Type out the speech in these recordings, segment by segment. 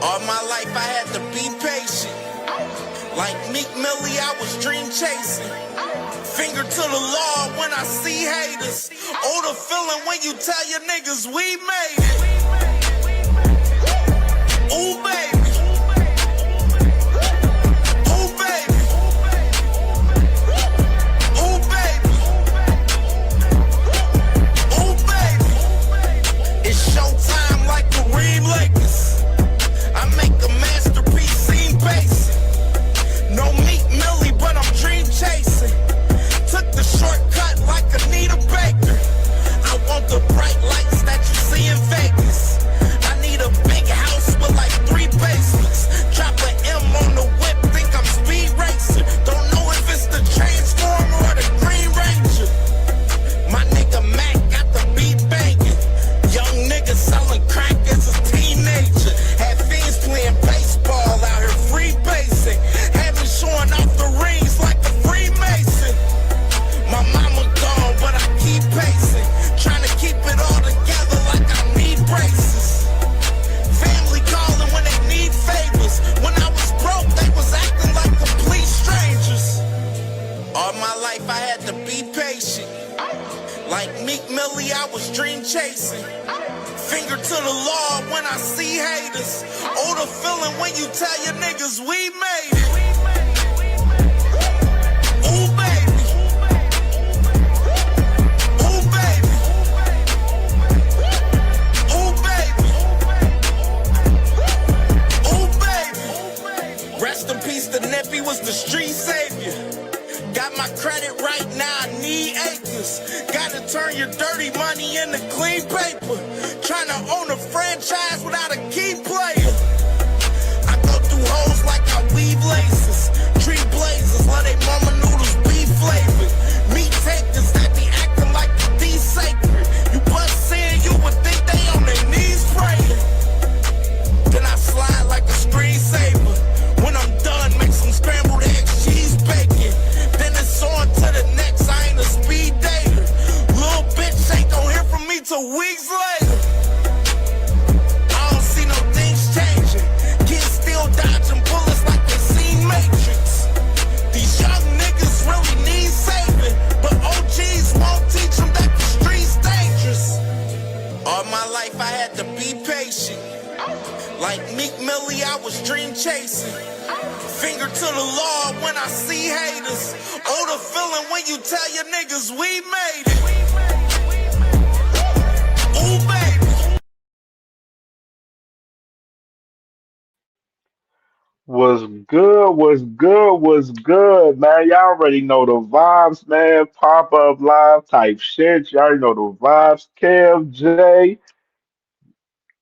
All my life I had to be patient. Like Meek Millie, I was dream chasing. Finger to the law when I see haters. Oh, the feeling when you tell your niggas we made it. Ooh, baby. Ooh, baby. Ooh, baby. Ooh, baby. It's showtime like Kareem Lakers. I make a masterpiece, seem basic. No Meek Millie, but I'm dream chasing. Took the shortcut like Anita Baker. I want the bright lights that you see in Vegas. I need a big house with like 3 basements. Drop an M on the whip, think I'm speed racing. Don't know if it's the Transformer or the Green Ranger. My nigga Mac got the beat banging. Young nigga selling crack as a teenager. Had fiends playing baseball out here free basing. Had me showing off the rings like a Freemason. My mama gone, but I keep pacing. Trying to keep it all together like I need braces. Family calling when they need favors. When I was broke, they was acting like complete strangers. All my life I had to be patient. Like Meek Millie, I was dream chasing. Finger to the law when I see haters. Oh, the feeling when you tell your niggas we made it. Ooh, baby. Ooh, baby. Ooh, baby. Ooh, baby. Rest in peace, the Nippy was the street savior. Got my credit right now, I need acres. Gotta turn your dirty money into clean paper. Trying to own a franchise without a key player. I go through hoes like I weave laces. Tree blazers, let they mama noodles be flavored. Meat takers that be acting like the sacred. You bust in, you would think they on their knees praying. Then I slide like a screensaver. When I'm done, make some scrambled eggs, cheese bacon. Then it's on to the next, I ain't a speed dater. Little bitch ain't gon' hear from me till weeks later. I don't see no things changing. Kids still dodging bullets like they seen Matrix. These young niggas really need saving, but OGs won't teach them that the street's dangerous. All my life I had to be patient. Like Meek Millie, I was dream chasing. Finger to the law when I see haters. Oh, the feeling when you tell your niggas we made it. Ooh, baby. Was good, was good, was good, man. Y'all already know the vibes, man. Pop up live type shit. Y'all already know the vibes. Kev, J,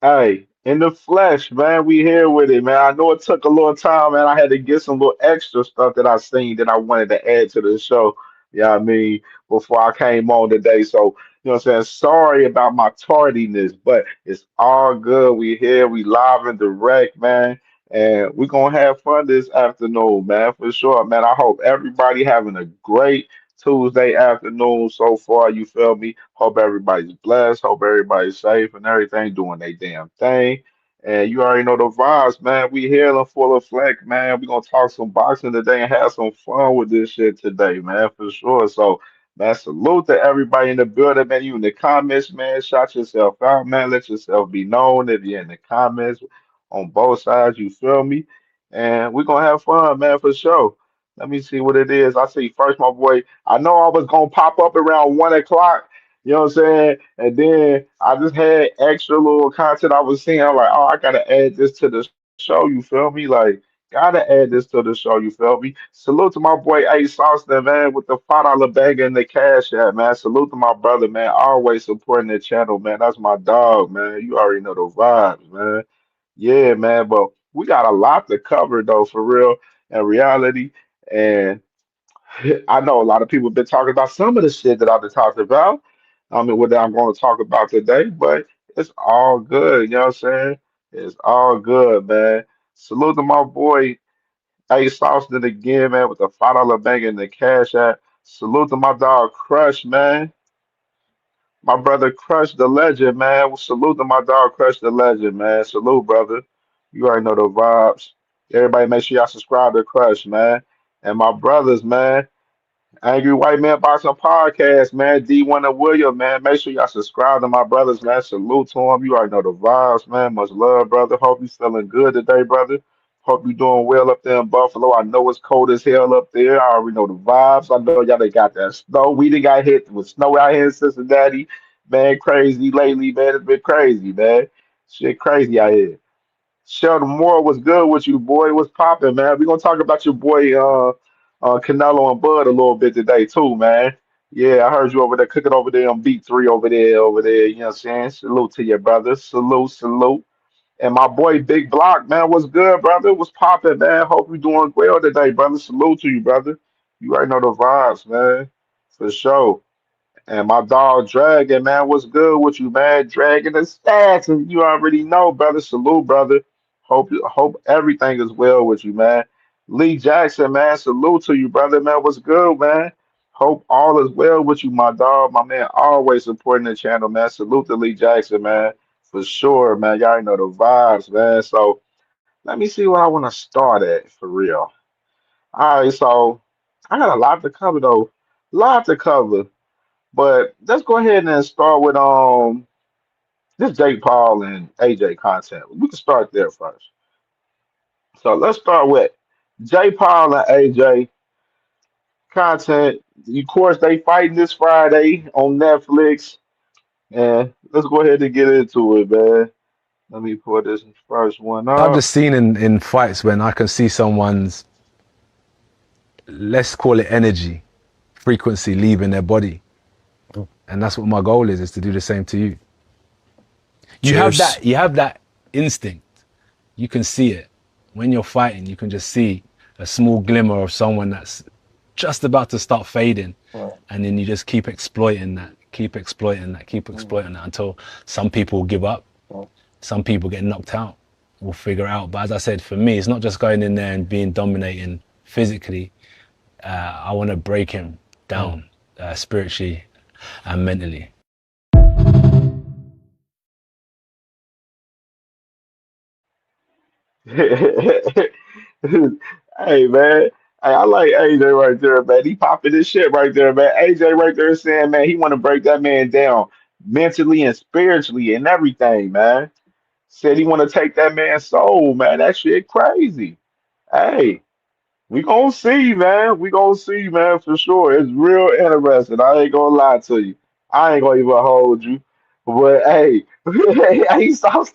hey, in the flesh, man. We here with it, man. I know it took a little time, man. I had to get some little extra stuff that I seen that I wanted to add to the show. Yeah, I mean, before I came on today. So, you know what I'm saying? Sorry about my tardiness, but it's all good. We here, we live and direct, man. And we're gonna have fun this afternoon, man, for sure, man. I hope everybody having a great Tuesday afternoon so far. You feel me? Hope everybody's blessed. Hope everybody's safe and everything, doing their damn thing. And you already know the vibes, man. We here and full of flex, man. We gonna talk some boxing today and have some fun with this shit today, man, for sure. So, man, salute to everybody in the building, man. You in the comments, man. Shout yourself out, man. Let yourself be known if you're in the comments on both sides. You feel me? And we gonna have fun, man, for sure. Let me see what it is. I see first, my boy. I know I was gonna pop up around 1 o'clock. You know what I'm saying? And then I just had extra little content I was seeing. I'm like, oh, I gotta add this to the show. You feel me? Like, gotta add this to the show. You feel me? Salute to my boy A Sauce, man, with the $5 bag and the cash app, man. Salute to my brother, man. Always supporting the channel, man. That's my dog, man. You already know the vibes, man. Yeah, man. But we got a lot to cover though, for real, in reality. And I know a lot of people have been talking about some of the shit that I've been talking about. I mean, what I'm going to talk about today, but it's all good. You know what I'm saying? It's all good, man. Salute to my boy A Sauceton again, man, with the $5 bank and the cash app. Salute to my dog Crush, man. My brother Crush the Legend, man. Salute to my dog Crush the Legend, man. Salute, brother. You already know the vibes. Everybody make sure y'all subscribe to Crush, man. And my brothers, man. Angry White Man Boxing Podcast, man. D1 and William, man. Make sure y'all subscribe to my brothers, man. Salute to them. You already know the vibes, man. Much love, brother. Hope you feeling good today, brother. Hope you doing well up there in Buffalo. I know it's cold as hell up there. I already know the vibes. I know y'all they got that snow. We done got hit with snow out here in Cincinnati. Man, crazy lately, man. It's been crazy, man. Shit crazy out here. Sheldon Moore was good with you, boy. What's popping, man? We're gonna talk about your boy Canelo and Bud a little bit today too, man. Yeah, I heard you over there cooking over there on beat three over there, you know what I'm saying? Salute to your brother. Salute, salute. And my boy Big Block, man, what's good, brother? What's popping, man? Hope you doing well today, brother. Salute to you, brother. You already know the vibes, man. For sure. And my dog Dragon, man, what's good with you, man? Dragon and stats, and you already know, brother. Salute, brother. Hope everything is well with you, man. Lee Jackson, man, salute to you, brother, man. What's good, man? Hope all is well with you, my dog. My man, always supporting the channel, man. Salute to Lee Jackson, man, for sure, man. Y'all already know the vibes, man. So let me see what I want to start at for real. All right, so I got a lot to cover though. Lot to cover. But let's go ahead and start with this Jake Paul and AJ content. We can start there first. So let's start with Jake Paul and AJ content. Of course, they fighting this Friday on Netflix, and let's go ahead and get into it, man. Let me put this first one I've up. just seen in fights when I can see someone's, let's call it energy, frequency leaving their body. And that's what my goal is to do the same to you. Cheers. You have that instinct. You can see it. When you're fighting, you can just see a small glimmer of someone that's just about to start fading. And then you just keep exploiting that, keep exploiting that, keep exploiting that until some people will give up. Some people get knocked out. We'll figure it out. But as I said, for me, it's not just going in there and being dominating physically. I want to break him down spiritually and mentally. Hey man, hey, I like AJ right there, man. He popping this shit right there, man. AJ right there saying, man, he want to break that man down mentally and spiritually and everything, man. Said he want to take that man's soul, man. That shit crazy. Hey, we gonna see, man. We gonna see, man, for sure. It's real interesting. I ain't gonna lie to you. I ain't gonna even hold you. But hey, hey, Sauce,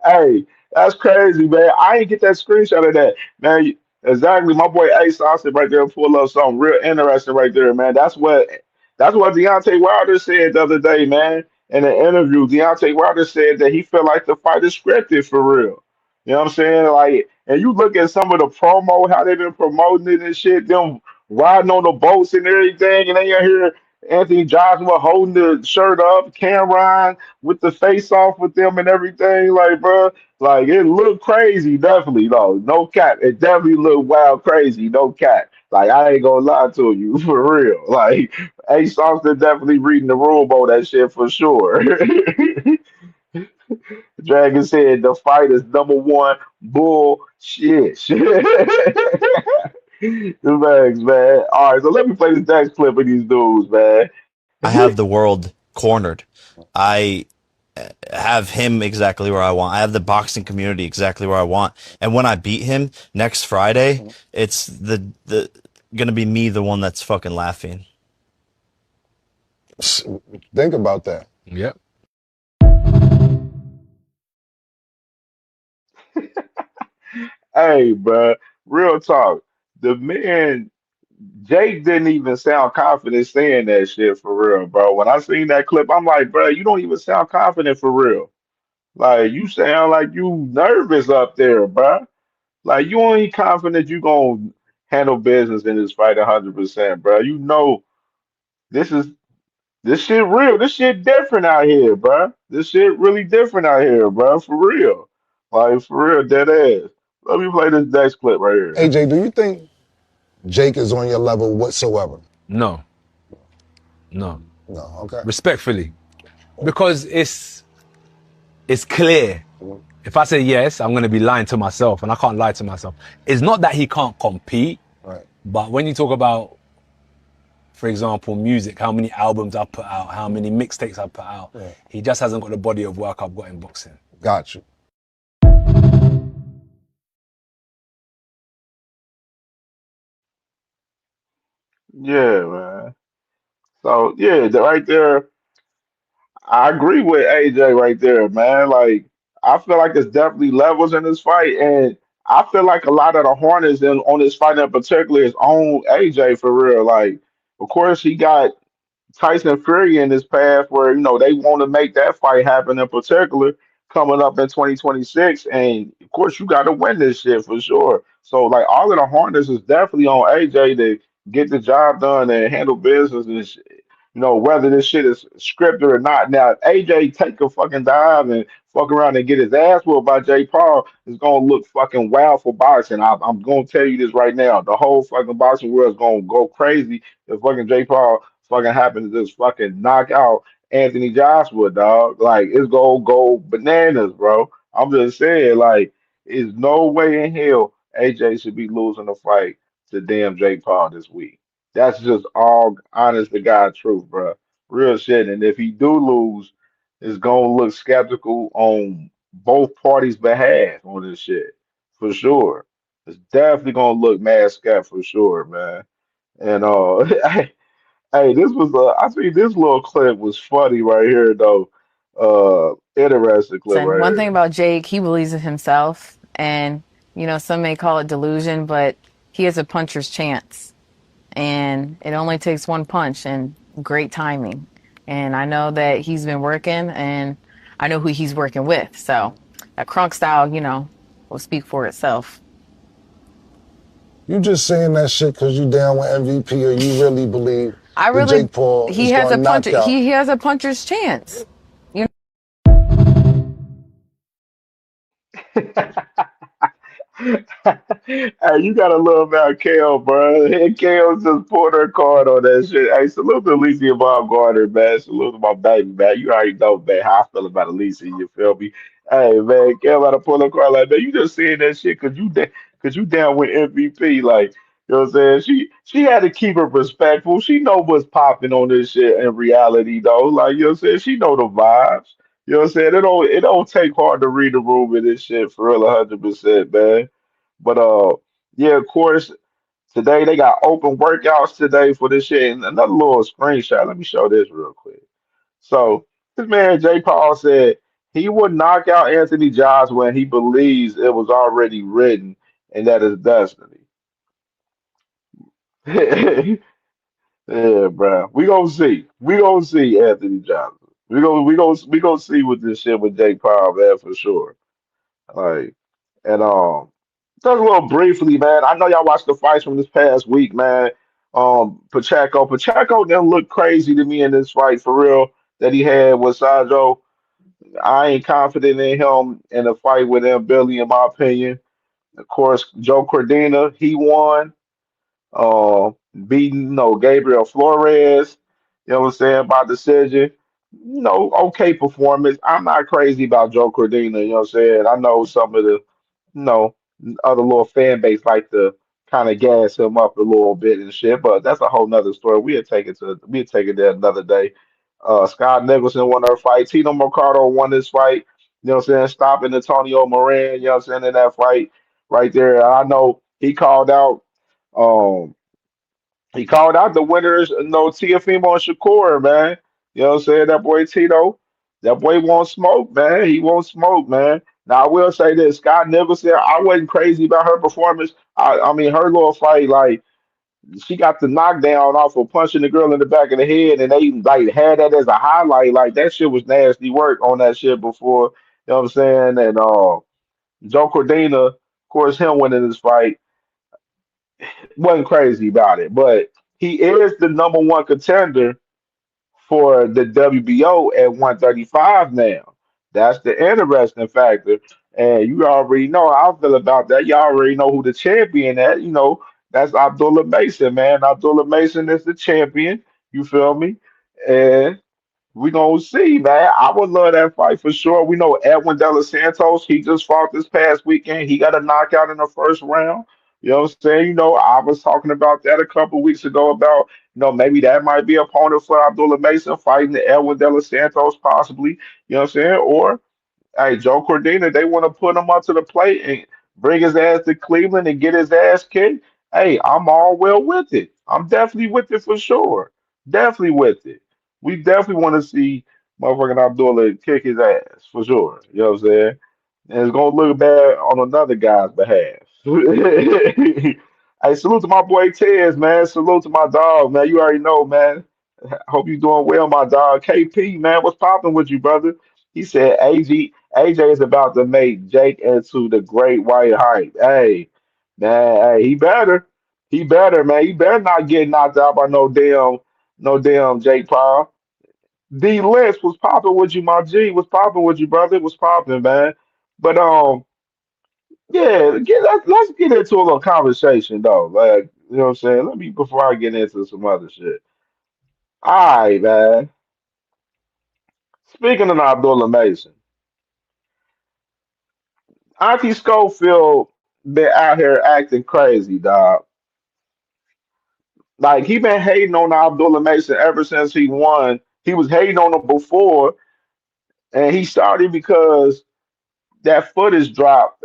hey, that's crazy, man. I ain't get that screenshot of that, man. Exactly, my boy A Sauce right there pull up something real interesting right there, man. That's what Deontay Wilder said the other day, man. In an interview, Deontay Wilder said that he felt like the fight is scripted for real. You know what I'm saying? Like, and you look at some of the promo, how they been promoting it and shit, them riding on the boats and everything, and then you hear Anthony Joshua holding the shirt up, Cameron with the face off with them and everything, like, bro, like it looked crazy, definitely, though, no cap, it definitely looked wild crazy, no cap. Like I ain't gonna lie to you, for real. Like A Songster definitely reading the room on that shit for sure. Dragon said the fight is number one bullshit. The bags, man. All right, so let me play this next clip of these dudes, man. I have the world cornered. I have him exactly where I want. I have the boxing community exactly where I want. And when I beat him next Friday, it's the gonna be me, the one that's fucking laughing. Think about that. Yep. Hey, bro, real talk. The man Jake didn't even sound confident saying that shit for real, bro. When I seen that clip, I'm like, bro, you don't even sound confident for real. Like you sound like you nervous up there, bro. Like you ain't confident you gonna handle business in this fight 100%, bro. You know this is this shit real. This shit different out here, bro. This shit really different out here, bro. For real, like for real, dead ass. Let me play this next clip right here. AJ, do you think Jake is on your level whatsoever? No, no. No, okay. Respectfully. Because it's clear. If I say yes, I'm going to be lying to myself, and I can't lie to myself. It's not that he can't compete, Right. but when you talk about, for example, music, how many albums I've put out, how many mixtapes I've put out, Right. he just hasn't got the body of work I've got in boxing. Got you. Yeah, man. So yeah, right there, I agree with AJ right there, man. Like I feel like there's definitely levels in this fight, and I feel like a lot of the Hornets in, on this fight in particular is on AJ for real. Like, of course, he got Tyson Fury in this path where they want to make that fight happen in particular coming up in 2026, and of course you got to win this shit for sure. So like all of the harness is definitely on AJ to get the job done and handle business and whether this shit is scripted or not. Now, if AJ take a fucking dive and fuck around and get his ass whooped by Jay Paul, it's gonna look fucking wild for boxing. I'm gonna tell you this right now. The whole fucking boxing world is gonna go crazy if fucking Jay Paul fucking happens to just fucking knock out Anthony Joshua, dog. Like it's gonna go bananas, bro. I'm just saying, like, there's no way in hell AJ should be losing the fight to damn Jake Paul this week. That's just all honest to God truth, bro. Real shit. And if he do lose, it's gonna look skeptical on both parties' behalf on this shit. For sure. It's definitely gonna look mad scat for sure, man. And hey, this was I think this little clip was funny right here though. Interesting clip And right one thing here. about Jake, he believes in himself, and some may call it delusion, but he has a puncher's chance, and it only takes one punch and great timing. And I know that he's been working, and I know who he's working with. So that Kronk style, will speak for itself. You just saying that shit because you down with MVP, or you really believe I that really, Jake Paul he is has going a to puncher. knock out? He has a puncher's chance. You Hey, you gotta love about Kale, bro. And Kale just pulled her card on that shit. Hey, salute to Alicia Bob Gardner, man. Salute to my baby, man. You already know, man, how I feel about Alicia. You feel me? Hey, man, Kale gotta pull her card like, man. You just saying that shit cause you down with MVP, like. You know what I'm saying? She had to keep her respectful. She know what's popping on this shit in reality though. Like you know what I'm saying? She know the vibes. You know what I'm saying? It don't take hard to read the room in this shit for real 100%, man. But yeah, of course, today they got open workouts today for this shit. And another little screenshot. Let me show this real quick. So this man Jay Paul said he would knock out Anthony Joshua when he believes it was already written and that is destiny. Yeah, bro. We gonna see. We gonna see Anthony Johnson. We gonna see with this shit with Jake Paul, man, for sure. Like and just a little briefly, man. I know y'all watched the fights from this past week, man. Pacheco didn't look crazy to me in this fight for real that he had with Sajo. I ain't confident in him in a fight with him, Billy, in my opinion. Of course, Joe Cordina, he won. uh, beating, Gabriel Flores, what I'm saying, by decision. Okay performance. I'm not crazy about Joe Cordina, you know what I'm saying? I know some of the, you know, other little fan base like to kind of gas him up a little bit and shit, but that's a whole nother story. We'll take it there another day. Scott Nicholson won her fight. Tito Mercado won this fight, you know what I'm saying, stopping Antonio Moran, you know what I'm saying, in that fight right there. I know um he called out the winners, Tiafimo and Shakur, man. You know what I'm saying? That boy Tito, that boy won't smoke, man. He won't smoke, man. Now I will say this, Scott Nicholson, I wasn't crazy about her performance. I mean her little fight, like she got the knockdown off of punching the girl in the back of the head, and they like had that as a highlight. Like that shit was nasty work on that shit before. You know what I'm saying? And Joe Cordina, of course, him winning this fight wasn't crazy about it, but he is the number one contender for the WBO at 135 now. That's the interesting factor. And you already know how I feel about that. You already know who the champion at. That's Abdullah Mason, man. Abdullah Mason is the champion. You feel me? And We gonna see, man. I would love that fight for sure. We know Edwin De Los Santos. He just fought this past weekend. He got a knockout in the first round. You know what I'm saying? I was talking about that a couple weeks ago about maybe that might be an opponent for Abdullah Mason fighting the Edwin De Los Santos possibly. You know what I'm saying? Or hey, Joe Cordina, they want to put him up to the plate and bring his ass to Cleveland and get his ass kicked. Hey, I'm all well with it. I'm definitely with it for sure. Definitely with it. We definitely want to see motherfucking Abdullah kick his ass for sure. You know what I'm saying? And it's gonna look bad on another guy's behalf. Hey, salute to my boy Tez, man. Salute to my dog, man. You already know, man. Hope you doing well, my dog. KP, man, what's popping with you, brother? He said AJ is about to make Jake into the great white hype. Hey, man, hey, he better. He better, man. He better not get knocked out by no damn Jake Paul. D List was popping with you, my G. Was popping with you, brother. Was popping, man. But yeah, let's get into a little conversation though. Like, you know what I'm saying? Let me before I get into some other shit. All right, man. Speaking of Abdullah Mason, Auntie Schofield been out here acting crazy, dog. Like he been hating on Abdullah Mason ever since he won. He was hating on him before, and he started because that footage dropped.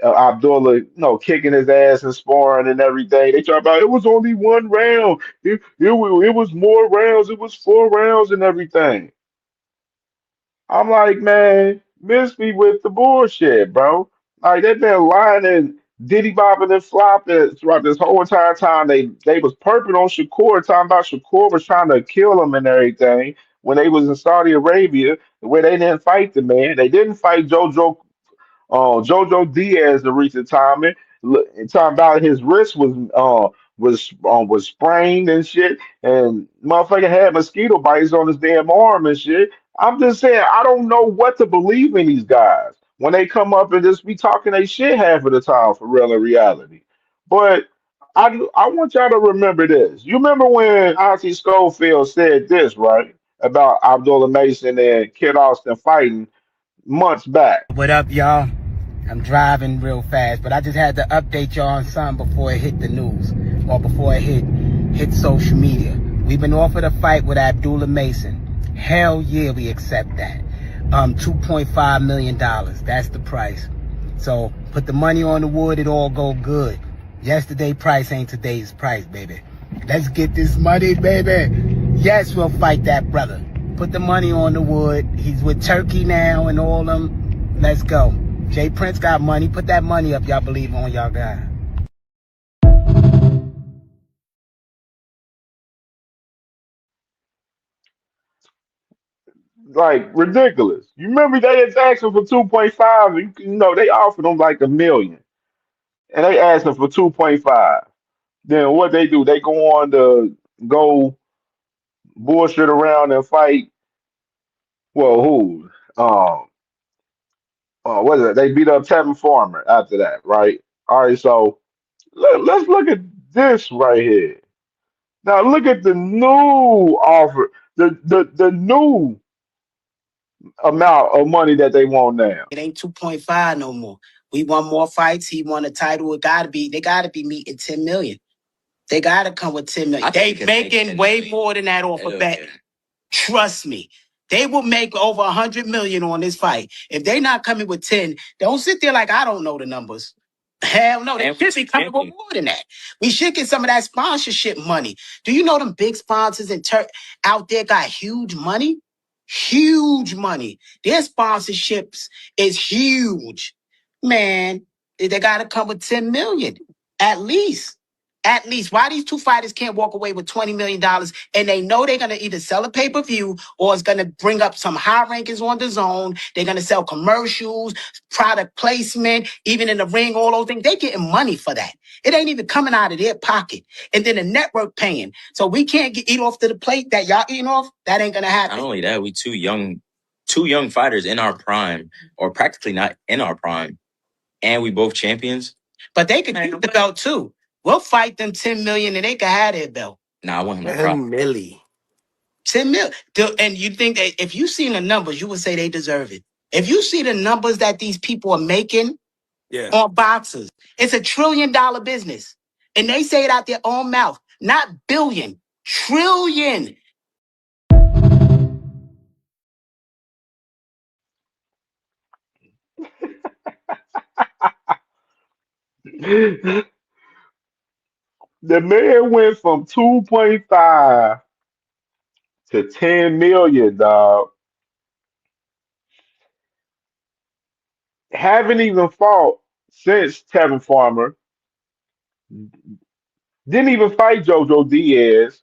Abdullah, kicking his ass and sparring and everything. They talk about it was only one round. It was more rounds. It was 4 rounds and everything. I'm like, man, miss me with the bullshit, bro. Like they've been lying and diddy bopping and flopping throughout this whole entire time. They was perping on Shakur, talking about Shakur was trying to kill him and everything when they was in Saudi Arabia, where they didn't fight the man. They didn't fight Jojo Diaz the recent time and talking about his wrist was sprained and shit, and motherfucker had mosquito bites on his damn arm and shit. I'm just saying I don't know what to believe in these guys when they come up and just be talking they shit half of the time for real in reality. But I want y'all to remember this. You remember when Auntie Schofield said this right about Abdullah Mason and Kid Austin fighting months back? What up, y'all? I'm driving real fast, but I just had to update y'all on something before it hit the news or before it hit social media. We've been offered a fight with Abdullah Mason. Hell yeah, we accept that. $2.5 million. That's the price. So put the money on the wood, it all go good. Yesterday price ain't today's price, baby. Let's get this money, baby. Yes, we'll fight that brother. Put the money on the wood. He's with Turkey now and all them. Let's go. Jay Prince got money. Put that money up. Y'all believe on y'all guy. Like ridiculous. You remember they was asking for 2.5. They offered them like 1 million, and they asked them for 2.5. Then what they do? They go on to go bullshit around and fight. Well, who? What is it? They beat up Tevin Farmer after that, right? All right, so let's look at this right here. Now look at the new offer, the new amount of money that they want now. It ain't 2.5 no more. We want more fights. He won a title. They gotta be meeting 10 million. They gotta come with 10 million. They making way more than that off a bet. Trust me. They will make over 100 million on this fight. If they not coming with 10, don't sit there like I don't know the numbers. Hell no, they should be coming with more than that. We should get some of that sponsorship money. Do you know them big sponsors out there got huge money? Huge money. Their sponsorships is huge. Man, they got to come with 10 million at least. At least. Why these two fighters can't walk away with $20 million and they know they're going to either sell a pay-per-view or it's going to bring up some high rankings on the zone. They're going to sell commercials, product placement, even in the ring, all those things. They're getting money for that. It ain't even coming out of their pocket. And then the network paying. So we can't eat off to the plate that y'all eating off. That ain't going to happen. Not only that, we two young fighters in our prime, or practically not in our prime, and we both champions. But they could keep the belt too. We'll fight them 10 million and they can have their belt. Nah, I want him to 10 milli. 10 mil. And you think that if you seen the numbers, you would say they deserve it. If you see the numbers that these people are making Yeah. on boxers, it's $1 trillion business. And they say it out their own mouth, not billion, trillion. The man went from 2.5 to 10 million, dog. Haven't even fought since Tevin Farmer. Didn't even fight JoJo Diaz.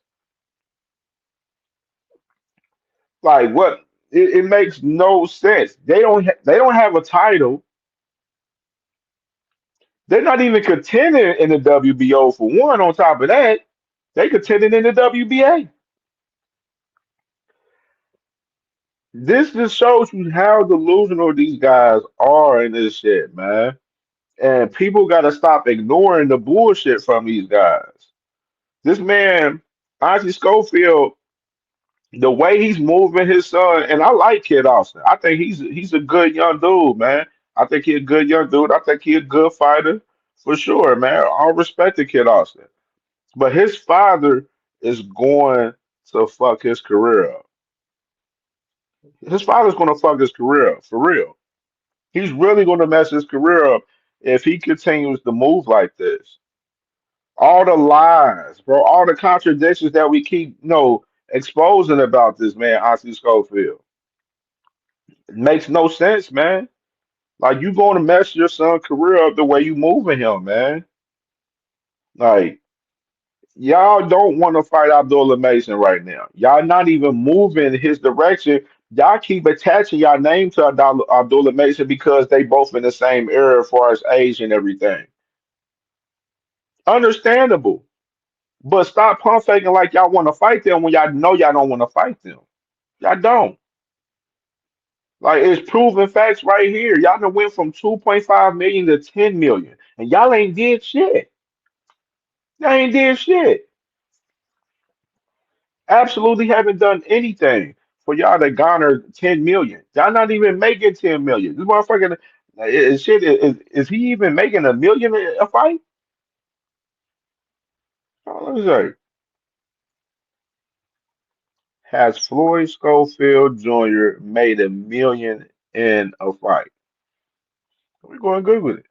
Like what? It makes no sense. They don't have a title. They're not even contending in the WBO for one. On top of that, they contending in the WBA. This just shows you how delusional these guys are in this shit, man. And people got to stop ignoring the bullshit from these guys. This man, Ozzy Schofield, the way he's moving his son, and I like Kid Austin. I think he's a good young dude, man. I think he's a good young dude. I think he's a good fighter for sure, man. I respect the Kid Austin. But his father is going to fuck his career up. His father's going to fuck his career up, for real. He's really going to mess his career up if he continues to move like this. All the lies, bro, all the contradictions that we keep, exposing about this man, Ozzy Schofield. It makes no sense, man. Like you going to mess your son's career up the way you moving him, man. Like y'all don't want to fight Abdullah Mason right now. Y'all not even moving his direction. Y'all keep attaching y'all name to Abdullah Mason because they both in the same era as far as age and everything. Understandable. But stop pump faking like y'all want to fight them when y'all know y'all don't want to fight them. Y'all don't. Like it's proven facts right here. Y'all done went from 2.5 million to 10 million. And y'all ain't did shit. Y'all ain't did shit. Absolutely haven't done anything for y'all to garner 10 million. Y'all not even making 10 million. This motherfucker is he even making a million a fight? Let me say. Has Floyd Schofield Jr. made a million in a fight? We're going good with it.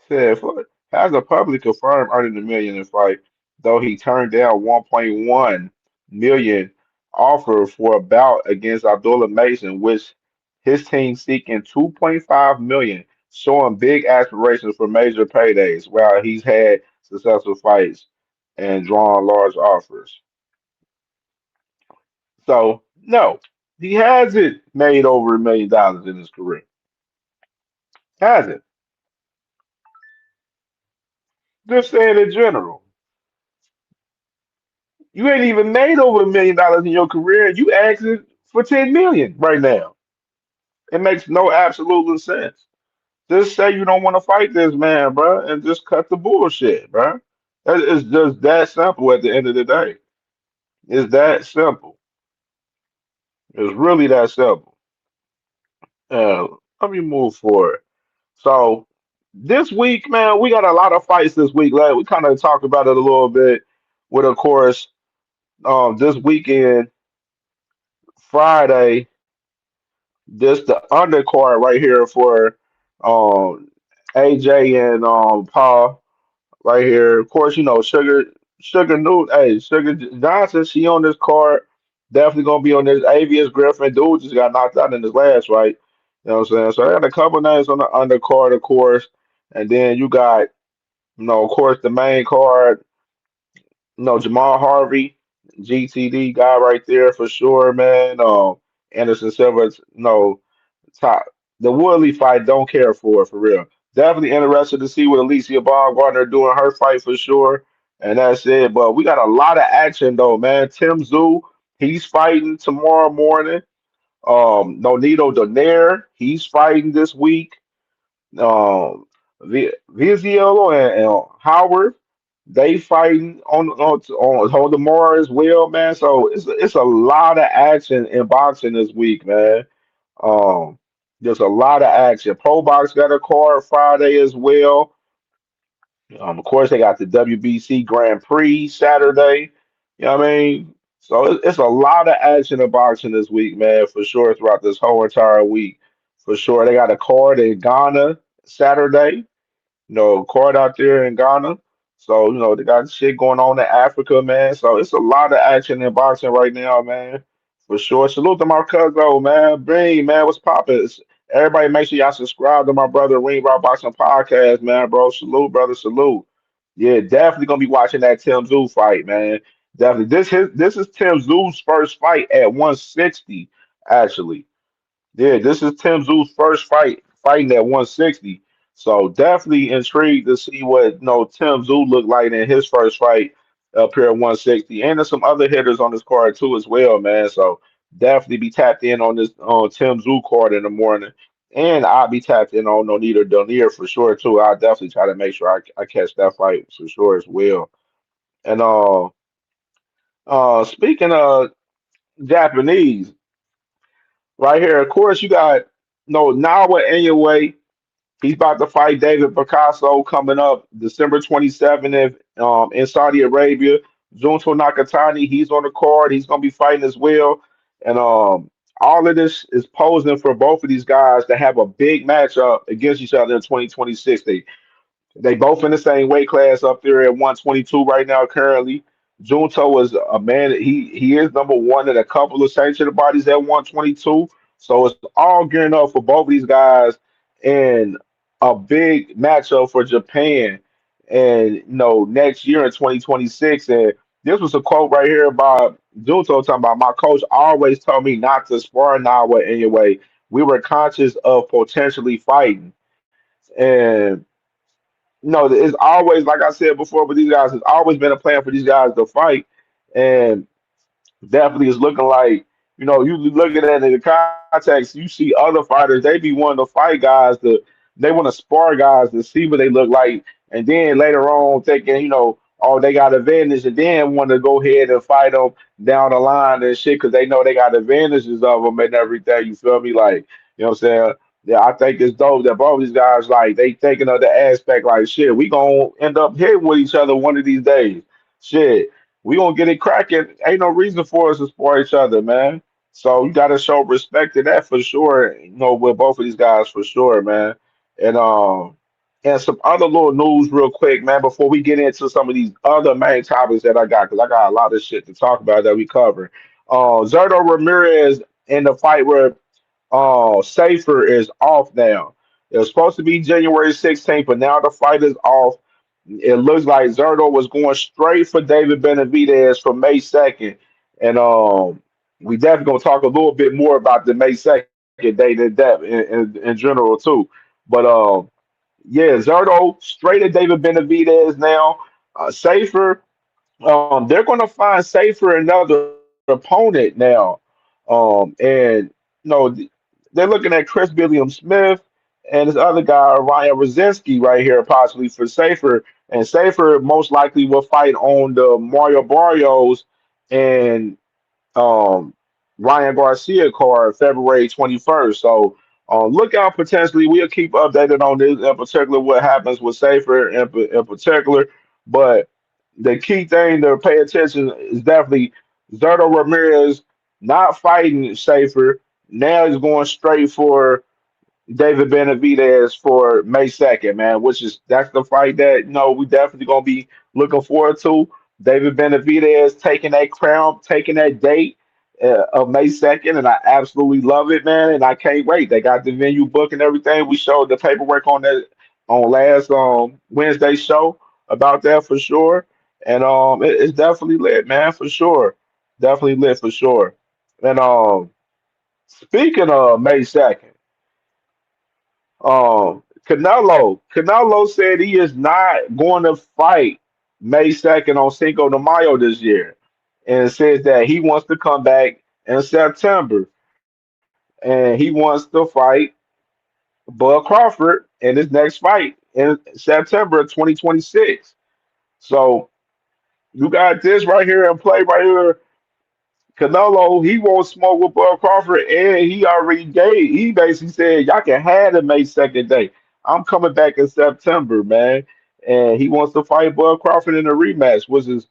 Said Floyd has a public confirmed earning a million in fight, though he turned down 1.1 million offer for a bout against Abdullah Mason, which his team seeking 2.5 million, showing big aspirations for major paydays. While he's had successful fights and drawn large offers. So no, he hasn't made over $1 million in his career. Hasn't. Just saying in general. You ain't even made over $1 million in your career. You asking for 10 million right now. It makes no absolute sense. Just say you don't want to fight this man, bro, and just cut the bullshit, bro. It's just that simple at the end of the day. It's that simple. It's really that simple. Uh, Let me move forward. So this week, man, we got a lot of fights this week. Like we kind of talked about it a little bit. With of course, this weekend, Friday, this the undercard right here for um AJ and Paul right here. Of course, Sugar Newt, hey, Sugar Johnson, she on this card. Definitely gonna be on this. Avius Griffin, dude just got knocked out in his last fight. You know what I'm saying? So I got a couple names on the undercard, of course. And then you got, of course, the main card, Jamal Harvey, GTD guy right there for sure, man. Anderson Silva, top. The Woodley fight, don't care for real. Definitely interested to see what Alicia Baumgartner doing her fight for sure. And that's it. But we got a lot of action though, man. Tim Zoo, he's fighting tomorrow morning. Nonito Donaire, he's fighting this week. Um, Vizio and Howard, they fighting on tomorrow as well, man. So it's a lot of action in boxing this week, man. Um, there's a lot of action. Pro Box got a card Friday as well. Of course, they got the WBC Grand Prix Saturday. You know what I mean? So it's a lot of action in boxing this week, man, for sure, throughout this whole entire week. For sure. They got a card in Ghana Saturday, court out there in Ghana. So, they got shit going on in Africa, man. So it's a lot of action in boxing right now, man. For sure. Salute to my cousin, man. Bing, man, what's poppin'? Everybody make sure y'all subscribe to my brother Ring Rock Boxing Podcast, man, bro. Salute, brother, salute. Yeah, definitely gonna be watching that Tim Zoo fight, man. Definitely. This is Tim Zoo's first fight at 160, actually. Yeah, this is Tim Zoo's first fight, fighting at 160. So definitely intrigued to see what Tim Zoo looked like in his first fight up here at 160. And there's some other hitters on this card too as well, man. So definitely be tapped in on this on Tim Zoo card in the morning. And I'll be tapped in on Nonita Doneer for sure too. I'll definitely try to make sure I catch that fight for sure as well. And speaking of Japanese, right here, of course you got Nawa Inoue. He's about to fight David Picasso coming up December 27th in Saudi Arabia. Junto Nakatani, he's on the card. He's going to be fighting as well. And all of this is posing for both of these guys to have a big matchup against each other in 2026. They both in the same weight class up there at 122 right now currently. Junto is a man. He is number one in a couple of sanctioned bodies at 122. So it's all gearing up for both of these guys and a big matchup for Japan and next year in 2026. And this was a quote right here by Junto talking about my coach always told me not to spar Nawa anyway. We were conscious of potentially fighting. And it's always like I said before, but these guys, it's always been a plan for these guys to fight, and definitely is looking like you looking at it in the context. You see other fighters, they be wanting to fight guys they want to spar guys to see what they look like, and then later on thinking oh they got advantage, and then want to go ahead and fight them down the line and shit because they know they got advantages of them and everything. You feel me? Like what I'm saying. Yeah, I think it's dope that both these guys like they thinking of the aspect like shit. We gonna end up hitting with each other one of these days. Shit, we gonna get it cracking. Ain't no reason for us to spoil each other, man. So you gotta show respect to that for sure. With both of these guys for sure, man. And some other little news real quick, man, before we get into some of these other main topics that I got, because I got a lot of shit to talk about that we cover. Zerto Ramirez in the fight where Safer is off now. It was supposed to be January 16th, but now the fight is off. It looks like Zerto was going straight for David Benavidez for May 2nd. And we definitely gonna talk a little bit more about the May 2nd date in depth in general too. But yeah, Zerto straight at David Benavidez now. Safer, they're gonna find Safer another opponent now. And they're looking at Chris William Smith and this other guy, Ryan Rosinski, right here, possibly for Safer. And Safer most likely will fight on the Mario Barrios and um, Ryan Garcia card February 21st. So look out potentially. We'll keep updated on this in particular, what happens with Safer in particular. But the key thing to pay attention is definitely Zerto Ramirez not fighting Safer. Now he's going straight for David Benavidez for May 2nd, man, which is that's the fight that we definitely gonna be looking forward to. David Benavidez taking that crown, taking that date of May 2nd, and I absolutely love it, man. And I can't wait. They got the venue book and everything. We showed the paperwork on that on last Wednesday show about that for sure. And it's definitely lit, man, for sure. Definitely lit for sure. And speaking of May 2nd. Canelo said he is not going to fight May 2nd on Cinco de Mayo this year, and says that he wants to come back in September, and he wants to fight Bud Crawford in his next fight in September of 2026. So you got this right here in play right here. Canelo, he won't smoke with Bud Crawford, and he already gave. He basically said, "Y'all can have the May 2nd day. I'm coming back in September, man." And he wants to fight Bud Crawford in a rematch, which is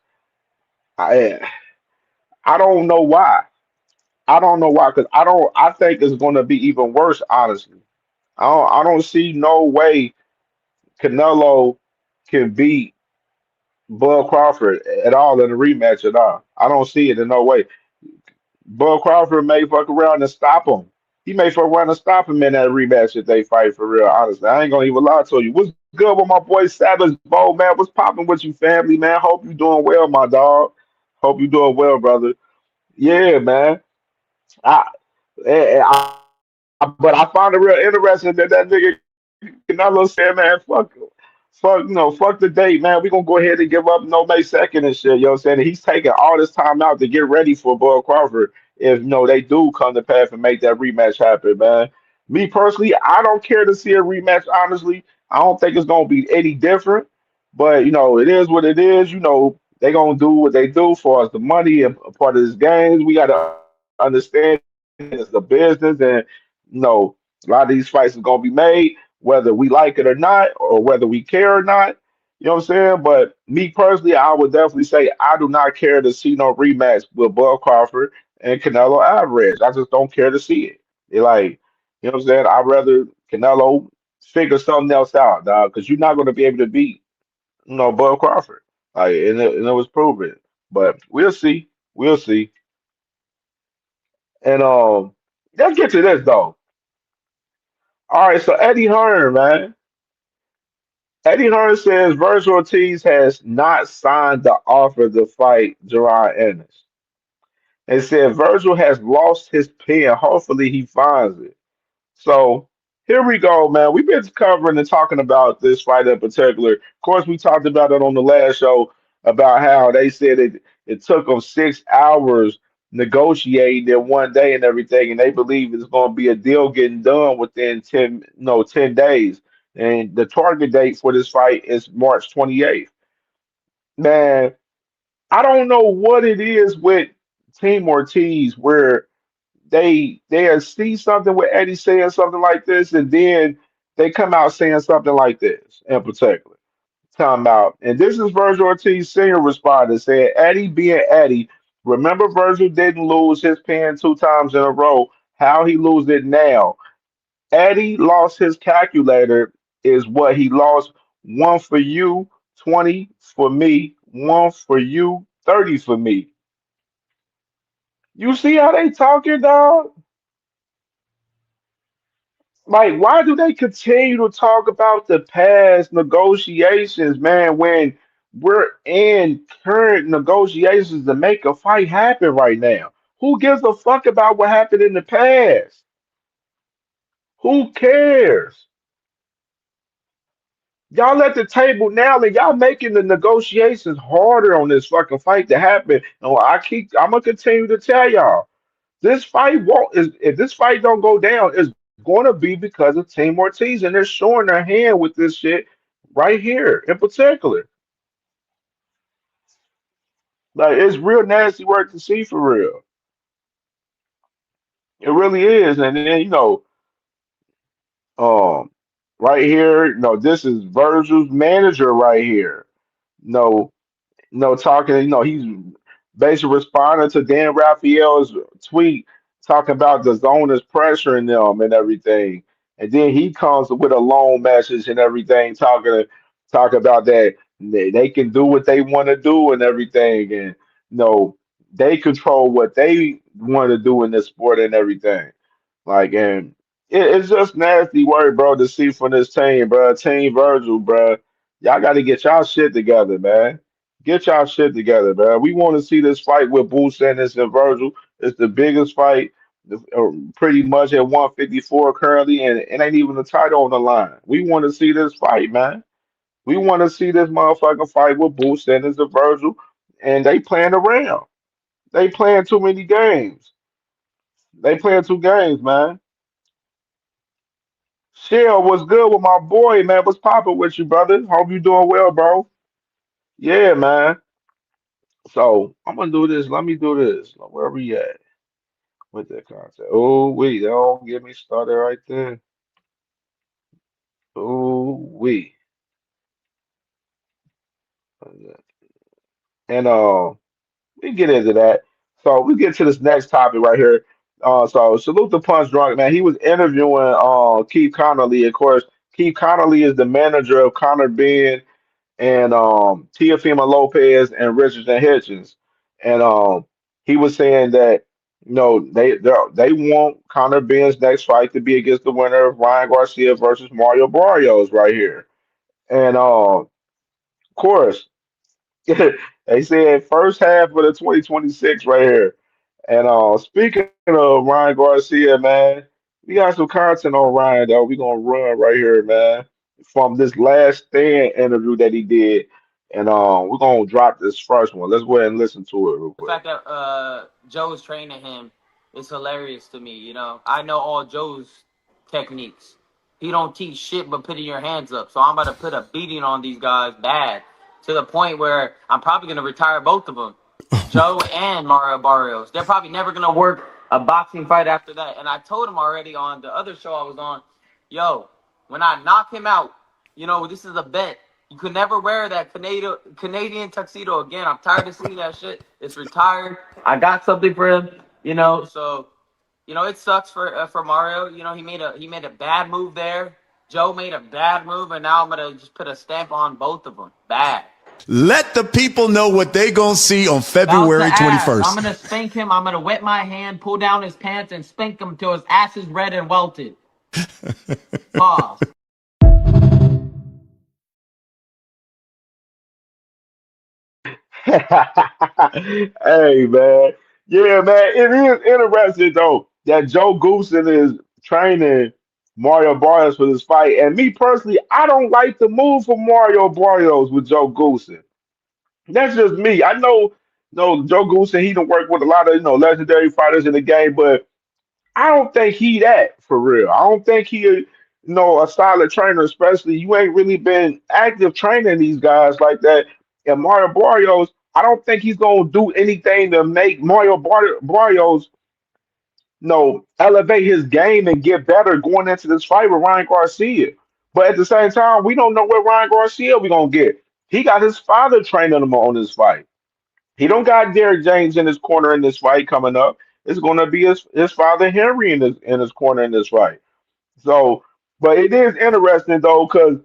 I I don't know why. I don't know why, because I don't. I think it's going to be even worse, honestly. I don't see no way Canelo can beat Bud Crawford at all in a rematch at all. I don't see it in no way. Bud Crawford may fuck around and stop him. He may fuck around and stop him in that rematch if they fight for real. Honestly, I ain't gonna even lie to you. What's good with my boy Savage Bow, man? What's popping with you, family, man? Hope you doing well, my dog. Hope you doing well, brother. Yeah, man. I, but I found it real interesting that that nigga Canelo said, man, fuck, fuck the date, man. We gonna go ahead and give up no May 2nd and shit. You know what I'm saying? And he's taking all this time out to get ready for Bud Crawford. If they do come to pass and make that rematch happen, man. Me personally, I don't care to see a rematch. Honestly, I don't think it's gonna be any different. But it is what it is. They gonna do what they do for us. The money and a part of this game. We gotta understand it's a business, and a lot of these fights are gonna be made, whether we like it or not, or whether we care or not. You know what I'm saying? But me personally, I would definitely say I do not care to see no rematch with Bud Crawford and Canelo Alvarez. I just don't care to see it. They like, you know what I'm saying? I'd rather Canelo figure something else out, dog, because you're not going to be able to beat, Bud Crawford. And it was proven. But we'll see. We'll see. And let's get to this though. All right, so Eddie Hearn, man. Eddie Hearn says Virgil Ortiz has not signed the offer to fight Gerard Ennis. And said Virgil has lost his pen. Hopefully he finds it. So here we go, man. We've been covering and talking about this fight in particular. Of course, we talked about it on the last show about how they said it took them 6 hours negotiating in one day and everything, and they believe it's going to be a deal getting done within 10 days. And the target date for this fight is March 28th. Man, I don't know what it is with Team Ortiz where they see something with Eddie saying something like this, and then they come out saying something like this in particular. Time out. And this is Virgil Ortiz Sr. responded, saying, Eddie being Eddie, remember Virgil didn't lose his pen 2 times in a row. How he lose it now? Eddie lost his calculator is what he lost. One for you, 20 for me, one for you, 30 for me. You see how they talking, dog? Like, why do they continue to talk about the past negotiations, man, when we're in current negotiations to make a fight happen right now? Who gives a fuck about what happened in the past? Who cares? Y'all at the table now and y'all making the negotiations harder on this fucking fight to happen. And I'm gonna continue to tell y'all. This fight won't is if this fight don't go down, it's gonna be because of Team Ortiz, and they're showing their hand with this shit right here in particular. Like it's real nasty work to see for real. It really is. And then um, right here, this is Virgil's manager right here. No, talking. He's basically responding to Dan Raphael's tweet talking about the zone is pressuring them and everything. And then he comes with a long message and everything, talk about that they can do what they want to do and everything, and they control what they want to do in this sport and everything. Like, and it's just nasty work, bro, to see from this team, bro. Team Virgil, bro. Y'all got to get y'all shit together, man. Get y'all shit together, man. We want to see this fight with Boo Sanders and Virgil. It's the biggest fight, pretty much at 154 currently, and it ain't even the title on the line. We want to see this fight, man. We want to see this motherfucking fight with Boo Sanders and Virgil, and they playing around. They playing too many games. They playing two games, man. Shell, what's good with my boy, man? What's poppin' with you, brother? Hope you doing well, bro. Yeah, man. So I'm gonna do this. Let me do this. Where we at with that content? Oh, wait, don't get me started right there. Oh, wait. And we get into that. So we get to this next topic right here. So salute the punch drunk man. He was interviewing Keith Connolly. Of course, Keith Connolly is the manager of Connor Ben and Teofimo Lopez and Richardson Hitchens. And he was saying that they want Connor Ben's next fight to be against the winner of Ryan Garcia versus Mario Barrios right here. And of course, they said first half of the 2026 right here. And speaking of Ryan Garcia, man, we got some content on Ryan though. We gonna run right here, man, from this last stand interview that he did, and we're gonna drop this first one. Let's go ahead and listen to it real The quick. fact that Joe is training him is hilarious to me. You know, I know all Joe's techniques. He don't teach shit but putting your hands up. So I'm about to put a beating on these guys bad to the point where I'm probably gonna retire both of them, Joe and Mario Barrios. They're probably never gonna work a boxing fight after that. And I told him already on the other show I was on, yo, when I knock him out, this is a bet. You could never wear that Canadian tuxedo again. I'm tired of seeing that shit. It's retired. I got something for him, So, it sucks for Mario. He made a bad move there. Joe made a bad move, and now I'm gonna just put a stamp on both of them. Bad. Let the people know what they gonna see on Bounce the February ass. I'm 21st. gonna spank him. I'm gonna wet my hand, pull down his pants, and spank him till his ass is red and welted. Pause. Hey man, yeah man, it is interesting though that Joe Goosen is training Mario Barrios for this fight, and me personally, I don't like the move for Mario Barrios with Joe Goosen. That's just me. I know, no, Joe Goosen, he don't work with a lot of legendary fighters in the game, but I don't think he that for real. I don't think he, a solid trainer. Especially you ain't really been active training these guys like that. And Mario Barrios, I don't think he's gonna do anything to make Barrios, elevate his game and get better going into this fight with Ryan Garcia. But at the same time, we don't know what Ryan Garcia we gonna get. He got his father training him on this fight. He don't got Derek James in his corner in this fight coming up. It's going to be his father Henry in his corner in this fight. So, but it is interesting though, because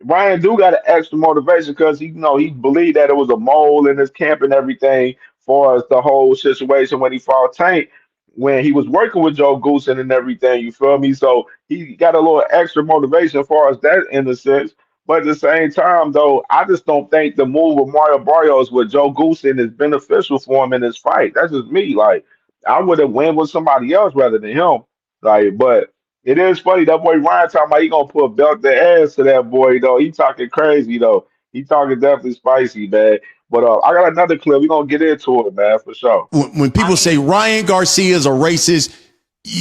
Ryan do got an extra motivation because he believed that it was a mole in his camp and everything, for as the whole situation when he fought Tank, when he was working with Joe Goosen and everything. You feel me? So he got a little extra motivation as far as that in a sense. But at the same time, though, I just don't think the move of Mario Barrios with Joe Goosen is beneficial for him in this fight. That's just me. Like, I would have went with somebody else rather than him. Like, but it is funny that boy Ryan talking about he gonna put a belt the ass to that boy though. He talking crazy though. He talking definitely spicy, man. But I got another clip. We gonna get into it, man, for sure. When I people say mean, Ryan Garcia is a racist,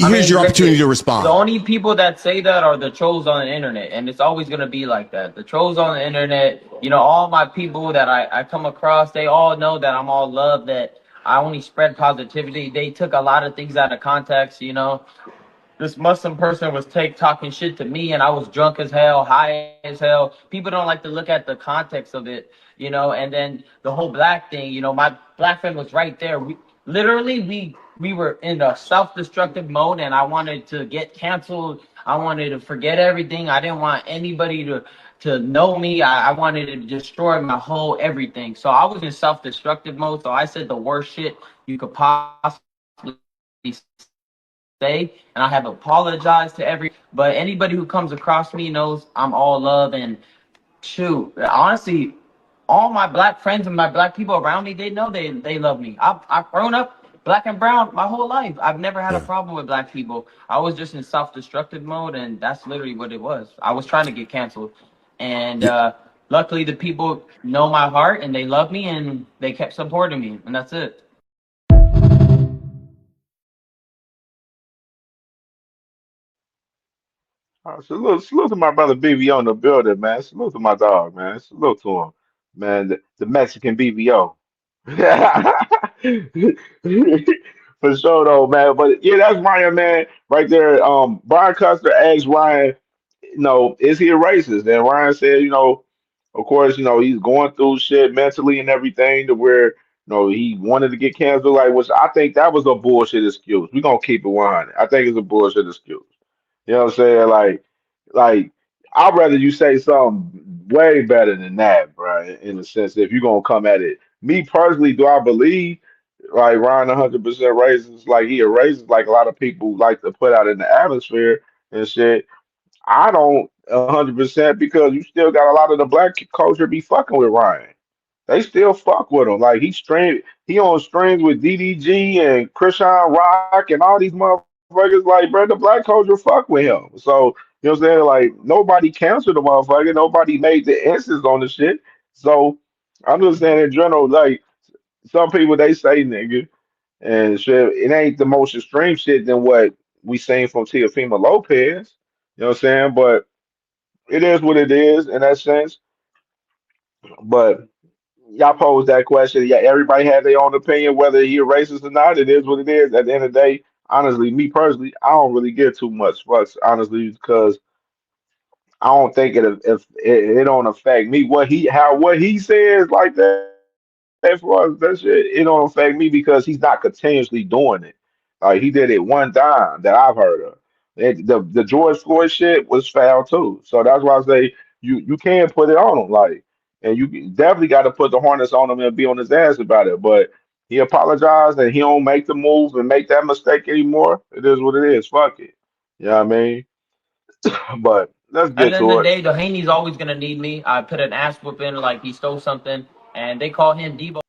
I here's mean, your opportunity listen, to the respond. only people that say that are the trolls on the internet, and it's always gonna be like that. The trolls on the internet, all my people that I come across, they all know that I'm all love, that I only spread positivity. They took a lot of things out of context. This Muslim person was talking shit to me, and I was drunk as hell, high as hell. People don't like to look at the context of it. And then the whole black thing, my black friend was right there. We were in a self-destructive mode, and I wanted to get canceled. I wanted to forget everything. I didn't want anybody to know me. I wanted to destroy my whole everything. So I was in self-destructive mode. So I said the worst shit you could possibly say, and I have apologized to but anybody who comes across me knows I'm all love. And shoot, honestly, all my black friends and my black people around me, they know they love me. I've grown up black and brown my whole life. I've never had a Yeah. problem with black people. I was just in self-destructive mode, and that's literally what it was. I was trying to get canceled, and Yeah. luckily the people know my heart and they love me, and they kept supporting me, and that's it. Salute to my brother BVO in the building, man. Salute to my dog, man. Salute to him, man. The Mexican BVO. For sure, though, man. But yeah, that's Ryan, man, right there. Brian Custer asked Ryan, is he a racist? And Ryan said, of course, he's going through shit mentally and everything to where, he wanted to get canceled. Like, which I think that was a bullshit excuse. We're gonna keep it 100. I think it's a bullshit excuse. You know what I'm saying? Like I'd rather you say something way better than that, bro. In the sense, if you're gonna come at it, me personally, do I believe like Ryan 100% racist? Like he a racist, like a lot of people like to put out in the atmosphere and shit. I don't 100% because you still got a lot of the black culture be fucking with Ryan. They still fuck with him. Like he on strings with DDG and Christian Rock and all these motherfuckers. Like, bro, the black culture fuck with him. So, you know what I'm saying? Like, nobody canceled the motherfucker. Nobody made the instance on the shit. So, I'm just saying in general, like, some people they say nigga and shit, it ain't the most extreme shit than what we seen from Teofimo Lopez. You know what I'm saying? But it is what it is in that sense. But y'all pose that question. Yeah, everybody has their own opinion, whether he a racist or not. It is what it is. At the end of the day, honestly, me personally, I don't really give too much fucks, honestly, because I don't think it don't affect me. What he says like that for us, that shit, it don't affect me because he's not continuously doing it. Like he did it one time that I've heard of. The George Floyd shit was foul too. So that's why I say you can put it on him, like, and definitely got to put the harness on him and be on his ass about it. But he apologized and he don't make the move and make that mistake anymore. It is what it is. Fuck it. You know what I mean? But let's At get the end to of the it. day, Dohany's always gonna need me. I put an ass whooping like he stole something, and they call him Debo.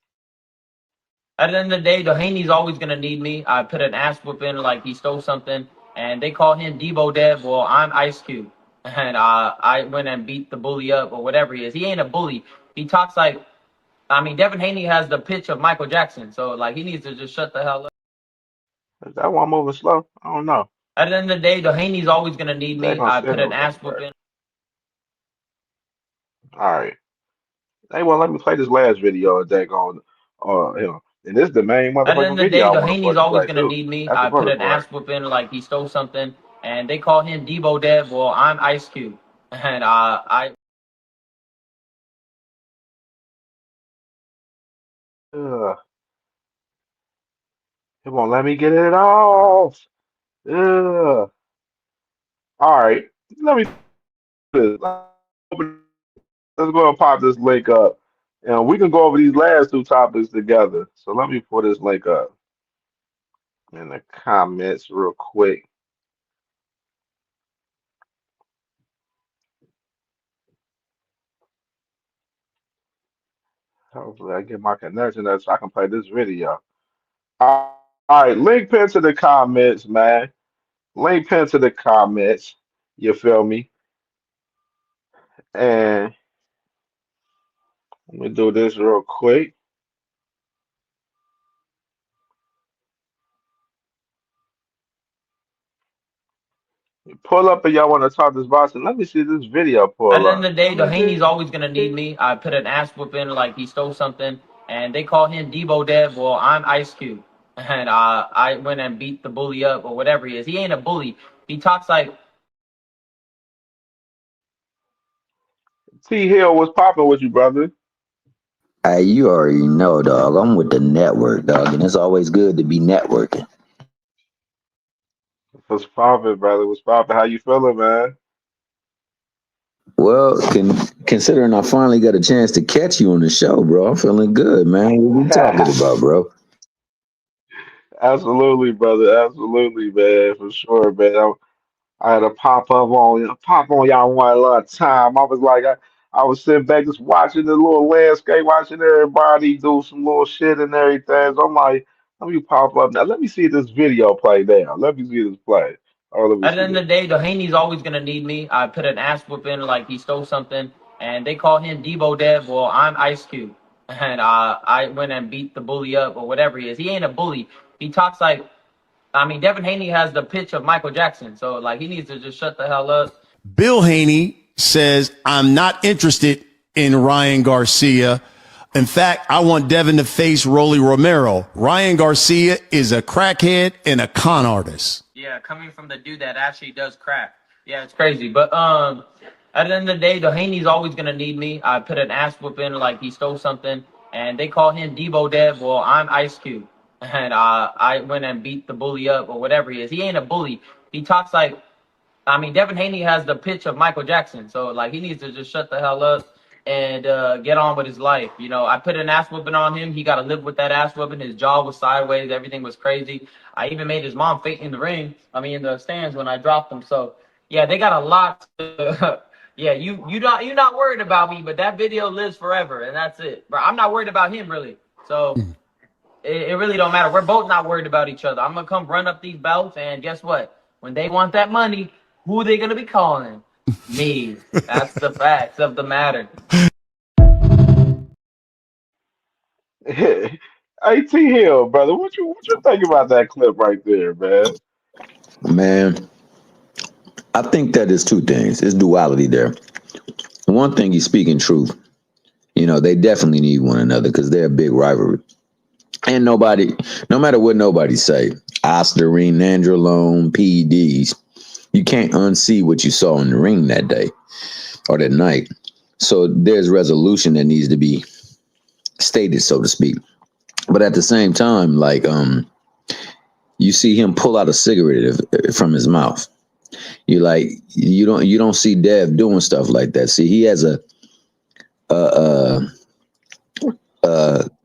At the end of the day, Dohany's always gonna need me. I put an ass whooping like he stole something, and they call him Debo Dev. Well, I'm Ice Cube, and I went and beat the bully up or whatever he is. He ain't a bully. He talks like, I mean, Devin Haney has the pitch of Michael Jackson, so like he needs to just shut the hell up. Is that one moving slow? I don't know. At the end of the day, Dohany's always gonna need They me. gonna I put an signal ass everywhere. whooping. All right. Hey, well, let me play this last video that on, and this is the main At the motherfucking end of the video day, I want to Dohany's fucking always play gonna too. need me. That's the I put perfect an part. ass whooping like he stole something, and they call him Debo Dev. Well, I'm Ice Cube, and I Ugh, it won't let me get it off. Ugh. All right, let me do this. Let's go and pop this link up, and we can go over these last two topics together. So let me put this link up in the comments real quick. Hopefully, I get my connection up so I can play this video. All right, link pin to the comments, man. Link pin to the comments. You feel me? And let me do this real quick. Pull up if y'all want to talk this box, and let me see this video At pull the end up. of the day, Let me Dohany's see. always gonna need me. I put an ass whooping like he stole something, and they call him Debo Dev. Well, I'm Ice Cube, and I went and beat the bully up or whatever he is. He ain't a bully. He talks like, T Hill was popping with you, brother. Hey, you already know, dog. I'm with the network, dog, and it's always good to be networking. Was popping, brother. Was popping. How you feeling, man? Well, considering I finally got a chance to catch you on the show, bro, I'm feeling good, man. What we talking about, bro? Absolutely, brother. Absolutely, man. For sure, man. I had to pop on y'all one last time. I was like, I was sitting back just watching the little landscape, watching everybody do some little shit and everything. So I'm like, let me pop up now. Let me see this video play now. Let me see this play. Oh, let me at the see end this. of the day, Dohany's always gonna need me. I put an ass whooping like he stole something, and they call him Debo Dev. Well, I'm Ice Cube, and I went and beat the bully up or whatever he is. He ain't a bully. He talks like, I mean, Devin Haney has the pitch of Michael Jackson, so like he needs to just shut the hell up. Bill Haney says, I'm not interested in Ryan Garcia. In fact, I want Devin to face Rolly Romero. Ryan Garcia is a crackhead and a con artist. Yeah, coming from the dude that actually does crack. Yeah, it's crazy. But at the end of the day, the Haney's always gonna need me. I put an ass whooping like he stole something, and they call him Debo Dev. Well, I'm Ice Cube, and I went and beat the bully up or whatever he is. He ain't a bully. He talks like, I mean, Devin Haney has the pitch of Michael Jackson, so like he needs to just shut the hell up and get on with his life. You know, I put an ass whooping on him. He got to live with that ass whooping. His jaw was sideways. Everything was crazy. I even made his mom faint in the ring. I mean, in the stands when I dropped him. So yeah, they got a lot. Yeah, you're not worried about me, but that video lives forever, and that's it. But I'm not worried about him really. So it really don't matter. We're both not worried about each other. I'm gonna come run up these belts, and guess what? When they want that money, who are they gonna be calling? Me. That's the facts of the matter. Hey T Hill, brother, what you think about that clip right there, man? Man, I think that is two things. It's duality there. One thing, he's speaking truth. They definitely need one another because they're a big rivalry. And nobody, no matter what nobody say, Osterine, Nandrolone, PEDs, you can't unsee what you saw in the ring that day or that night. So there's resolution that needs to be stated, so to speak. But at the same time, like, you see him pull out a cigarette from his mouth. You don't see Dev doing stuff like that. See, he has a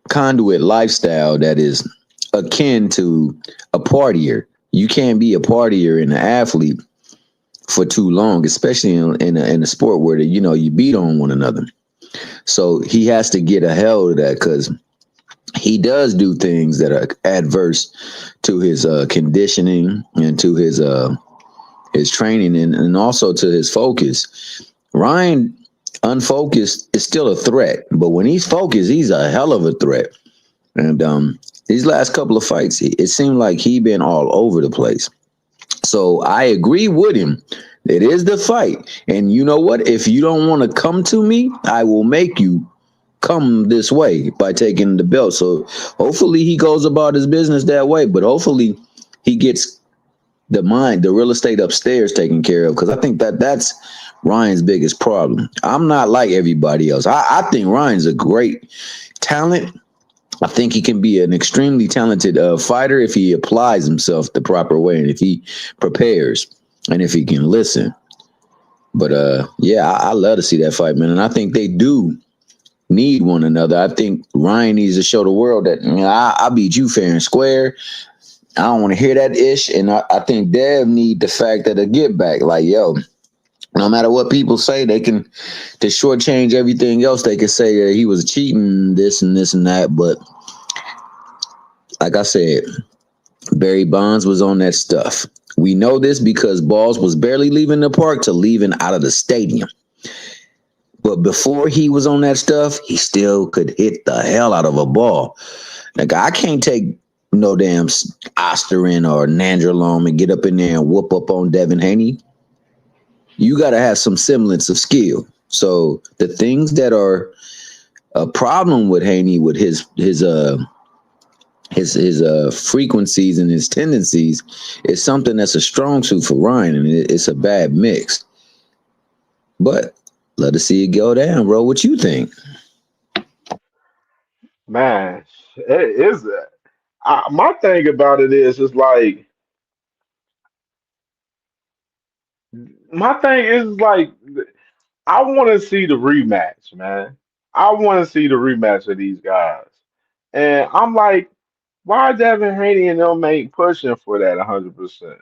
conduit lifestyle that is akin to a partier. You can't be a partier and an athlete for too long, especially in a sport where you beat on one another. So he has to get a hell of that because he does do things that are adverse to his conditioning and to his training and also to his focus. Ryan, unfocused, is still a threat, but when he's focused, he's a hell of a threat. And these last couple of fights, it seemed like he been all over the place. So I agree with him. It is the fight. And you know what? If you don't want to come to me, I will make you come this way by taking the belt. So hopefully he goes about his business that way, but hopefully he gets the real estate upstairs taken care of, because I think that's Ryan's biggest problem. I'm not like everybody else. I think Ryan's a great talent. I think he can be an extremely talented fighter if he applies himself the proper way and if he prepares and if he can listen. But yeah, I love to see that fight, man. And I think they do need one another. I think Ryan needs to show the world that I beat you fair and square. I don't want to hear that ish. And I think Dev need the fact that a get back. Like, yo, no matter what people say, they can to shortchange everything else. They can say that he was cheating, this and this and that. But like I said, Barry Bonds was on that stuff. We know this because Balls was barely leaving the park to leaving out of the stadium. But before he was on that stuff, he still could hit the hell out of a ball. Like, I can't take no damn Osterin or Nandrolone and get up in there and whoop up on Devin Haney. You got to have some semblance of skill. So the things that are a problem with Haney, with his frequencies and his tendencies, is something that's a strong suit for Ryan, and it's a bad mix. But let us see it go down, bro. What you think? Man, it is. My thing about it is like my thing is like I want to see the rematch, man. I want to see the rematch of these guys, and I'm like, why Devin Haney and them ain't pushing for that 100%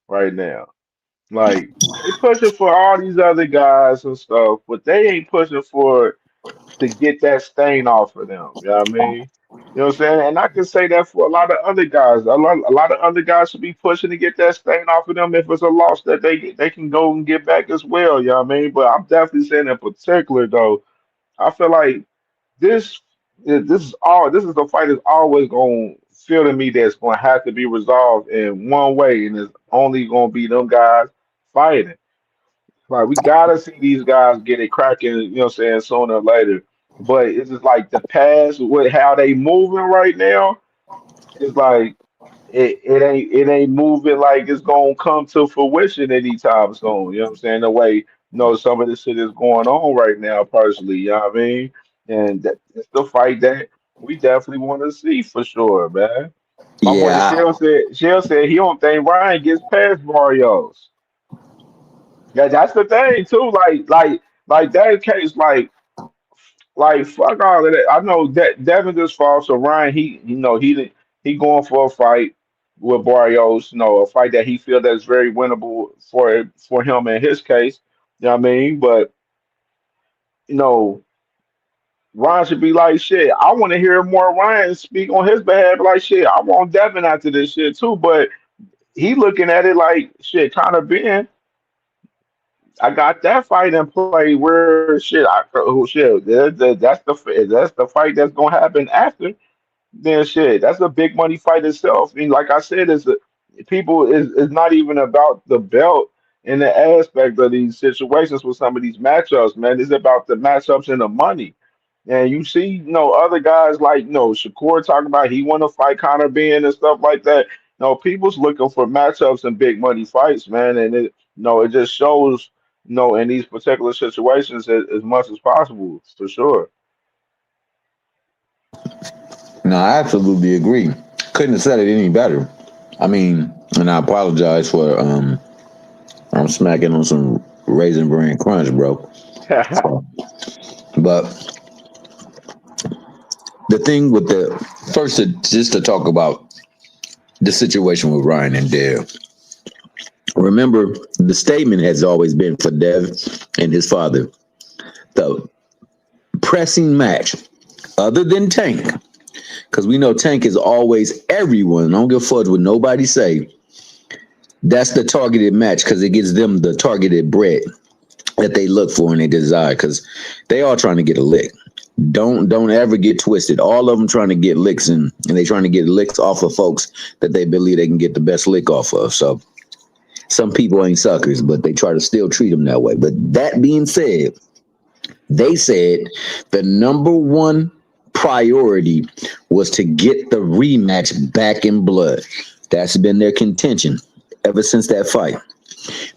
right now? Like they pushing for all these other guys and stuff, but they ain't pushing for to get that stain off of them. You know what I mean? You know what I'm saying? And I can say that for a lot of other guys. A lot of other guys should be pushing to get that stain off of them if it's a loss that they can go and get back as well. You know what I mean? But I'm definitely saying in particular though, I feel like this this is the fight that's always going to feel to me that's going to have to be resolved in one way, and it's only going to be them guys fighting. Like we gotta see these guys get it cracking, you know what I'm saying, sooner or later. But it's just like the past with how they moving right now, it's like it ain't moving like it's gonna come to fruition anytime soon. You know what I'm saying? The way some of this shit is going on right now, personally, you know what I mean? And it's the fight that we definitely want to see for sure, man. My boy Yeah, Shell said he don't think Ryan gets past Barrios. Yeah, that's the thing too. Like that case, like fuck all of that. I know that Devin just falls. So Ryan, he going for a fight with Barrios. A fight that he feel that's very winnable for him in his case. You know what I mean? But you know, Ryan should be like shit. I want to hear more Ryan speak on his behalf. Like shit, I want Devin after this shit too. But he looking at it like shit, kind of being. I got that fight in play where shit, that's the fight that's gonna happen after. Then shit, that's a big money fight itself. I mean, like I said, people is not even about the belt in the aspect of these situations with some of these matchups, man. It's about the matchups and the money. And you see, other guys like, Shakur talking about he want to fight Conor Ben and stuff like that. No, people's looking for matchups and big money fights, man. And it just shows, in these particular situations as much as possible, for sure. no, I absolutely agree. Couldn't have said it any better. I mean, and I apologize for I'm smacking on some raisin bran crunch, bro. But the thing with the first, just to talk about the situation with Ryan and Dev. Remember, the statement has always been for Dev and his father, the pressing match, other than Tank, because we know Tank is always everyone. I don't give a fuck what nobody say. That's the targeted match because it gives them the targeted bread that they look for and they desire because they all trying to get a lick. Don't ever get twisted. All of them trying to get licks and they trying to get licks off of folks that they believe they can get the best lick off of. So some people ain't suckers, but they try to still treat them that way. But that being said, they said the number one priority was to get the rematch back in blood. That's been their contention ever since that fight.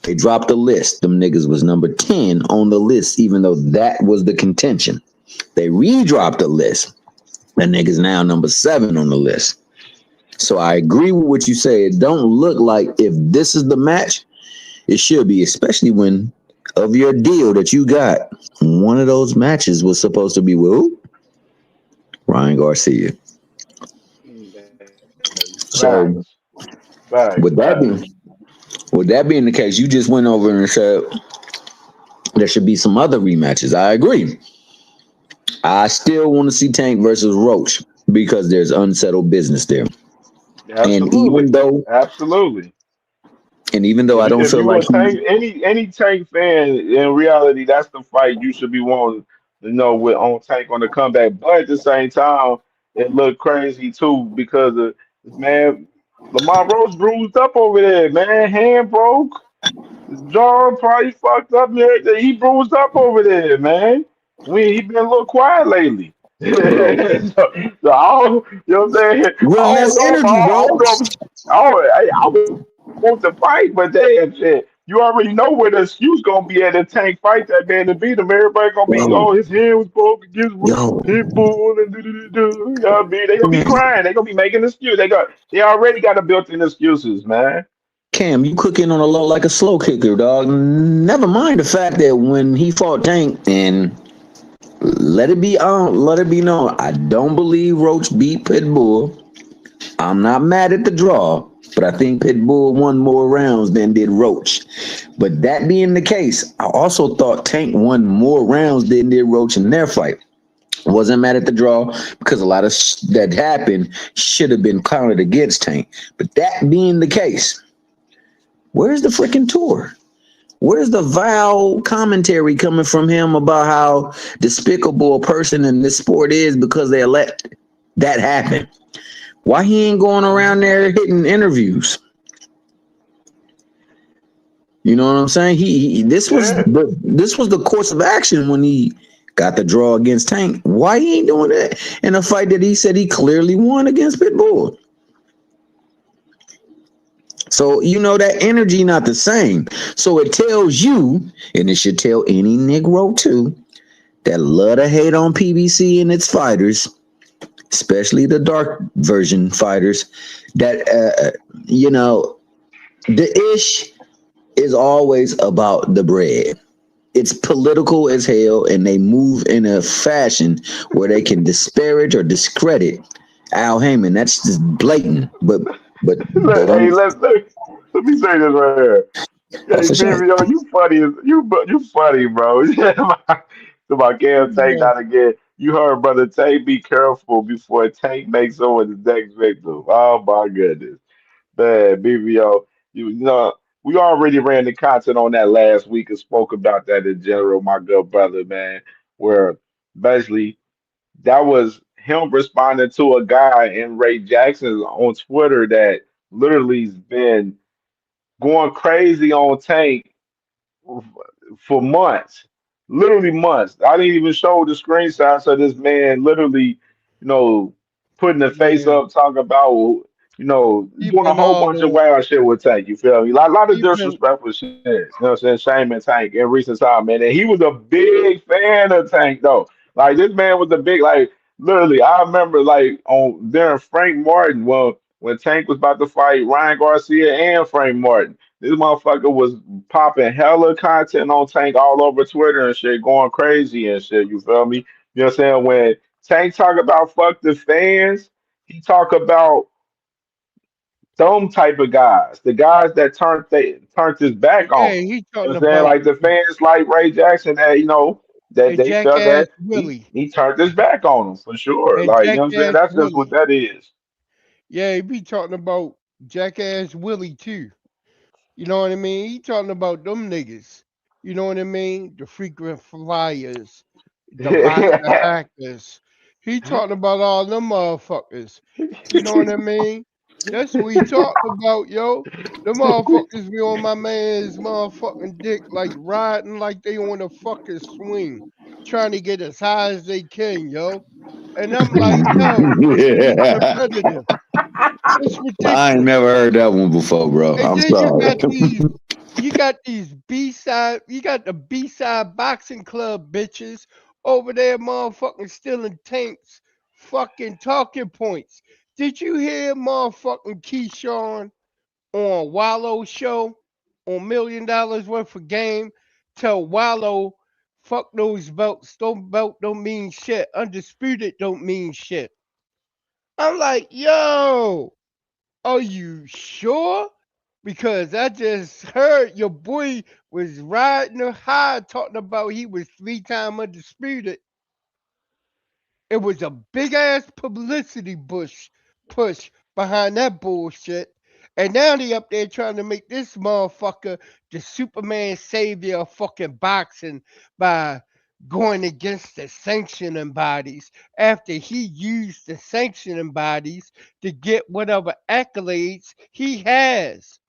They dropped the list. Them niggas was number 10 on the list, even though that was the contention. They re-dropped the list. That nigga's now number 7 on the list. So I agree with what you say. It don't look like if this is the match, it should be, especially when of your deal that you got, one of those matches was supposed to be with who? Ryan Garcia. So Facts, facts, with that facts. being the case, you just went over and said there should be some other rematches. I agree. I still want to see Tank versus Roach because there's unsettled business there. And Absolutely, even though absolutely. I don't If feel you like a tank, any tank fan, in reality, that's the fight you should be wanting. With on Tank on the comeback. But at the same time, it looked crazy too because of man, Lamar Rose bruised up over there. Man, hand broke. His jaw probably fucked up. Man, he bruised up over there. Man, he been a little quiet lately. bro, So I don't, you know what I'm saying? I run don't less know if energy, I bro. don't know if I want to fight, but damn shit. You already know where the excuse gonna be at a Tank fight that man to beat him. Everybody gonna be, Yo, oh, his hand was broke against yo, Pitbull and do. You know what I mean? They gonna be man. crying. They gonna be making excuses. They already got a built-in excuses, man. Cam, you cooking on a low like a slow kicker, dog. Never mind the fact that when he fought Tank, and let it be known, I don't believe Roach beat Pitbull. I'm not mad at the draw, but I think Pitbull won more rounds than did Roach. But that being the case, I also thought Tank won more rounds than did Roach in their fight. Wasn't mad at the draw because a lot of that happened should have been counted against Tank. But that being the case, where's the freaking tour? Where's the vile commentary coming from him about how despicable a person in this sport is because they let that happen? Why he ain't going around there hitting interviews? You know what I'm saying? This was Yeah. the course of action when he got the draw against Tank. Why he ain't doing that in a fight that he said he clearly won against Pitbull? So that energy not the same. So it tells you, and it should tell any Negro too, that love to hate on PBC and its fighters, especially the dark version fighters, that the ish is always about the bread. It's political as hell, and they move in a fashion where they can disparage or discredit Al Heyman. That's just blatant. But they Hey, don't. let me say this right here. Oh, Hey, for sure. BBO, you funny as you funny, bro. To my Cam Tank Yeah. not again. You heard brother Tank be careful before Tank makes someone the next victim. Oh my goodness. Man, BBO, you know, we already ran the content on that last week and spoke about that in general, my good brother, man, where basically that was him responding to a guy in Ray Jackson's on Twitter that literally's been going crazy on Tank for months, literally months. I didn't even show the screenshots of this man literally, you know, putting the face Yeah. up, talking about, He doing a been whole all bunch of over. wild shit with Tank. You feel me? Like, a lot of He been. disrespectful shit. You know what I'm saying? Shame and Tank in recent time, man. And he was a big fan of Tank, though. Like, this man was a big, like, literally, I remember, like, on during Frank Martin, well, when Tank was about to fight Ryan Garcia and Frank Martin. This motherfucker was popping hella content on Tank all over Twitter and shit, going crazy and shit. You feel me? You know what I'm saying? When Tank talk about fuck the fans, he talk about some type of guys, the guys that turned his back on Yeah, him. he You know talking what I'm saying? about Like the fans like Ray Jackson that that a they felt jackass that Willie. he turned his back on him for sure. And Like, you know what I'm saying? jackass That's just what Willie. that is. Yeah, he be talking about jackass Willie too. You know what I mean? He talking about them niggas. You know what I mean? The frequent flyers, the boxer hackers. He talking about all them motherfuckers. You know what I mean? That's what he talking about, yo. The motherfuckers be on my man's motherfucking dick, like riding like they on a fucking swing, trying to get as high as they can, yo. And I'm like, yo, let's be Yeah. competitive. It's I ain't ridiculous. never heard that one before, bro. And I'm then sorry. you got these B-side, you got the B-side boxing club bitches over there motherfucking stealing Tank's fucking talking points. Did you hear motherfucking Keyshawn on Wallow show on $1 million worth of game tell Wallow fuck those belts, those belt don't mean shit. Undisputed don't mean shit. I'm like, yo, are you sure? Because I just heard your boy was riding high talking about he was 3 time undisputed. It was a big ass publicity push behind that bullshit. And now they up there trying to make this motherfucker the Superman savior of fucking boxing by going against the sanctioning bodies after he used the sanctioning bodies to get whatever accolades he has.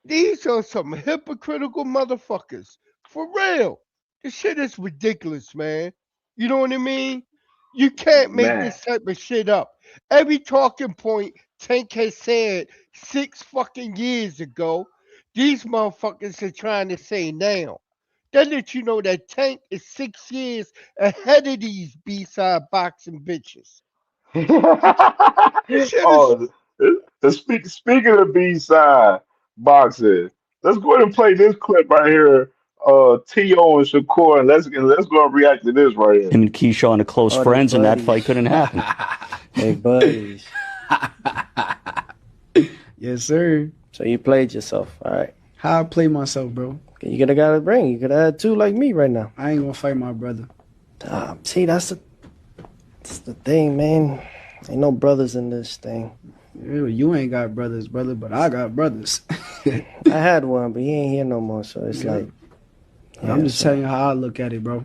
These are some hypocritical motherfuckers. For real. This shit is ridiculous, man. You know what I mean? You can't make Man. this type of shit up. Every talking point Tank has said 6 fucking years ago, these motherfuckers are trying to say now. That let you know that Tank is 6 years ahead of these B-side boxing bitches. This shit is Oh, speaking of B-side boxing, let's go ahead and play this clip right here. T.O. and Shakur, and let's go and react to this right here. Him and Keyshawn are close Oh, they friends, and that fight buddies. couldn't happen. They buddies. Yes, sir. So you played yourself, all right? How I play myself, bro. You could have got a ring. You could have had 2 like me right now. I ain't gonna fight my brother. See, that's the thing, man. Ain't no brothers in this thing. Yeah, you ain't got brothers, brother, but I got brothers. I had one, but he ain't here no more. So it's like, I'm just telling you how I look at it, bro.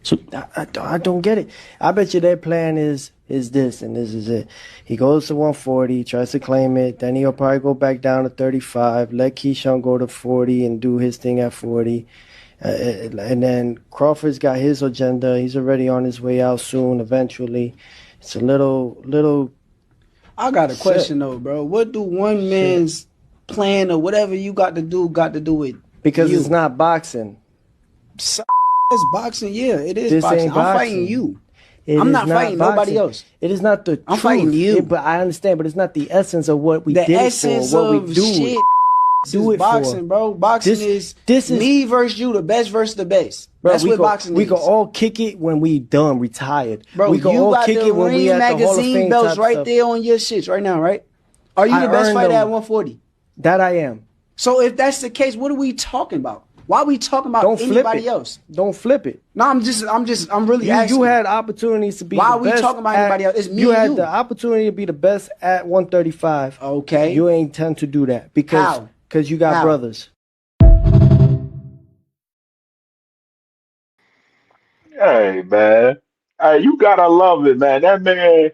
So I don't get it. I bet you their plan is is this and this is it. He goes to 140, tries to claim it. Then he'll probably go back down to 35. Let Keyshawn go to 40 and do his thing at 40. And then Crawford's got his agenda. He's already on his way out soon, eventually. It's a little. I got a question though, bro. What do one man's plan or whatever you got to do with Because you? it's not boxing. It's boxing, yeah. It is This boxing. ain't I'm boxing. fighting you. I'm not fighting nobody else. It is not the I'm truth. fighting you. But I understand, but it's not the essence of what we The did essence it for, what of we do. shit Do is it boxing, for. bro. Boxing This is is me versus you, the best versus the best. Bro, That's what boxing we is. can all kick it when we done, retired. Bro, we can you all got kick the it when we Ring at the Hall of magazine Fame belts type right stuff. there on your shits right now, right? Are you I the best earned fighter them. at 140? That I am. So if that's the case, what are we talking about? Why are we talking about Don't flip anybody it. else? Don't flip it. No, I'm really asking. You had opportunities to be Why the are we best talking about anybody else? It's me You and had you. the opportunity to be the best at 135. Okay. You ain't tend to do that because How? you got How? brothers. Hey, man. Hey, you gotta love it, man. That man,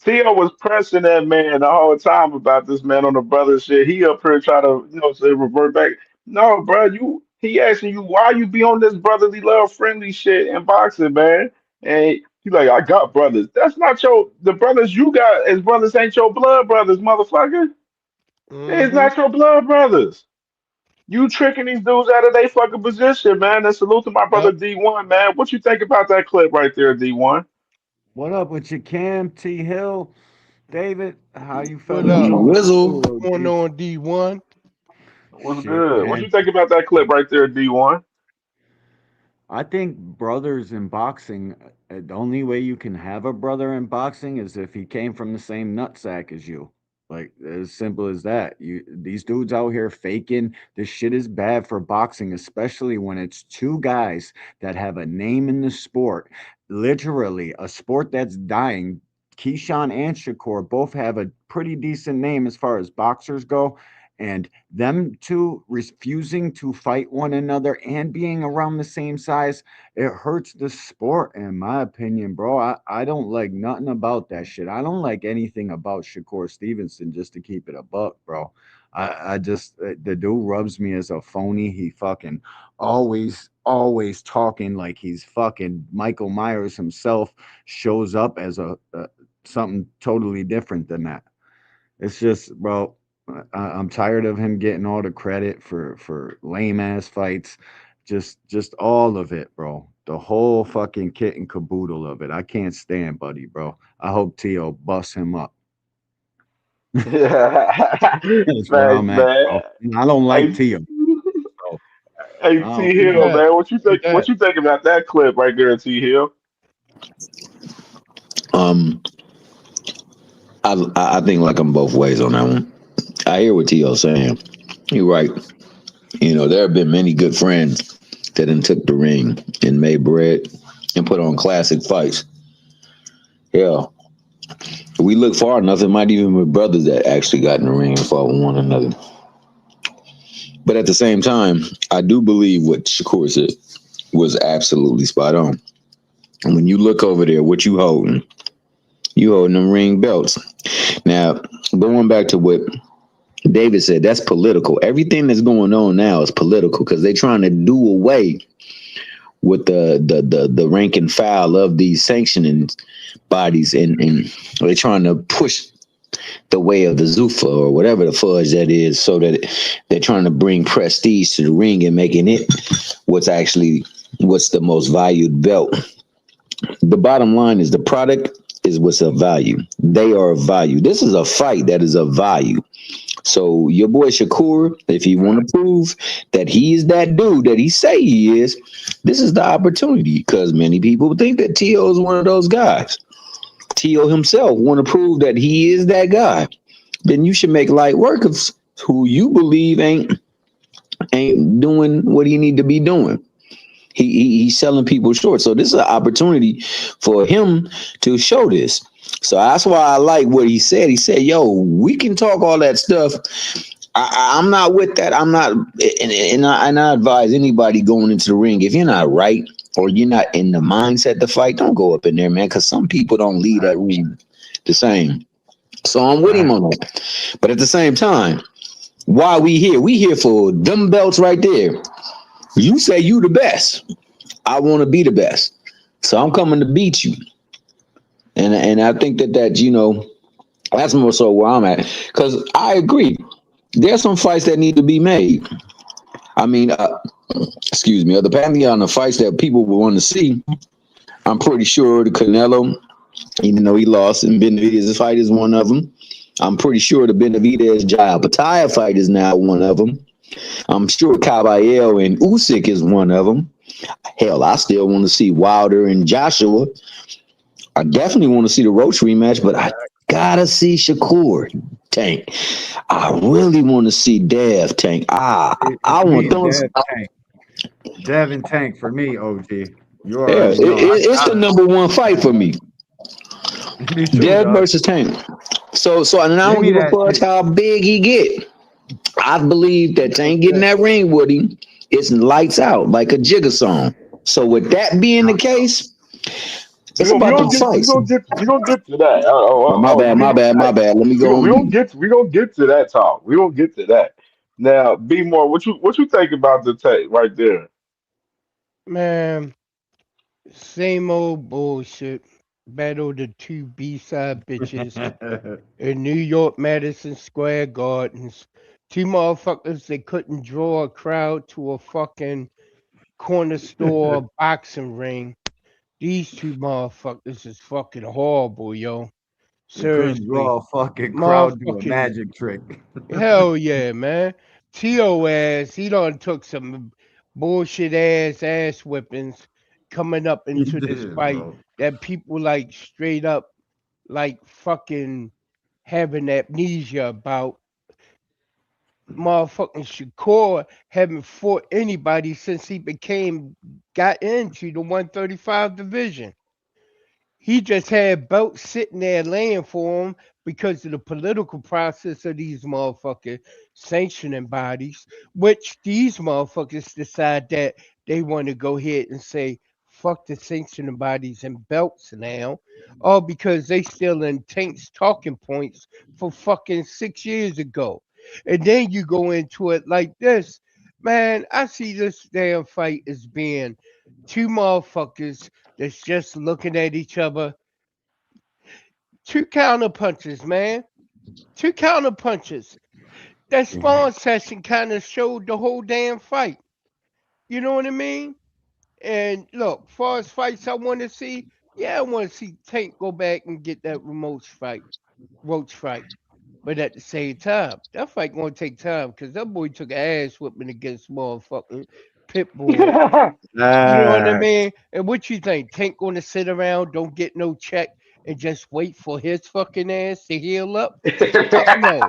Tio was pressing that man the whole time about this man on the brother shit. He up here trying to, say revert back. No, bro, he asking you why you be on this brotherly love friendly shit in boxing, man. And he's like, I got brothers. That's not the brothers you got as brothers ain't your blood brothers, motherfucker. It's Mm-hmm. not your blood brothers. You tricking these dudes out of their fucking position, man. And salute to my brother Yep. D1, man. What you think about that clip right there, D1? What up with your Cam, T Hill, David? How you What fellas up? doing? Wizzle. What's Hello, going G. on, D1? What's Shit, good? What you man. think about that clip right there, D1? I think brothers in boxing, the only way you can have a brother in boxing is if he came from the same nutsack as you. Like as simple as that. These dudes out here faking this shit is bad for boxing, especially when it's two guys that have a name in the sport. Literally, a sport that's dying. Keyshawn and Shakur both have a pretty decent name as far as boxers go. And them two refusing to fight one another and being around the same size, it hurts the sport, in my opinion, bro. I don't like nothing about that shit. I don't like anything about Shakur Stevenson, just to keep it a buck, bro. I just, the dude rubs me as a phony. He fucking always talking like he's fucking Michael Myers himself, shows up as a something totally different than that. It's just, bro, I'm tired of him getting all the credit for lame ass fights. Just all of it, bro. The whole fucking kit and caboodle of it. I can't stand Buddy, bro. I hope Tio busts him up. That's where Thanks, I'm at, man. bro. I don't like Hey, Tio. So hey, I T don't True know. Hill, that. man. What you True think? What that. you think about that clip right there, T Hill? Um, I think like I'm both ways on that one. I hear what T.O. saying. You're right. There have been many good friends that then took the ring and made bread and put on classic fights. Yeah. We look far enough, it might even be brothers that actually got in the ring and fought with one another. But at the same time, I do believe what Shakur said was absolutely spot on. And when you look over there, what you holding? You holding them ring belts. Now, going back to what David said, that's political. Everything that's going on now is political because they're trying to do away with the rank and file of these sanctioning bodies, and they're trying to push the way of the Zufa or whatever the fudge that is, so that they're trying to bring prestige to the ring and making it what's the most valued belt. The bottom line is the product is what's of value. They are of value. This is a fight that is of value. So your boy Shakur, if he want to prove that he is that dude that he say he is, this is the opportunity, because many people think that T.O. is one of those guys. T.O. himself want to prove that he is that guy. Then you should make light work of who you believe ain't doing what he need to be doing. He's selling people short. So this is an opportunity for him to show this. So that's why I like what he said. He said, yo, we can talk all that stuff. I'm not with that. I'm not, and I advise anybody going into the ring, if you're not right or you're not in the mindset to fight, don't go up in there, man. Because some people don't lead that room the same. So I'm with him on that. But at the same time, why we here? We here for them belts right there. You say you the best. I want to be the best. So I'm coming to beat you. And I think that you know, that's more so where I'm at. Because I agree. There's some fights that need to be made. I mean, excuse me, depending on the fights that people would want to see, I'm pretty sure the Canelo, even though he lost, and Benavidez' fight is one of them. I'm pretty sure the Benavidez Jai Pataya fight is now one of them. I'm sure Caballero and Usyk is one of them. Hell, I still want to see Wilder and Joshua. I definitely want to see the Roach rematch, but I gotta see Shakur, Tank. I really want to see Dev, Tank. I want those. Dev and Tank for me, OG. You Yeah, already know. it's the number one fight for me. Me too, Dev dog. versus Tank. So and I Give don't me give a that fuck shit. how big he get. I believe that Tank getting that ring with him, it's lights out like a jigger song. So with that being the case, it's We about gonna them get fights. we gonna get to that. My bad, my bad, my bad. Let me go on mute. We gonna get to that talk. We gonna get to that. Now, be more. What you think about the take right there? Man, same old bullshit. Battle the two B-side bitches in New York Madison Square Gardens. Two motherfuckers they couldn't draw a crowd to a fucking corner store boxing ring. These two motherfuckers is fucking horrible, yo. They couldn't Seriously. draw a fucking crowd to a Motherfucking magic trick. hell yeah, man. T.O. ass, he done took some bullshit ass whippings coming up He into this did, fight bro. that people like straight up like fucking having amnesia about. Motherfucking Shakur haven't fought anybody since he got into the 135 division. He just had belts sitting there laying for him because of the political process of these motherfucking sanctioning bodies, which these motherfuckers decide that they want to go ahead and say, fuck the sanctioning bodies and belts now, all because they still in Tank's talking points for fucking 6 years ago. And then you go into it like this. Man, I see this damn fight as being two motherfuckers that's just looking at each other. Two counter punches, man. Two counter punches. That spawn session kind of showed the whole damn fight. You know what I mean? And look, far as fights I want to see, yeah, I want to see Tank go back and get that Roach fight. But at the same time, that fight gonna take time because that boy took an ass whipping against motherfucking Pitbull. You know what I Ah, mean? And what you think? Tank gonna sit around, don't get no check, and just wait for his fucking ass to heal up? Fuck no.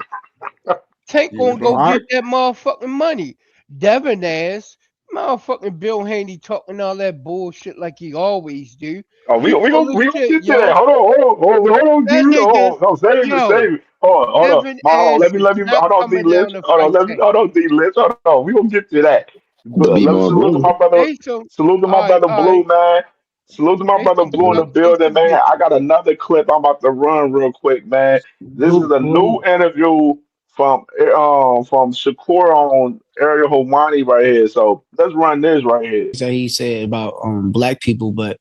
Tank yeah, gonna go bro. get that motherfucking money. Devin ass, motherfucking Bill Haney talking all that bullshit like he always do. Oh, He full of we gonna shit, get to that. yo. Hold on, That dude. nigga, Oh, no, yo, save it. Hold on, Devin let ass me, is not hold on, D coming down list. to Hold on, fight Tank. hold on, D list. Hold on, we gonna get to that. But But be let me more agreeing. Say so. salute to my All right, brother all right. Blue, man. Salute to my Say brother some Blue in the stuff. Say building, some man. I bitches. got another clip I'm about to run real quick, man. This is Blue, a new blue. interview from Shakur on Ariel Homani right here. So let's run this right here. That he said about black people, but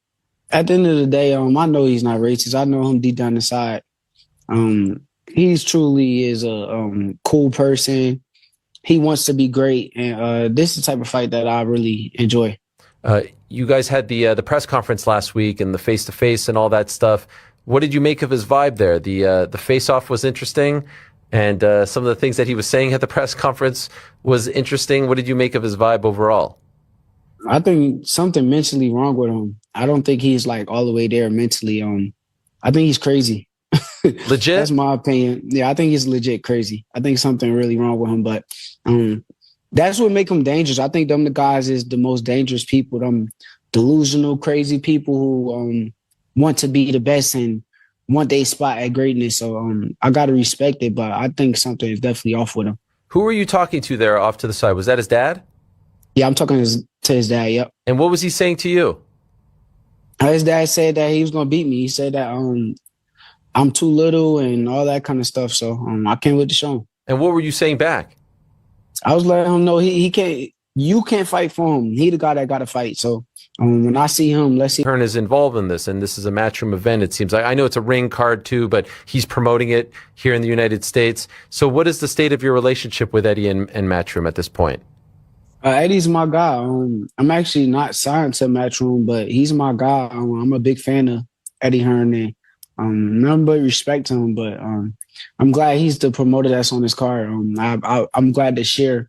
at the end of the day, I know he's not racist. I know him deep down inside. He's truly is a cool person. He wants to be great, and this is the type of fight that I really enjoy. You guys had the press conference last week and the face to face and all that stuff. What did you make of his vibe there? The face off was interesting, and some of the things that he was saying at the press conference was interesting. What did you make of his vibe overall? I think something mentally wrong with him. I don't think he's like all the way there mentally. I think he's crazy. Legit? That's my opinion. Yeah, I think he's legit crazy. I think something really wrong with him, but that's what make him dangerous. I think them the guys is the most dangerous people. Them delusional, crazy people who want to be the best and want their spot at greatness. So I gotta respect it, but I think something is definitely off with him. Who were you talking to there off to the side? Was that his dad? Yeah, I'm talking to his dad. Yep. And what was he saying to you? His dad said that he was gonna beat me. He said that I'm too little and all that kind of stuff. So I can't wait to show him. And what were you saying back? I was letting him know he can't. You can't fight for him. He the guy that got to fight. So when I see him, let's see. Hearn is involved in this, and this is a Matchroom event. It seems like I know it's a ring card too, but he's promoting it here in the United States. So, what is the state of your relationship with Eddie and Matchroom at this point? Eddie's my guy. I'm actually not signed to Matchroom, but he's my guy. I'm a big fan of Eddie Hearn, and nothing but respect to him. But I'm glad he's the promoter that's on this card. I'm glad to share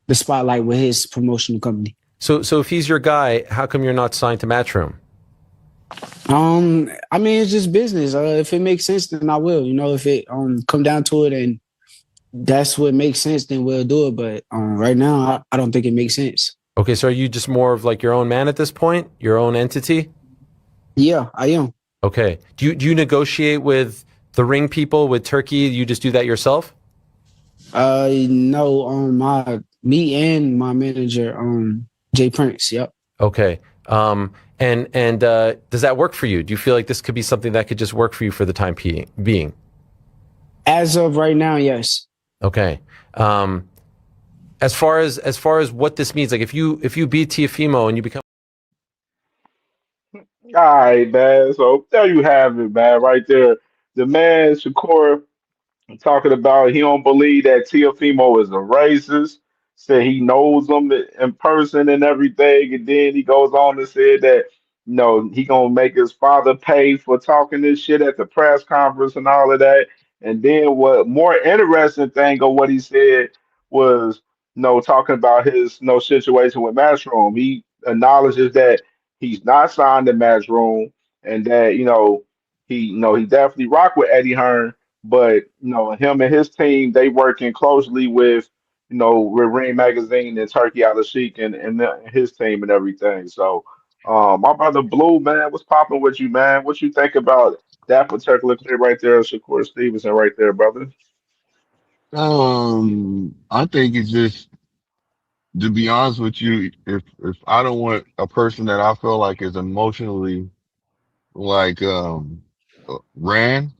the spotlight with his promotional company. So if he's your guy, how come you're not signed to Matchroom? I mean, it's just business. If it makes sense, then I will. You know, if it come down to it and that's what makes sense, then we'll do it. But right now, I don't think it makes sense. Okay, so are you just more of like your own man at this point, your own entity? Yeah, I am. Okay. Do you negotiate with the ring people, with Turkey? You just do that yourself? No. Me and my manager, Jay Prince. Yep. Okay. And does that work for you? Do you feel like this could be something that could just work for you for the time being? As of right now, yes. Okay. As far as what this means, like if you beat Tiafimo and you become All right, man. So there you have it, man. Right there, the man Shakur talking about he don't believe that Tiafimo is a racist. Said he knows him in person and everything, and then he goes on to say that he gonna make his father pay for talking this shit at the press conference and all of that. And then what more interesting thing of what he said was talking about his situation with Matchroom. He acknowledges that he's not signed to Matchroom and that he definitely rock with Eddie Hearn, but him and his team, they working closely with with Ring Magazine and Turkey Al Sheik and his team and everything. So my brother Blue, man, what's popping with you, man? What you think about that particular clip right there, Shakur Stevenson right there, brother? I think it's just, to be honest with you, if I don't want a person that I feel like is emotionally like ran,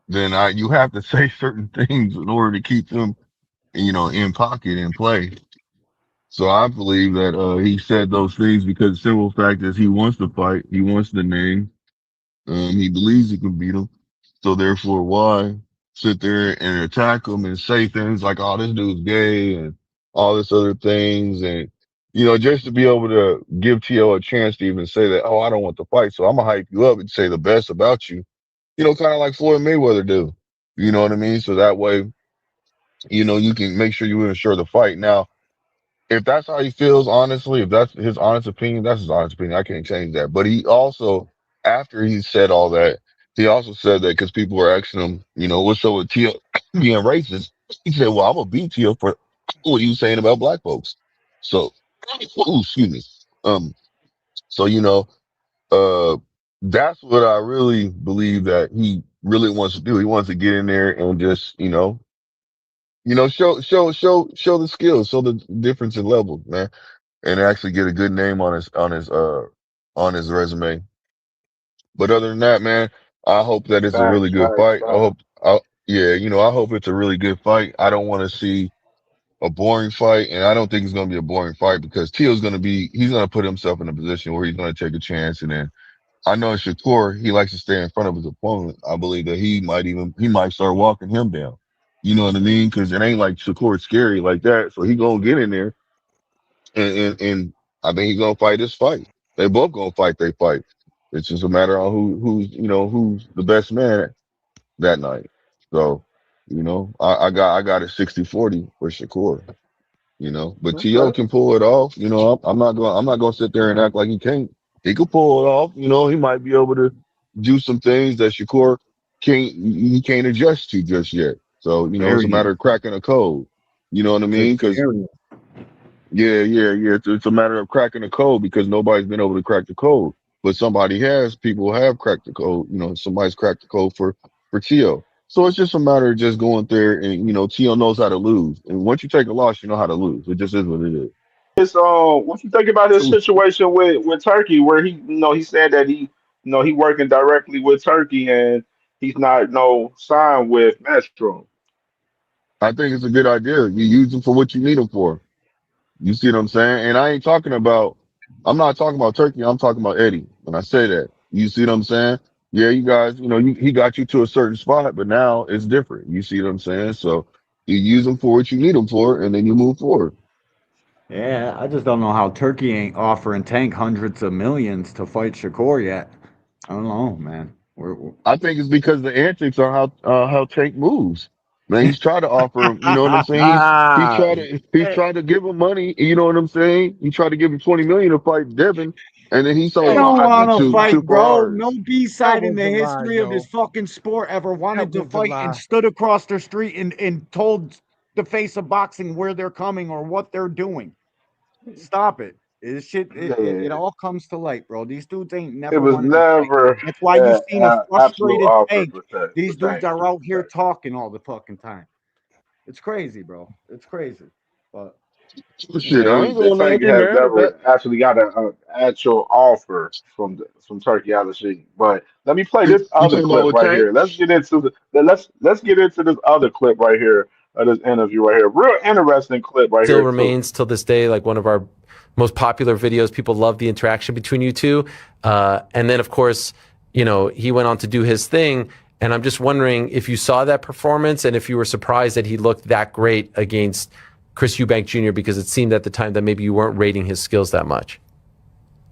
then you have to say certain things in order to keep them, in pocket and play. So I believe that he said those things because the simple fact is he wants to fight, he wants the name, he believes he can beat him. So therefore, why sit there and attack him and say things like, "Oh, this dude's gay," and all this other things, and just to be able to give T.O. a chance to even say that, "Oh, I don't want to fight, so I'm gonna hype you up and say the best about you," kind of like Floyd Mayweather do. You know what I mean? So that way, you can make sure you ensure the fight. Now, if that's how he feels, honestly, if that's his honest opinion, that's his honest opinion. I can't change that. But he also, after he said all that, he also said that because people were asking him, what's up with Tio being racist? He said, "Well, I'm gonna beat Tio for what you saying about black folks." So, ooh, excuse me. So uh, that's what I really believe that he really wants to do. He wants to get in there and just, show the skills, show the difference in levels, man, and actually get a good name on his resume. But other than that, man, I hope that it's a really Facts, good facts, fight. facts. Yeah, I hope it's a really good fight. I don't want to see a boring fight, and I don't think it's going to be a boring fight because he's going to put himself in a position where he's going to take a chance. And then I know Shakur, he likes to stay in front of his opponent. I believe that he might start walking him down. You know what I mean? Because it ain't like Shakur's scary like that. So he going to get in there and I think he's gonna fight his fight. They both gonna fight their fight. It's just a matter of who's the best man that night. So, I got it 60-40 for Shakur. But T.O. Okay. can pull it off. I'm not gonna sit there and act like he can't. He could pull it off. He might be able to do some things that Shakur he can't adjust to just yet. So, it's a Period. matter of cracking a code. You know what I Take mean? Because period. yeah, yeah, yeah. It's a matter of cracking the code because nobody's been able to crack the code, but somebody has. People have cracked the code. Somebody's cracked the code for Tio. So it's just a matter of just going there and Tio knows how to lose. And once you take a loss, you know how to lose. It just is what it is. what you think about his situation with Turkey, where he said that he working directly with Turkey and he's not signed with Metro. I think it's a good idea. You use them for what you need them for. You see what I'm saying? And I'm not talking about Turkey. I'm talking about Eddie. When I say that, you see what I'm saying? Yeah, you guys, he got you to a certain spot, but now it's different. You see what I'm saying? So you use them for what you need them for, and then you move forward. Yeah, I just don't know how Turkey ain't offering Tank hundreds of millions to fight Shakur yet. I don't know, man. I think it's because the antics are how Tank moves. Man, he's trying to offer him, you know what I'm saying? He's trying to give him money, you know what I'm saying? He tried to give him 20 million to fight Devin, and then he I started don't asking want to fight, two bro. No Ferraris. B That side in was the a lie, history of this though. fucking sport ever wanted That to was a fight and lie. stood across the street and told the face of boxing where they're coming or what they're doing. Stop it. This shit, it Yeah, all comes to light, bro. These dudes ain't it never was wanted to fight. never That's why you seen a absolute frustrated offer Tank. for These dudes Tank. are out here talking all the fucking time. It's crazy, bro. It's crazy. But Shit, I ain't The gonna lie to Tank you, has man. The bet. never actually got an actual offer from Turkey out of Sheik. But let me play this You other talking about clip with right Tank? here. Let's get into this other clip right here of this interview right here. Real interesting clip right Still here too. remains till this day like one of our most popular videos. People love the interaction between you two. And then, of course, he went on to do his thing. And I'm just wondering if you saw that performance and if you were surprised that he looked that great against Chris Eubank Jr., because it seemed at the time that maybe you weren't rating his skills that much.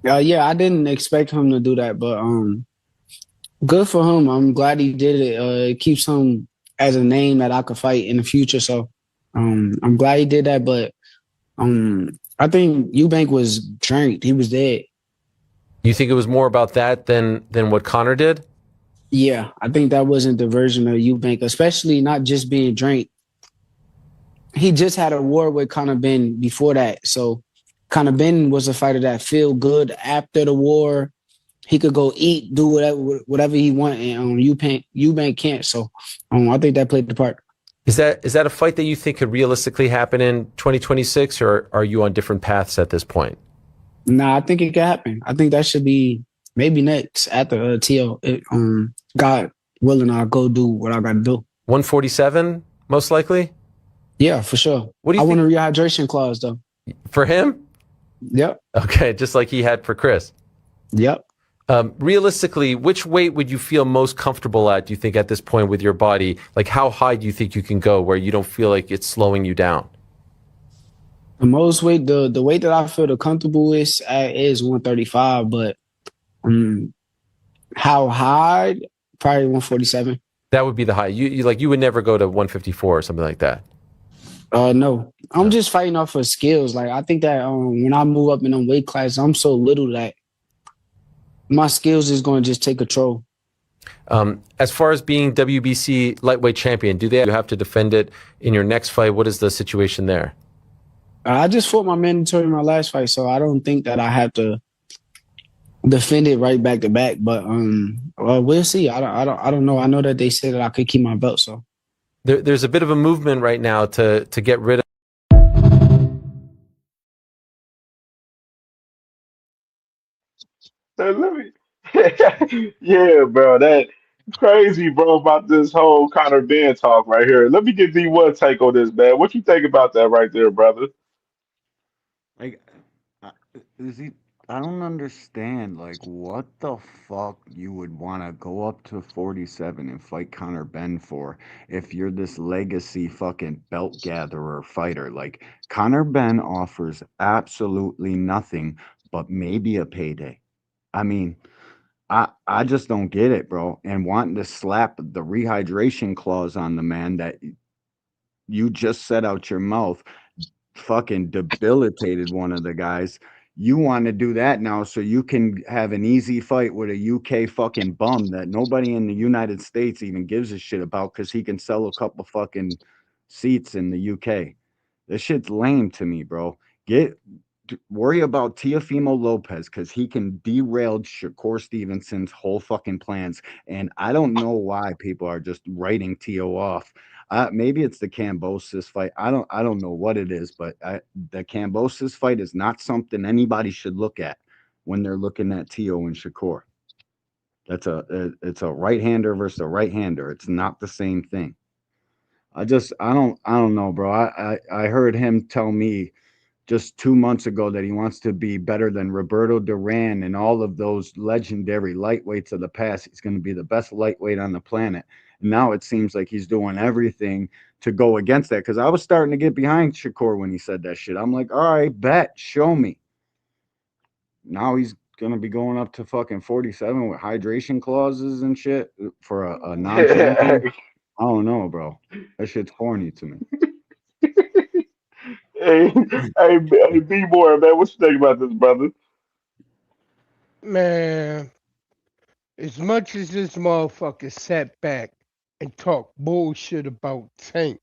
Yeah, I didn't expect him to do that, but good for him. I'm glad he did it. It keeps him as a name that I could fight in the future. So I'm glad he did that. But I think Eubank was drained. He was dead. You think it was more about that than what Connor did? Yeah, I think that wasn't the version of Eubank, especially not just being drained. He just had a war with Conor Ben before that. So Conor Ben was a fighter that feel good after the war. He could go eat, do whatever he want, and Eubank can't. So I think that played the part. Is that a fight that you think could realistically happen in 2026, or are you on different paths at this point? Nah, I think it could happen. I think that should be maybe next after TL. God willing, I'll go do what I got to do. 147, most likely? Yeah, for sure. What do you I think? want a rehydration clause, though. For him? Yep. Okay, just like he had for Chris. Yep. Realistically, which weight would you feel most comfortable at, do you think, at this point with your body? Like, how high do you think you can go where you don't feel like it's slowing you down? The most weight, the weight that I feel the comfortable is at is 135, but how high? Probably 147. That would be the high. You would never go to 154 or something like that. No, I'm just fighting off of skills. Like I think that when I move up in them weight classes, I'm so little that my skills is going to just take control. As far as being WBC lightweight champion, you have to defend it in your next fight? What is the situation there? I just fought my mandatory in my last fight, so I don't think that I have to defend it right back to back. But we'll see. I don't know. I know that they said that I could keep my belt, so there's a bit of a movement right now to get rid of. So let me, yeah, bro, that crazy, bro, about this whole Conor Ben talk right here. Let me get D1 take on this, man. What you think about that right there, brother? like, uh, is he? I don't understand. Like, what the fuck you would want to go up to 47 and fight Conor Ben for if you're this legacy fucking belt gatherer fighter? Like, Conor Ben offers absolutely nothing but maybe a payday. I mean, I just don't get it, bro. And wanting to slap the rehydration clause on the man that you just said out your mouth fucking debilitated one of the guys. You want to do that now so you can have an easy fight with a UK fucking bum that nobody in the United States even gives a shit about because he can sell a couple fucking seats in the UK. This shit's lame to me, bro. Get worry about Teofimo Lopez because he can derail Shakur Stevenson's whole fucking plans. And I don't know why people are just writing Tio off. Maybe it's the Cambosis fight. I don't know what it is, but the Cambosis fight is not something anybody should look at when they're looking at Tio and Shakur. It's a right hander versus a right hander. It's not the same thing. I don't know, bro. I heard him tell me just 2 months ago that he wants to be better than Roberto Duran and all of those legendary lightweights of the past. He's going to be the best lightweight on the planet. And now it seems like he's doing everything to go against that. Because I was starting to get behind Shakur when he said that shit. I'm like, all right, bet, show me. Now he's going to be going up to fucking 47 with hydration clauses and shit for a non-champion. I don't know, bro. That shit's corny to me. Hey, B-boy, man, what you think about this, brother? Man, as much as this motherfucker sat back and talked bullshit about Tank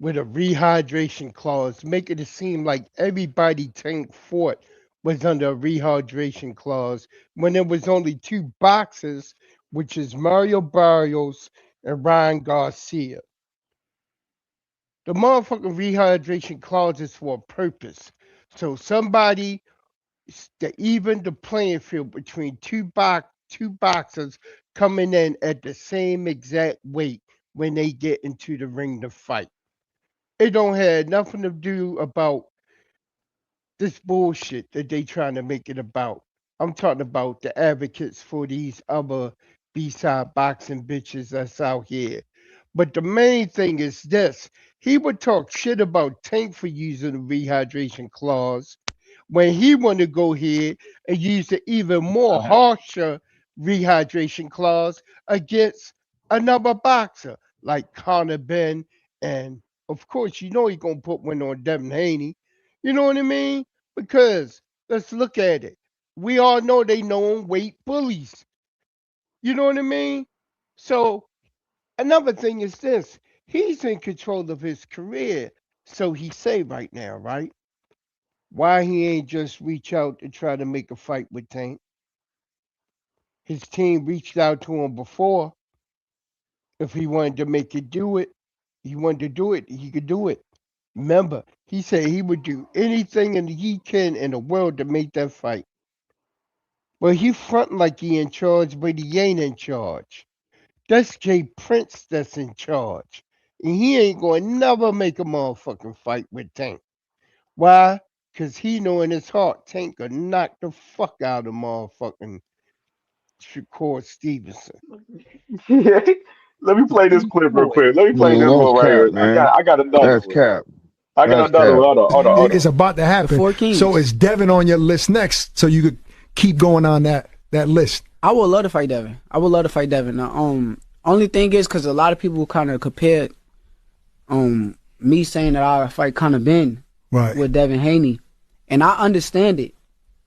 with a rehydration clause, making it seem like everybody Tank fought was under a rehydration clause when there was only two boxers, which is Mario Barrios and Ryan Garcia. The motherfucking rehydration clause is for a purpose. So somebody to even the playing field between two boxers coming in at the same exact weight when they get into the ring to fight. It don't have nothing to do about this bullshit that they trying to make it about. I'm talking about the advocates for these other B-side boxing bitches that's out here. But the main thing is this. He would talk shit about Tank for using the rehydration clause when he want to go ahead and use the even more harsher rehydration clause against another boxer like Conor Ben. And of course, you know he going to put one on Devin Haney. You know what I mean? Because let's look at it. We all know they known weight bullies. You know what I mean? So another thing is this. He's in control of his career. So he say right now, right? Why he ain't just reach out to try to make a fight with Tank? His team reached out to him before. If he wanted to make it do it, he wanted to do it, he could do it. Remember, he said he would do anything and he can in the world to make that fight. Well, he fronting like he in charge, but he ain't in charge. That's Jay Prince that's in charge. And he ain't going to never make a motherfucking fight with Tank. Why? Because he know in his heart Tank could knock the fuck out of motherfucking Shakur Stevenson. Let me play this clip real Boy. quick. Let me play Man, this that's one right cap, here. man. I got another That's one. cap. I got That's another one. cap. It's about to happen. Four Kings. So is Devin on your list next? So you could keep going on that list. I would love to fight Devin. I would love to fight Devin. Only thing is because a lot of people kind of compared me saying that I would fight Conor Ben with Devin Haney, and I understand it.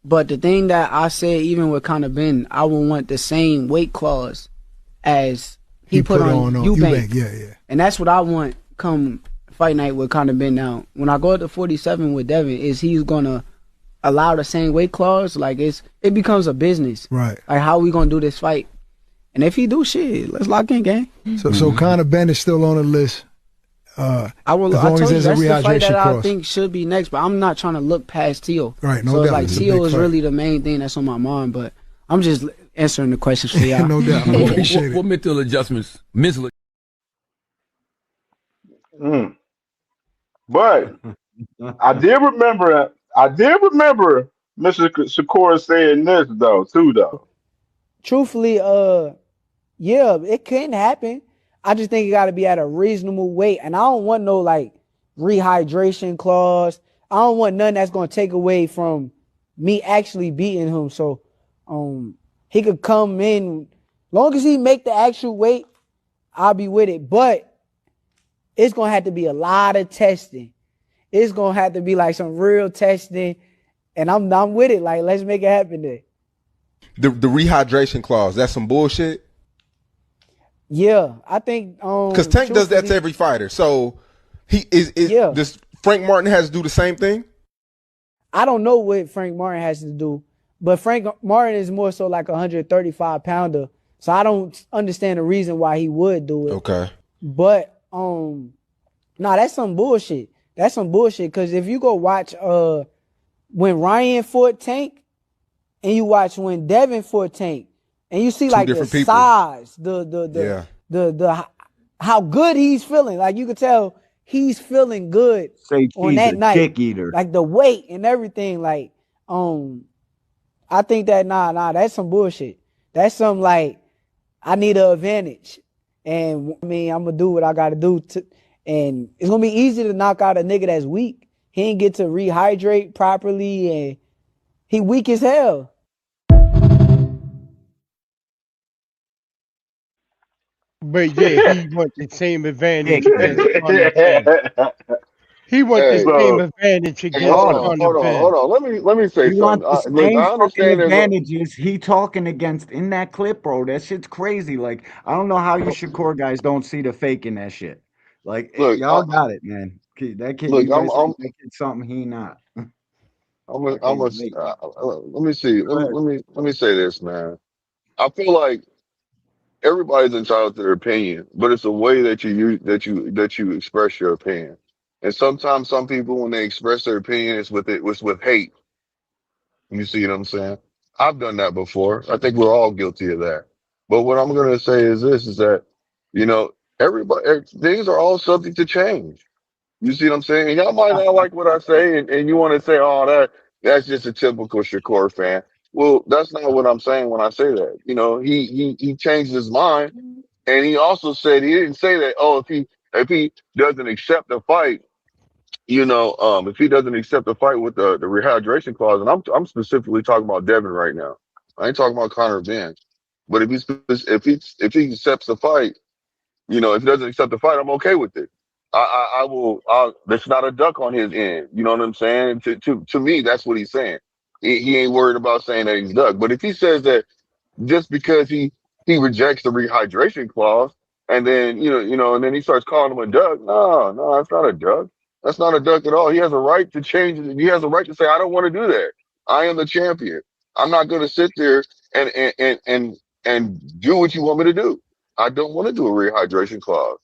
But the thing that I said, even with Conor Ben, I would want the same weight clause as he put on Eubank. Yeah. And that's what I want come fight night with Conor Ben. Now, when I go up to 47 with Devin, is he's gonna allow the same weight clause? Like it becomes a business. Right. Like how we gonna do this fight? And if he do shit, let's lock in, gang. So Conor Ben is still on the list. I as will. long I as told you there's a that's the fight rehydration that clause. I think should be next, but I'm not trying to look past Tio. Right, no so doubt. Like It's a Tio big is fight. really the main thing that's on my mind, but I'm just answering the questions for y'all. No doubt. I appreciate What mental adjustments, mental? But I did remember Mr. Shakur saying this though, too though. Truthfully, yeah, it can happen. I just think it got to be at a reasonable weight, and I don't want no like rehydration clause. I don't want nothing that's gonna take away from me actually beating him. So, he could come in, long as he make the actual weight, I'll be with it. But it's gonna have to be a lot of testing. It's gonna have to be like some real testing, and I'm with it. Like, let's make it happen there. The rehydration clause, that's some bullshit. Yeah, I think because Tank does that to every fighter. So he is. Does Frank Martin has to do the same thing? I don't know what Frank Martin has to do, but Frank Martin is more so like a 135 pounder. So I don't understand the reason why he would do it. Okay. But nah, that's some bullshit. That's some bullshit. Cause if you go watch when Ryan fought Tank and you watch when Devin fought Tank and you see Two like the different people. size, Yeah. the how good he's feeling. Like you could tell he's feeling good Say on he's that a night. dick eater. Like the weight and everything. Like, I think that that's some bullshit. That's some like I need an advantage. And I mean, I'm gonna do what I gotta do and it's gonna be easy to knock out a nigga that's weak. He ain't get to rehydrate properly and he weak as hell. But yeah, he want the same advantage Dick eater. against Conor Ben. He want the Hey, same Bro, advantage hey, against hold Bro, on, Conor hold on, Ben. hold on. Let me say he something. wants the Look, same I fucking understand that. advantages he talking against in that clip, bro. That shit's crazy. Like, I don't know how you Shakur guys don't see the fake in that shit. Like, Look, y'all got it, man. That kid, look, you guys think that kid's something he not. That I'm kid's a, late. let me see. Go ahead. Let me say this, man. I feel like everybody's entitled to their opinion, but it's a way that you use that you express your opinion. And sometimes some people, when they express their opinion, it's with hate. You see what I'm saying? I've done that before. I think we're all guilty of that. But what I'm going to say is this: is that you know things are all subject to change. You see what I'm saying? And y'all might not like what I say, and you want to say, "Oh, that's just a typical Shakur fan." Well, that's not what I'm saying when I say that. You know, he changed his mind, and he also said he didn't say that. Oh, if he doesn't accept the fight, if he doesn't accept the fight with the rehydration clause, and I'm specifically talking about Devin right now. I ain't talking about Conor Ben. But if he accepts the fight, if he doesn't accept the fight, I'm okay with it. I will. That's not a duck on his end. You know what I'm saying? To me, that's what he's saying. He ain't worried about saying that he's duck. But if he says that just because he rejects the rehydration clause, and then and then he starts calling him a duck. No, no, that's not a duck. That's not a duck at all. He has a right to change it. He has a right to say, I don't want to do that. I am the champion. I'm not going to sit there and do what you want me to do. I don't want to do a rehydration clause.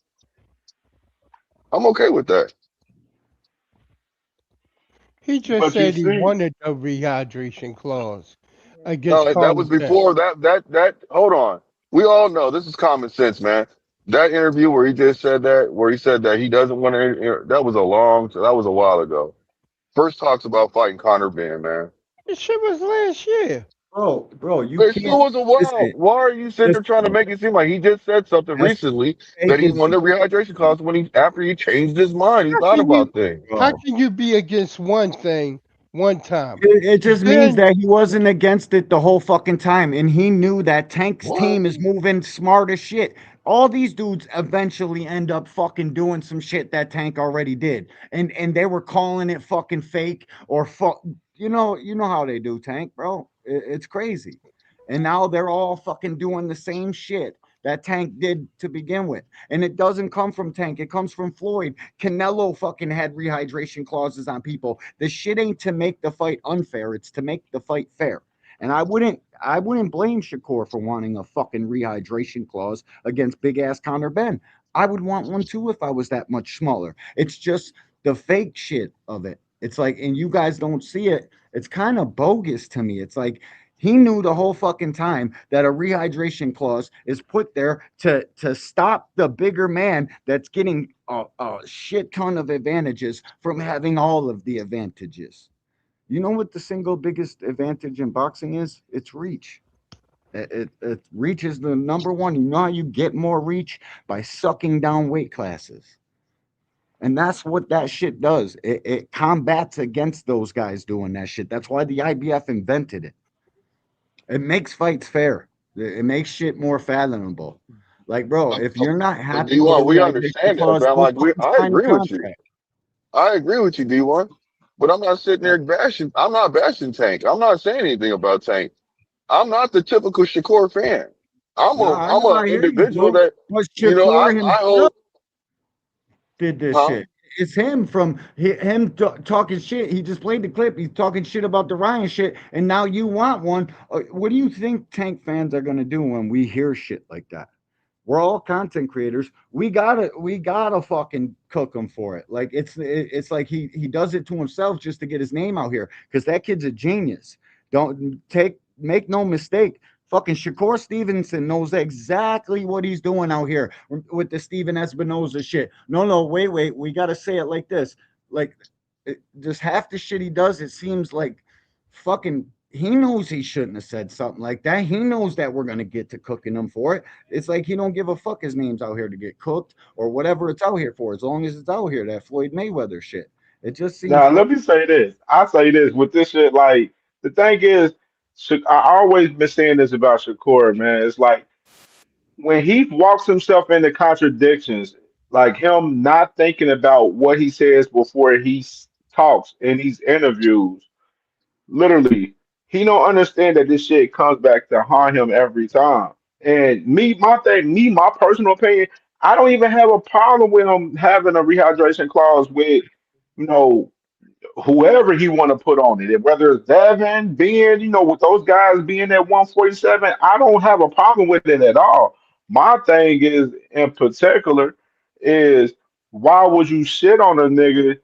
I'm okay with that. He just but you said he see, wanted a rehydration clause against No, that Conor was Ben. before that. Hold on. We all know this is common sense, man. That interview where he just said that, where he said that he doesn't want to, that was a while ago. First talks about fighting Conor Ben, man. This shit was last year. Bro, you It still can't was a while. listen. Why are you sitting there Listen, trying to bro. make it seem like he just said something That's recently that fake he as wanted a rehydration clause after he changed his mind? He How thought can you about things. how bro. can you be against one thing one time? It just means Then that he wasn't against it the whole fucking time. And he knew that Tank's What? team is moving smart as shit. All these dudes eventually end up fucking doing some shit that Tank already did. And they were calling it fucking fake or you know how they do, Tank, bro. It's crazy. And now they're all fucking doing the same shit that Tank did to begin with. And it doesn't come from Tank, it comes from Floyd. Canelo fucking had rehydration clauses on people. The shit ain't to make the fight unfair, it's to make the fight fair. And I wouldn't blame Shakur for wanting a fucking rehydration clause against big ass Conor Ben. I would want one too if I was that much smaller. It's just the fake shit of it. It's like, and you guys don't see it. It's kind of bogus to me. It's like he knew the whole fucking time that a rehydration clause is put there to stop the bigger man that's getting a shit ton of advantages from having all of the advantages. You know what the single biggest advantage in boxing is? It's reach. Reach is the number one. You know how you get more reach? By sucking down weight classes. And that's what that shit does. It combats against those guys doing that shit. That's why the IBF invented it. It makes fights fair. It makes shit more fathomable. Like, bro, if you're not But happy with a D1, we rehydration understand that, clause, fam. go Like fucking I sign the agree with you. contract. I agree with you, D1. But I'm not sitting there bashing. I'm not bashing Tank. I'm not saying anything about Tank. I'm not the typical Shakur fan. No, I I'm know, a I hear you, individual dude. that But I Shakur himself hold, did this huh? shit. it's him from talking shit. He just played the clip. He's talking shit about the Ryan shit, and now you want one. What do you think Tank fans are gonna do when we hear shit like that? We're all content creators. We gotta fucking cook him for it. Like it's like he does it to himself just to get his name out here because that kid's a genius. Don't make no mistake. Fucking Shakur Stevenson knows exactly what he's doing out here with the Steven Espinoza shit. No, wait. We gotta say it like this. Like just half the shit he does, it seems like fucking he knows he shouldn't have said something like that. He knows that we're gonna get to cooking him for it. It's like he don't give a fuck his name's out here to get cooked or whatever it's out here for, as long as it's out here, that Floyd Mayweather shit. It just seems Now, let fucking me say this. I say this with this shit. Like the thing is, I always been saying this about Shakur, man. It's like when he walks himself into contradictions, like him not thinking about what he says before he talks in these interviews. Literally, he don't understand that this shit comes back to haunt him every time. And my personal opinion, I don't even have a problem with him having a rehydration clause with, you know, whoever he want to put on it, whether it's Devin, Ben, with those guys being at 147, I don't have a problem with it at all. My thing is, in particular, is why would you shit on a nigga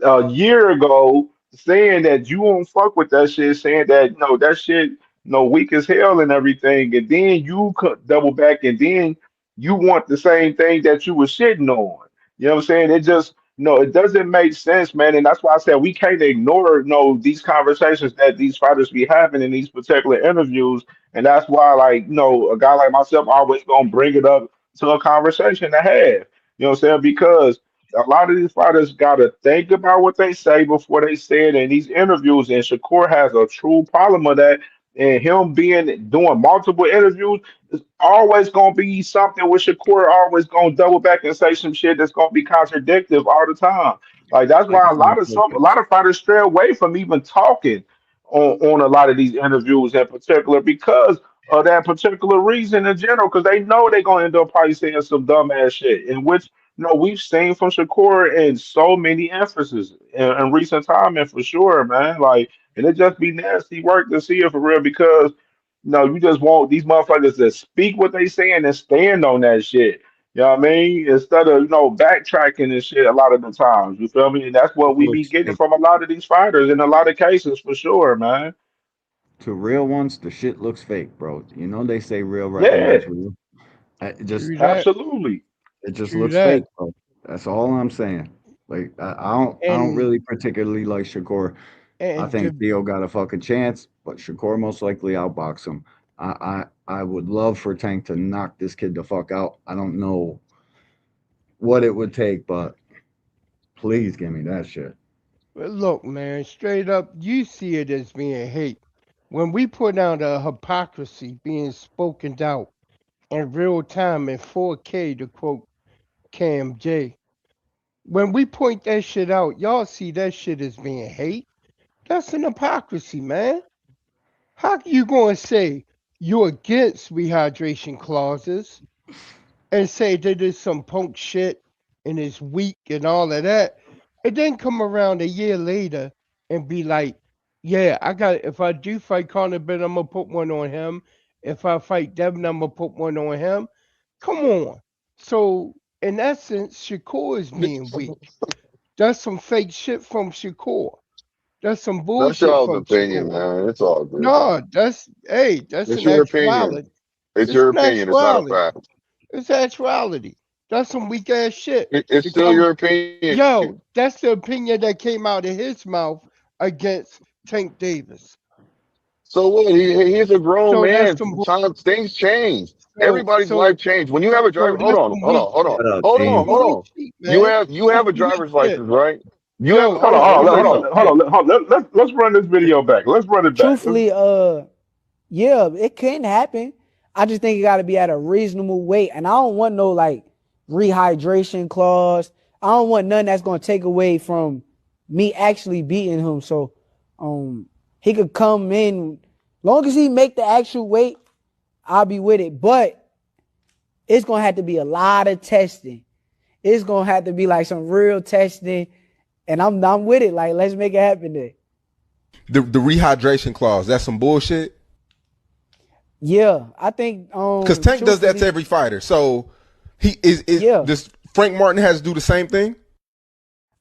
a year ago saying that you won't fuck with that shit, saying that that shit weak as hell and everything, and then you could double back and then you want the same thing that you was shitting on. You know what I'm saying? It just no, it doesn't make sense, man, and that's why I said we can't ignore these conversations that these fighters be having in these particular interviews, and that's why like a guy like myself always gonna bring it up to a conversation to have. You know what I'm saying? Because a lot of these fighters got to think about what they say before they say it in these interviews. And Shakur has a true problem with that. And him doing multiple interviews is always going to be something with Shakur always going to double back and say some shit that's going to be contradictory all the time. Like that's like why it's not a focused. lot of fighters stray away from even talking on a lot of these interviews in particular because of that particular reason in general, because they know they're gonna end up probably saying some dumbass shit, in which we've seen from Shakur in so many instances in recent time, and for sure, man. Like, and it just be nasty work to see it for real because you just want these motherfuckers to speak what they saying and stand on that shit. You know what I mean? Instead of backtracking and shit a lot of the times. You feel me? And that's what we be Looks getting fake. from a lot of these fighters in a lot of cases for sure, man. To real ones, the shit looks fake, bro. You know they say real Yeah, recognize real. It just True that. absolutely. it just True looks that. fake, bro. That's all I'm saying. Like I don't And really particularly like Shakur. I and think to Theo got a fucking chance, but Shakur most likely outbox him. I would love for Tank to knock this kid the fuck out. I don't know what it would take, but please give me that shit. look, man, straight up, you see it as being hate. When we put out a hypocrisy being spoken out in real time in 4K, to quote Cam J, when we point that shit out, y'all see that shit as being hate. That's an hypocrisy, man. How you gonna say you're against rehydration clauses and say that there's some punk shit and it's weak and all of that, and then come around a year later and be like, yeah, I got if I do fight Conor Ben, I'm gonna put one on him. If I fight Devin, I'm gonna put one on him. Come on. So in essence, Shakur is being weak. That's some fake shit from Shakur. That's some That's bullshit y'all's from opinion, Shakur. man. It's all good, No, man. that's It's an your opinion. actuality. It's It's your an opinion. It's not a actuality. fact. It's actuality. That's some weak ass shit. It's To still come, your opinion. yo, that's the opinion that came out of his mouth against Tank Davis. So what? He's a grown So that's man. some Sometimes things change. so Everybody's life so changed. When you have a so driver, hold that's on, some hold weak on, hold on, shit. Shut up, hold That's on, Dean. some hold weak on. shit, You man. have you That's have a some weak driver's shit. license, right? You have Yo, Hold on, that's hold some on. hold Let me on, tell weak you hold something. on, hold shit. on, hold on. Let's run this video back. Let's run it back. Truthfully, yeah, it can happen. I just think it got to be at a reasonable weight, and I don't want no like rehydration clause. I don't want nothing that's gonna take away from me actually beating him. So, he could come in, long as he make the actual weight, I'll be with it. But it's gonna have to be a lot of testing, it's gonna have to be like some real testing, and I'm with it. Like, let's make it happen there. The rehydration clause, that's some bullshit. Yeah, I think Because Tank does that to every fighter. So does Frank Martin has to do the same thing?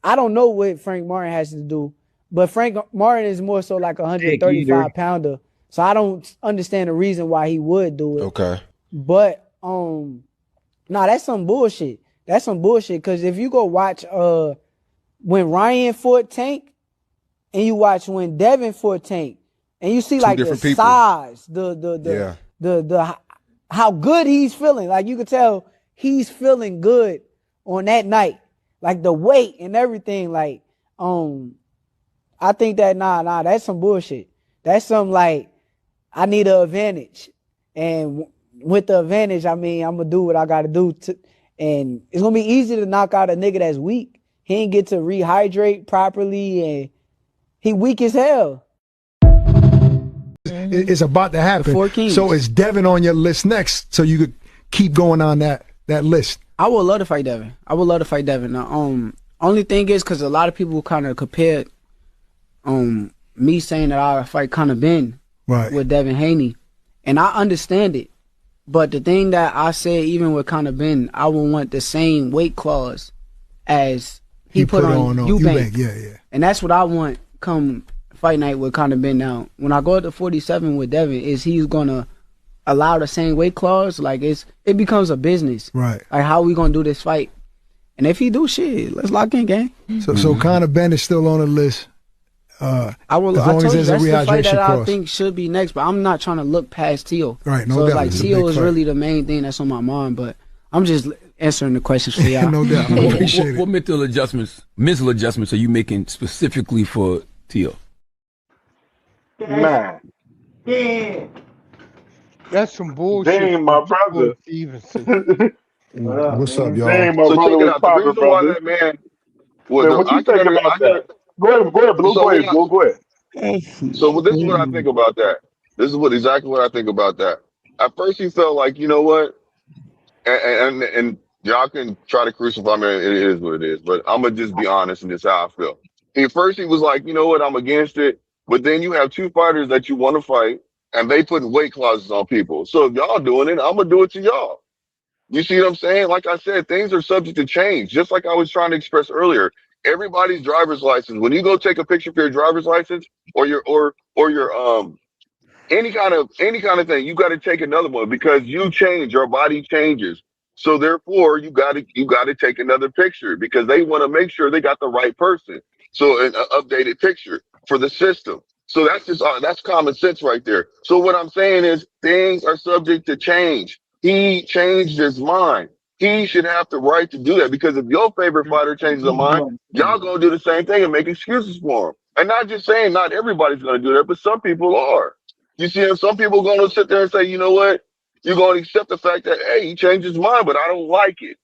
I don't know what Frank Martin has to do, but Frank Martin is more so like a 135 pounder. So I don't understand the reason why he would do it. Okay. But that's some bullshit. That's some bullshit. Cause if you go watch when Ryan fought Tank and you watch when Devin fought Tank and you see like the size, the how good he's feeling. Like you could tell he's feeling good on that night. Like the weight and everything. Like, I think that that's some bullshit. That's some like I need an advantage. And with the advantage, I mean, I'm gonna do what I gotta do and it's gonna be easy to knock out a nigga that's weak. He ain't get to rehydrate properly and he weak as hell. It's about to happen. 4 Kings. So is Devin on your list next? So you could keep going on that list. I would love to fight Devin. Now, only thing is because a lot of people kind of compared me saying that I fight Conor Ben with Devin Haney, and I understand it. But the thing that I said, even with Conor Ben, I would want the same weight clause as he put on Eubank. Yeah. And that's what I want come fight night with Conor Ben. Now, when I go up to 47 with Devin, is he's gonna allow the same weight clause? Like it becomes a business. Right. Like how we gonna do this fight? And if he do shit, let's lock in, gang. So Conor Ben is still on the list. I told you that's the fight that I think should be next, but I'm not trying to look past Teal. Right, no so doubt. Like Teal is really the main thing that's on my mind, but I'm just answering the questions for y'all. No doubt. I appreciate it. What mental adjustments are you making specifically for Teal? Man. That's some bullshit. Dang, my brother. What's up, y'all? Dang, my So brother check it was out. The popping, reason why brother. that man Man, what you think about that? Go ahead, Blue. So Go ahead, Blue. Go ahead. So this is what I think about that. This is exactly what I think about that. At first, he felt like, you know what, and y'all can try to crucify me. It is what it is. But I'm gonna just be honest, and this is how I feel. At first, he was like, you know what, I'm against it. But then you have two fighters that you want to fight, and they putting weight clauses on people. So if y'all doing it, I'm gonna do it to y'all. You see what I'm saying? Like I said, things are subject to change. Just like I was trying to express earlier, everybody's driver's license. When you go take a picture for your driver's license or your any kind of thing, you got to take another one because you change, your body changes. So therefore, you got to take another picture because they want to make sure they got the right person. So an updated picture for the system. So that's just that's common sense right there. So what I'm saying is things are subject to change. He changed his mind. He should have the right to do that because if your favorite fighter changes their mind, y'all gonna do the same thing and make excuses for him. And not just saying not everybody's gonna do that, but some people are. You see, some people are gonna sit there and say, you know what? You're gonna accept the fact that hey, he changed his mind, but I don't like it.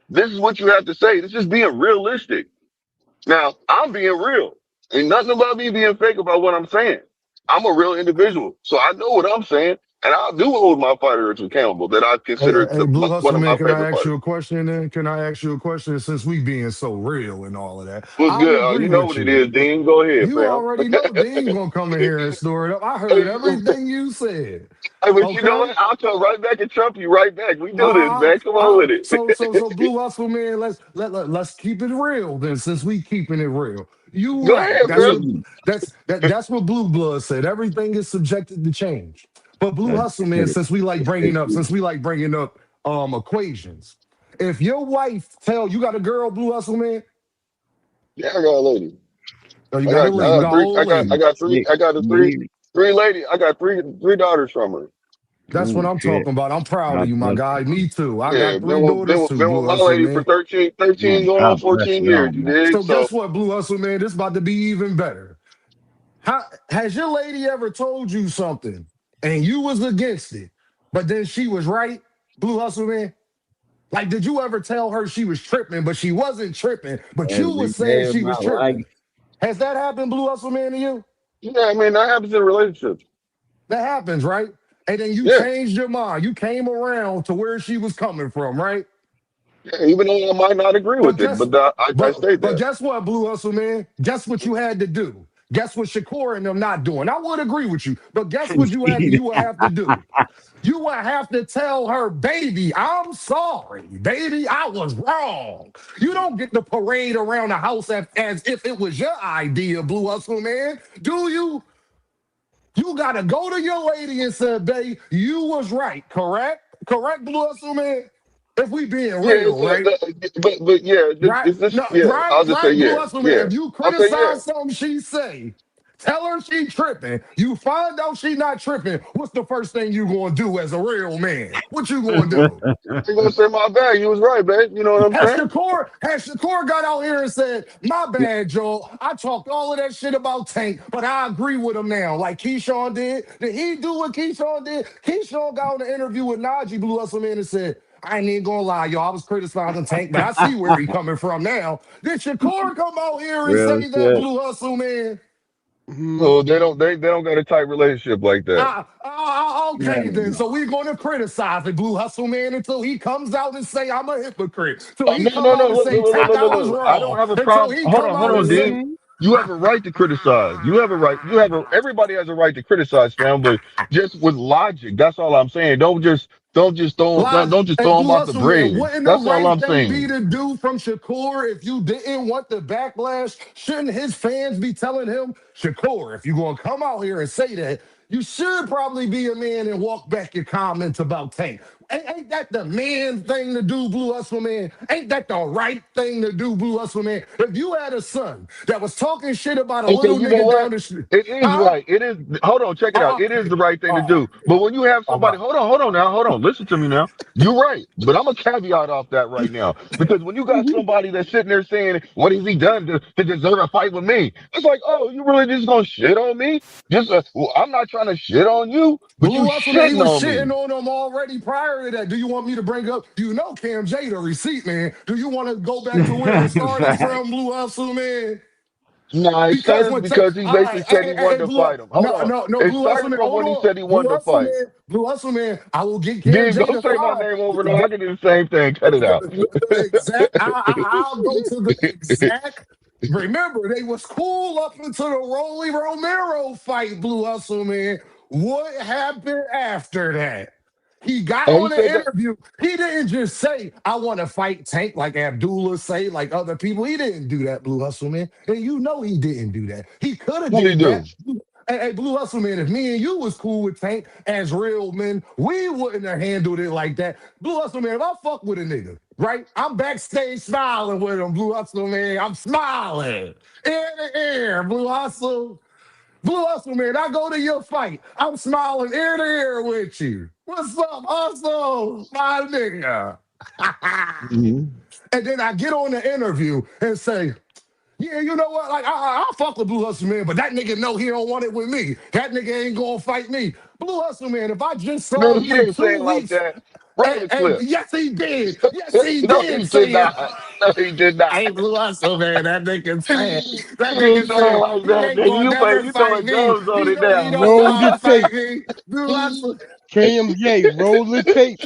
This is what you have to say. This is being realistic. Now, I'm being real. Ain't nothing about me being fake about what I'm saying. I'm a real individual, so I know what I'm saying. And I do hold my fighters accountable that I consider Hey, Blue one Hustle of my Man, can I favorite ask fighters. you a question then? Can I ask you a question since we being so real and all of that? What's I good? agree You know with what it you. is, Dean. Go ahead, You fam. already know Dean gonna come in here and store it up. I heard everything you said. Hey, but you know Okay? what? I'll come right back and trump you right back. We do this, man. Come on with So it. Blue Hustle Man, let's keep it real then, since we keeping it real. You Go right. ahead, bro. That's what Blue Blood said. Everything is subjected to change. But Blue Hustle Man, since we like bringing up equations. If your wife you got a girl, Blue Hustle Man? Yeah, I got a lady. Oh, you got a lady. You got an Three. old lady. Three lady. I got three daughters from her. That's what I'm talking about. I'm proud of you, my guy. Me too. I Yeah, got three daughters too, been Blue with my Hustle lady for Man. 13 going on 14 years. You dig? So So guess what, Blue Hustle Man? This about to be even better. Has your lady ever told you something and you was against it, but then she was right, Blue Hustle Man? Like, did you ever tell her she was tripping, but she wasn't tripping, but you was saying she was tripping? Has that happened, Blue Hustle Man, to you? yeah, I mean that happens in relationships. That happens, right? And then you Yeah, changed your mind. You came around to where she was coming from, right? Yeah, even though I might not agree But with it, guess but I stayed but there. guess what, Blue Hustle man? Guess what you had to do? Guess what Shakur and them not doing? I would agree with you, but guess what you would have to do? You would have to tell her, baby, I'm sorry, baby, I was wrong. You don't get to parade around the house as if it was your idea, Blue Hustle man. Do you? You gotta go to your lady and say, babe, you was right, correct? Correct, Blue Hustle man? If we being Yeah, real, right? but yeah, Right? is this? No, Yeah, right, I'll just say right, yeah, Blue Hustle man. yeah. If you I'll say yeah. criticize something she say, tell her she tripping. You find out she not tripping. What's the first thing you gonna do as a real man? What you gonna do? You gonna say my bad? You was right, babe. You know what I'm saying? Has Shakur got out here and said, my bad, Joel. I talked all of that shit about Tank, but I agree with him now. Like Keyshawn did. Did he do what Keyshawn did? Keyshawn got on the interview with Najee, Blue Hustle man, and said, I ain't even gonna lie, y'all. I was criticizing Tank, but I see where he coming from now. Did Shakur come out here and Real say that, shit. Blue Hustle man? No, they don't got a tight relationship like that. Okay, then. So we're going to criticize the Blue Hustle man until he comes out and say I'm a hypocrite. Till he come No. out and Look, say look, look, Tank, look, I look, was look. I don't wrong. have a Until problem. he Hold come on, hold out and on, say, dude. You have a right to criticize. You have a right. You have a. Everybody has a right to criticize, fam. But just with logic. That's all I'm saying. Don't just Hey, throw them Blue off the Hustle man, bridge. wouldn't the That's all right I'm thing be saying. to do from Shakur if you didn't want the backlash? Shouldn't his fans be telling him, Shakur, if you're going to come out here and say that, you should probably be a man and walk back your comments about Tank. Ain't that the man thing to do, Blue Hustle man? Ain't that the right thing to do, Blue Hustle man? If you had a son that was talking shit about a Okay, little you know nigga down what? the street, It is huh? right. It is. Hold on, check it out. It is Okay. the right thing to All do. But when you have right. somebody, hold on now, hold on. Listen to me now. You're right. But I'm a caveat off that right now because when you got somebody that's sitting there saying, "What has he done to deserve a fight with me?" It's like, oh, you really just gonna shit on me? Well, I'm not trying to shit on you, but you Blue Hustle, man, he shitting was on me. shitting on him already prior to that. Do you want me to bring up, CamJ, the receipt, man? Do you want to go back to where it started from, Blue Hustle, man? No, it Because started when because he all right, basically said he wanted to Blue, fight him. Hold no, on. no, no, It Blue Hustle, started man, from hold when he on, said he wanted to fight. Blue Hustle, man, I will get Then CamJ don't to say my fight. name over and over. I can do the same thing. Cut it out. I'll go to the exact. Remember, they was cool up until the Rolly Romero fight, Blue Hustle, man. What happened after that? He got And he on an said that. interview. He didn't just say, I want to fight Tank like Abdullah say, like other people. He didn't do that, Blue Hustle, man. And you know he didn't do that. He could have What did he did do? that. Hey, Blue Hustle, man, if me and you was cool with Tank as real men, we wouldn't have handled it like that. Blue Hustle, man, if I fuck with a nigga, right? I'm backstage smiling with him, Blue Hustle, man. I'm smiling. Ear to ear, Blue Hustle. Blue Hustle, man, I go to your fight. I'm smiling ear to ear with you. What's up, Hustle? My nigga. Mhm. And then I get on the interview and say, yeah, you know what? Like, I'll fuck with Blue Hustle, man, but that nigga know he don't want it with me. That nigga ain't gonna fight me. Blue Hustle, man, if I just saw Man, he you didn't say two it like weeks, that. Roll the clip. yes, he did. Yes, he No, he did did say it. not. No, he did not. Hey, Blue Hustle, man, that nigga said, He that didn't nigga say it said, like he that, ain't nigga. gonna never You fight throwing me. Jones on He it know he now. don't Roll want the to fight tape. me. Blue Hustle. KMJ, roll the tape.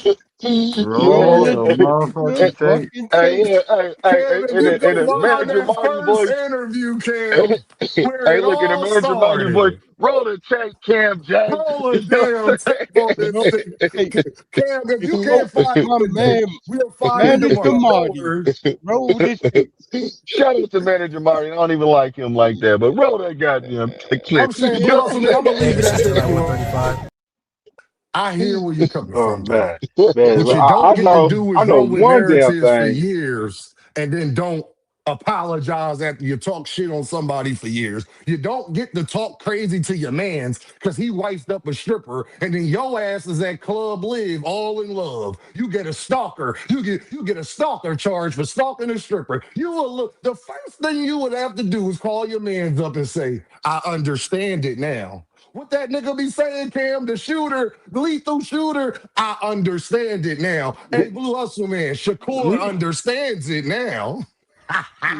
Roll Roll the the the motherfucking tape. fucking Hey, tape. yeah, hey, Cam, if you in go the find manager that Marty first voice. interview, Cam, where Hey, it look in the all manager Marty voice. started. Roll the tape, Cam J. Roll a You know damn what tape on this Roll thing. the tape. Cam, if you Roll can't find my it today, man, we'll find it Manager tomorrow. No Marty. worries. Roll the tape. Shout out to manager Marty. I don't even like him like that, but roll that goddamn I'm clip. saying, You Blue know Hustle, man, what I'm going to leave it at this, Still at Blue. 135. I hear where you're coming Oh from, Joe. man, man. What Look, you don't I get to know, do I is know run with one damn narratives for thing. years and then don't apologize after you talk shit on somebody for years. You don't get to talk crazy to your mans because he wifed up a stripper and then your ass is at Club Live all in love. You get a stalker. You get a stalker charge for stalking a stripper. You will look the first thing you would have to do is call your mans up and say, I understand it now. What that nigga be saying, Cam, the shooter, the lethal shooter, I understand it now. Hey, Blue Hustle Man, Shakur understands it now.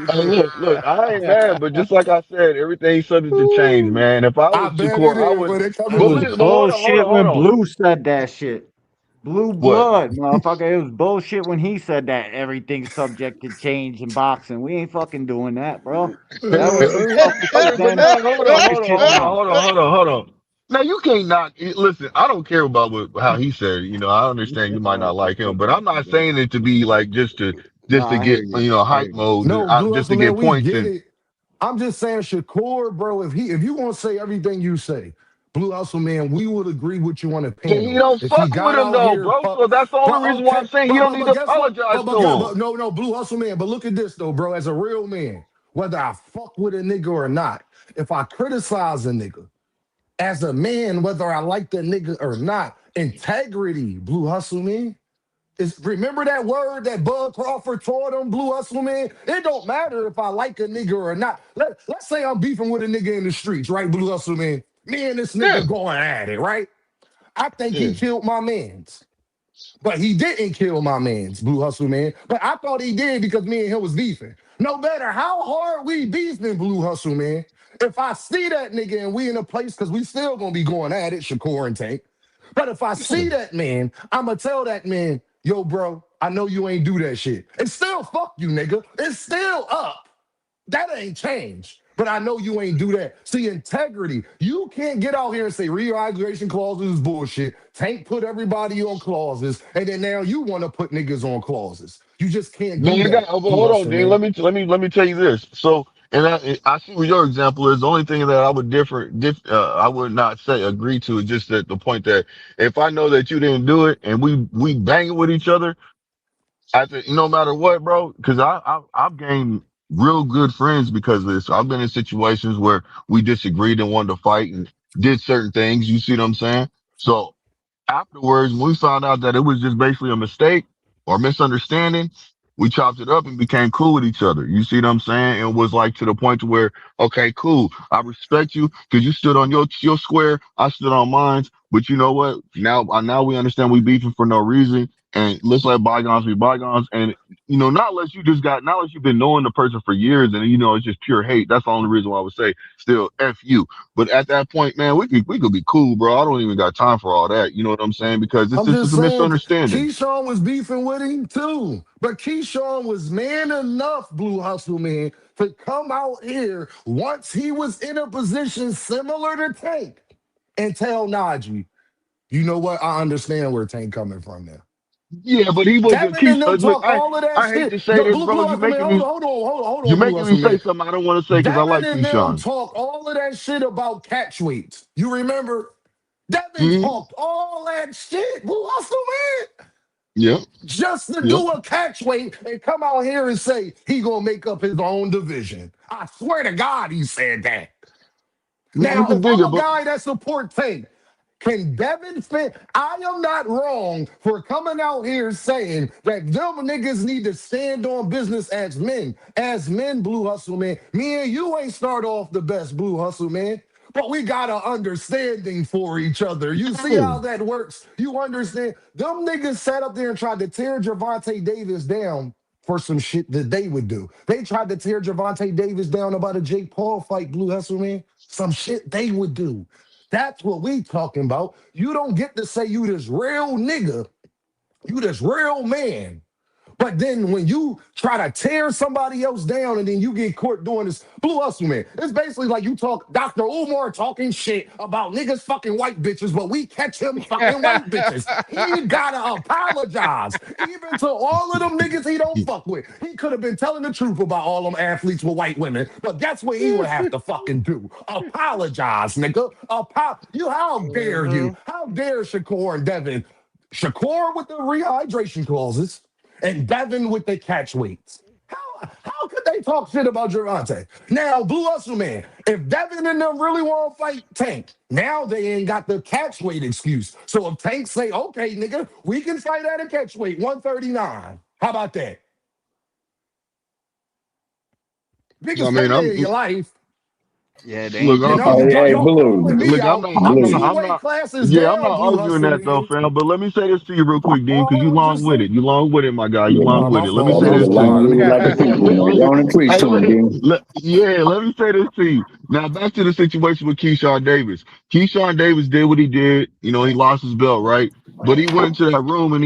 Hey, look, I ain't mad, but just like I said, everything's subject to change, man. If I I was bet it Shakur, I is would. when it comes It But was to listen, but hold on, hold bullshit on, hold when on. Blue said that shit. Blue What? blood, motherfucker. It was bullshit when he said that everything's subject to change in boxing. We ain't fucking doing that, bro. That was some fucking Okay, shit but then. now hold on, That hold on, shit hold on, now. hold on, hold on, hold on. Now you can't knock. Listen, I don't care about how he said it. You know, I understand you might not like him, but I'm not saying it to be like No, just to I hear get you. I hear hype you. mode, No, Blue just Hustle to man, get we points. get And it. I'm just saying, Shakur, bro, if you want to say everything you say, Blue Hustle man, we would agree with you on the he panel. don't If he fuck with got him out though, here, bro. So that's the but only reason why okay, I'm saying he don't need but to guess what? apologize to him. No, Blue Hustle man, but look at this though, bro. As a real man, whether I fuck with a nigga or not, if I criticize a nigga, as a man, whether I like the nigga or not, integrity, Blue Hustle man. Remember that word that Bud Crawford taught him, Blue Hustle man? It don't matter if I like a nigga or not. Let's say I'm beefing with a nigga in the streets, right, Blue Hustle man? Me and this Yeah, nigga going at it, right? I think he yeah. killed my mans. But he didn't kill my man's Blue Hustle man. But I thought he did because me and him was beefing. No matter how hard we beefing, Blue Hustle man, if I see that nigga and we in a place, because we still gonna be going at it, Shakur and Tank. But if I see that man, I'ma tell that man, yo, bro, I know you ain't do that shit. It's still fuck you, nigga. It's still up. That ain't changed. But I know you ain't do that. See, integrity. You can't get out here and say rehydration clauses is bullshit. Tank put everybody on clauses, and then now you want to put niggas on clauses. You just can't Man, do you got. that, Oh, but Blue hold on, Hustle, Dean. man. Let me tell you this. So, and I see what your example is. The only thing that I would I would not say agree to is just that the point that if I know that you didn't do it and we banging with each other, I think no matter what, bro, because I've gained real good friends because of this. I've been in situations where we disagreed and wanted to fight and did certain things. You see what I'm saying? So afterwards, when we found out that it was just basically a mistake or misunderstanding, we chopped it up and became cool with each other. You see what I'm saying? It was like to the point to where, okay, cool. I respect you because you stood on your square. I stood on mine. But you know what? Now we understand we beefing for no reason. And let's let bygones be bygones. And not unless you've been knowing the person for years and it's just pure hate. That's the only reason why I would say still F you. But at that point, man, we could be cool, bro. I don't even got time for all that. You know what I'm saying? Because it's I'm just just a saying, misunderstanding. Keyshawn was beefing with him too. But Keyshawn was man enough, Blue Hustle man, to come out here once he was in a position similar to Tank and tell Najee, you know what? I understand where Tank coming from now. Yeah, but he wasn't. Devin and them Look, talk all of that I hate shit. to say Yo, this, Blue bro. Hustle man, hold You're on, Blue making me Hustle say man. something I don't want to say because I Devin like and them Keyshawn. talk all of that shit about catch weights. You remember? Devin Hmm. talked all that shit, Blue Hustle man, Yep. just to Yep. do a catch weight and come out here and say he gonna make up his own division. I swear to God, he said that. We Now, can if dig I'm it, a but guy that support Tank, can Devin fit? I am not wrong for coming out here saying that them niggas need to stand on business as men. As men, Blue Hustle man. Me and you ain't start off the best, Blue Hustle man. But we got an understanding for each other. You see how that works? You understand? Them niggas sat up there and tried to tear Javante Davis down for some shit that they would do. They tried to tear Javante Davis down about a Jake Paul fight, Blue Hustle man. Some shit they would do. That's what we talking about. You don't get to say you this real nigga, you this real man. But then when you try to tear somebody else down and then you get caught doing this, Blue Hustle man, it's basically like you talk Dr. Umar talking shit about niggas fucking white bitches, but we catch him fucking white bitches. He gotta apologize. Even to all of them niggas he don't fuck with. He could have been telling the truth about all them athletes with white women, but guess what he would have to fucking do? Apologize, nigga. How dare you? Mhm. How dare Shakur and Devin? Shakur with the rehydration clauses and Devin with the catch weights. How could they talk shit about Javante? Now, Blue Hustle Man, if Devin and them really want to fight Tank, now they ain't got the catch weight excuse. So if Tank say, okay, nigga, we can fight at a catch weight, 139. How about that? I Biggest mean, payday of your life. Yeah, they look, ain't You I'm, know, taking you that Hey, y'all shit. Blue, calling me look, out. I'm Blue. 2 weight classes yeah, I'm not down, Blue arguing Hustle that though, Man. fam. But let me say this to you real quick, Dean, because you All I'm long just with saying. it. You long with it, my guy. You long with My it. Let me fault, That say my this nigga to fault. All long right, you. let me winded get like a back to preacher, it. man. Go on and preach Hey, to him, Dean. let me say this to you. Now back to the situation with Keyshawn Davis. Keyshawn Davis did what he did. He lost his belt, right? But he went into that room and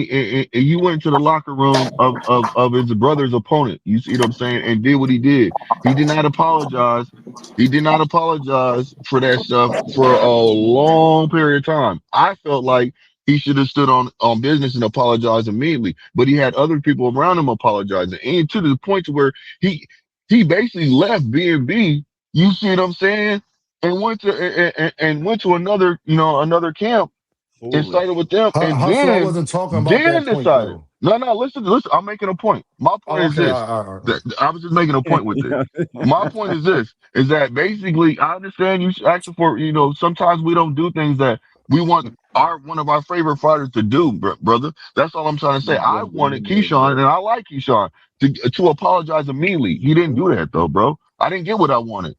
you went into the locker room of his brother's opponent. You see what I'm saying? And did what he did. He did not apologize. He did not apologize for that stuff for a long period of time. I felt like he should have stood on business and apologized immediately. But he had other people around him apologizing. And to the point to where he basically left B&B. You see what I'm saying? And went to another, another camp and Foolish. sided with them, and Hustle, I wasn't talking about then that point decided. though. No, listen. I'm making a point. My point Oh, is okay. this. That I was just making a point with this. My point is this: is that basically I understand you asking for. Sometimes we don't do things that we want one of our favorite fighters to do, brother. That's all I'm trying to say. I wanted Keyshawn, and I like Keyshawn to apologize immediately. He didn't do that though, bro. I didn't get what I wanted.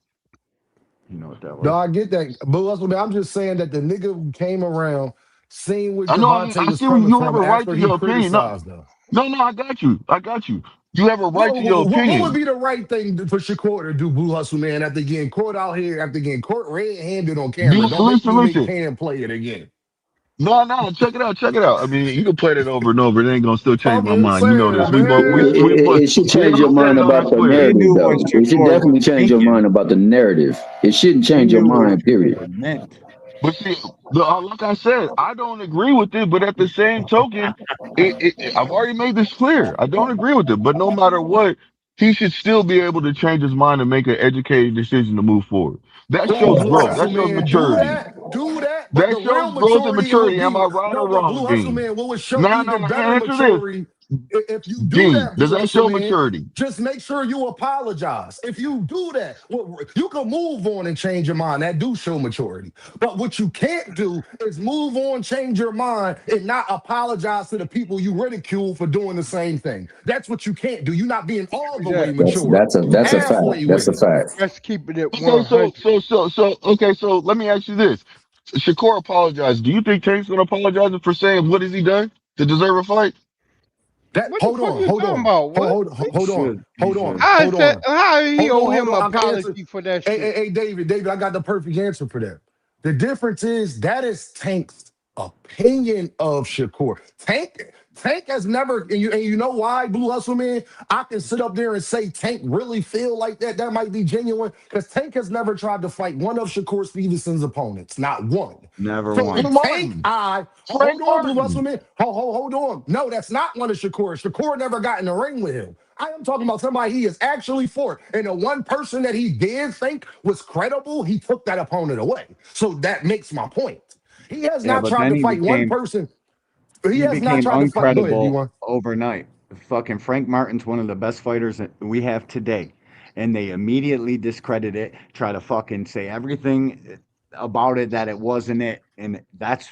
You know what that No, was? I get that. But I'm just saying that the nigga who came around, seeing where I know. Javante I was see. coming You have from a right after to he your opinion. No, criticized them. no. I got you. I got you. You have a right to your What would opinion. be the right thing for Shakur to do, Blue Hustle Man, after getting caught out here, after getting caught red-handed on camera? Don't make me make Listen. Cam play it again. No. Check it out. Check it out. I mean, you can play that over and over. It ain't gonna still change I'm my just mind. You know this. saying, We both. It, man. it should We change your mind understand it on about that the square. He narrative, knew what though. It should Shakur was definitely change your thinking. mind about the narrative. It shouldn't He change your knew what mind, period. Shakur meant. But see, like I said, I don't agree with it. But at the same token, I've already made this clear. I don't agree with it. But no matter what, he should still be able to change his mind and make an educated decision to move forward. That Cool, shows Blue growth. Hustle That shows Man, do maturity. that, do that. But That the real shows growth and maturity would maturity. Am be I right or no, but wrong, Blue Hustle Dean? Man, what would show No. even better Answer this, maturity if you do Dean. that, Does Blue that Hustle show Man, maturity? just make sure you apologize. If you do that, well, you can move on and change your mind. That do show maturity. But what you can't do is move on, change your mind, and not apologize to the people you ridicule for doing the same thing. That's what you can't do. You're not being all the way That mature. You That's a fact. halfway That's with a it. fact. that's keeping it Okay, 100. so let me ask you this. Shakur apologized. Do you think Tank's gonna apologize for saying what has he done to deserve a fight? That What the hold fuck on, you hold talking on, about? What? He should. He hold on, should. How is hold that? on, How he owe him hold on. an I can answer. apology for that Hey, shit? David, I got the perfect answer for that. The difference is that is Tank's opinion of Shakur. Tank has never, and you know why, Blue Hustle Man? I can sit up there and say Tank really feel like that. That might be genuine because Tank has never tried to fight one of Shakur Stevenson's opponents, not one. Never So Frank if won. Tank, Martin. Frank hold on, Blue Hustle Martin. Man, hold on. No, that's not one of Shakur. Shakur never got in the ring with him. I am talking about somebody he is actually fought. And the one person that he did think was credible, he took that opponent away. So that makes my point. He has Yeah, not but tried then to fight one person. He he has not became tried to fight. Go ahead, uncredible D1. overnight. Fucking Frank Martin's one of the best fighters that we have today. And they immediately discredit it, try to fucking say everything about it that it wasn't it. And that's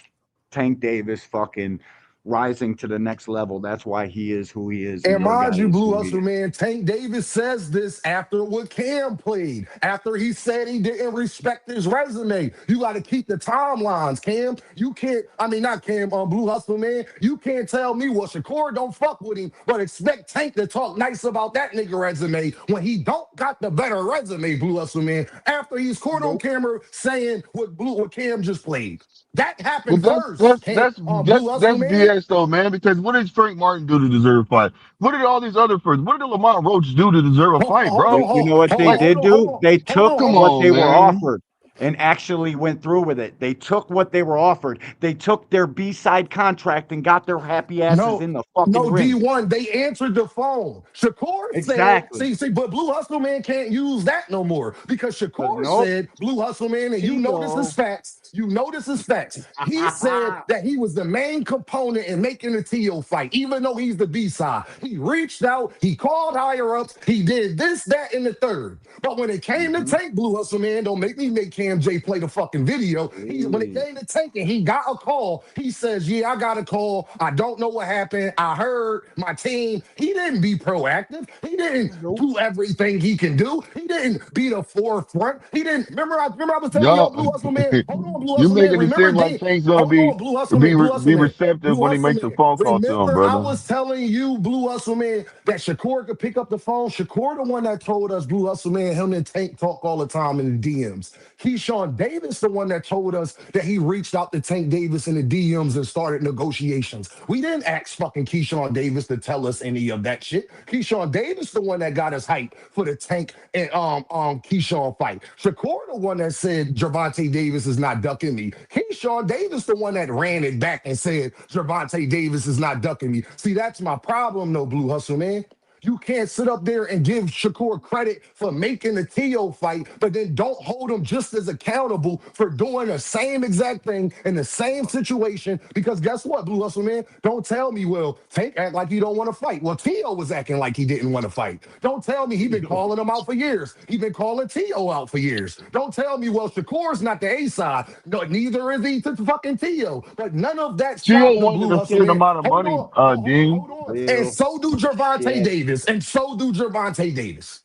Tank Davis fucking rising to the next level. That's why he is who he is, and And your mind guy you, is Blue who he Hustle is. Man, Tank Davis says this after what Cam played, after he said he didn't respect his resume. You got to keep the timelines, Cam. You can't, I mean, not Cam, Blue Hustle Man. You can't tell me, well, Shakur don't fuck with him, but expect Tank to talk nice about that nigga resume when he don't got the better resume, Blue Hustle Man, after he's caught on Nope. camera saying what Cam just played. That Well, happened that's first, that's Cam, that's Blue that's Hustle that's Man. BS though, man. Because what did Frank Martin do to deserve a fight? What did all these other first? What did Lamont Roach do to deserve a fight, Hold on, bro? You know what they Like, did do? They took come what on, they were man. offered and actually went through with it. They took what they were offered. They took their B-side contract and got their happy asses No, in the fucking no, ring. D1, they answered the phone. Shakur said, Exactly. but Blue Hustle Man can't use that no more because Shakur Nope. said, Blue Hustle Man, and you He know this is know. facts. You know this is facts. He said that he was the main component in making the Tio fight, even though he's the B side. He reached out, he called higher ups, he did this, that, and the third. But when it came to Tank, Blue Hustle Man, don't make me make Cam J play the fucking video. When it came to Tank and he got a call, he says, yeah, I got a call. I don't know what happened. I heard my team. He didn't be proactive. He didn't Nope. do everything he can do. He didn't be the forefront. He didn't remember. I was telling y'all, Y'all, Blue Hustle Man. Hold on, Blue you Hustle Man. making it Remember, seem like Dean. Tank's gonna Hold on, Blue Hustle Man. Blue Hustle be Man. receptive Blue when he Hustle makes a Man. phone call to him, Remember, I brother. was telling you, Blue Hustle Man, that Shakur could pick up the phone. Shakur, the one that told us, Blue Hustle Man, him and Tank talk all the time in the DMs. Keyshawn Davis, the one that told us that he reached out to Tank Davis in the DMs and started negotiations. We didn't ask fucking Keyshawn Davis to tell us any of that shit. Keyshawn Davis, the one that got us hyped for the Tank and Keyshawn fight. Shakur, the one that said Gervonta Davis is not ducking me. Keyshawn Davis, the one that ran it back and said Gervonta Davis is not ducking me. See, that's my problem, though, Blue Hustle, man. You can't sit up there and give Shakur credit for making the Tio fight, but then don't hold him just as accountable for doing the same exact thing in the same situation. Because guess what, Blue Hustle, man? Don't tell me, well, Tank act like he don't want to fight. Well, Tio was acting like he didn't want to fight. Don't tell me he been calling him out for years. He been calling Tio out for years. Don't tell me, well, Shakur's not the A side. No, neither is he to fucking Tio. But none of that Gio stopped the wanted Blue a Hustle, certain man. amount of Hold money, on, hold Dean. on. And so do Gervonta Davis. And so do Gervonta Davis.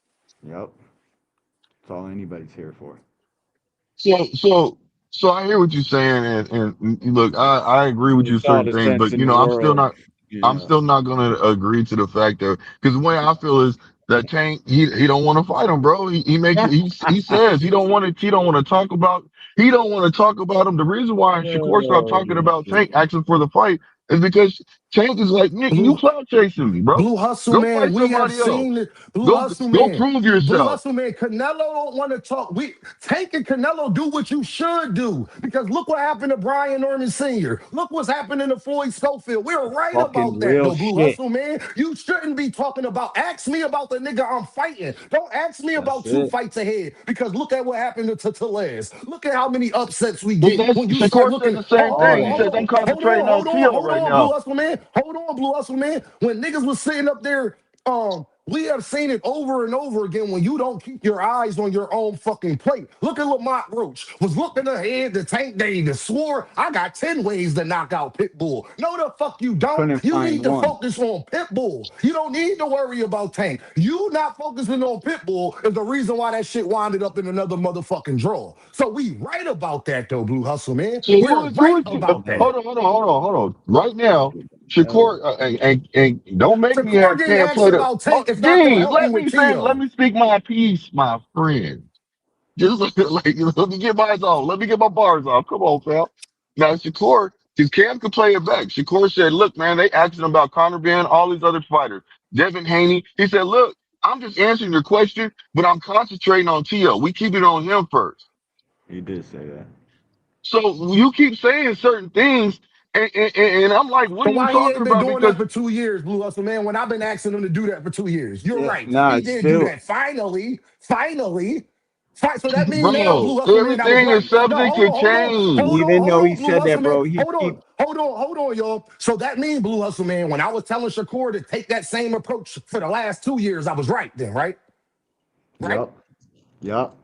Yep. That's all anybody's here for. So I hear what you're saying, and look, I agree with you Makes all certain the things, sense but in the world. I'm Yeah. still not going to agree to the fact that because the way I feel is that Tank he don't want to fight him, bro. He says he don't want to talk about him. The reason why Shakur stopped Oh, talking about shit. Tank asking for the fight is because Tank is like, nigga, you Blue, clout chasing me, bro. Blue Hustle, Go man, fight we have somebody else. seen it. Blue Go Hustle, go man. prove Blue yourself. Hustle, man. Canelo don't want to talk. Tank and Canelo do what you should do. Because look what happened to Brian Norman Sr. Look what's happening to Floyd Schofield. We're right Fucking about that, real though, Blue shit. Hustle, man. You shouldn't be talking about, ask me about the nigga I'm fighting. Don't ask me That's about two it. fights ahead. Because look at what happened to Tellez. Look at how many upsets we But get that's when you start Shakur said looking. the Oh, same hold All thing. on, He that. hold says I'm on, hold on, concentrating on hold on, Tio hold right on, Blue now. Hustle, man. Hold on, Blue Hustle, man. When niggas was sitting up there, we have seen it over and over again when you don't keep your eyes on your own fucking plate. Look at Lamont Roach was looking ahead to Tank Davis, swore I got 10 ways to knock out Pitbull. No, the fuck you don't. Couldn't You find need to one. focus on Pitbull. You don't need to worry about Tank. You not focusing on Pitbull is the reason why that shit winded up in another motherfucking draw. So we right about that though, Blue Hustle, man. So We're who right is about that. hold on. Right now, Shakur and don't make me Shakur have didn't can't ask play the about Tank. It's not gonna Dean. help you with Let Tio. me speak my piece, my friend. Just let me get mine off. Let me get my bars off. Come on, pal. Now Shakur, because Cam could play it back. Shakur said, "Look, man, they asking about Conor Ben, all these other fighters, Devin Haney." He said, "Look, I'm just answering your question, but I'm concentrating on Tio. We keep it on him first." He did say that. So you keep saying certain things, and I'm like, what So are you why he talking ain't been about? doing Because, that for 2 years, Blue Hustle, man, when I've been asking him to do that for 2 years? You're Yeah. right. Nah, He it's did do still. that. Finally, finally. So that means now, bro, Blue Hustle, man, I was everything is right. No, subject hold to on, hold on, hold change. on, Even hold though he on, Blue said Hustle, that, man. bro, he keep. Hold on, y'all. So that means, Blue Hustle, man, when I was telling Shakur to take that same approach for the last 2 years, I was right then, right? Right? Yup. Yup.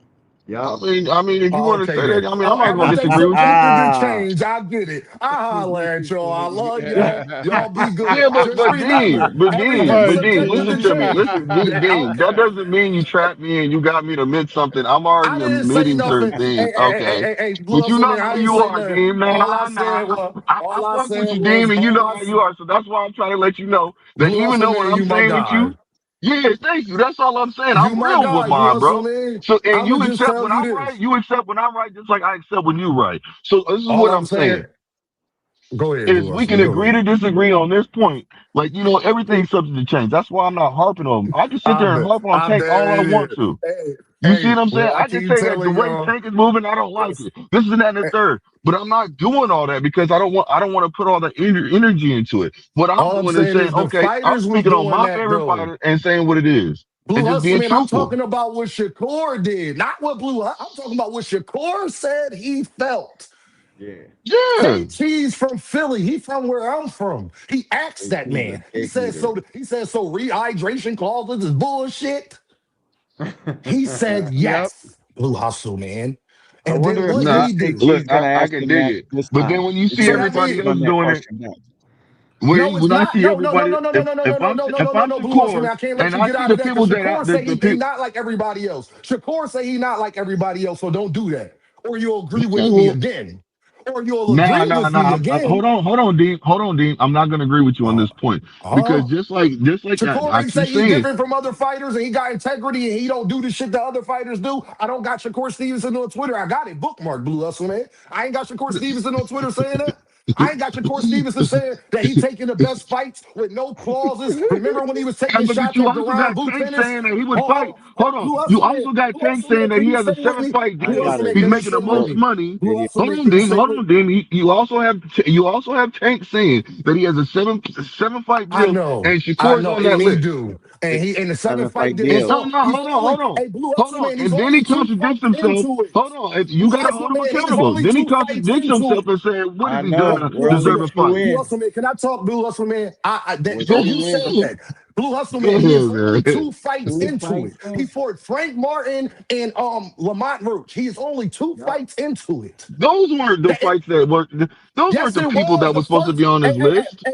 I Yup. mean, I mean, if you Oh, want to okay say then. that, I mean, I'm Oh, not going to everything disagree with you. subjected to change. I get it. I holler at y'all. I love y'all. Y'all be good. Yeah, Just remember, everything's Oh, subjected Listen to Dean. to me. change. Listen, Dean, that doesn't mean you trapped me and you got me to admit something. I'm I already didn't say admitting certain nothing. things. Okay. Hey, Blue But you Hustle, know man, I how didn't you say are, nothing. Dean, man. I All I fuck with said you, was, Dean, and you know how you are. So that's why I'm trying to let you know that Blue even Hustle, though what man, I'm you my saying with guy. you, yeah, thank you. That's all I'm saying. You I'm my real with guy, Blue mine, Hustle, bro. man. So, and I'ma you just accept tell when you I'm right, this. you accept when I'm right, just like I accept when you right. So this is All what I'm I'm saying, saying go ahead, is Blue we Hustle, can man. Go agree ahead. to disagree on this point. Like, everything's subject to change. That's why I'm not harping on him. I can sit there and harp on I Tank bet all I it want is. to. You see Hey, what I'm saying? well, I I can keep say that the telling way y'all. Tank is moving, I don't like it. This and that and the third. But I'm not doing all that because I don't want to put all the energy into it. What I'm All I'm doing is saying saying, is the okay, I'm fighters was speaking on doing my that favorite though. fighter and saying what it is and Blue just Hustle, being man, I'm truthful. talking about what Shakur did, not what I'm talking about what Shakur said he felt. Yeah. Yeah. Say Cheese from Philly. He from where I'm from. He asked that He's a man. He dick said eater. so. He said so. Rehydration clauses is bullshit. He said Yep. yes. Blue Hustle, man. I And then wonder if what Nah, did Big he Say do? look, Cheese gonna I ask can him dig that it. this But then time. when you He see So said that he's gonna means everybody else run that doing it, question back. no, it's when I not. see No, no, no, everybody, no, no, no, no, no, no, no, no, no, if no, no, I'm no. Blue Hustle, man, Shakur I can't let and you I get see out the of that people because that Shakur say the he people, not like everybody else. Shakur say he not like everybody else. So don't do that, or you'll agree okay, with me well, again. or you'll Nah, agree nah, with me nah. again. Hold on, Dean. Hold on, Dean. I'm not gonna agree with you on this point because Huh? just like Shakur I ain't keep say he saying, different from other fighters and he got integrity and he don't do the shit that other fighters do. I don't got Shakur Stevenson on Twitter. I got it bookmarked, Blue Hustle, man. I ain't got Shakur Stevenson on Twitter saying that. I ain't got Shakur Stevenson saying that he taking the best fights with no clauses. Remember when he was taking but shots you at also Deron got Boo Tank Tennis? saying that he would Hold, fight. hold, Hold hold, on. Blue You Hustle, man. also got Blue Tank Hustle, saying man. that Can he you has say a with seven me? fight Blue deal. Hustle, man. He's Can you making say the with most me? money. Blue Hustle, Hold man. on, Can you Dean. say Hold with on, Dean. You also have Tank saying that he has a seven fight I deal, know, and I Shakur's know, on and that he list. do. And he in the seven Seven fight fight deal. And deal. no, So no, he's hold on, only hold on, hey Blue hold Hustle on. man, he's And then he only two contradicts fights himself. into it. Hold on. You Blue got to Hustle hold him man, he's accountable. only Then he two fights contradicts into himself it. and said, "What I is he know. gonna Blue We're Hustle only deserve man, a two fight?" Blue in. Hustle man, can I talk Blue Hustle man? We're You two said in. that. Blue Hustle Go man, he is ahead, only man. two fights Two into fights it. He in. fought Frank Martin and Lamont Roach. He is only two Yep. fights into it. Those weren't the That fights that were. Those weren't Yes, the it people was that the were supposed to be first. on his list.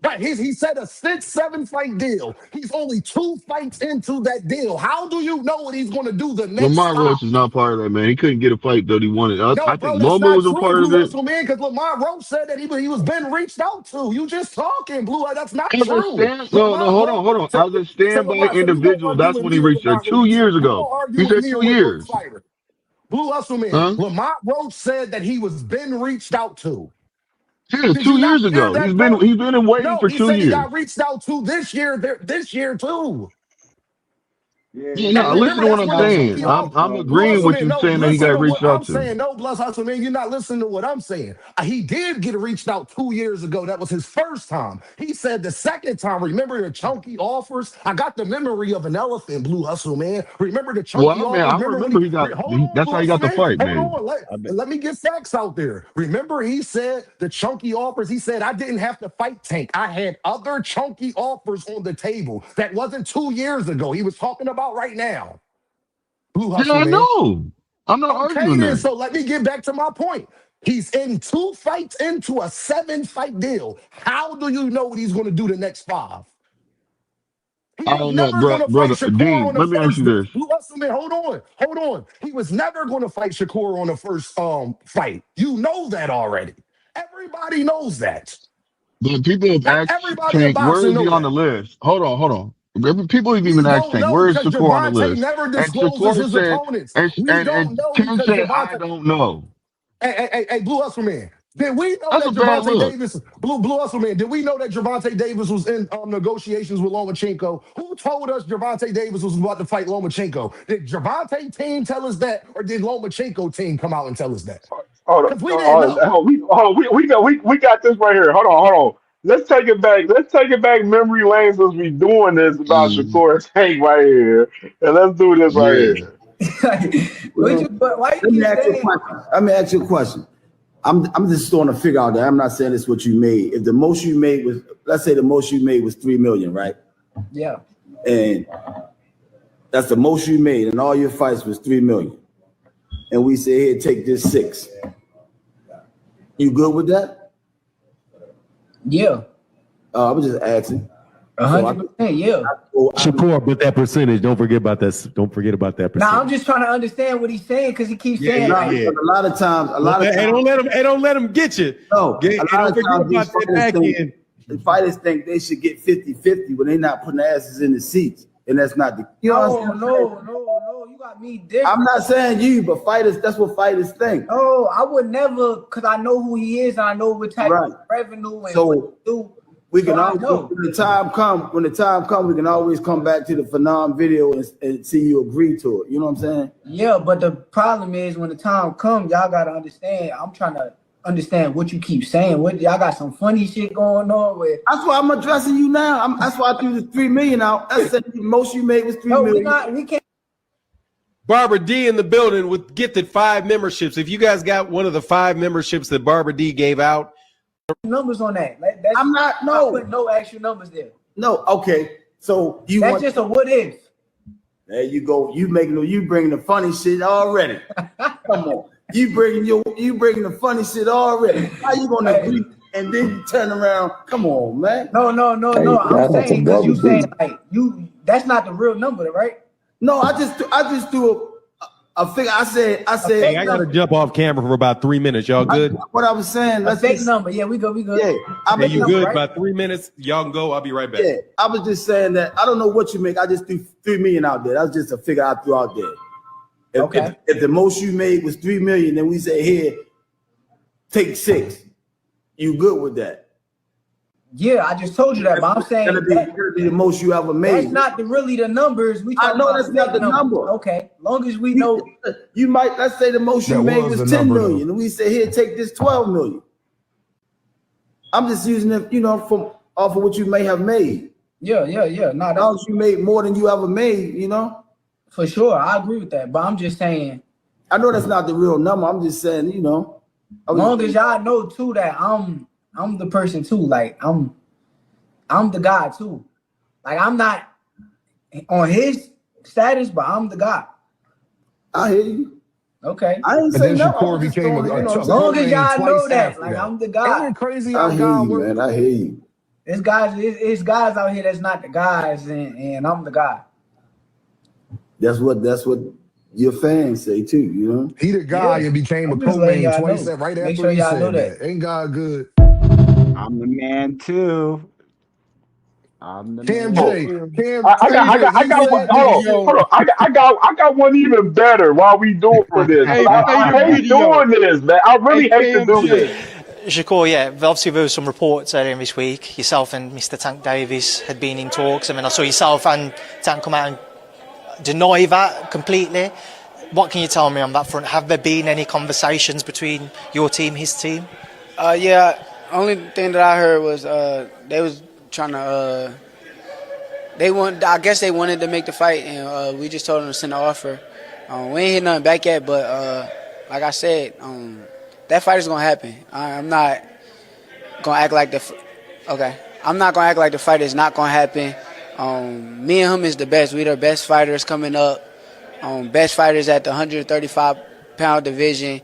But he said a 6-7 fight deal. He's only two fights into that deal. How do you know what he's going to do the next Lamar five? Roach is not part of that, man. He couldn't get a fight that he wanted. No, I think bro, that's Loma not was a true, part of Blue it. Russell, man. Because Lamar Roach said that he was been reached out to. You just talking, Blue. That's not As a true. stand, no, Lamar Roach. hold on. So, As a so standby Lamar, so you gonna individual, argue that's with when me he or reached there Lamar? You 2 years gonna ago. argue He with said me or 2 years. with Roach fighter? Blue Russell, man. Huh? Lamar Roach said that he was been reached out to. Yeah, Did two you not years hear ago. that He's part? been in waiting No, for he two said he years. got reached out to this year too. Yeah, Yeah, And no, listen remember, to what that's I'm when the no, saying. chunky no, off. I'm no. Blue agreeing Hustle with man, you no, saying that he listen got to what reached out I'm to. saying. No, Bless Hustle man, you're not listening to what I'm saying. He did get reached out 2 years ago. That was his first time. He said the second time, remember the chunky offers? I got the memory of an elephant, Blue Hustle man. Remember the chunky Well, I mean, offers? I Remember when remember he, he got. hold on, That's Blue how he Hustle got the man, fight hold made. on. Let me get facts out there. Remember, he said the chunky offers. He said I didn't have to fight Tank. I had other chunky offers on the table. That wasn't 2 years ago. He was talking about right now. Blue Yeah, Hustle I man. know. I'm not Okay, arguing then. that. So let me get back to my point. He's in two fights into a 7-fight deal. How do you know what he's going to do the next five? He I was don't know, never going to fight brother Shakur Dean. on the Let me ask first. you this. Blue Hustle man, hold on. He was never going to fight Shakur on the first fight. You know that already. Everybody knows that. But people have asked Everybody in Tank, where boxing is he know on the that. list? Hold on. People have even We asked don't Tank, know where is because Shakur on the Javante list? never And discloses Shakur his said, opponents. and We and, don't and know Tank because said, I Javante. don't know. Hey, Blue Hustle Man. Did we know That's that a bad Javante look. Davis, Blue Hustle Man, did we know that Javante Davis was in negotiations with Lomachenko? Who told us Javante Davis was about to fight Lomachenko? Did Javante team tell us that, or did Lomachenko team come out and tell us that? Hold on, Because we didn't know. we got this right here. Hold on. Let's take it back. Let's take it back memory lane since we doing this about Mm, Shakur Tank right here, and let's do this right yeah. here. Well, But why you let me keep ask you a saying? question. Let me ask you a question. I'm just throwing a figure out there. I'm not saying it's what you made. If the most you made was, let's say the most you made was 3 million, right? Yeah. And that's the most you made, and all your fights was 3 million. And we say, here, take this 6. You good with that? Yeah. I was just asking. So I, 100%. Yeah. Shakur, but that percentage, don't forget about that. Don't forget about that Now I'm percentage. just trying to understand what he's saying because he keeps Yeah, saying yeah, like, yeah. a lot of times, Hey, don't let him get you. no, Hey, a lot don't of forget times these about that fighters back think, end. the fighters think they should get 50-50 when they're not putting their asses in the seats. And that's not the, you know what I'm saying? No, you got me different. I'm not saying you, but fighters, that's what fighters think. Oh, I would never, because I know who he is and I know what type Right. of revenue and So what he do. we So can I always, know. when the time comes, we can always come back to the Phenom video and see you agree to it. You know what I'm saying? Yeah, but the problem is when the time comes, y'all gotta understand. I'm trying to understand what you keep saying. What y'all got some funny shit going on with? That's why I'm addressing you now. That's why I threw the 3 million out. That's the most you made was 3 No, million. we can't. Barbara D in the building with gifted 5 memberships. If you guys got one of the 5 memberships that Barbara D gave out, Numbers on that. I'm not. No, putting no extra numbers there. no. Okay, so you That's want? just a what if. There you go. You bringing the funny shit already. Come on, you bringing the funny shit already. How you gonna agree and then you turn around? Come on, man. No. I'm saying because you saying like you. That's not the real number, right? No, I just threw I said. Hey, I gotta jump off camera for about 3 minutes. Y'all good? What I was saying. A fake number. Yeah, we good. Yeah, Hey, you good? About 3 minutes. Y'all can go. I'll be right back. Yeah, I was just saying that I don't know what you make. I just threw $3 million out there. That's just a figure I threw out there. If the most you made was $3 million, then we say here, take 6. You good with that? Yeah, I just told you that, but I'm saying that'll be the most you ever made. That's not really the numbers. I know that's not the number. Okay, long as we know. You might, let's say the most you made was 10 million, and we say here, take this 12 million. I'm just using it, from off of what you may have made. Yeah. As long as you made more than you ever made, For sure, I agree with that. But I'm just saying. I know that's not the real number. I'm just saying, As long as y'all know too that I'm the person too. Like I'm the guy too. Like I'm not on his status, but I'm the guy. I hear you. Okay. I ain't saying no. As long as y'all know that, like I'm the guy. Ain't it crazy I how hear God you, works? man. I hear you. It's guys out here that's not the guys, and I'm the guy. That's what your fans say too, He the guy and became a co-main twice right Make after sure he y'all said know that. Ain't God good? I'm the man too. I'm the Cam man J, too. Cam I J, got one. Hold on. I got one even better while we doing this. Hey, play I the hate video. doing this, man. I really hate to do this. Shakur, yeah, obviously there were some reports earlier this week. Yourself and Mr. Tank Davis had been in talks. I mean, I saw yourself and Tank come out and deny that completely. What can you tell me on that front? Have there been any conversations between your team, his team? Yeah. Only thing that I heard was they was trying to. I guess they wanted to make the fight, and we just told them to send an offer. We ain't hit nothing back yet, but like I said, that fight is gonna happen. I'm not gonna act like I'm not gonna act like the fight is not gonna happen. Me and him is the best. We the best fighters coming up. Best fighters at the 135-pound division.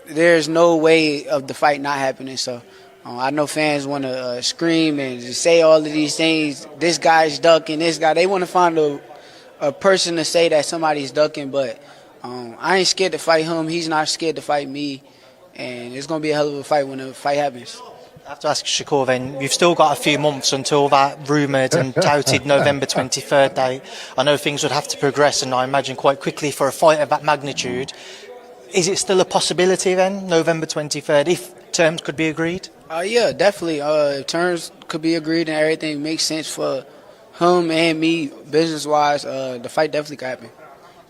There's no way of the fight not happening. So I know fans want to scream and just say all of these things. This guy's ducking. This guy. They want to find a person to say that somebody's ducking. But I ain't scared to fight him. He's not scared to fight me. And it's gonna be a hell of a fight when the fight happens. I have to ask Shakur then, you've still got a few months until that rumoured and touted November 23rd date. I know things would have to progress, and I imagine quite quickly for a fight of that magnitude. Is it still a possibility then, November 23rd, if terms could be agreed? Yeah, definitely. If terms could be agreed and everything makes sense for him and me business-wise, the fight definitely could happen.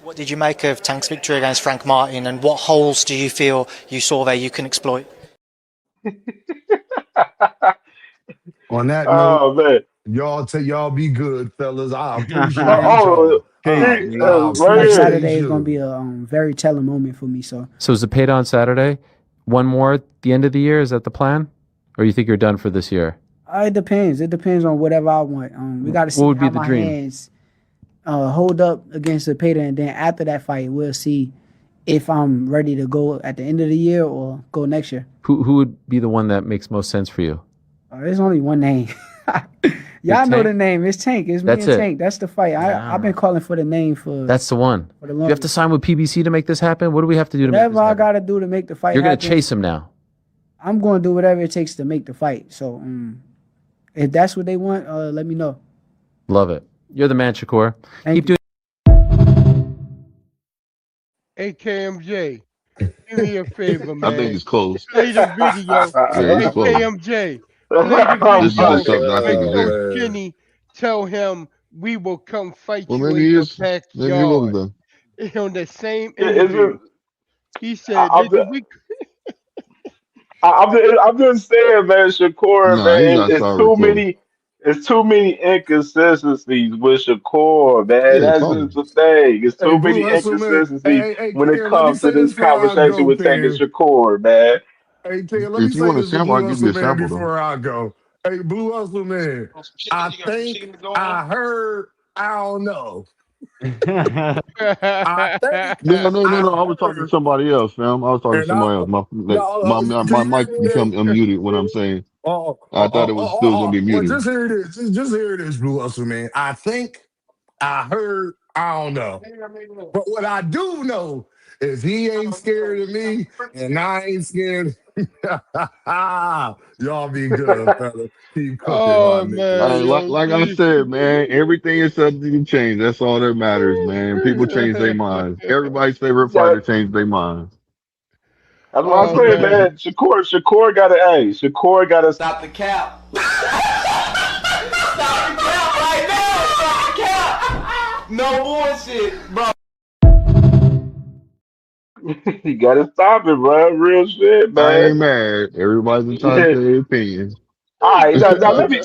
What did you make of Tank's victory against Frank Martin, and what holes do you feel you saw there you can exploit? On that Oh note, man. y'all be good, fellas. I appreciate Oh, y'all. right Saturday is here. gonna be a very telling moment for me. So Zapata on Saturday. One more at the end of the year. Is that the plan? Or you think you're done for this year? it depends. It depends on whatever I want. We got to see What would be how the my dream? hands hold up against Zapata, and then after that fight, we'll see if I'm ready to go at the end of the year or go next year. Who would be the one that makes most sense for you? There's only one name. Y'all know the name. It's Tank. It's That's me and it. Tank. That's the fight. I've been calling for the name for. That's the one. For the Do you have to sign with PBC to make this happen? What do we have to do to make Whatever this I happen? gotta do to make the fight. You're going to happen, chase him now. I'm going to do whatever it takes to make the fight. So if that's what they want, let me know. Love it. You're the man, Shakur. Thank Keep doing. Hey, KMJ, do me a favor, man. I think it's close. Play the video. Yeah, it's Hey, close. KMJ, play the This is video. just something I think When is Coach there. Kenny tell him we will come fight Well, you maybe in he your is. Maybe he will backyard. be then. On the same It's interview, just, he said, I'm "Nigga, we I'm just saying, man, Shakur, Nah, he's man, not sorry close. it's too many inconsistencies with Shakur, man. Yeah, That's talk. just the thing. It's Hey, too Blue many Hustle, man. inconsistencies Hey, when it Ken, let me comes to say this this before I conversation go, with Tank and Ken. Shakur, man. Hey, Ken, let me If you say want a this to sample, Blue I'll give you Hustle, a man, sample though. before I go. Hey, Blue Hustle, man. I think I heard, I don't know. I think No. I I was talking to heard, somebody else, fam. I was talking to and I, somebody else. no, My can you mic hear me become now? unmuted when I'm saying. I thought it was still gonna be Well, muted. just hear this. Just hear this, Blue Hustle, man. I think I heard I don't know. But what I do know is he ain't scared of me, and I ain't scared. Y'all be good, fella. Keep cooking, my Oh nigga. man, Like, yo, like I G. said, man, everything is subject to change. That's all that matters, man. People change their minds. Everybody's favorite Yeah, fighter changed their minds. that's what I Oh said, man. man. Shakur got to, hey, Shakur got to. Stop the cap. Stop the cap right now. Stop the cap. No bullshit, bro. You got to stop it, bro. Real shit, I man. ain't mad. Everybody's entitled to Yeah. their opinion. All right, now let me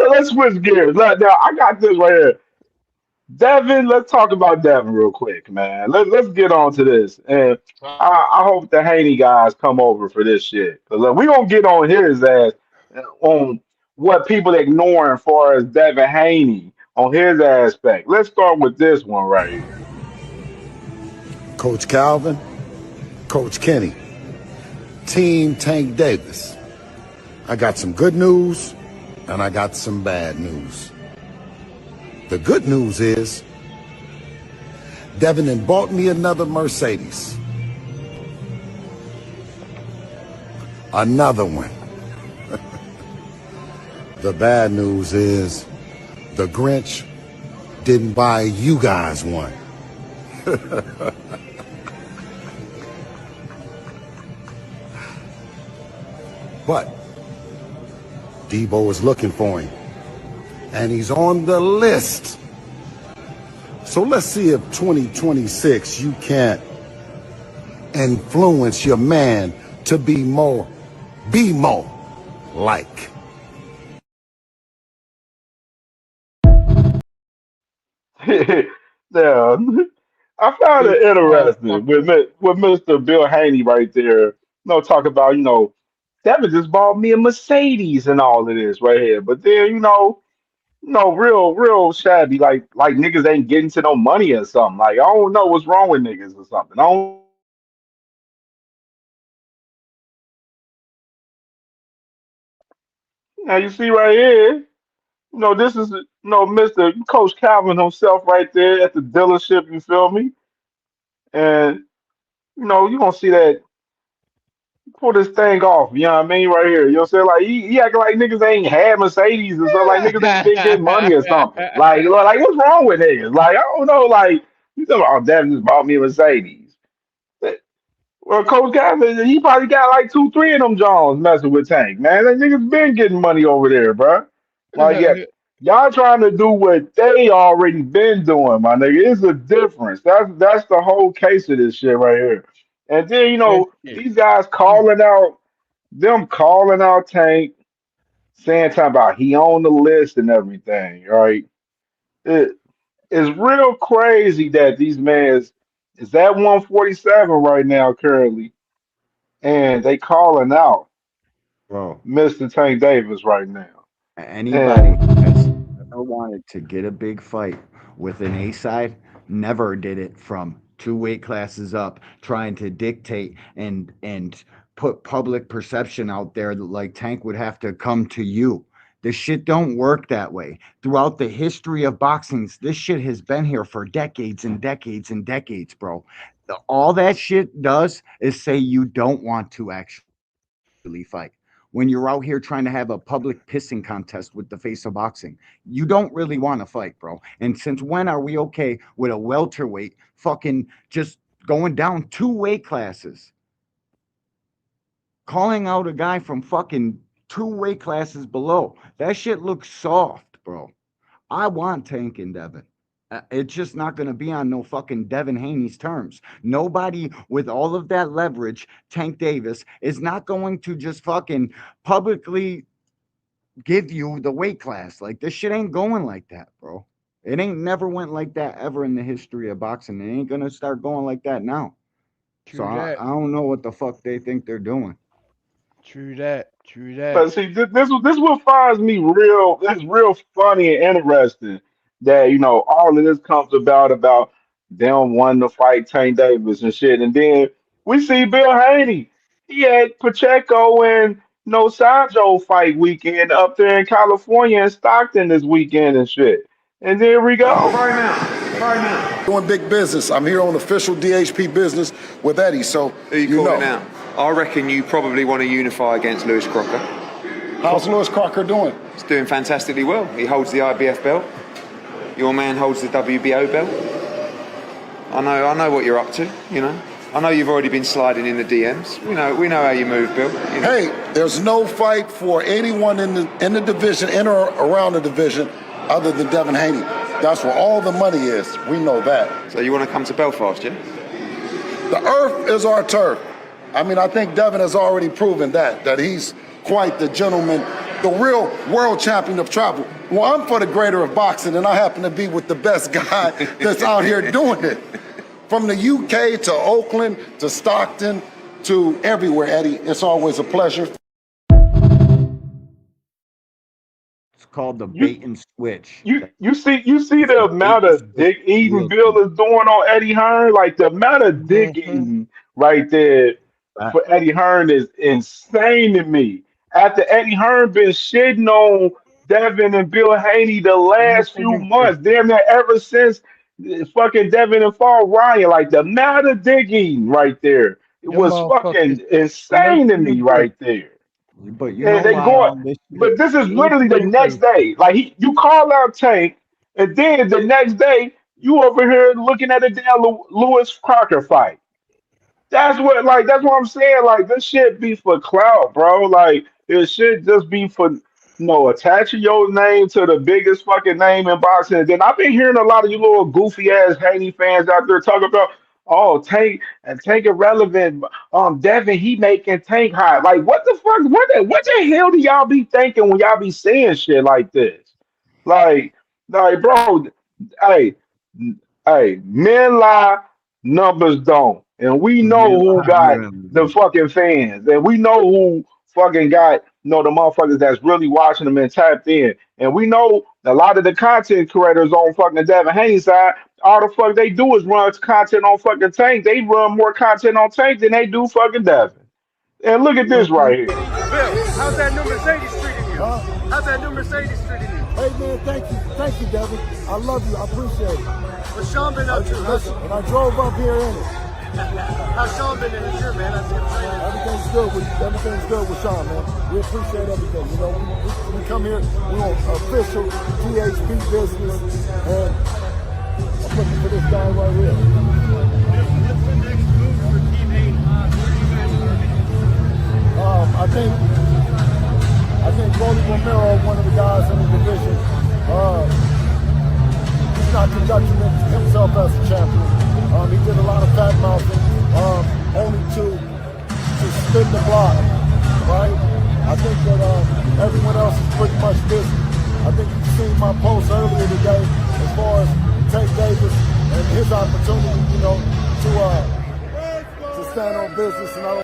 let's switch gears. Now I got this right here. Devin, let's talk about Devin real quick, man. Let's get on to this. And I hope the Haney guys come over for this shit. Cause we gonna get on his ass on what people ignoring as far as Devin Haney on his aspect. Let's start with this one right here. Coach Calvin, Coach Kenny, Team Tank Davis. I got some good news and I got some bad news. The good news is Devin had bought me another Mercedes. Another one. The bad news is the Grinch didn't buy you guys one. But Debo is looking for him, and he's on the list. So let's see if 2026 you can't influence your man to be more like. Now, I found Big it interesting motherfucker. with Mr. Bill Haney right there. Talk about Devin just bought me a Mercedes and all of this right here, but then no, real shabby. Like niggas ain't getting to no money or something. Like I don't know what's wrong with niggas or something. I don't. Now you see right here. This is Mr. Coach Calvin himself right there at the dealership. You feel me? And you gonna see that pull this thing off. You know what I mean? Right here. You know what I'm saying? Like he acting like niggas ain't had Mercedes and stuff. Like niggas ain't been getting money or something. Like what's wrong with niggas? Like I don't know. Like you talking about, oh, Devin just bought me a Mercedes. Well, Coach Kevin, he probably got like two, three of them Jones messing with Tank, man. That niggas been getting money over there, bro. Like, yeah, y'all trying to do what they already been doing, my nigga. It's a difference. That's the whole case of this shit right here. And then these guys calling out Tank, saying something about he on the list and everything, right? It is real crazy that these men is at 147 right now currently and they calling out Bro, Mr. Tank Davis right now. anybody And that's ever wanted to get a big fight with an A side never did it from two weight classes up, trying to dictate and put public perception out there that like Tank would have to come to you. This shit don't work that way. Throughout the history of boxing, this shit has been here for decades and decades and decades, bro. All that shit does is say you don't want to actually fight when you're out here trying to have a public pissing contest with the face of boxing. You don't really want to fight, bro. And since when are we okay with a welterweight fucking just going down two weight classes, calling out a guy from fucking two weight classes below? That shit looks soft, bro. I want Tank and Devin. It's just not going to be on no fucking Devin Haney's terms. Nobody with all of that leverage, Tank Davis, is not going to just fucking publicly give you the weight class. Like, this shit ain't going like that, bro. It ain't never went like that ever in the history of boxing. It ain't going to start going like that now. So True that. I don't know what the fuck they think they're doing. True that. True that. but see, this what finds me real. It's real funny and interesting that all of this comes about them wanting to fight Tank Davis and shit, and then we see Bill Haney. He had Pacheco and no Sanjo fight weekend up there in California and Stockton this weekend and shit. And there we go. Right now. Doing big business. I'm here on official DHP business with Eddie, so Who you calling out? I reckon you probably want to unify against Lewis Crocker. How's Lewis Crocker doing? He's doing fantastically well. He holds the IBF belt. Your man holds the WBO belt. I know what you're up to, you know. I know you've already been sliding in the DMs. We know how you move, Bill. You know. Hey, there's no fight for anyone in the division, in or around the division, other than Devin Haney. That's where all the money is. We know that. So you want to come to Belfast, yeah? The earth is our turf. I mean, I think Devin has already proven that he's quite the gentleman, the real world champion of travel. Well, I'm for the greater of boxing, and I happen to be with the best guy that's out here doing it. From the UK to Oakland to Stockton to everywhere, Eddie, it's always a pleasure. It's called the bait and switch. You see the amount of dick eating Bill is doing on Eddie Hearn? Like the amount of dick eating right there for Eddie Hearn is insane to me. After Eddie Hearn been shitting on Devin and Bill Haney the last few months, damn near ever since fucking Devin and Fall Ryan, like the amount of dick eating right there, it was fucking insane to me right there. But you And know they why going, but this is literally the next day. Like you call out Tank, and then the next day you over here looking at a damn Lewis Crocker fight. That's what I'm saying. Like this shit be for clout, bro. Like it should just be for attaching your name to the biggest fucking name in boxing. And then I've been hearing a lot of you little goofy ass Haney fans out there talk about, oh, Tank irrelevant. Devin, he making Tank hot. Like what the fuck? What the hell do y'all be thinking when y'all be saying shit like this? Like, bro, hey, men lie, numbers don't. And we know who got the fucking fans. And we know who fucking got, the motherfuckers that's really watching them and tapped in. And we know a lot of the content creators on fucking Devin Haney side, all the fuck they do is run content on fucking Tank. They run more content on Tank than they do fucking Devin. And look at this right here. Bill, how's that new Mercedes treating you? How's that new Mercedes treating you? Hey man, thank you, Devin. I love you, I appreciate it. What's Sean been up to? Listen, and I drove up here in it. How's Sean been in his year, man? Everything's good with Sean, man. We appreciate everything. We come here, we're on official DHP business, and I'm looking for this guy right here. What's the next move for Team 8? I think Rolly Romero, one of the guys in the division, he's not conducting himself as a champion. He did a lot of fat mouthing, only to spin the block, right? I think that everyone else is pretty much busy. I think you've seen my post earlier today as far as Tank Davis and his opportunity, to stand on business and all.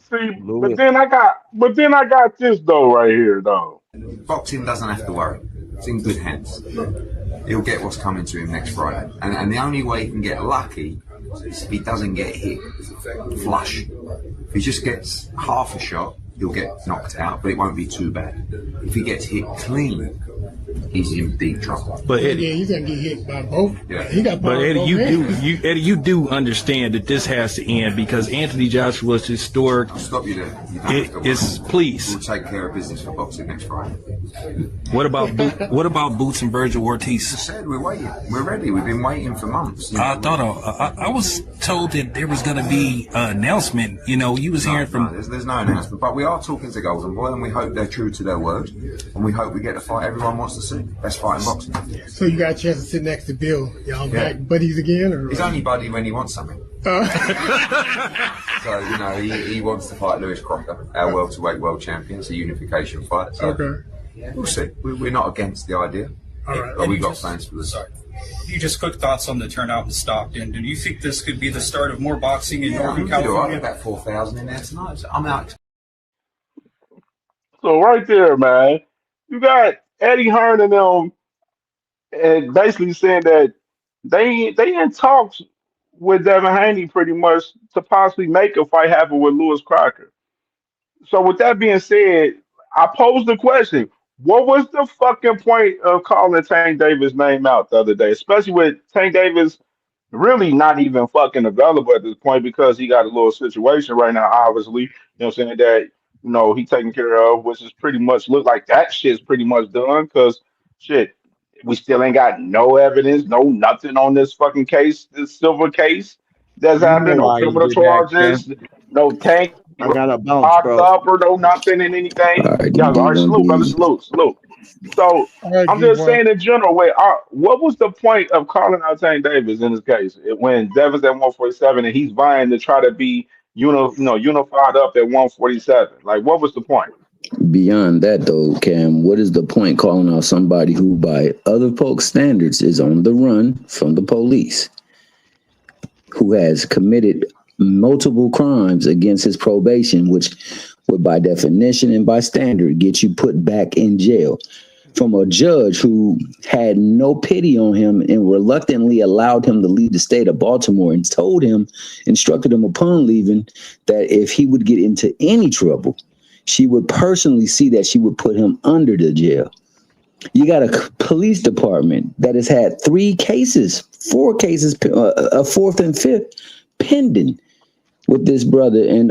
See, but then I got this though right here though. Boxing doesn't have to worry. It's in good hands. He'll get what's coming to him next Friday. And the only way he can get lucky is if he doesn't get hit flush. If he just gets half a shot, he'll get knocked out, but it won't be too bad. If he gets hit clean, he's in deep trouble. But Eddie, he's gonna get hit by both. Yeah. He got. But Eddie, you do understand that this has to end because Anthony Joshua's historic. I'll stop you there. You don't have to worry. Please. We'll take care of business for boxing next Friday. What about Boots and Virgil Ortiz? I said we're waiting. We're ready. We've been waiting for months. I was told that there was going to be an announcement. You was hearing from. There's no announcement, but we are talking to Golden Boy, and we hope they're true to their word, and we hope we get the fight everyone wants to see. Best fight in boxing. So you got a chance to sit next to Bill. Y'all back buddies again, or he's only buddy when he wants something. So he wants to fight Lewis Crocker, our welterweight world champion. It's a unification fight. So okay. We'll see. We're not against the idea, but we got plans for this. You just quick thoughts on the turnout in Stockton. Do you think this could be the start of more boxing in Northern California? About 4,000 in there tonight. So I'm out. So right there, man, you got Eddie Hearn and them, and basically saying that they in talks with Devin Haney pretty much to possibly make a fight happen with Lewis Crocker. So with that being said, I posed the question: What was the fucking point of calling Tank Davis' name out the other day, especially with Tank Davis really not even fucking available at this point because he got a little situation right now, obviously. You know what I'm saying? That, he taken care of, which is pretty much look like that shit's pretty much done because shit, we still ain't got no evidence, no nothing on this fucking case, this silver case that's You know happening, no why he criminal did that, Ken. charges, no Tank I gotta bounce, locked bro. up or no nothing and anything. All right, Yeah, all right, salute, brother, D1D. salute, salute. So All right, I'm just D1. saying in general, what was the point of calling out Tank Davis in this case when Devon's at 147 and he's vying to try to be unified up at 147? Like, what was the point? Beyond that, though, Cam, what is the point calling out somebody who, by other folks' standards, is on the run from the police, who has committed multiple crimes against his probation, which would, by definition and by standard, get you put back in jail? From a judge who had no pity on him and reluctantly allowed him to leave the state of Baltimore and told him, instructed him upon leaving, that if he would get into any trouble, she would personally see that she would put him under the jail. You got a police department that has had 4 cases, a fourth and fifth pending with this brother. And,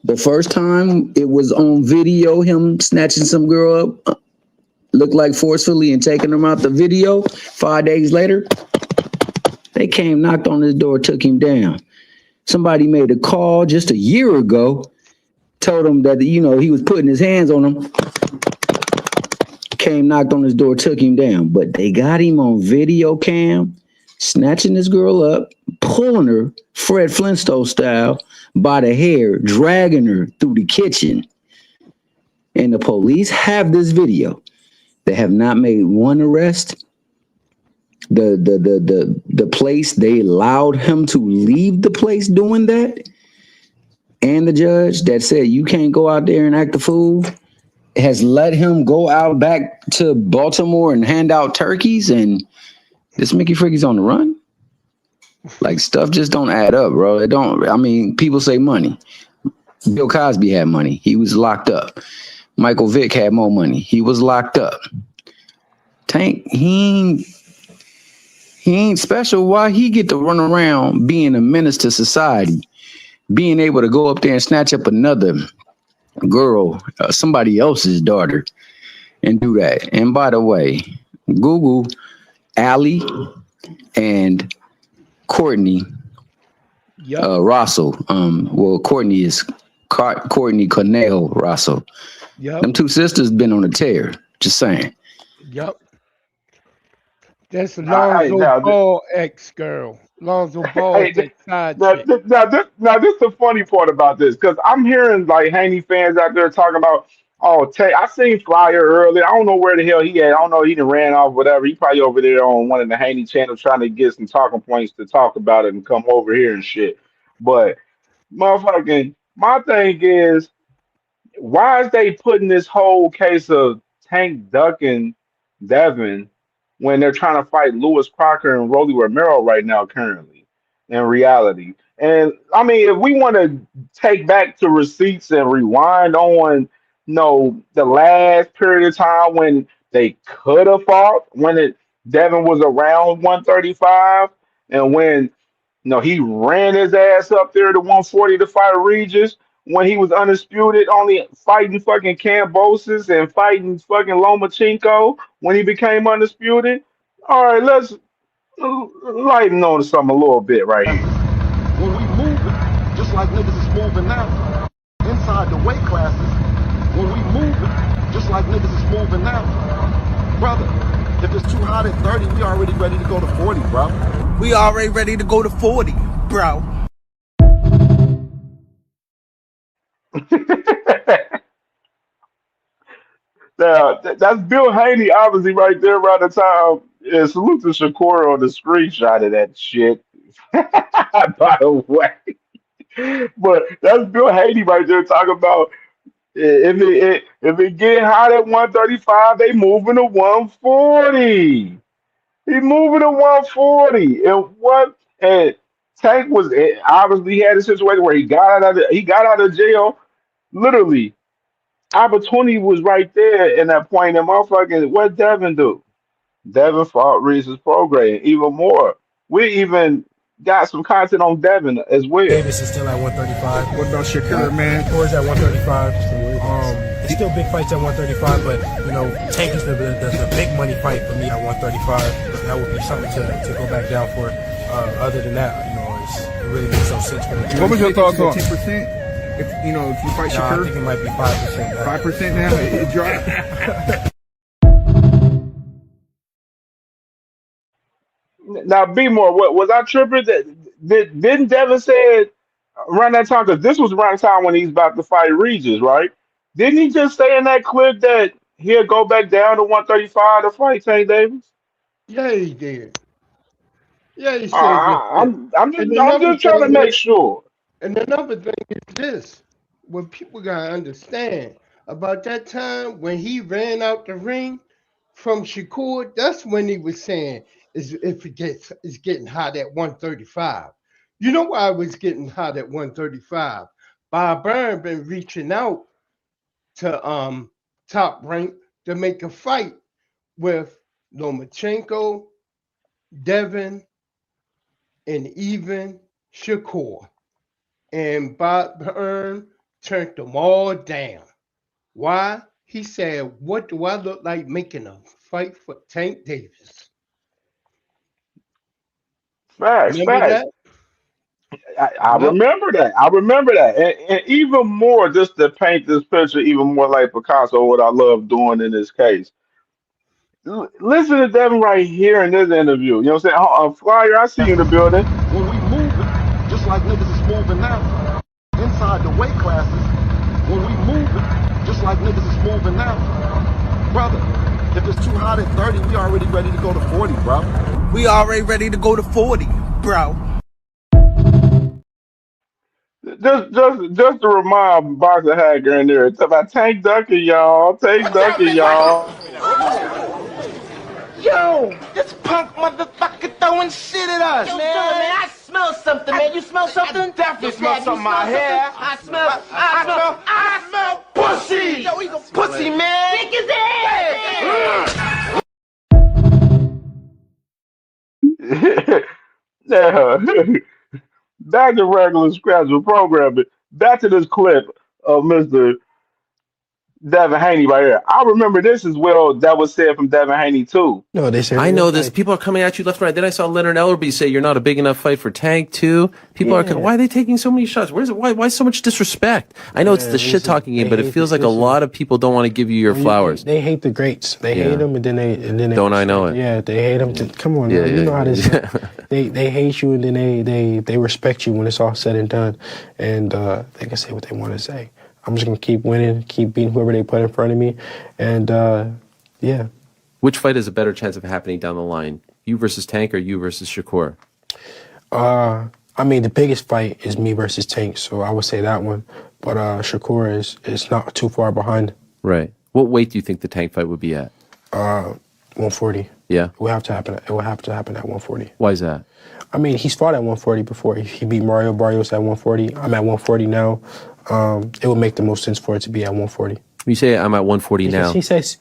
the first time it was on video, him snatching some girl up, looked like forcefully and taking him out the video. 5 days later, they came, knocked on his door, took him down. Somebody made a call just a year ago, told him that, he was putting his hands on him, came, knocked on his door, took him down. But they got him on video cam, snatching this girl up, pulling her Fred Flintstone style by the hair, dragging her through the kitchen. And the police have this video. They have not made one arrest. The place, they allowed him to leave the place doing that. And the judge that said you can't go out there and act a fool has let him go out back to Baltimore and hand out turkeys, and this Mickey Fricky's on the run. Like, stuff just don't add up, bro. It don't. I mean, people say money. Bill Cosby had money. He was locked up. Michael Vick had more money. He was locked up. Tank, he ain't special. Why he get to run around being a menace to society, being able to go up there and snatch up another girl, somebody else's daughter, and do that? And by the way, Google Allie and Courtney Russell. Well, Courtney is Courtney Cornell Russell. Yep. Them two sisters been on a tear. Just saying. Yep. That's Hey, Lonzo now, Ball ex girl. Lonzo Ball hey, ex side now, chick. this the funny part about this because I'm hearing like Haney fans out there talking about, oh, I seen Flyer earlier. I don't know where the hell he at. I don't know. He done ran off, whatever. He probably over there on one of the Haney channels trying to get some talking points to talk about it and come over here and shit. But motherfucking, my thing is, why is they putting this whole case of Tank ducking Devin when they're trying to fight Lewis Crocker and Rolly Romero right now, currently, in reality? And I mean, if we want to take back to receipts and rewind on, the last period of time when they could have fought, when Devin was around 135, and when he ran his ass up there to 140 to fight Regis when he was undisputed, only fighting fucking Cambosis and fighting fucking Lomachenko when he became undisputed. All right, let's lighten on to something a little bit right here. When we move it, just like niggas is moving now, inside the weight classes, when we move it, just like niggas is moving now, brother, if it's too hot at 30, we already ready to go to 40, bro. We already ready to go to 40, bro. Now, that's Bill Haney, obviously, right there around the time. Yeah, salute to Shakur on the screenshot of that shit, by the way. But that's Bill Haney right there talking about if it get hot at 135, they moving to 140. He moving to 140. And Tank was obviously he had a situation where he got out of jail literally opportunity was right there in that point. And motherfucking, what Devin do? Devin fought Reese's program even more. We even got some content on Devin as well. Davis is still at 135. What about Shakur, man? Shakur's at 135. It's still big fights at 135, but Tank is the big money fight for me at 135. That would be something to go back down for. Other than that, it really makes no sense for me. What was your thoughts on 10%? If you fight Shakur, I think it might be 5%. 5% now. It dropped. Now, be more. What was I tripping? Didn't Devin say around that time? Because this was around the time when he's about to fight Regis, right? Didn't he just say in that clip that he'll go back down to 135 to fight Tank Davis? Yeah, he did. Yeah, he Uh, said this. And I'm another just trying to thing make is, sure. and another thing is this: what people gotta understand about that time when he ran out the ring from Shakur, that's when he was saying, "Is if it's getting hot at 135." You know why it was getting hot at 135? Bob Byrne been reaching out to Top Rank to make a fight with Lomachenko, Devin, and even Shakur. And Bob Byrne turned them all down. Why? He said, "What do I look like making a fight for Tank Davis?" Facts, Remember facts. that? I Yep. remember that. I remember that. And even more, just to paint this picture even more like Picasso, what I love doing in this case. Listen to Devin right here in this interview. You know what I'm saying? Flyer, I see you in the building. When we move it, just like niggas is moving now, inside the weight classes, when we move it, just like niggas is moving now, brother, if it's too hot at 30, we already ready to go to 40, bro. We already ready to go to 40, bro. Just to remind Boxer Hacker in there, it's about Tank Ducker, y'all. Tank Ducker, y'all. Yo, this punk motherfucker throwing shit at us, Yo, man. Dylan, man, I smell something, man. You smell something? I definitely smell something out here. I smell Pussy. Yo, he's a pussy, man. Stick his ass. Yeah. Back to regular schedule programming. Back to this clip of Mr. Devin Haney right here. I remember this as well. That was said from Devin Haney too. No, they said I know this. People are coming at you left and right. Then I saw Leonard Ellerby say you're not a big enough fight for Tank too. People are. Why are they taking so many shots? Why so much disrespect? I know it's the shit talking game, but it feels like a lot of people don't want to give you your flowers. They hate the greats. They hate them, and then they don't. I know it. Yeah, they hate them. Come on, man. You know how this. They hate you, and then they respect you when it's all said and done, and they can say what they want to say. I'm just gonna keep winning, keep beating whoever they put in front of me, and yeah. Which fight has a better chance of happening down the line? You versus Tank or you versus Shakur? I mean, the biggest fight is me versus Tank, so I would say that one. But Shakur is not too far behind. Right. What weight do you think the Tank fight would be at? 140. Yeah. It will have to happen. It will have to happen at 140. Why is that? I mean, he's fought at 140 before. He beat Mario Barrios at 140. I'm at 140 now. It would make the most sense for it to be at 140. You say I'm at 140 now. He says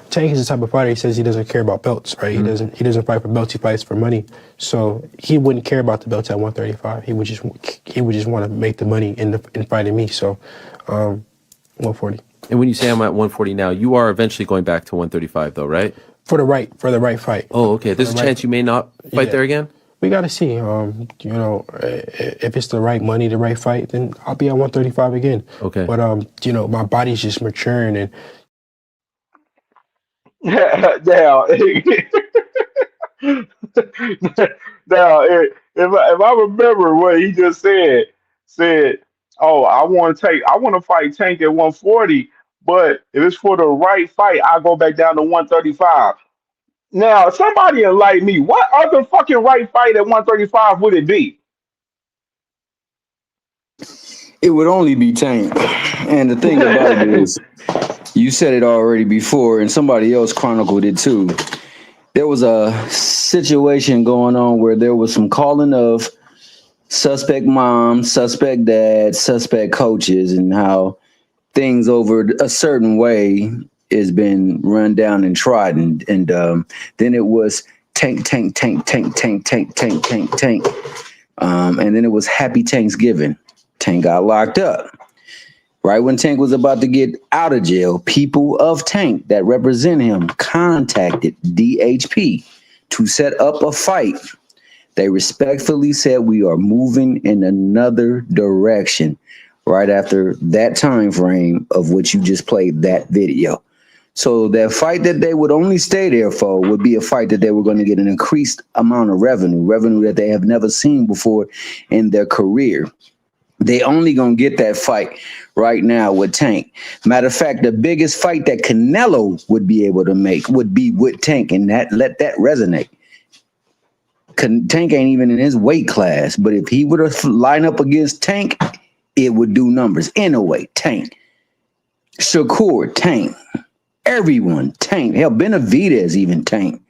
Tank is the type of fighter. He says he doesn't care about belts, right? Mm-hmm. He doesn't fight for belts. He fights for money. So he wouldn't care about the belts at 135. He would just want to make the money in fighting me. So 140. And when you say I'm at 140 now, you are eventually going back to 135, though, right? For the right fight. Oh, okay. There's a chance you may not fight there again. We got to see. If it's the right money, the right fight, then I'll be at 135 again. Okay. But my body's just maturing and. Now, if I remember what he just said, oh, I want to fight Tank at 140, but if it's for the right fight, I go back down to 135. Now, somebody enlighten me. What other fucking right fight at 135 would it be? It would only be Tank. And the thing about it is, you said it already before, and somebody else chronicled it too. There was a situation going on where there was some calling of suspect moms, suspect dads, suspect coaches, and how things over a certain way has been run down and trodden, and then it was tank, tank, tank, tank, tank, tank, tank, tank, tank, and then it was Happy Thanksgiving. Tank got locked up. Right when Tank was about to get out of jail, people of Tank that represent him contacted DHP to set up a fight. They respectfully said we are moving in another direction right after that time frame of which you just played that video. So that fight that they would only stay there for would be a fight that they were going to get an increased amount of revenue that they have never seen before in their career. They only gonna get that fight right now with Tank. Matter of fact, the biggest fight that Canelo would be able to make would be with Tank, and that let that resonate. Tank ain't even in his weight class, but if he were to line up against Tank, it would do numbers. Anyway, Tank, Shakur, Tank, everyone, Tank. Hell, Benavidez even Tank.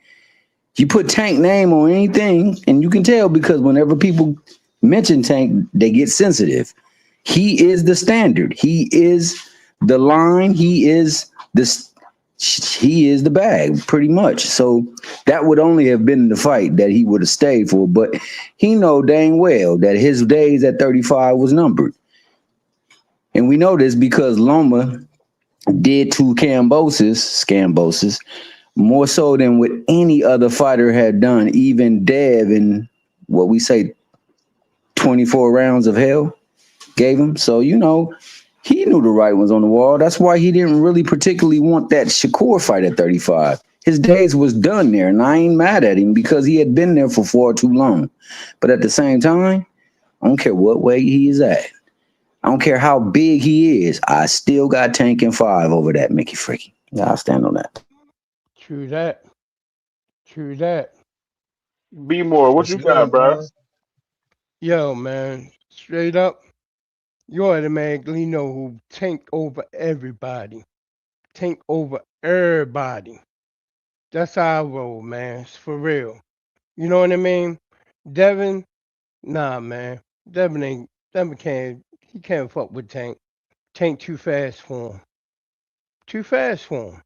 You put Tank name on anything, and you can tell because whenever people mention Tank, they get sensitive. He is the standard. He is the line. He is the bag, pretty much. So that would only have been the fight that he would have stayed for. But he know dang well that his days at 35 was numbered. And we know this because Loma did to Scambosis, more so than what any other fighter had done, even Dev in what we say 24 rounds of hell gave him. So, he knew the right ones on the wall. That's why he didn't really particularly want that Shakur fight at 35. His days was done there, and I ain't mad at him because he had been there for far too long. But at the same time, I don't care what weight he is at. I don't care how big he is. I still got Tank and 5 over that Mickey Freaky. Yeah, I'll stand on that. True that. True that. Be more. What What's you got, good, bro? man? Yo, man, straight up, you automatically know who Tank over everybody. Tank over everybody. That's how I roll, man. It's for real. You know what I mean? Devin, nah, man. Devin he can't fuck with Tank. Tank too fast for him. Too fast for him.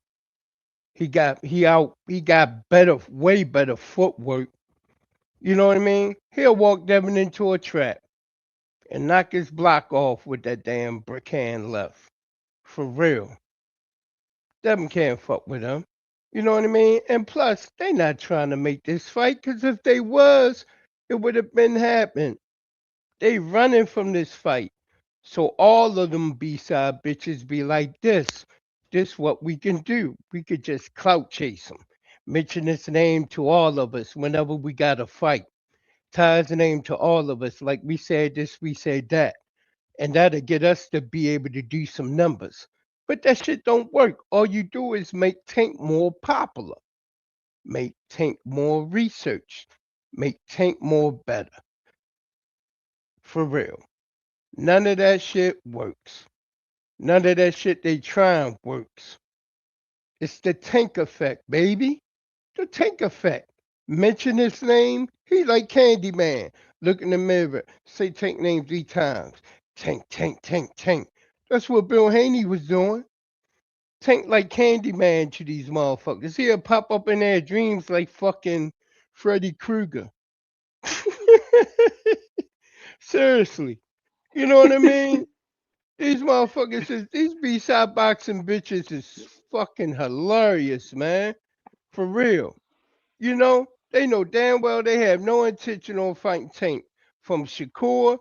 He got better, way better footwork. You know what I mean? He'll walk Devin into a trap and knock his block off with that damn brick hand left. For real. Devin can't fuck with him. You know what I mean? And plus, they not trying to make this fight, because if they was, it would have been happening. They running from this fight. So all of them B-side bitches be like this. This what we can do. We could just clout chase him. Mention his name to all of us whenever we got a fight. Tie his name to all of us. Like we said this, we said that. And that'll get us to be able to do some numbers. But that shit don't work. All you do is make Tank more popular, make Tank more research, make Tank more better. For real. None of that shit works. None of that shit they trying works. It's the Tank effect, baby. The Tank effect. Mention his name, he like Candyman. Look in the mirror, say Tank name 3 times. Tank, Tank, Tank, Tank. That's what Bill Haney was doing. Tank like Candyman to these motherfuckers. He'll pop up in their dreams like fucking Freddy Krueger. Seriously. You know what I mean? These motherfuckers these B-side boxing bitches is fucking hilarious, man. For real. You know, they know damn well they have no intention on fighting Tank. From Shakur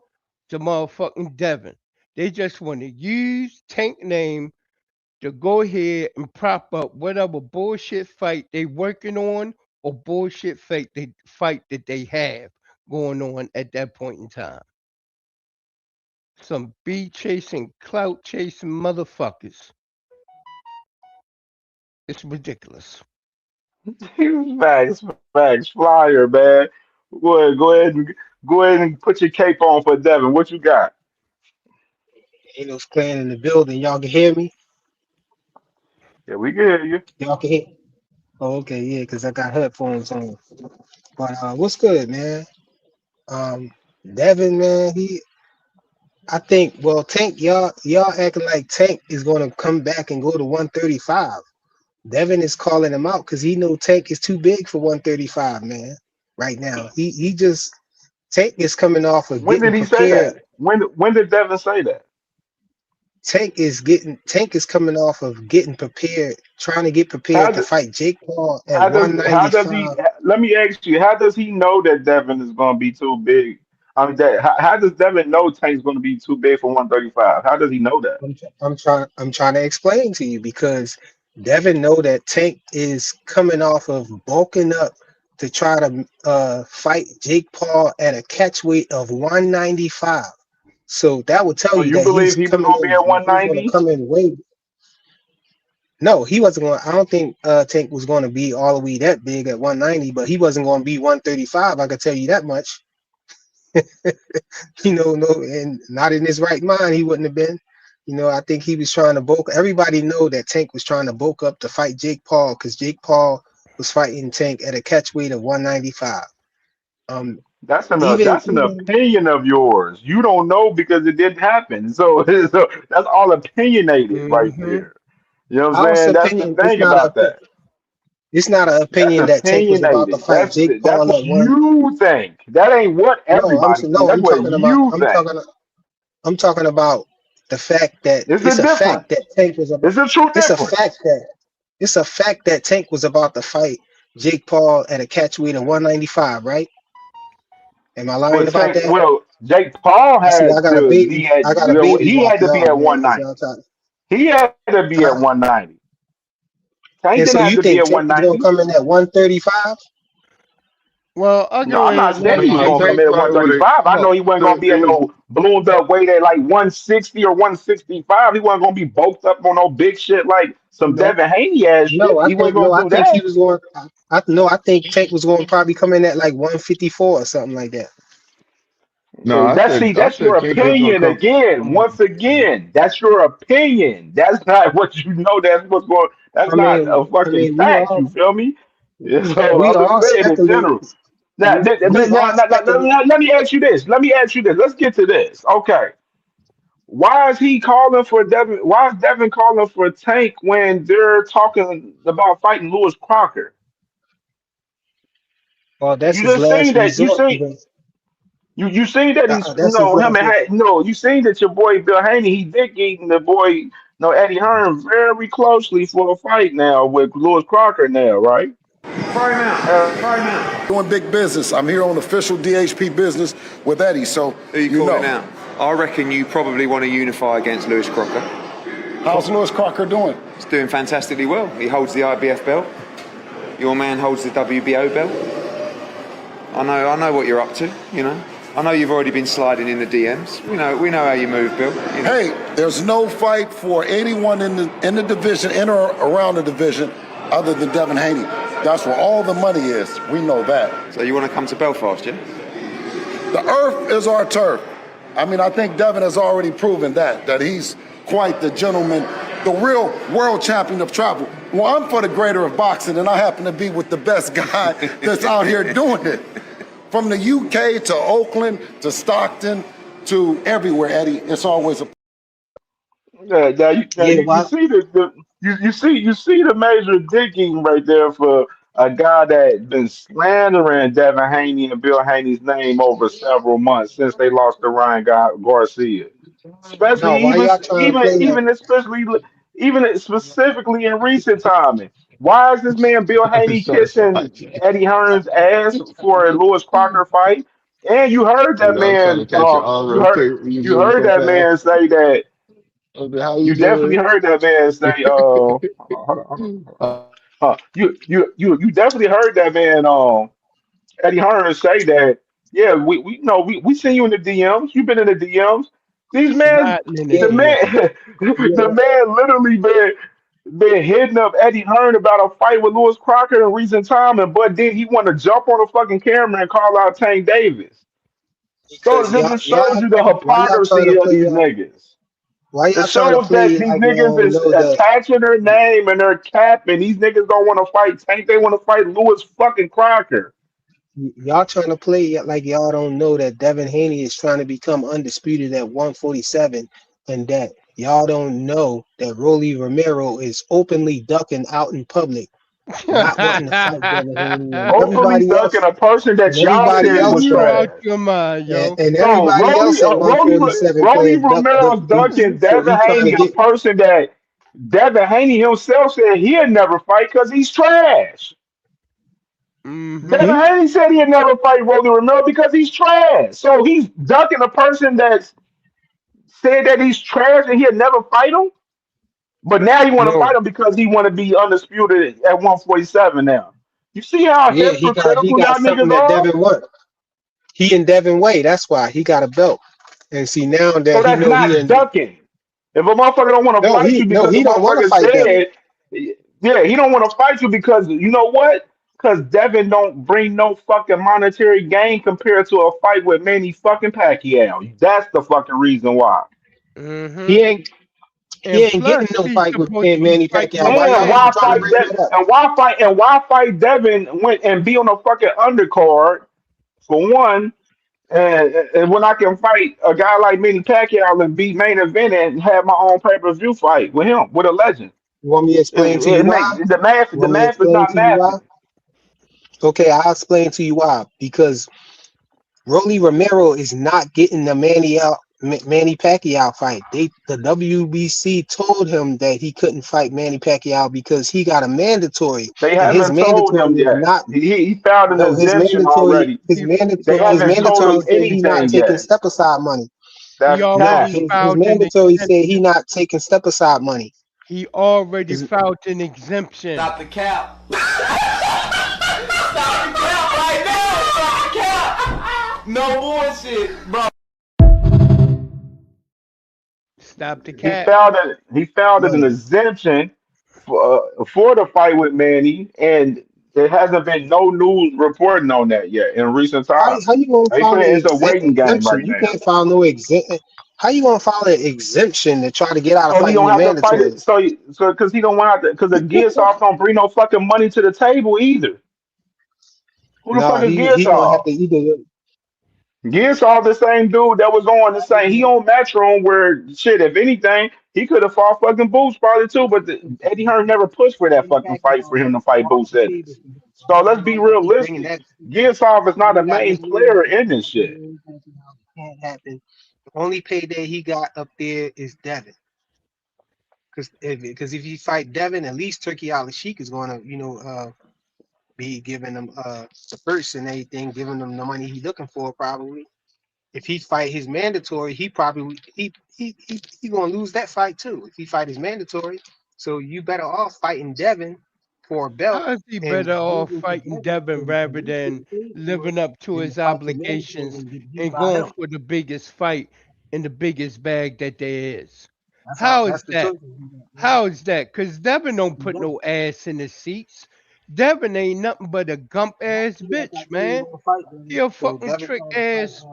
to motherfucking Devin. They just want to use Tank name to go ahead and prop up whatever bullshit fight they working on or bullshit fight that they have going on at that point in time. Some bee chasing, clout chasing motherfuckers. It's ridiculous. Facts, flyer, man. Go ahead and put your cape on for Devin. What you got? Anos Clan in the building. Y'all can hear me? Yeah, we can hear you. Y'all can hear? Oh, okay, yeah, because I got headphones on. But what's good, man? Devin, man, I think, well, Tank, y'all acting like Tank is gonna come back and go to 135. Devin is calling him out because he know Tank is too big for 135, man. Right now, he just Tank is coming off of When getting did he say prepared. that? When did Devin say that? Tank is coming off of getting prepared, trying to get How prepared to d- fight Jake Paul at how does he? 195. Let me ask you. How does he know that Devin is going to be too big? I mean, how does Devin know Tank's going to be too big for 135? How does he know that? I'm trying to explain to you because Devin know that Tank is coming off of bulking up to try to fight Jake Paul at a catch weight of 195. So that would tell So you you that believe he was going to be at he's going to 190? come in way. No, he wasn't going. I don't think Tank was going to be all the way that big at 190, but he wasn't going to be 135. I could tell you that much. No, and not in his right mind, he wouldn't have been. I think he was trying to bulk. Everybody know that Tank was trying to bulk up to fight Jake Paul because Jake Paul was fighting Tank at a catch weight of 195. Um, even That's an opinion of yours. You don't know because it didn't happen. So, so that's all opinionated right mhm. there. You know what I'm House saying? That's the opinion. thing about that. It's not an That's opinion that Tank was about to opinionated. fight Jake That's Paul what at one. you think. That ain't what No, everybody think. no. That's what you think. I'm talking about the fact that It's it's a a fact that difference. Tank was about. It's a true It's a difference. fact that it's a fact that Tank was about to fight Jake Paul at a catch weight of 195, right? Am I lying Well, about Tank, that? well, Jake Paul I see. had to be at. I got a baby He off had to be y'all, at man, because 190. y'all talking. He had to be at Huh? 190. Tank And didn't so have you to be think at Tank is gonna 190. come in at 135? Well, I No, go I'm not ahead. saying Let he was Nah, me. going to come Tank in at probably would have. 135. I know Look, he wasn't going to be It at was no ballooned up weight at like 160 or 165. He wasn't going to be bulked up on no big shit like some No, Devin Haney ass shit. no. He wasn't going I to do think he that. was going. No, I think Tank was going to probably come in at like 154 or something like that. no. I That's your said Tank was gonna opinion come. again. Once again, that's your opinion. That's not what you know. That's what's going. That's not a I fucking mean, we fact. all You feel me? Yeah, so we I'm just all saying in speculate. general. Now, We all speculate. let me ask you this. Let me ask you this. Let's get to this. Okay. Why is he calling for Devin? Why is Devin calling for Tank when they're talking about fighting Lewis Crocker? Well, that's You his just seen last that. resort. You seen that he's That's his him last and resort. no you seen that your boy Bill Haney he dick eating the boy Eddie Hearn very closely for a fight now with Lewis Crocker now, right? Throw him Uh, out. Throw him out. Doing big business. I'm here on official DHP business with Eddie, so Who you calling out? I reckon you probably want to unify against Lewis Crocker. How's Lewis Crocker doing? He's doing fantastically well. He holds the IBF belt. Your man holds the WBO belt. I know what you're up to. I know you've already been sliding in the DMs. We know how you move, Bill. Hey, there's no fight for anyone in the division, in or around the division, other than Devin Haney. That's where all the money is. We know that. So you want to come to Belfast, yeah? The earth is our turf. I mean, I think Devin has already proven that he's quite the gentleman, the real world champion of travel. Well, I'm for the greater of boxing, and I happen to be with the best guy that's out here doing it. From the UK to Oakland to Stockton to everywhere, Eddie, it's always a. now Yeah, you see you see the major digging right there for a guy that been slandering Devin Haney and Bill Haney's name over several months since they lost to Ryan Garcia, no. especially Why y'all trying to play that? even specifically in recent timing. Why is this man Bill Haney Sorry, kissing Eddie Hearn's ass for a Lewis Crocker fight? And you heard that I'm trying to man. catch your arm real quick. You You moving heard so that man fast. say that. Okay, how you You definitely doing? heard that man say. You definitely heard that man. Eddie Hearn say that. Yeah, we know we seen you in the DMs. You've been in the DMs. These man, Sliding in the Yeah, the DM. man, the yeah. man literally been hitting up Eddie Hearn about a fight with Lewis Crocker in recent time, and but then he want to jump on the fucking camera and call out Tank Davis. So Because this just shows you the why y'all trying to hypocrisy of play these that? niggas. Why It y'all trying to shows that play these like niggas y'all is know that? attaching their name and their cap, and these niggas don't want to fight Tank. They want to fight Lewis fucking Crocker. Y'all trying to play like y'all don't know that Devin Haney is trying to become undisputed at 147, and that y'all don't know that Rolly Romero is openly ducking out in public, not wanting to fight Devin Haney, and Openly ducking a person that y'all said was you trash. out your mind, yo. and No, everybody else at 147 Rolly playing duck duck Romero's goose. ducking So Devin he trying to Haney, a get person that Devin Haney himself said he'd never fight because he's trash. Mm-hmm. Devin Haney said he'd never fight Rolly Romero because he's trash. So he's ducking a person that said that he's trash and he'd never fight him. But now he want to fight no. him because he want to be undisputed at 147 now. You see how Yeah, he hypocritical got y'all something niggas that are? Devin want. He and Devin Way. That's why he got a belt. And see now So that he that's know he not in ducking. If a motherfucker don't want to fight you no because the he don't want to motherfucker fight Devin. said, yeah, he don't want to fight you because you know what? Because Devin don't bring no fucking monetary gain compared to a fight with Manny fucking Pacquiao. That's the fucking reason why. Mm-hmm. He ain't And plus, getting no he's fight with supposed to be Manny fighting Pacquiao. his Why y'all And keep why trying to fight bring that? that up? And why fight Devin and be on a fucking undercard for one? And when I can fight a guy like Manny Pacquiao and be main event and have my own pay per view fight with him, with a legend, You want me to explain to you it why? make the math. You The want me to math is explain not to you why? mathing. Okay, I'll explain to you why. Because Rolly Romero is not getting the Manny Pacquiao fight. The WBC told him that he couldn't fight Manny Pacquiao because he got a mandatory, They and his haven't told mandatory him is yet. not He filed an no exemption already. They his haven't told mandatory him said he not anything taking yet. step aside money. He That's No, cap. already his filed an mandatory said he exemption. not taking step aside money. He already His- filed an exemption. Stop the cap. Stop the cap right now. Stop the cap. No bullshit, bro. Stop the He cap. filed it. He filed an no. exemption for the fight with Manny, and there hasn't been no news reporting on that yet in recent times. How you gonna They file put an it, it's a waiting game exemption? right You now. can't file no exemption. How you gonna file an exemption to try to get out of So he fighting don't the have to fight mandatory? it. So because he don't want to, because the gear soft don't bring no fucking money to the table either. Who the No, fuck is Gear he gonna have to soft? either. Gear soft the same dude that was on the same. He on Matchroom where shit. If anything, he could have fought fucking Boots probably too. But Eddie Hearn never pushed for that fucking fight for him to fight Boots Ennis. So let's be Bringing realistic. that, Gear soft is not a bringing that main Eddie Hearn player fight in back this to shit. Manny Pacquiao can't happen. The only payday he got up there is Devin. Because if he fight Devin, at least Turkey Al Sheik is gonna be giving him the purse and everything, giving him the money he's looking for probably. If he fight his mandatory, he probably he gonna lose that fight too. If he fight his mandatory, so you better off fighting Devin for a belt How is he and better off losing to fighting Devin Devin so at rather least than get paid for it living up to than to his fight your mandatory obligations and get beat and by going him. for the biggest fight and the biggest bag that there is? That's all. How That's is the that? choice. He got, man. How is that? Because Devin don't He put got, no ass in the seats. Devin ain't nothing but a gump ass he got bitch, that he ain't man. gonna fight, He man. a So fucking Devin trick trying to fight ass.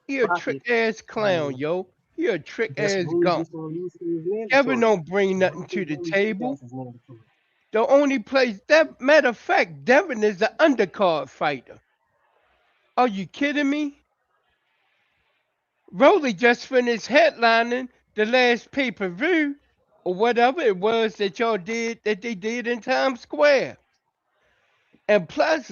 He a trick Crockett. ass clown, Um, yo. He a trick just ass Rolly gump. just gonna lose to his Devin mandatory. don't bring I nothing don't to think the Devin should pass table. his mandatory. The only place that matter of fact, Devin is the undercard fighter. Are you kidding me? Rolly just finished headlining the last pay-per-view or whatever it was that y'all did that they did in Times Square. And plus,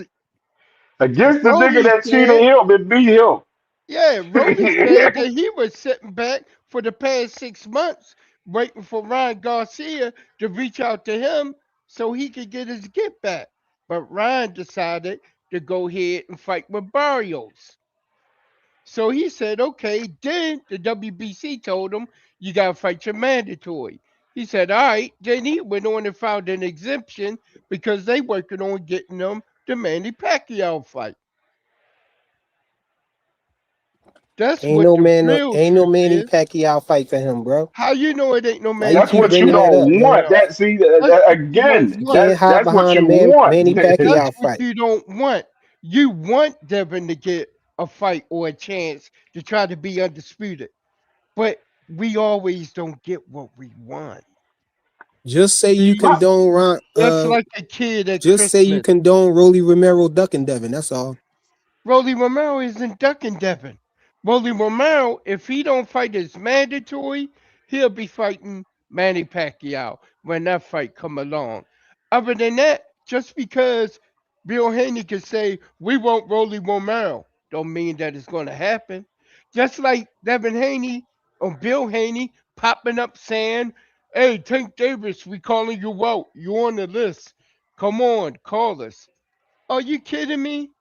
Against the nigga Rolly that cheated said, him and beat him. yeah, Rolly said that he was sitting back for the past 6 months waiting for Ryan Garcia to reach out to him so he could get his get back. But Ryan decided to go ahead and fight with Barrios. So he said, okay, then the WBC told him, you got to fight your mandatory. He said, all right. Then he went on and filed an exemption because they working on getting them the Manny Pacquiao fight. That's what the real Ain't no truth Manny is. Pacquiao fight for him, bro. How you know it ain't no Why you Manny That's keep what you bringing Pacquiao that up, don't fight, man? want. yo? That see That's what you don't again. You want. can't hide That's what behind you want. Manny That's Pacquiao what fight. you don't want. You want Devin to get a fight or a chance to try to be undisputed. But we always don't get what we want. Just say you See, condone Ron, just like a kid at just say you Christmas. condone Rolly Romero ducking Devin. That's all. Rolly Romero isn't ducking Devin. Rolly Romero, if he don't fight as mandatory, he'll be fighting Manny Pacquiao when that fight come along. Other than that, just because Bill Haney can say we want Rolly Romero, don't mean that it's going to happen. Just like Devin Haney or Bill Haney popping up saying, "Hey, Tank Davis, we calling you out. You on the list. Come on, call us." Are you kidding me?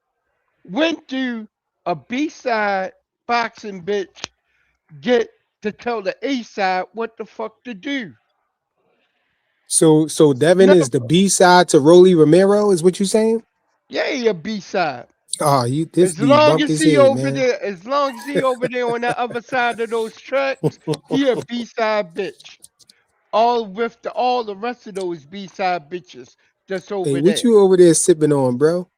When do a B side boxing bitch get to tell the A side what the fuck to do? So Devin No, is the B side to Rolly Romero, is what you saying? yeah, he a B side. Oh, this As dude long bumped as his he head, over man. there, as long as he over there on that other side of those tracks, he a B side bitch. All with all the rest of those B side bitches that's Hey, over what there. you over there sipping on, bro?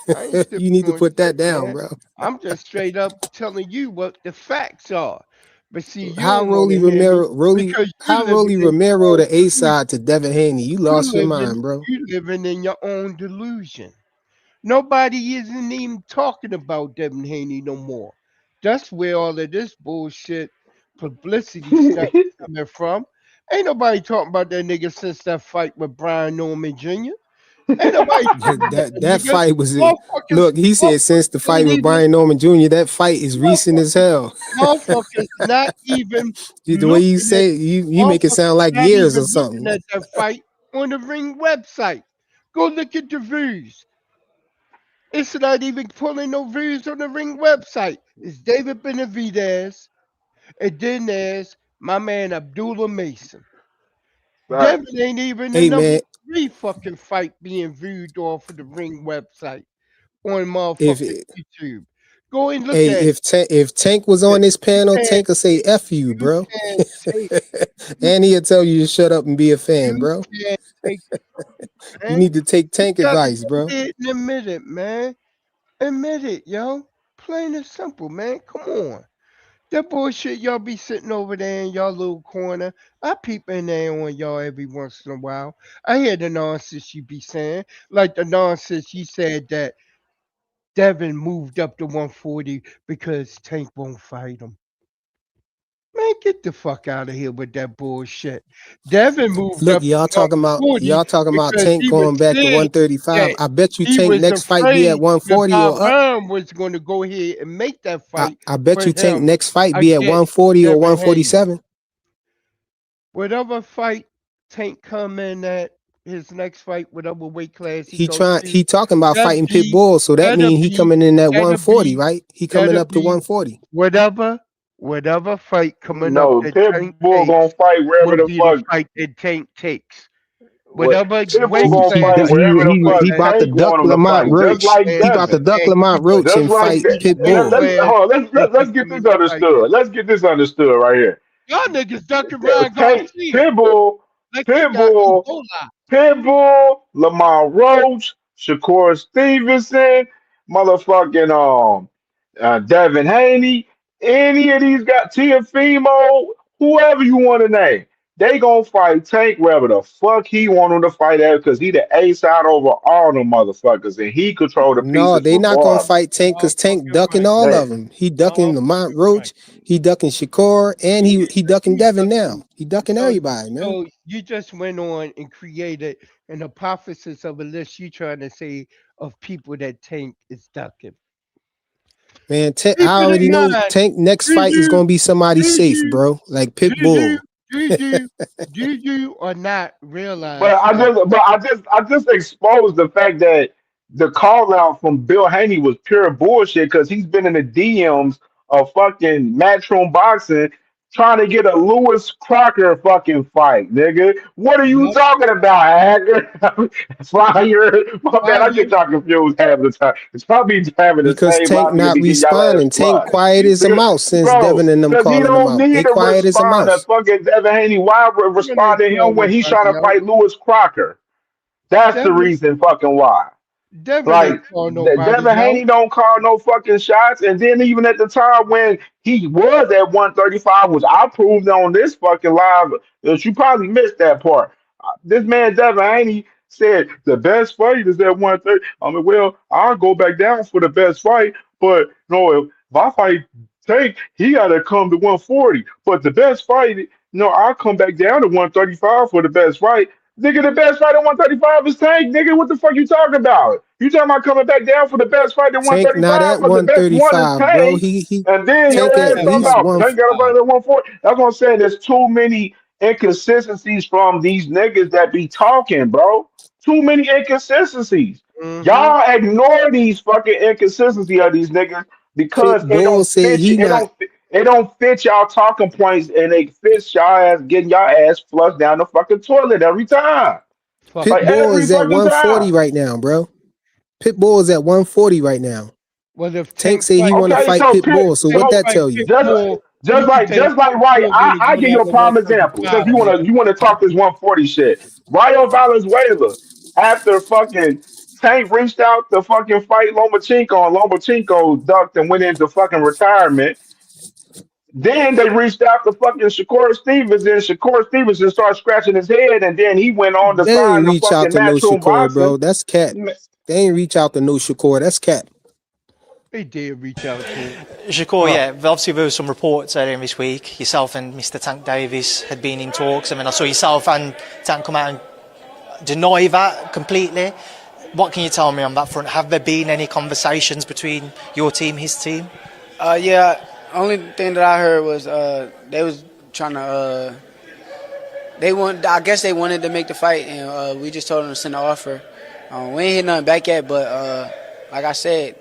I ain't You sipping need to on put that shit, down, man. bro. I'm just straight up telling you what the facts are. But see, you How don't want Rolly to hear me Romero, Rolly, because you how living Rolly in your Romero own the A delusion. side to Devin Haney? You lost your mind, bro. You living in your own delusion. Nobody isn't even talking about Devin Haney no more. That's where all of this bullshit publicity stuff is coming from. Ain't nobody talking about that nigga since that fight with Brian Norman Jr. Ain't nobody talking about That that that nigga. fight was it. Motherfuckers, Look, he said since the motherfuckers fight ain't with even Brian Norman Jr., that fight is recent as motherfuckers, hell. motherfuckers not even The way you looking at say it, you make it sound motherfuckers like not years or even looking something. at that fight on the ring website. Go look at the views. It's not even pulling no views on the ring website. It's David Benavidez, and then there's my man Abdullah Mason. Right. Devin ain't even the Hey number man, 3 fucking fight being viewed off of the ring website on if motherfucking YouTube. Go and look hey at if Tank was on it. this You panel, can't Tank would say F you, you bro. can't take you, And he'll tell you to shut up and be a fan, you bro. can't take it, You man. need to take You Tank gotta advice, go bro. ahead and admit it, man. Admit it, yo. Plain and simple, man. Come on. That bullshit y'all be sitting over there in y'all little corner. I peep in there on y'all every once in a while. I hear the nonsense you be saying. Like the nonsense you said that Devin moved up to 140 because Tank won't fight him. Man, get the fuck out of here with that bullshit. Devin moved Look, up to 140 y'all talking about because Tank he was going back to scared 135. that I bet you he Tank was next fight be at afraid that 140 Bob or up. Arum was going to go ahead and make that fight I bet for you Tank him next fight be at against 140 or Devin Haney. 147. Whatever fight Tank come in at his next fight, whatever weight class he goes to, He talking about that'll fighting be Pitbull, so that that'll mean he be coming in at that'll 140, be right? He coming that'll up to be 140. whatever fight coming up No, that Tank Pitbull gonna takes fight wherever will the be the fuck. fight that Tank takes. What Whatever Pitbull weight He gonna he class fight du- wherever the fight he fuck that about to Tank duck want him to Lamont fight. Just Roach. like man, He about to Devin. duck and Lamont Roach Just and like fight that. be the weight Let, Pitbull. let, class hold on, that he let's get this coming to fight in. understood. Let's get this understood right here. Y'all niggas ducking Ryan Tank, Garcia Pitbull, like he got Pitbull, Ebola. Pitbull, Lamar Roach, Shakur Stevenson, motherfucking Devin Haney, any of these got Tiafimo, whoever you want to name, they gonna fight Tank wherever the fuck he want him to fight at because he the ace out over all them motherfuckers and he control the No, pieces they not gonna regardless. fight Tank All because Tank fucking ducking right. all That of them. He ducking All Lamont fucking right. Roach, he ducking Shakur, and he ducking You Devin ducking. now. He ducking So everybody, man. so you just went on and created an hypothesis of a list you trying to say of people that Tank is ducking. Man, Keep I it already in know mind. Tank next Do fight is you gonna be somebody do safe, you bro. Like do you Pitbull. do you do you or not But realize that I just exposed the fact that the call out from Bill Haney was pure bullshit because he's been in the DMs of fucking Matchroom Boxing trying to get a Lewis Crocker fucking fight, nigga. What are you yep, talking about, hacker? Fire. My bad, I fire get y'all confused half the time. It's probably having the Because same Tank mafia not be getting y'all ass responding. Tank blood. quiet as a Because, mouse since bro, Devin and them because he calling him don't out. need They to quiet as a respond to mouse. fucking Devin Haney. Why Devin respond ain't to call him when he's trying nobody to out. fight Lewis Crocker? That's the Devin reason fucking why. Devin Like ain't call nobody Devin out. Haney don't call no fucking shots. And then even at the time when he was at 135, which I proved on this fucking live, that you probably missed that part. This man Devin Haney said the best fight is at 130. I mean, well, I'll go back down for the best fight, but no, if I fight Tank, he got to come to 140. But the best fight, no, I'll come back down to 135 for the best fight. Nigga, the best fight at 135 is Tank. Nigga, what the fuck you talking about? You talking about coming back down for the best fight at Tank not 135? at But the best one is 135, bro. Tank. He And then your Tank ass at talking least about Tank got a fight 145. at 140. That's what I'm saying. There's too many inconsistencies from these niggas that be talking, bro. Too many inconsistencies. Mm-hmm. Y'all ignore these fucking inconsistencies of these niggas because it Pitbull don't said fit you. he not. It don't fit y'all talking points, and it fits y'all ass getting y'all ass flushed down the fucking toilet every time. Fuck Like you. Pitbull every is at fucking time. 140 right now, bro. Pitbull is at 140 right now. Well, if Tank Tank say he fight, want to Okay, fight so Pitbull. So if what he that fight tell you? just Pitbull, just you can like say just like Riot, Pitbull gonna I go give you down a to prime example since 135, nigga. you wanna talk this 140 shit. Rayo Valenzuela after fucking Tank reached out to fucking fight Lomachenko and Lomachenko ducked and went into fucking retirement. Then they reached out to fucking Shakur Stevens and Shakur Stevenson started scratching his head and then he went on to They ain't sign the reach out fucking to no Matchroom Shakur, bro. Boxing. That's cat. They ain't reach out to no Shakur. That's cat. He did reach out to him. Shakur, yeah, obviously there were some reports earlier this week. Yourself and Mr. Tank Davis had been in talks. I mean, I saw yourself and Tank come out and deny that completely. What can you tell me on that front? Have there been any conversations between your team, his team? Yeah. Only thing that I heard was they was trying to I guess they wanted to make the fight, and we just told them to send an offer. We ain't hit nothing back yet, but like I said,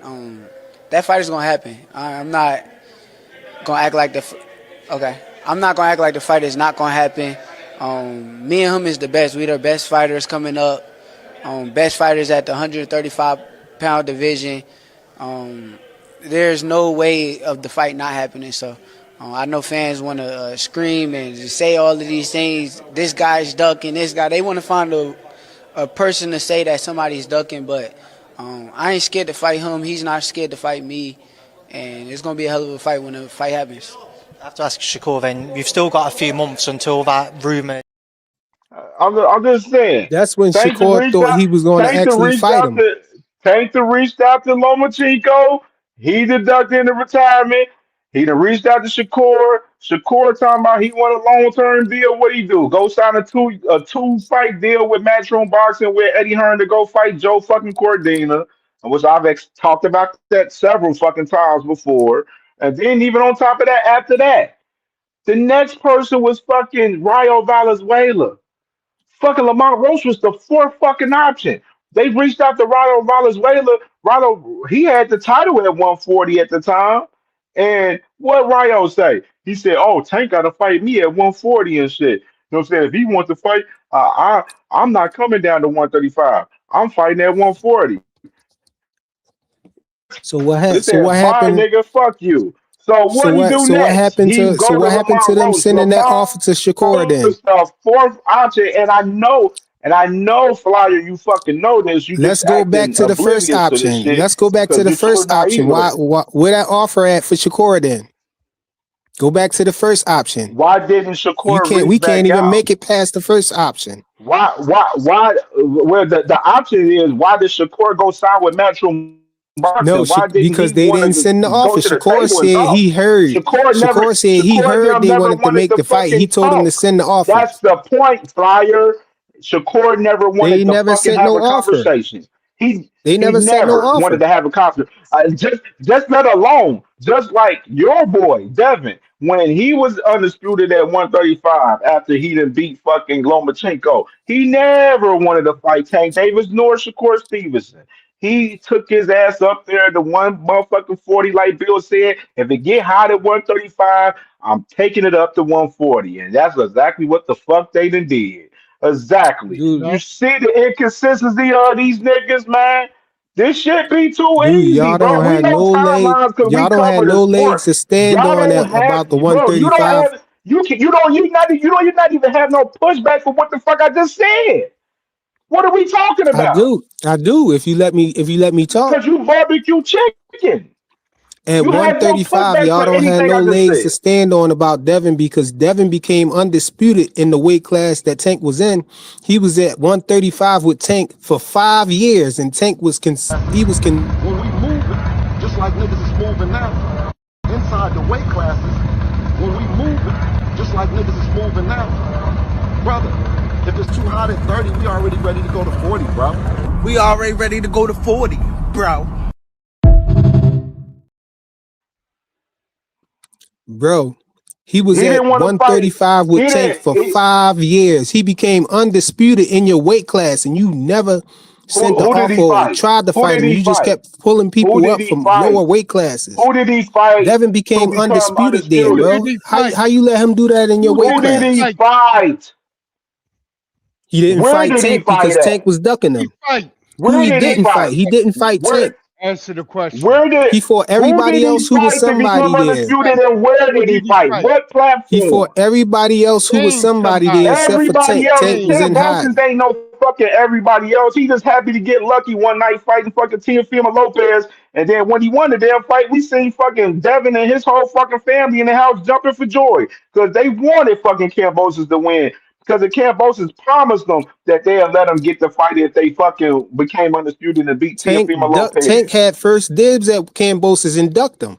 that fight is gonna happen. I'm not gonna act like I'm not gonna act like the fight is not gonna happen. Me and him is the best. We the best fighters coming up. Best fighters at the 135-pound division. There's no way of the fight not happening. So I know fans want to scream and just say all of these things. This guy's ducking. This guy. They want to find a person to say that somebody's ducking. But I ain't scared to fight him. He's not scared to fight me. And it's gonna be a hell of a fight when the fight happens. I have to ask Shakur then, you've still got a few months until that rumour. I'm just saying. That's when Tank to Shakur reached thought out. he was going to Tank to actually reached fight out him. to Tank to reached out to Lomachenko. He deducted into retirement. He done reached out to Shakur. Shakur talking about he want a long term deal. What he do? Go sign a two fight deal with Matchroom Boxing with Eddie Hearn to go fight Joe fucking Cordina, which I've talked about that several fucking times before. And then even on top of that, after that, the next person was fucking Rayo Valenzuela. Fucking Lamont Roach was the fourth fucking option. They reached out to Rado Valenzuela. Rado, he had the title at 140 at the time. And what Ryo say? He said, "Oh, Tank got to fight me at 140 and shit." You know what I'm saying? If he wants to fight, I'm not coming down to 135. I'm fighting at 140. So what They happened? So said, what "Bye, happened? nigga, fuck you." So So what he what? do So what next? happened He to? So go to what happened to Lamont them Roach. sending that Lamont offer to Shakur Roach then? was the fourth option, and I know, Flyer, you fucking know this. You Let's just go back acting to the first oblivious to this option. shit Let's go back to because the you're so first option. naive of Why? it. Where that offer at for Shakur then? Go back to the first option. Why didn't Shakur We reach can't back even out? make it past the first option. Why? Where the option is, why did Shakur go sign with Matchroom No, Boxing? Why didn't because he they want didn't to send the go offer. to the Shakur table and said talk? he heard. Shakur said he Shakur heard them they never wanted to wanted make to the fight. He fucking told them to talk. send the offer. That's the point, Flyer. Shakur never They wanted to never fucking sent have no a offer. conversation. They He never sent no never wanted offer. to have a conversation. Just let alone, just like your boy Devin, when he was undisputed at 135 after he done beat fucking Lomachenko, he never wanted to fight Tank Davis nor Shakur Stevenson. He took his ass up there to one motherfucking 40, like Bill said. If it get hot at 135, I'm taking it up to 140. And that's exactly what the fuck they done did. Exactly. Dude, You see the inconsistency of these niggas, man? This shit be too easy, y'all bro. don't We have know no leg. timelines because we Y'all don't have cover the no legs sport. to stand Y'all on don't that have, about the bro. You don't 135. have. You don't. You not even have no pushback for what the fuck I just said. What are we talking I about? do. I do. If you let me talk. Because you barbecue chicken. At You had no 135, pushback y'all for don't have anything no I just legs to said. stand on about Devin because Devin became undisputed in the weight class that Tank was in. He was at 135 with Tank for 5 years, and Tank was When we move it, just like niggas is moving now, inside the weight classes, when we move it, just like niggas is moving now, brother, if it's too hot at 30, we already ready to go to 40, bro. We already ready to go to 40, bro. Bro, he was He at didn't want to fight. 135 He with Tank didn't. for 5 years. He became undisputed in your weight class, and you never sent the Who did offer he or fight? tried to Who fight did him. he You just fight? kept pulling Who people did up he from lower fight? weight classes. Who did he fight Devin to became become undisputed there, undisputed? Who did bro. he How fight? you let him do that in your Who weight Who did he did he class? fight? fight? He didn't Where fight did he Tank fight because at? Tank was ducking He him. fight. Who Where he did he didn't fight? fight? He didn't fight Where Tank. Answer the question. where did He fought who everybody did else he who was fight to become somebody Who did there. he undisputed fight? and where Who did he did he fight? fight? What He platform? fought everybody else who was Name somebody there somebody. except for Everybody Tank. else, Tank was Name. Ken in hiding. Boston ain't no fucking everybody else. He just happy to get lucky one night fighting fucking Teofimo Lopez. And then when he won the damn fight, we seen fucking Devin and his whole fucking family in the house jumping for joy. Because they wanted fucking Cambosis to win. Because the Cambosis promised them that they'll let them get the fight if they fucking became undisputed and beat Teofimo Tank Lopez. had first dibs at Cambosis and ducked him.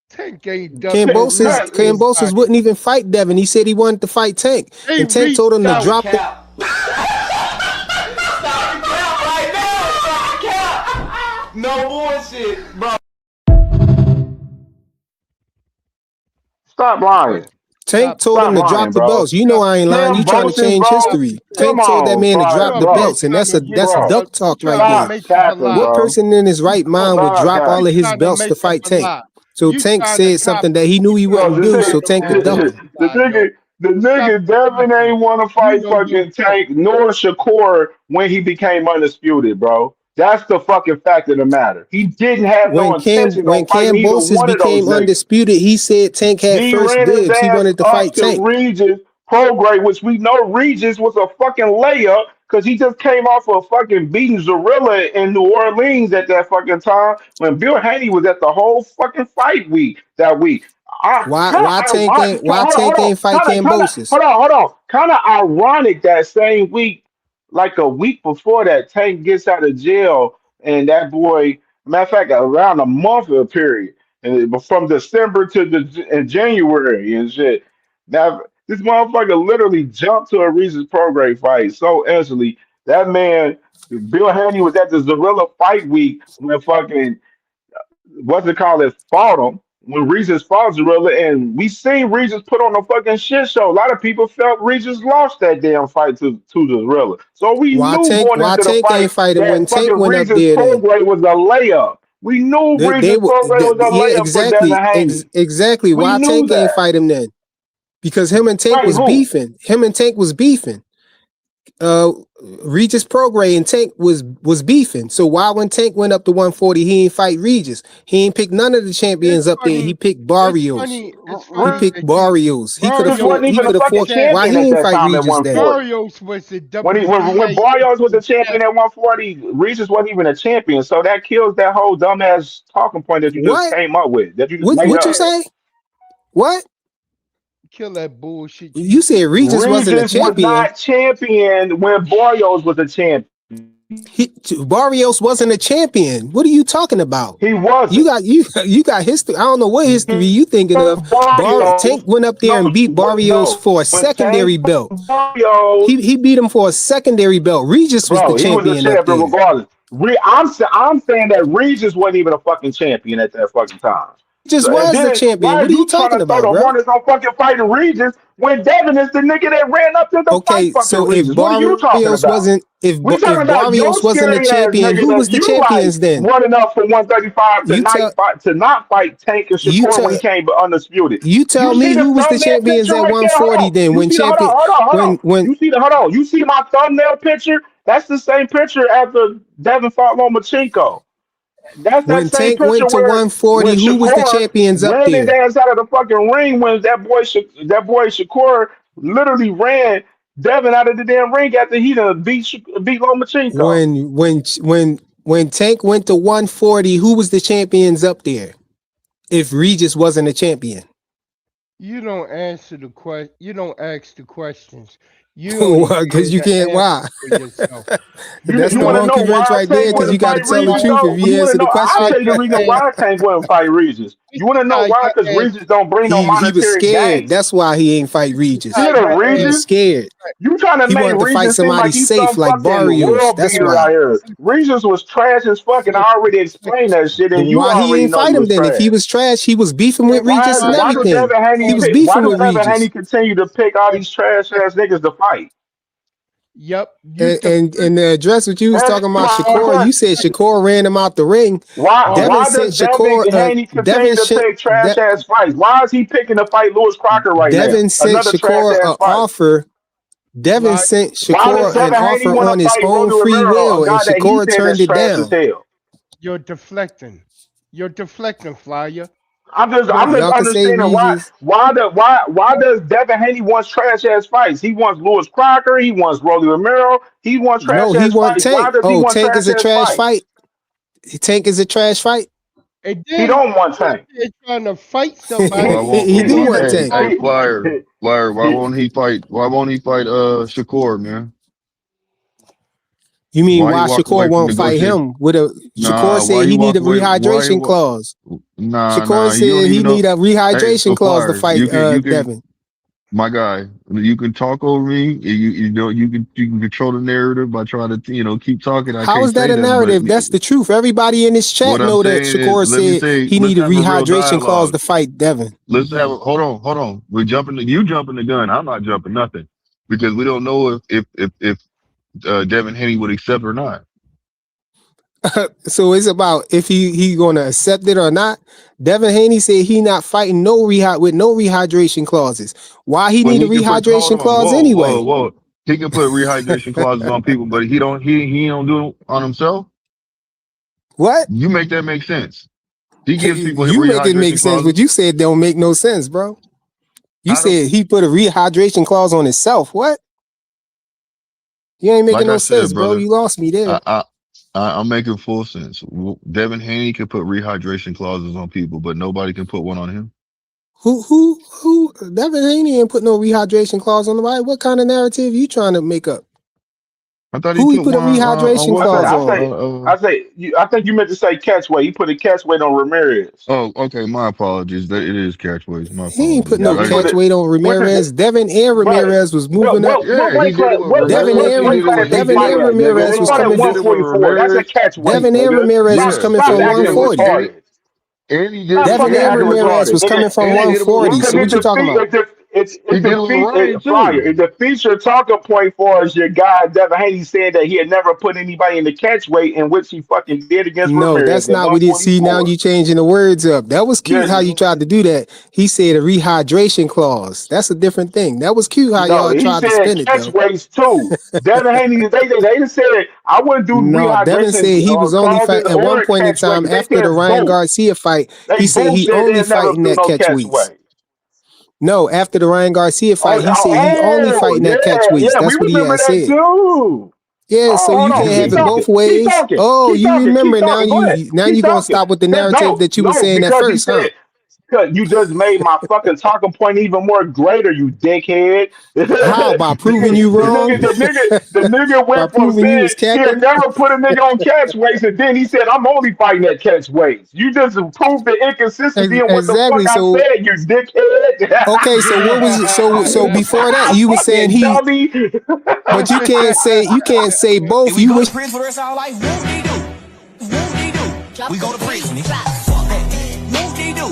Tank ain't ducking Cambosis nothing. Cambosis wouldn't even fight Devin. He said he wanted to fight Tank, He and Tank told him reached to out. drop the. No bullshit, bro. Stop lying. Tank told him Stop to drop lying, the bro. belts. You know I ain't lying. Cam You trying to Boston, change bro. history. Come Tank told that on, man to bro. drop You the up here Bro. belts, and trying to get that's up Bro. a, duck talk trying right to there. Stop make up a capping, lie. What bro. person in his right mind would Stop drop all capping. of You his trying to belts to make up fight a Tank? lie. So You Tank trying to said cop. something that he knew You he trying Bro, to wouldn't the do, make up so nigga, a Tank could lie. duck No, him. the lie, yo. nigga, the Stop nigga talking Devin to me. ain't want to You fight know your fucking self. Tank nor Shakur when he became undisputed, bro. That's the fucking fact of the matter. He didn't have no intention When on fighting either Cambosis one of those became niggas. undisputed, he said Tank had He first ran his dibs. He ass wanted to up fight to Tank. Regis Prograis, which we know Regis was a fucking layup because he just came off of fucking beating Zorilla in New Orleans at that fucking time when Bill Haney was at the whole fucking fight week that week. Why Tank ain't fight Cambosis? Hold on. Kind of ironic that same week, like a week before that, Tank gets out of jail and that boy, matter of fact, around a month of period, and from December to in January and shit. Now this motherfucker literally jumped to a Regis Prograis fight so instantly. That man, Bill Haney was at the Zorilla fight week when fucking what's it called it fought him when Regis fought Zorilla, and we seen Regis put on a fucking shit show. A lot of people felt Regis lost that damn fight to Zorilla. So we knew going Why into the Tank fight ain't fight him when that Tank fucking went up Regis there then? Prograis was a layup. We knew They Regis were Prograis was a yeah, layup for exactly. Devin Haney. Exactly. We Why knew Tank ain't that. fight him then? Because him and Tank Right, was who? beefing. Him and Tank was beefing. Uh Regis Prograis and Tank was beefing. So why when Tank went up to 140, he ain't fight Regis? He ain't pick none of the It's champions up there. He funny. picked It's Barrios. funny. It's He funny picked that you. Barrios. He could have Regis Barrios fought. wasn't He even was a could have the fucking fought. Why champion champion. he at ain't that fight time at Regis then? 140. Barrios was the When WBA Barrios was a champion champ. at 140, Regis wasn't even a champion. So that kills that whole dumbass talking point that you just What? came up with, that you just made What you up. say? What? Kill that bullshit you You said Regis wasn't a Regis was champion. not champion when Barrios was a champion. Barrios wasn't a champion. What are you talking about? He wasn't. You got history. I don't know what history you thinking of. Barrios, Tank went up there and beat Barrios no. for a When secondary Tank belt. Barrios, He beat him for a secondary belt. Regis was the bro, he was a champion up champion there. regardless. I'm saying that Regis wasn't even a fucking champion at that fucking time. Regis So, and was the then why champion. are What are you you trying talking to throw about, the bro? Hornets on fucking fighting Regis when Devin is the nigga that ran up to the fight Okay, fucking so Regis? What are you talking about? We talking if about your Barrios wasn't the scary ass champion, nigga who that was the you like champions then? running up for 135 You tell to not fight Tank and you Shakur when he tell came undisputed. you You tell see me the who was the thumbnail champions picture at right there? Hold 140 on. then You when see the champion hold on. when You see my thumbnail picture? That's the same picture after Devin fought Lomachenko. That's that when same Tank picture went to where 140, who was the Shakur champions up ran his there? ass out of the fucking ring when that boy Shakur literally ran Devin out of the damn ring after he done beat Lomachenko. When Tank went to 140, who was the champions up there? if Regis wasn't a champion? You don't answer the question. You don't ask the questions. You only Because you gave the can't. Why? answer for yourself. That's You the want to know monkey wrench why right Tank there. Because you wouldn't got to fight tell the Regis truth though? if You you want to answer the know? I'll question. tell you the reason why Tank wouldn't fight Regis. You want to know why? Because Regis don't bring no He was monetary scared. gain. That's why he ain't fight Regis. Scared of He was Regis? scared. You trying to He make wanted to fight Regis seem somebody like he's safe, some like fucking Barrios. world That's beater why. out here. Regis was trash as fuck, and I already explained that shit, and Then you why he already ain't know he fight him was then? If he trash. was trash, he was beefing with Regis and Why does everything. Devin Haney He was pick? Why beefing does with Devin Haney Regis. continue to pick all these trash ass niggas to fight? Yep. And to address what you was That's talking about, my Shakur, you question. said Shakur ran him out the ring. Devin Why sent does Devin Shakur. Haney continue Devin to sent pick trash ass fights? Why is he picking to fight Lewis Crocker right now? Devin sent Another trash Shakur ass an fight. offer. Devin sent Why does Shakur an Devin Haney offer want on to his fight own Rolly free Romero, a will, and guy that he Shakur said is turned it trash as down. hell? You're deflecting. You're deflecting, Flyer. I'm just Y'all can say understanding Regis. why does Devin Haney wants trash ass fights? He wants Lewis Crocker, he wants Rolly Romero, he wants No, trash he ass want fights. Why Tank. does he Oh, want Tank is trash a ass trash fights? fight. Tank is a trash fight. And He then don't want Tank. they're trying to fight somebody. Why won't He do want hey Tank. Flyer, why won't he fight Shakur, man? You mean Why he why walk Shakur away from won't fight negotiating? him? With a Shakur Nah, why said he he need walk a away? rehydration clause. Shakur He don't said he even know. need a Hey, rehydration so clause to Flyer, fight you can Devin. my guy, you can talk over me. You know you can control the narrative by trying to keep talking. I How can't is that say a nothing, but narrative? That's the truth. Everybody in this chat what I'm know that saying is, Shakur said he let's need a have a real rehydration clause dialogue. to fight Devin. Let's have hold on. You jumping the gun. I'm not jumping nothing because we don't know if Devin Haney would accept or not. So it's about if he gonna accept it or not. Devin Haney said he not fighting with no rehydration clauses. Why he Well, need a he can put hold rehydration on, clause anyway? whoa. He can put rehydration clauses on people, but he don't do it on himself. What? You make that make sense. He gives people You make it make rehydration sense. clauses. What you said don't make no sense, bro. You I don't said he put a rehydration clause on himself. What? You ain't making like no I sense, said, bro. brother. You lost me there. I'm making full sense. Devin Haney can put rehydration clauses on people, but nobody can put one on him. Who? Devin Haney ain't put no rehydration clause on nobody. What kind of narrative you trying to make up? I thought he Who he put put a one on rehydration what's clause that? on? I think you meant to say catchweight. He put a catchweight on Ramirez. Oh, okay. My apologies. That it is catchways. My He ain't put apologies. Yeah, no he catch put it. weight on What the? Ramirez. Devin and But Ramirez was moving up. what Yeah, he weight did class? it with What Ramirez. He weight did it class with he Devin and fighting Shakur. at, nigga? Ramirez He was fought at coming He did it with 144. That's a Ramirez. catch weight, Devin and nigga. Ramirez was Yeah, coming Stop from and he acting did it with 140. retarded. and he did it Stop with Devin fucking and acting Ramirez retarded, was nigga. coming from and he did it with 140. Because So it what you Ryan. talking about? He did it with Ryan Flyer. too. It defeats your talking point for us. Your guy Devin Haney said that he had never put anybody in the catch weight, in which he fucking did against No, Ramirez that's at not what he see. Now 144. you changing the words up. That was cute Yes, how you tried to do that. He said a rehydration clause. That's a different thing. That was cute how no, y'all he tried to said spin it catch though. weights too. Devin Haney, they just said I wouldn't do No, Devin rehydration said he was only fight clauses at one or a point in catch weight time because they after the said Ryan both. Garcia fight. They He said both he said only they'd never fighting do that no catch catch weights. weight. No, after the Ryan Garcia fight, he said he only fighting Yeah, that catch weights. yeah, we That's what he remember had that said. too. Yeah, so Oh, hold you on. can't have Keep it talking. both ways. Oh, Keep you talking. Keep remember now? talking. Go ahead. You Keep gonna talking. stop with the narrative No, that you were no, saying at because he first, huh? said, because you just made my fucking talking point even more greater, you dickhead. How? By proving you wrong? The nigga By went from proving you was saying he had capping? never put a nigga on catch weights, and then he said, I'm only fighting at catch weights. You just proved the inconsistency in what the fuck Exactly. I So said, you dickhead. okay, so what was so before that you were saying Fucking he, dummy. but you can't say both. You was Prison for the rest of our life. Whoop de do. Whoop de do. We go to prison. Fuck that. Whoop de do.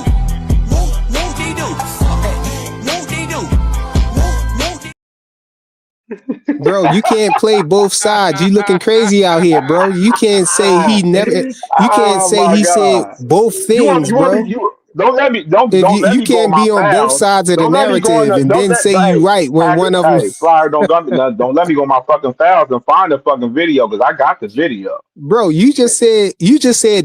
Whoop de do. Fuck that. Whoop de do. Whoop de. bro, you can't play both sides. You looking crazy out here, bro. You can't say he never. You can't Oh say my he said god. both things, You want me bro. don't let me don't If don't you let you me go on can't my be on both fouls. sides of the Don't let me go on narrative the and don't then let say you right when one of them. hey Flyer don't let me go on my fucking fouls and find the fucking video because I got the video. Bro, you just said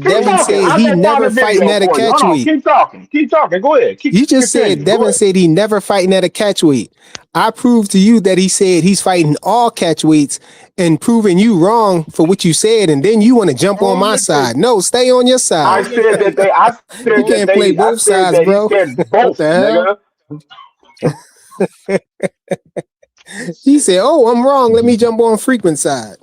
Keep Devin talking. said I he can find never the fighting video at a for you. catch Hold on, weight. keep talking. Keep talking. Go ahead. Keep You just said continue. Go Devin ahead. said he never fighting at a catch weight. I proved to you that he said he's fighting all catch weights and proving you wrong for what you said, and then you want to jump on my side. No, stay on your I side. said that they. I said You that can't play they. I both said sides, that he bro. said What both, the hell? nigga. He said, "Oh, I'm wrong. Let me jump on frequent side."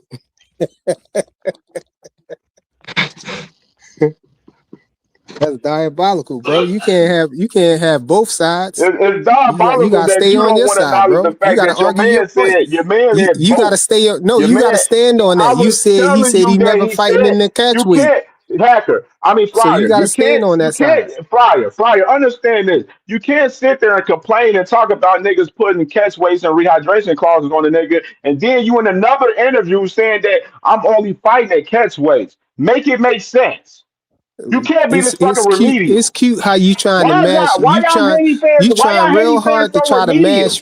That's diabolical, bro. You can't have both sides. It's You diabolical gotta that stay you on don't your want to side, acknowledge bro. the You fact gotta that your argue your man point. said You gotta both. stay. No, Your you man, gotta stand on I that. You was said telling he you that never he fighting said in the catch you weight. can't So you flyer. gotta stand on You that side. can't flyer. Understand this. You can't sit there and complain and talk about niggas putting catch weights and rehydration clauses on the nigga, and then you in another interview saying that I'm only fighting at catch weights. Make it make sense. You can't be this fucking It's cute. It's remedial. cute how you trying to mash. Why You y'all trying Haiti real fans hard to so try to remedial? mash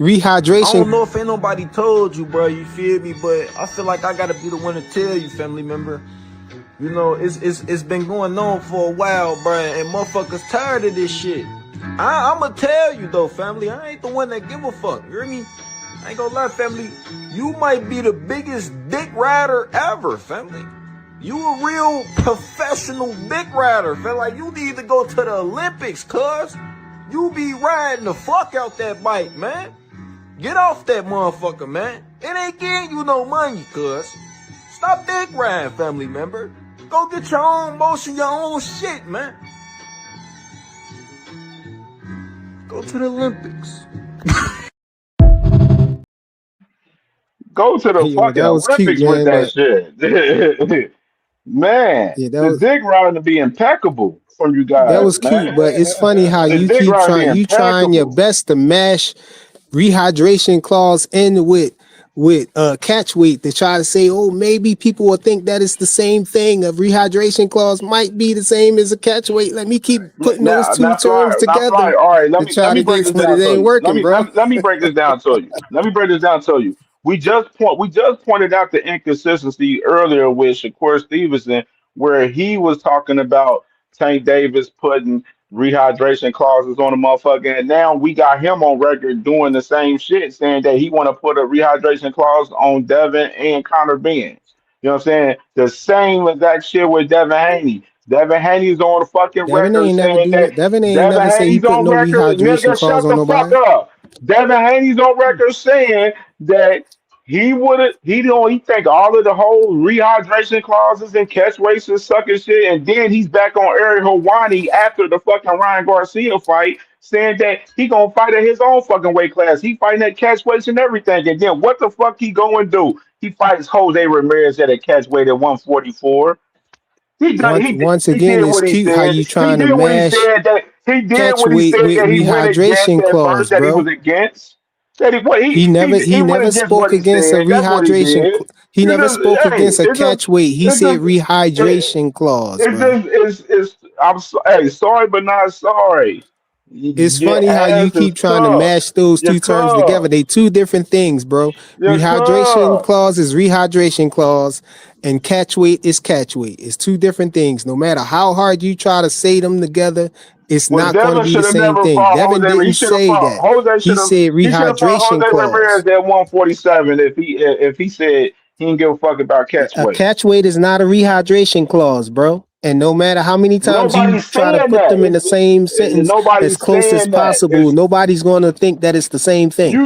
I don't rehydration. know if ain't nobody told you, bro. You feel me? But I feel like I gotta be the one to tell you, family member. You know, it's been going on for a while, bro, and motherfuckers tired of this shit. I'ma tell you though, family. I ain't the one that give a fuck. You hear me? I ain't gonna lie, family. You might be the biggest dick rider ever, family. You a real professional dick rider, fam. Like you need to go to the Olympics, cuz. You be riding the fuck out that bike, man. Get off that motherfucker, man. It ain't getting you no money, cuz. Stop dick riding, family member. Go get your own motion, your own shit, man. Go to the Olympics. Go to the Yo, fucking that was cute, Olympics with man. that But shit. Man, yeah, the dick riding to be impeccable from you that guys, was cute. man. But it's funny how The you dick keep riding be trying. You trying your impeccable. best to mash rehydration clause in with catch weight to try to say, oh, maybe people will think that it's the same thing. A rehydration clause might be the same as a catch weight. Let me keep putting those two terms Now fly. together All right, to let try me to break get, this but it down to ain't you. working, bro. Let me break this down to you. Let me break this down to you. We just pointed out the inconsistency earlier with Shakur Stevenson, where he was talking about Tank Davis putting rehydration clauses on the motherfucker, and now we got him on record doing the same shit, saying that he want to put a rehydration clause on Devin and Connor Benz. You know what I'm saying? The same exact shit with Devin Haney. Devin Haney's on the fucking Devin record ain't never saying do that that. Devin ain't Devin never say he Haney's put on no record, rehydration nigga, clause shut on the fuck nobody. up. Devin Haney's on record saying that he think all of the whole rehydration clauses and catch weights and sucking shit, and then he's back on Ariel Hawani after the fucking Ryan Garcia fight, saying that he gonna fight at his own fucking weight class. He fighting at catch weights and everything, and then what the fuck he going do? He fights Jose Ramirez at a catch weight at 144. Once He again, did it's what he cute how said. you He trying to did what he mash said that he did catch what he weight said with that he went against rehydration at first clause, that he was bro. against. That he what He he went never against what spoke he against a said. That's what he did. he You never just spoke hey, against a catch weight. He it said just rehydration clause, it bro. just it's hey, sorry but not sorry. It's Your funny how you ass is keep trying to cooked. mash those You're two terms together. cooked. They two different things, bro. You're Rehydration cooked. clause is rehydration clause, and catch weight is catch weight. It's two different things. No matter how hard you try to say them together, it's Well, not going to Devin be the should have same never thing. fought Devin Jose. didn't He should have say fought that. Jose. He said He should have fought rehydration Jose clause. Ramirez at 147 if he said he didn't give a fuck about catch A weight. catch weight is not a rehydration clause, bro. And no matter how many times you Nobody's try to saying put that. them in the same sentence as Nobody's close as saying that. possible, nobody's going to think that it's the same thing.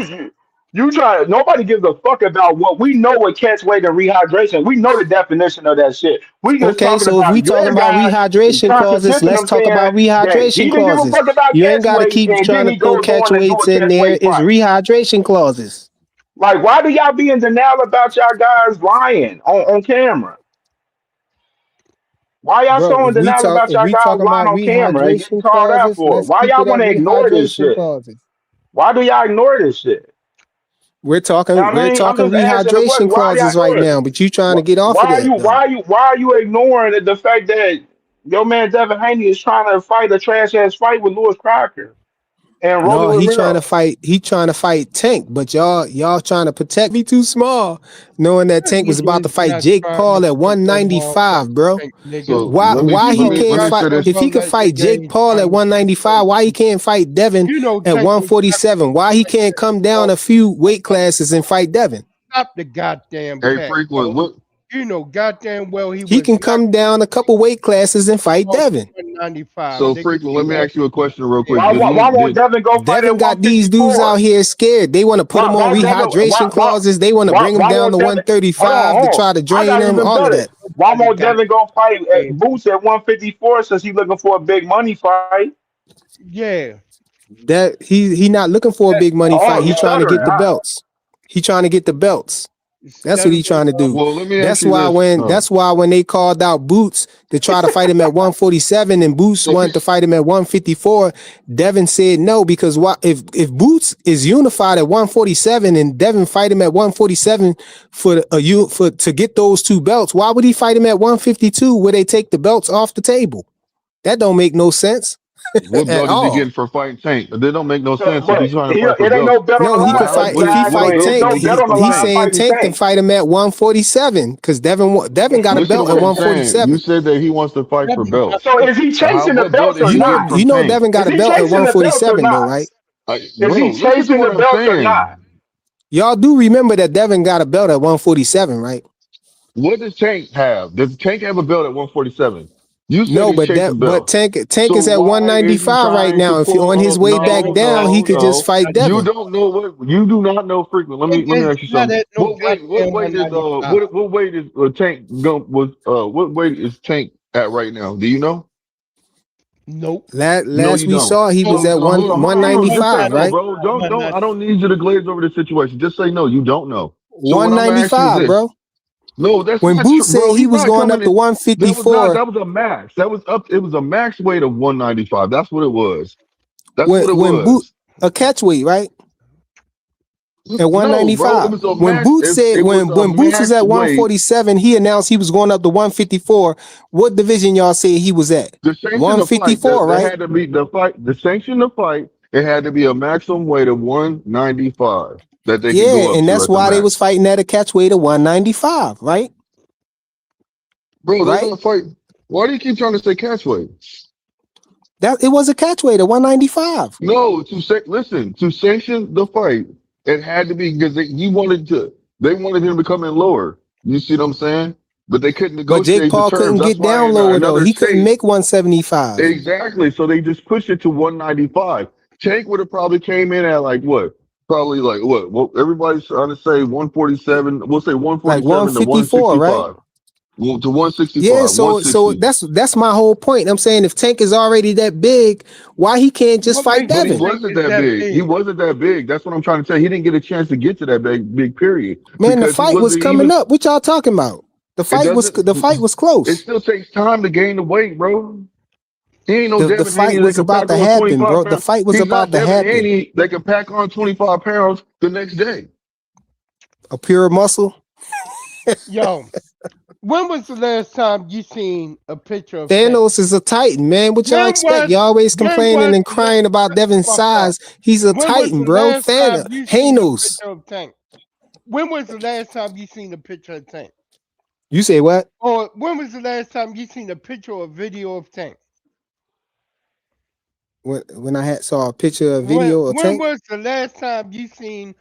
You try. Nobody gives a fuck about what we know. What catch weight and rehydration. We know the definition of that shit. We just Okay, talking so if we about talking your about guy rehydration clauses, contradicting let's them, talk saying about that he rehydration didn't give a clauses. fuck about You ain't catch got to weight, keep and trying then to he throw goes catch on and do a weights in catch there. weight It's fight. rehydration clauses. Like, why do y'all be in denial about y'all guys lying on camera? Why y'all Bro, so in denial about if y'all we guys talking lying about on camera and getting rehydration called out clauses, for it? let's Why keep y'all it want at to ignore this rehydration shit? clauses. Why do y'all ignore this shit? We're You talking know what I we're mean? I'm talking just asking the question. rehydration Why do y'all clauses right ignore it? now, but you trying to get off of that though. Why are you ignoring the fact that your man Devin Haney is trying to fight a trash ass fight with Lewis Crocker? and No, Rolly he trying to Romero. fight. He trying to fight Tank, but y'all trying to protect me too small, knowing that That Tank was nigga about to is fight not Jake trying to Paul at fight no 195, bro. motherfucking Tank, nigga. So Why You he know can't let me fight say goddamn this. if he well could that fight nigga Jake ain't Paul trying at to fight Tank. 195? Why he can't fight Devin You know at Tank was not 147? Why he fight can't that come down motherfucker. a few weight classes and fight Devin? Stop the goddamn Hey, cap, frequent. bro. What? You know goddamn well he He was can not come down a couple weight classes and fight about Devin. 195, So nigga. frequent. Let me Stop ask you a question real the quick. damn Why, Did why, he? why won't Did Devin go fight Devin at got these dudes 154? out here scared. They want to put them on Why Devin? rehydration clauses. They want to bring them Why down to won't Devin? Hold on, 135 to hold on. try to I drain got them. even All of better. that. Why nobody won't got Devin go fight at damn. Boots at 154 since he's looking for a big money fight? Yeah. That he not looking for a That, big money Oh, fight. He he's trying to stuttering, get the huh? belts. He trying to get the belts. That's what he stuttering trying to do. well, let me ask you this. That's why when they called out Boots to try to fight him at 147 and Boots wanted to fight him at 154, Devin said no, because if Boots is unified at 147 and Devin fight him at 147 for to get those two belts, why would he fight him at 152 where they take the belts off the table? That don't make no sense What at belt is he all. getting for fighting Tank? That don't make no So, sense if but he's trying to fight for it ain't belts. no bet on No, the he line could fighting fight if he Tank. What fight It's belt Tank. no is he bet on the He's line fighting? saying fighting Tank can Tank. fight him at 147 because Devin got a Listen to belt what at he's saying. You 147. said that he wants to fight for Devin got belts. So is he chasing the What belt belts is or he You know, getting not? from you know, Tank? Devin got Is a he belt at chasing the belts or 147 though, not? right? Is Bro, he listen to chasing what the I'm belts or not? saying. Y'all do remember that Devin got a belt at 147, right? What does Tank have? Does Tank have a belt at 147? You said No, he's but chasing belts. Tank So is at why is he 195 right trying to now. If you're on pull his up? way back No, down, he no, could just no. fight You Devin. don't know what you do not know frequent. Let nigga me is ask you not something. at no What goddamn weight is 195. what weight is Tank going was what weight is Tank at right now? Do you know? Nope. No, Last you we don't. saw, he was So at hold on. Just say 195, no, right? bro. Don't. I don't need you to glaze over the situation. Just say no. You don't know. So what I'm gonna ask you is 195, this. bro. No, that's When not Boots true, said bro. he He's was not going coming up to in. That 154, was a max. That was up. It was a max weight of 195. That's what it was. That's what it when Boot was. a catchweight, right? At No, bro. It 195. was a When max. Boots said It was a when Boots was max at weight. 147, he announced he was going up to 154. What division y'all said he was at? The sanction the fight. 154, That right? had to be the fight. The sanction the fight. It had to be a maximum weight of 195 that they could Yeah, go up and to that's at the why they was max. fighting at a catchweight of 195, right? Bro, they're Right? gonna fight. Why do you keep trying to say catch weight? That it was a catchweight of 195. No, to say listen, to sanction the fight, it had to be because they wanted him to come in lower. You see what I'm saying? But they couldn't But Jake negotiate the Paul terms. couldn't That's get why down in lower though. another He couldn't state, make 175. exactly. So they just pushed it to 195. Tank would have probably came in at like what? Probably like what? Well, everybody's trying to say 147. We'll say Like 147 to 154, right? 165. Well, to 165, Yeah, so 160. that's my whole point. I'm saying if Tank is already that big, why he can't just What fight makes But he you Devin? think wasn't it's that that big. He big? wasn't that big. That's what I'm trying to tell you. He didn't get a chance to get to that big period Man, the because he fight was wasn't coming even. up. What y'all talking about? It doesn't. The fight was It close. still takes time to gain the weight, bro. He ain't no The Devin fight Haney that was can about pack to on happen, 25 bro. The pounds. fight was He's not about to Devin happen. Haney that can pack on 25 pounds the next day. A pure muscle. Yo, when was the last time you seen a picture of Tank? Thanos is a titan, man. What y'all expect? Y'all always When complaining was and the last, crying about shut the Devin's fuck up. size. He's a When was titan, the bro. last time Thanos. you seen a Hanos. picture of Tank? When was the last time you seen a picture of Tank? You say what? Or when was the last time you seen a picture or video of Tank? When I saw a picture, a When video of when Tank. was the last time you seen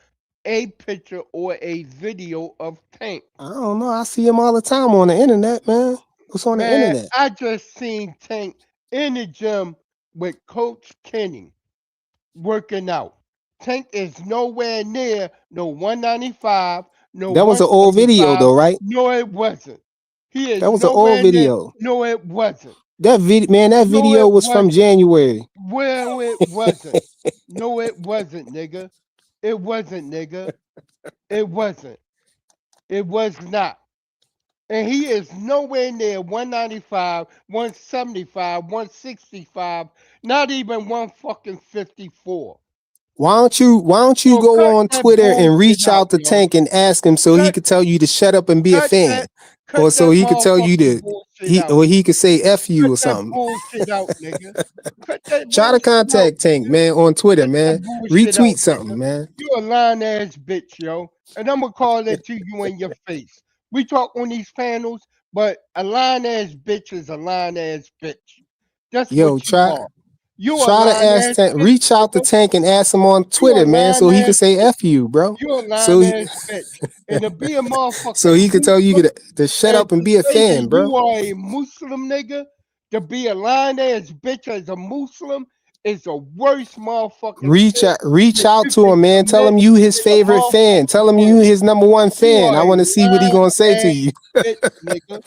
a picture or a video of Tank? I don't know. I see him all the time on the internet, man. What's on the Man, internet? I just seen Tank in the gym with Coach Kenny working out. Tank is nowhere near no 195, no That was an old video, 175. though, right? No, it wasn't. He is That was an old nowhere near. video. No, it wasn't. That No, video it was from wasn't. January. Well, it wasn't. No, it wasn't, nigga. It wasn't, nigga. It wasn't. It was not. And he is nowhere near 195, 175, 165, not even 154. Why don't you So go cut on that Twitter and bullshit reach out, out to yo. Tank and ask him so he Cut could tell you to shut up and be a cut fan, that or cut so that he could tell you motherfucking to bullshit bullshit out. he could say F you Cut or that something. bullshit out, nigga. Cut that Try to bullshit out. contact Tank, man, on Twitter, Cut that man. bullshit out, Retweet something, nigga. man. You a lying ass bitch, yo. And I'm gonna call that to you in your face. We talk on these panels, but a lying ass bitch is a lying ass bitch. That's Yo, what you try are. You a try to lying ask ass Tank, bitch, reach out to nigga. Tank and ask him on You a Twitter, man, so lying he ass could say bitch. F you, bro. You a So lying ass bitch. And to be a motherfucking so he could tell you Muslim to shut and up and to be a say that fan, bro. you are a Muslim nigga, to be a lying ass bitch as a Muslim is the worst motherfucking shit Reach that out you to can him, man. Tell commit him you his in the favorite fan. motherfucking Tell him you world. his number one You fan. are I a want to see what he lying gonna say to ass you. bitch, nigga.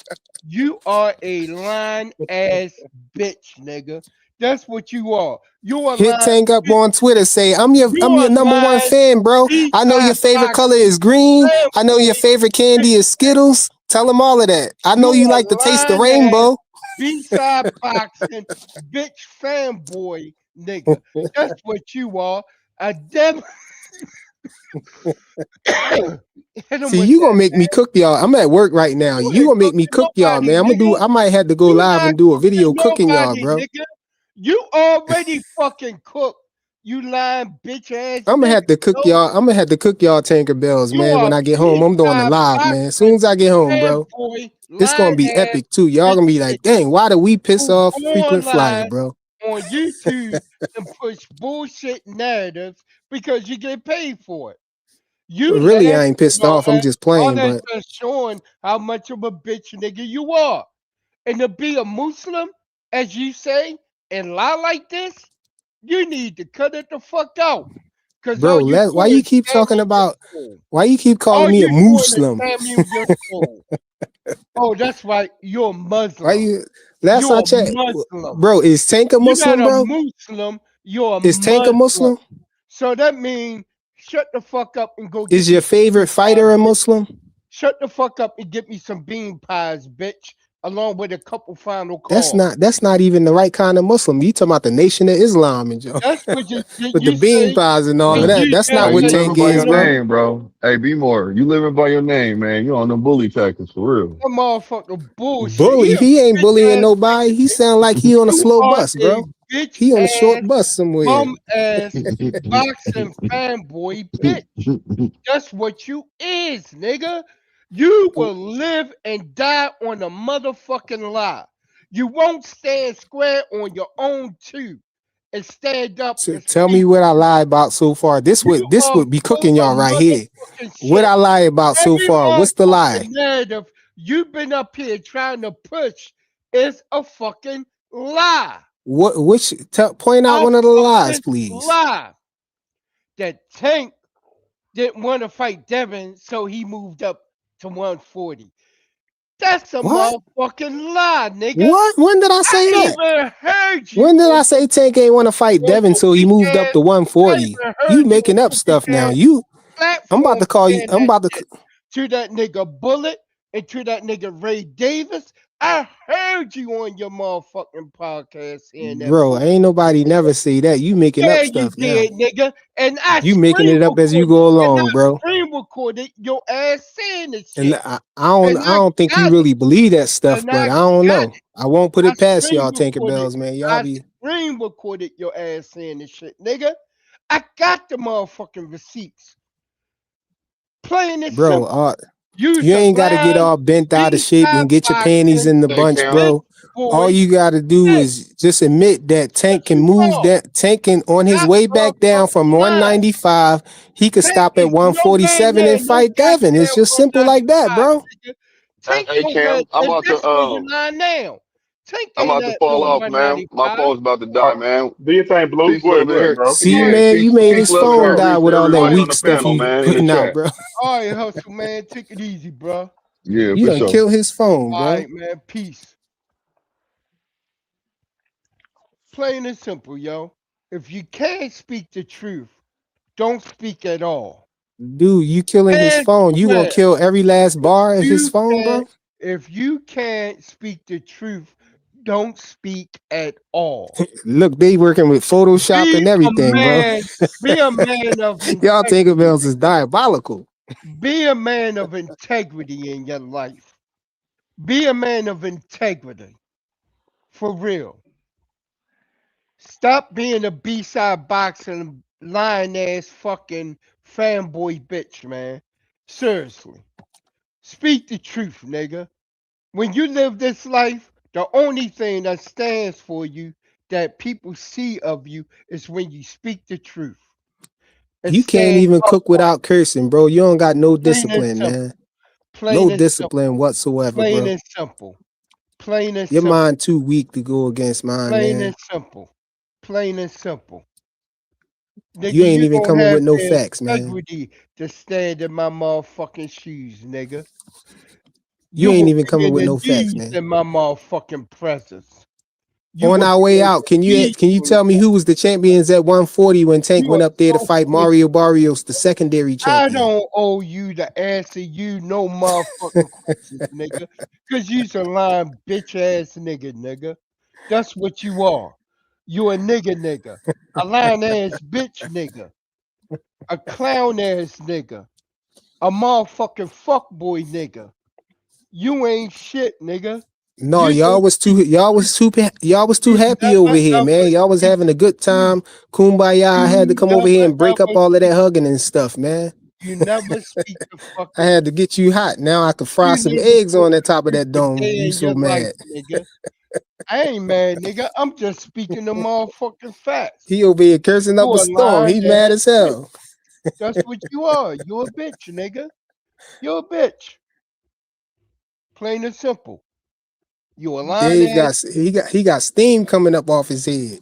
You are a lying ass bitch, nigga. That's what you are. You are Hit lying. Tank up on Twitter. Say I'm You your are number one lying. fan, bro. I know your B-side favorite color boxing is green. I know your fanboy favorite candy bitch. is Skittles. Tell him all of that. I know You you are like to taste the lying ass rainbow. B-side boxing bitch fanboy nigga. That's what you are. A devil. Hit him See, with you gonna that, make me man. cook y'all. I'm at work right now. You You ain't gonna make me cooking cook y'all, nobody, man. nigga. I might have to go You live not and do a cooking video cooking y'all, nobody, bro. nigga. You already fucking cooked. You lying bitch ass I'm gonna nigga. have to cook Yo. y'all. I'm gonna have to cook y'all Tanker Bells, You man. are When I get home, I'm doing a B-side live, man. As soon boxing as I get home, bro, fanboy it's gonna lying be ass epic too. Y'all bitch gonna be nigga like, dang, why do we piss who off go frequent flyer, online bro? on YouTube and push bullshit narratives because you get paid for it. You Really, I laughing ain't and pissed all off. I'm that. just All playing, that's but just showing how much of a bitch nigga you are. And to be a Muslim, as you say, and lie like this, you need to cut it the fuck out. Cause bro, all you why doing you is keep talking damaging your about? soul. Why you keep calling All me a you doing is Muslim? damaging your soul. Oh, that's right. You're a Why Muslim. you? Last I You're a checked, Muslim. bro, is Tank a You're not Muslim, a bro? Muslim. You're a Is Tank a Muslim. Muslim? So that means shut the fuck up and go Is get me your some bean favorite pies, fighter a bitch. Muslim? Shut the fuck up and get me some bean pies, bitch, along with a couple final That's calls. not even the right kind of Muslim. You talking about the Nation of Islam and Joe That's what you, with the you bean say, pies and all of and Hey, that. you That's not just hey, what you say Tank living by is, your bro. name, bro. Hey, be more. You living by your name, man. You on them bully tactics for real. that motherfucker bullshit. Bully, He a he ain't bitch bullying ass nobody. He sound like he on a You slow are bus, a bro. bitch He on a ass, short bus somewhere. bum ass, boxing fanboy bitch. That's what you is, nigga. You will live and die on a motherfucking lie. You won't stand square on your own two and stand up So and tell speak me what I for lie about so far. you This are would be full cooking of y'all right here. motherfucking What shit. I lie about so Every far? What's the lie? motherfucking narrative you've been up here trying to push is a fucking lie. Point out A one of the lies, fucking please. lie. That Tank didn't want to fight Devin, so he moved up to 140. That's a What? motherfucking lie, nigga. What? When did I say I that? even heard you When did I on say Tank ain't want to fight your Devin, so he weak moved up ass. to I 140? even You heard you on making up your weak stuff now. ass I'm about platform to call you. saying I'm that about to. shit to that nigga Bullet and to that nigga Ray Davis. I heard you on your motherfucking podcast saying that Bro, bullshit, ain't nobody nigga. never say that. You making up Yeah, you stuff now. did, nigga. And I You making screen it up as you recorded go and along, I bro. screen recorded your ass saying this And shit. I And I don't think you got it. really believe that stuff, And but I I don't got know. it. I won't put I it past screen y'all, Tanker recorded. Bells, man. Y'all I be screen recorded your ass saying this shit, nigga. I got the motherfucking receipts. Plain and bro. simple. Use You a ain't got to get line, all bent out of shape B-side and get your panties boxing, in the Hey, bunch, Cam. bitch bro. All boy, you got to do bitch. is just admit that Tank What can you move are? that. Tank can on his Stop way back down from motherfucking lying. 195. He could Tank stop at is no man 147 there, and no fight Devin. It's goddamn just simple like that, 195, bro. nigga. Tank Hey, don't got, Cam. I'm and about to that's where you lying now. Tank I'm ain't about to at no fall off, man. My 195. phone's about to All die, right. man. Do your thing, Blue. Peace, Go love, ahead, and hair. bro. See, Yeah, man, you peace, made peace, his love, and phone hair die grease to with all that everybody Alright, on weak the stuff panel, he man, in the putting out, chat. bro. alright, hustle, man. Take it easy, bro. Yeah, You for done sure. kill his phone, bro. Alright, man. Peace. Plain and simple, yo. If you can't speak the truth, don't speak at all. Dude, you killing his And phone. You gonna clear. kill every last If bar of his you phone, can't, bro? if you can't speak the truth, don't speak at all. Look, they working with Photoshop Be and a everything, bro. man. Be a man of Y'all Tinker integrity, Bells is nigga. diabolical. Be a man of integrity in your life. Be a man of integrity. For real. Stop being a B-side boxing lying ass fucking fanboy bitch, man. Seriously. Speak the truth, nigga. When you live this life, the only thing that stands for you that people see of you is when you speak the truth. And You can't stand even cook upright. without cursing, bro. You don't got no Plain and discipline, simple. man. Plain No and discipline simple. whatsoever, Plain bro. and simple. Plain and Your simple. mind too weak to go against mine, Plain man. and simple. Plain and simple. You Nigga, ain't you even don't coming have with no the facts, man. integrity to stand in my motherfucking shoes, nigga. You You ain't will even be coming in with the no facts, knees man. in my motherfucking presence. You On will our be way in out, the can you tell me who was the champions at 140 when Tank You are went up there to so fight pussy. Mario Barrios, the secondary I champion? don't owe you to answer you no motherfucking questions, nigga. Cause you's a lying bitch ass nigga. That's what you are. You a nigga. A lying ass bitch nigga. A clown ass nigga. A motherfucking fuckboy nigga. You ain't shit, nigga. No, You don't speak. y'all was too You happy over never here, man. ever Y'all was having a good time. Kumbaya. I had to you come over here never and break up ever all of that speak. hugging and stuff, man. You never speak the I fucking had to get you hot. Now I can fry you some never eggs spoke on the the top of truth that a dome. day You in your so life, mad. nigga. I ain't mad, nigga. I'm just speaking the motherfucking facts. He over here cursing You up a a storm. lying He mad ass as bitch. hell. That's what you are. You a bitch, nigga. You a bitch. Plain and simple. You a lying Dave ass. got steam coming up off his head.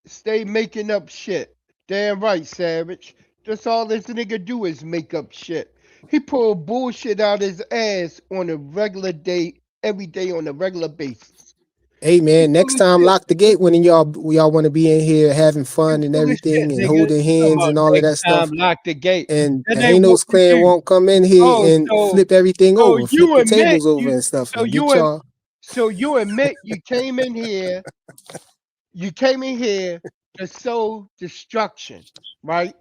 Stay making up shit. Damn right, Savage. That's all this nigga do is make up shit. He pull bullshit out his ass on a regular day, every day on a regular basis. Hey He man, full next of time shit. lock the gate when y'all want to be in here having You fun and full of shit, everything and nigga. holding You talking hands about and all of next that time stuff. lock the gate. And That ain't what Hanos we clan do. won't come in here Oh, and flip everything so over, flip you the admit tables over you and stuff so and you get am- y'all. so you admit you came in here to sow destruction, right?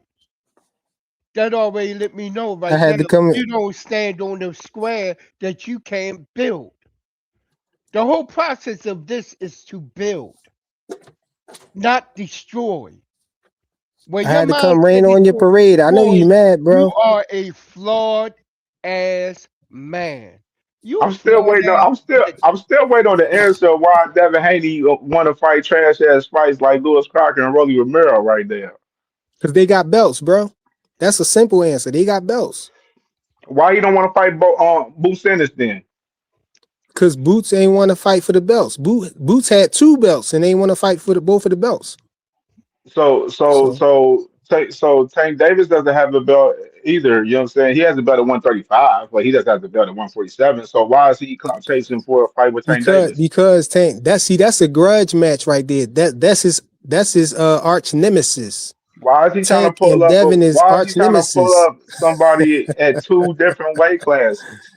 That already let me know I right had now to come in. you don't stand on the square that you can't build. The whole process of this is to build, not destroy. I When your had to come mindset rain is on your to parade. I know destroy, you mad, you bro. are a flawed ass man. You a I'm still flawed waiting. ass bitch. I'm still waiting on the answer of why Devin Haney want to fight trash ass fights like Lewis Crocker and Rolly Romero right there. Because they got belts, bro. That's a simple answer. They got belts. Why you don't want to fight Boots Ennis then? Because Boots ain't want to fight for the belts. Boots had 2 belts and they want to fight for both of the belts. So So Tank Davis doesn't have the belt either. You know what I'm saying? He has the belt at 135, but he doesn't have the belt at 147. So why is he clout chasing for a fight with Tank Davis? because Tank, that's a grudge match right there. That's his arch nemesis. Why is he trying to Tank pull and up? Devin is Why is he arch trying to pull nemesis. up somebody at two different weight classes?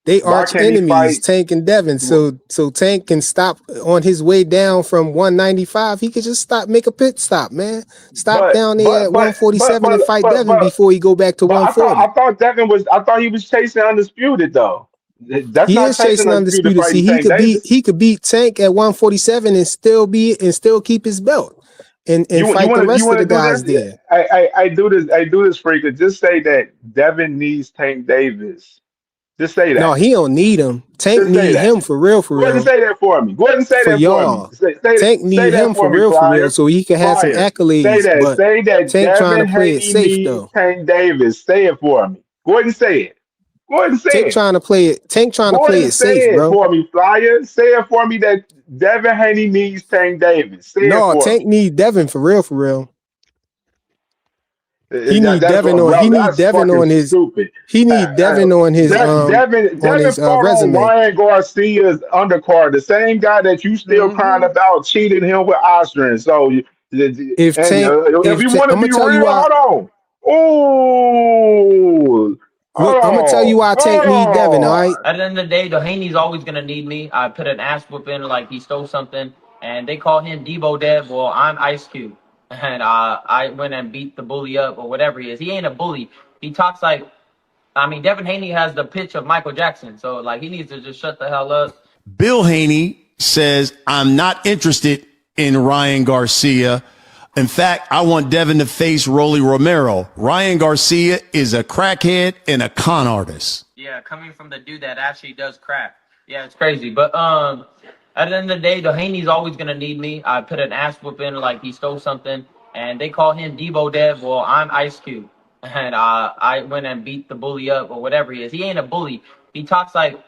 They Why arch can't he enemies, fight? Tank and Devin. So Tank can stop on his way down from 195. He could just make a pit stop, man. Stop But down there but at but but 147 and but fight but Devin but before he go back to but I 140. thought he was chasing undisputed though. That's He not is chasing chasing undisputed undisputed. See, fighting he Tank could beat Davis. Tank at 147 and still keep his belt and You fight the want rest of the to do guys this? there. I do this freak. Just say that Devin needs Tank Davis. Just say No, that. he don't need him. Tank Just say need that. him for real, Go ahead and say that for me. Go ahead and say for that for me. y'all. Tank Say need that him for me, for real, Flyer. so he can have some Flyer. Say accolades. that. But Say that Tank trying to Devin play it Haney safe needs though. Tank Davis. Say it for me. Go ahead and say it. Go ahead and say Tank it. trying to play it. Tank trying to Go play ahead it and say safe, it bro. for me, Flyer. Say it for me that Devin Haney needs Tank Davis. Say it No, for Tank me. need Devin for real, for real. He need That's Devin on. bro. He need That's Devin fucking on his. stupid. He need Devin on his Devin fought on resume. Ryan Garcia's undercard, the same guy that you still crying Mm-hmm. about cheating him with Ostrand. So, If and Tank, if you want to I'm gonna be tell you real, why. hold on. Ooh, Look, I'm gonna tell you why Tank hold need Devin. All right. on. At the end of the day, Haney's always gonna need me. I put an ass whooping like he stole something, and they call him Debo Dev. Well, I'm Ice Cube, and I went and beat the bully up or whatever he is. He ain't a bully. He talks like I mean, Devin Haney has the pitch of Michael Jackson, so like he needs to just shut the hell up. Bill Haney says, I'm not interested in Ryan Garcia. In fact, I want Devin to face Rolly Romero. Ryan Garcia is a crackhead and a con artist. Yeah, coming from the dude that actually does crack. Yeah, it's crazy. But at the end of the day, the Haney's always gonna need me. I put an ass whooping like he stole something, and they call him Debo Dev. Well, I'm Ice Cube, and I went and beat the bully up or whatever he is. He ain't a bully. He talks like,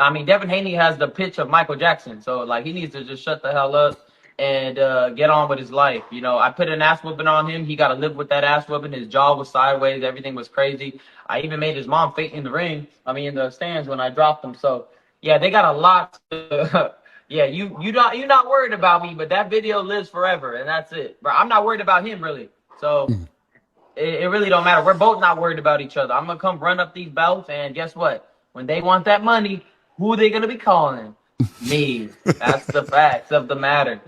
I mean, Devin Haney has the pitch of Michael Jackson, so like he needs to just shut the hell up and get on with his life. You know, I put an ass whooping on him. He got to live with that ass whooping. His jaw was sideways. Everything was crazy. I even made his mom faint in the ring. I mean, in the stands when I dropped him. So yeah, they got a lot. Yeah, you're not worried about me, but that video lives forever, and that's it. Bro, I'm not worried about him really. So it really don't matter. We're both not worried about each other. I'm gonna come run up these belts, and guess what? When they want that money, who are they gonna be calling? Me. That's the facts of the matter.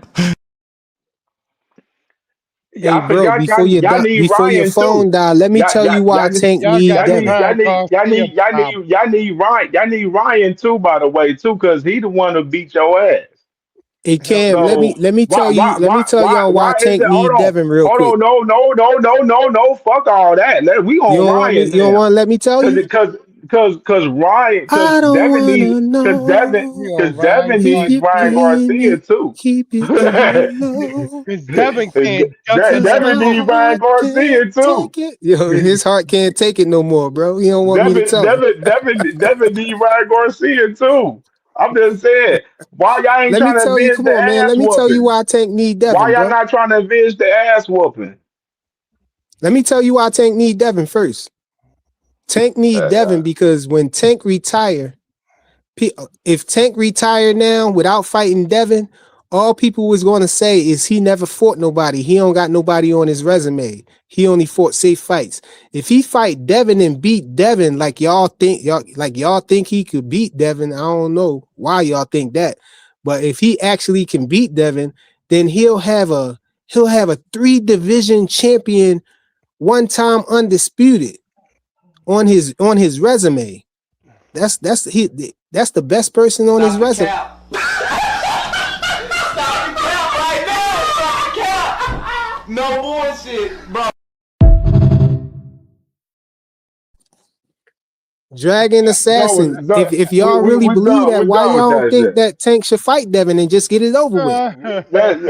Yeah, Hey, bro, before y'all need your Ryan phone too. die, let me tell you why Tank need Devin. Y'all need Ryan too, by the way, too, because he the one who beat your ass. Hey Cam, So let me tell y'all why is Tank it? need Devin real quick. No, fuck all that. We You on don't want me? Ryan You don't now. want to let me tell you? Cause Ryan, I don't wanna know cause Devin needs keep Ryan Garcia it, too. keep it low. Because Devin can't duck his Devin head. needs Ryan Garcia too. Take it. Yo, his heart can't take it no more, bro. He don't want me to tell him. Devin needs Ryan Garcia too. I'm just saying, why y'all ain't Let me trying to tell you, avenge come the on, man. ass Let me tell you whooping? why Tank need Why Devin, y'all bro. not trying to avenge the ass whooping? Let me tell you why Tank need Devin first. Tank need Devin because when Tank retire, if Tank retired now without fighting Devin, all people was going to say is he never fought nobody. He don't got nobody on his resume. He only fought safe fights. If he fight Devin and beat Devin like y'all think he could beat Devin, I don't know why y'all think that. But if he actually can beat Devin, then he'll have a 3-division champion, one-time undisputed on his resume. That's the best person on his resume. No bullshit, bro. Dragon Assassin. If y'all really believe that, why y'all don't think that Tank should fight Devin and just get it over with?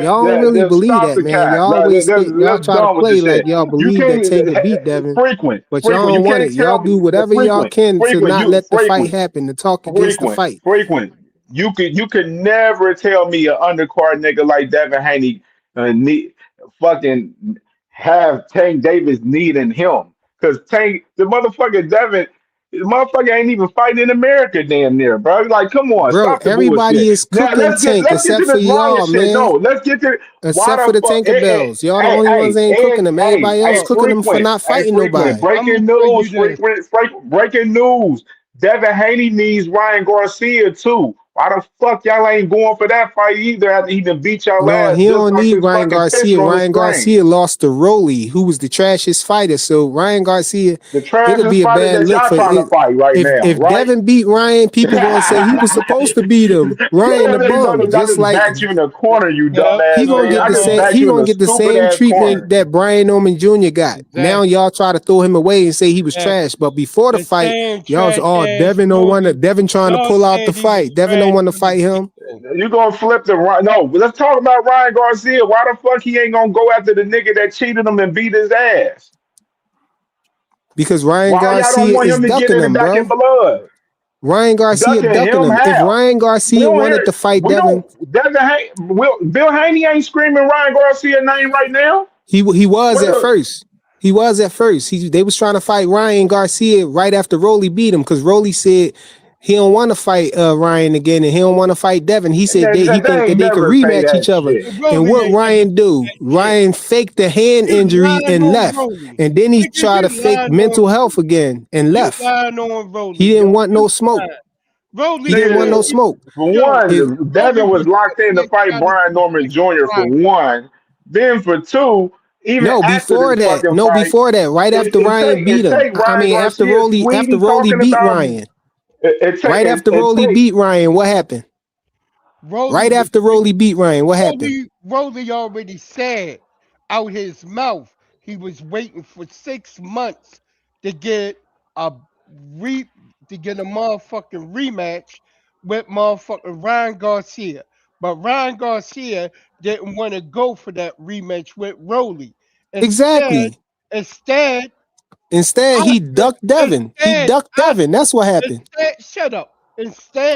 Y'all don't really believe Stop that, the man. cap. Y'all always think y'all That's try to done with the play like shit. y'all You believe that Tank could beat can't Devin, frequent. but y'all You don't want it. can't Y'all tell do me whatever y'all can to not let the fight happen, to talk against the fight. frequent. You could never tell me an undercard nigga like Devin Haney need fucking have Tank Davis needing him. Cause Tank, the motherfucker ain't even fighting in America damn near, bro. Like, come on, Bro, stop the everybody bullshit. is Now cooking Tank let's get to except for this Ryan y'all, shit. No, man. let's get to why Except for the the fuck Tinkerbells. Y'all the only ones that ain't cooking them. Everybody else cooking them for not fighting frequent. nobody. Breaking news, breaking news. Devin Haney needs Ryan Garcia too. Why the fuck y'all ain't going for that fight either after he done beat y'all No, ass he just don't like need his Ryan fucking Garcia. picture on the Ryan screen? Garcia lost to Rolly, who was the trashiest fighter. So Ryan Garcia, The it'll trashiest be a fighter bad that look y'all for trying to it. fight right now, If right? Devin beat Ryan, people gonna say he was supposed to beat him. Ryan the bum, I just just like backed you in the corner, you he dumbass gonna nigga. get I the just same. backed He you in gonna the get the stupid same ass treatment corner. that Brian Norman Jr. got. Now y'all try to throw him away and say he was trash, but before the fight, Same y'all was trash ass Devin don't want to. Roly. Devin trying to Y'all pull out the said he was fight. Devin don't trash want to from the fight him. You gonna flip the no? Let's talk about Ryan Garcia. Why the fuck he ain't gonna go after the nigga that cheated him and beat his ass? Because Ryan Why y'all don't Garcia want is him to get ducking it him, back in bro. blood? Ryan Garcia Ducking ducking him him. If how? Ryan We Garcia don't wanted hear. to fight We Devin, don't. Bill Haney ain't screaming Ryan Garcia name right now. he was What at the? first. He was at first. They was trying to fight Ryan Garcia right after Rolly beat him because Rolly said he don't want to fight Ryan again and he don't want to fight Devin. He said he They think that ain't they could never say rematch that each other. shit. And Roly what ain't never Ryan do? shit. Ryan faked the hand You injury lying and on left. Roly. And then he Nigga, tried to you fake lying on mental health Roly. again and You left. lying on Roly, He didn't yo. want no smoke. Roly He didn't want said no Nigga, smoke. for yo, one, Roly Devin was was locked in to like fight trying to Brian do Norman shit with Jr. for Ryan. one. Then for two, even No, after before this that. fucking No, fight, before that. Right after Ryan beat it him. take I Ryan mean, Garcia after tweeting, Rolly talking beat about Ryan. it take Right after it Rolly take beat Ryan, what happened? Rolly Right was after Rolly beat Ryan, what happened? Rolly already said out his mouth he was waiting for 6 months to get a re to get a motherfucking rematch with motherfucking Ryan Garcia. But Ryan Garcia didn't want to go for that rematch with Rolly. Exactly. Instead, Instead, he Oscar, ducked Devin. He ducked Devin. That's what happened. shut up.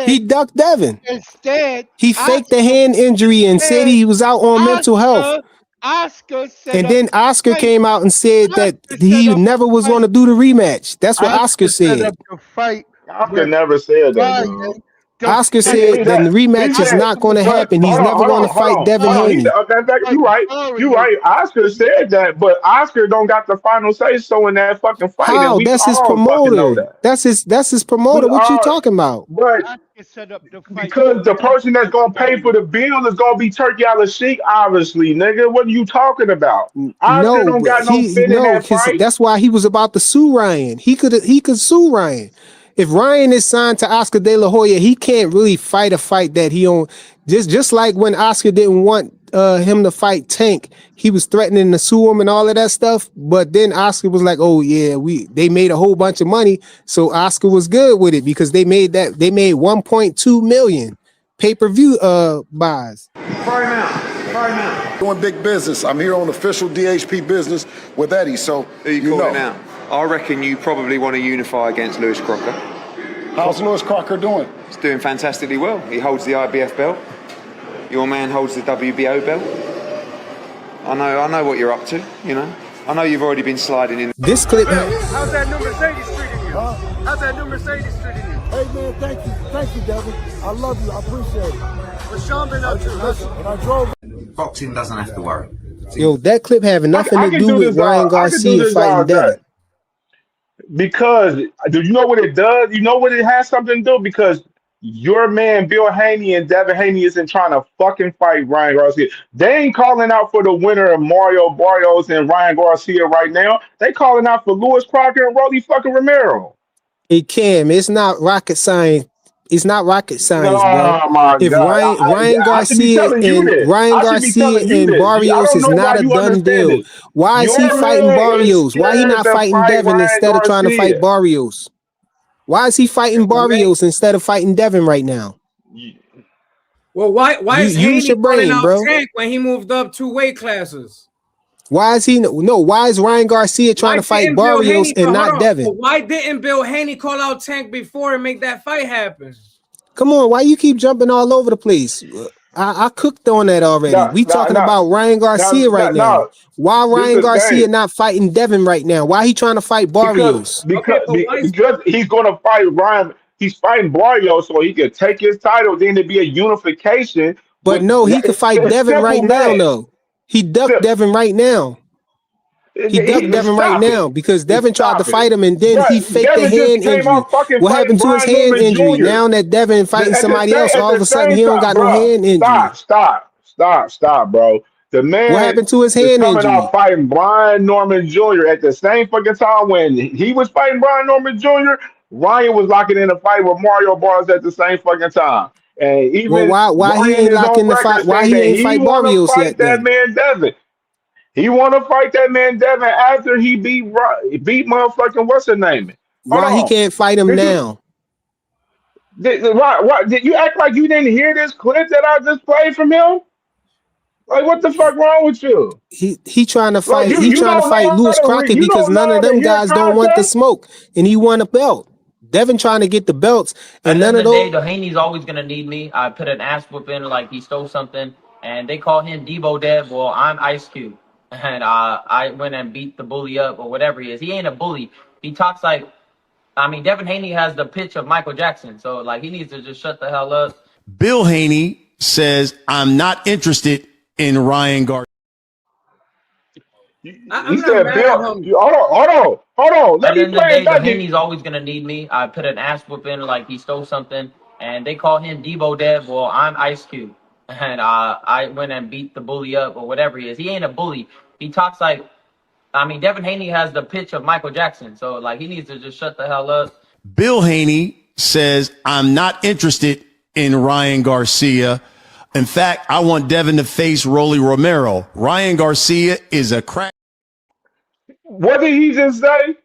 He ducked Devin. Instead, He faked a Oscar, hand injury and said he was out on mental health. Oscar set And up then the Oscar fight. came out and said that Oscar set he up never the was fight. going to do the rematch. That's what Oscar Oscar set said. up the fight Oscar with never said that, Ryan. bro. Oscar fight. said that the He rematch is said, not going to but happen. He's never going to fight Devin hold on. He said, Haney. you right. You right. Oscar said that, but Oscar don't got the final say so in that fucking fight, and How? we That's his all fucking know promoter. that. That's his We promoter. What you are, talking about? but Oscar set up the fight because the person that's gonna pay for the bill is gonna be Turkey Al Sheik, obviously, nigga. What are you talking about? Oscar No, don't but got no fit in that fight. that's why he was about to sue Ryan. He could sue Ryan. If Ryan is signed to Oscar De La Hoya, he can't really fight a fight that he on. Just like when Oscar didn't want him to fight Tank, he was threatening to sue him and all of that stuff. But then Oscar was like, "Oh yeah, they made a whole bunch of money, so Oscar was good with it because they made 1.2 million pay-per-view buys." Doing big business. I'm here on official DHP business with Eddie, so Who you calling out? I reckon you probably want to unify against Lewis Crocker. How's Lewis Crocker doing? He's doing fantastically well. He holds the IBF belt. Your man holds the WBO belt. I know what you're up to, you know. I know you've already been sliding in. This clip. How's that new Mercedes treating you? How's that new Mercedes treating you? Hey man, thank you, Devin. I love you. I appreciate it. What's Sean been up to? When I drove. Boxing doesn't have to worry. Yo, that clip having nothing I to can do do with this Ryan all. I can do Garcia this all fighting day. Devin. Because do you know what it does? You know what it has something to do? Because your man Bill Haney and Devin Haney isn't trying to fucking fight Ryan Garcia. They ain't calling out for the winner of Mario Barrios and Ryan Garcia right now. They calling out for Louis Crocker and Rolly fucking Romero. Hey Cam, it's not rocket science. It's not rocket science, bro. Oh my If God. Ryan I should be Garcia telling you and this. Ryan I should be Garcia telling you and this. I Barrios don't is know why not a you done understand deal, this. why is he Your fighting man is Barrios? Why he scared not to fighting fight Devin Ryan instead of trying to fight Garcia. Barrios? Why is he fighting Barrios instead of fighting Devin right now? Well, why is Use Haney your calling brain, out bro. Tank when he moved up 2 weight classes? Why is he why is Ryan Garcia trying to fight Barrios and not Devin? But why didn't Bill Haney call out Tank before and make that fight happen? Come on, why you keep jumping all over the place? I cooked on that already. No, We no, talking no, about Ryan Garcia right now. no. Why This Ryan the Garcia thing. not fighting Devin right now? Why he trying to fight Barrios? Because he's gonna fight Ryan. He's fighting Barrios so he can take his title. Then to be a unification But with no, he could fight it's Devin simple right now, match. though. He ducked Devin right now. He ducked Devin right Stop now it. because Devin tried to Stop it. fight him and then he But faked a Devin just hand came injury. off fucking What fighting happened to his Brian hand Norman injury? Jr. Now that Devin fighting somebody else, At all of the a sudden same he don't time, got no bro. hand injury. Stop, bro. The What man happened to his is hand coming injury? off fighting Brian Norman Jr. at the same fucking time when he was fighting Brian Norman Jr. Ryan was locking in a fight with Mario Bars at the same fucking time. And Well, even why he Ryan ain't is on locking the record fight? Why saying he that ain't he fight want to Barrios fight yet that then? man Devin. He want to fight that man Devin after he beat motherfucking what's her name? Hold Why he on. can't fight him Did you now? did you act like you didn't hear this clip that I just played from him? Like what the fuck wrong with you? He trying to Like fight. He you trying to don't know fight how Louis to Crockett you because don't know none of how to them hear guys don't want the context. smoke, and he won a belt. Devin trying to get the belts, At and the none end of of the day, those. Haney's always gonna need me. I put an ass whooping like he stole something, and they call him Debo Dev. Well, I'm Ice Cube, and I went and beat the bully up or whatever he is. He ain't a bully. He talks like, I mean, Devin Haney has the pitch of Michael Jackson, so like he needs to just shut the hell up. Bill Haney says, I'm not interested in Ryan Garcia. He I'm not said, mad at Bill, him. hold on. At Let the me end of the play it day, back. Haney's always gonna need me. I put an ass whooping like he stole something, and they call him Debo Dev. Well, I'm Ice Cube, and I went and beat the bully up or whatever he is. He ain't a bully. He talks like, I mean, Devin Haney has the pitch of Michael Jackson, so like he needs to just shut the hell up. Bill Haney says, I'm not interested in Ryan Garcia. In fact, I want Devin to face Rolly Romero. Ryan Garcia is a crack. What did he just say?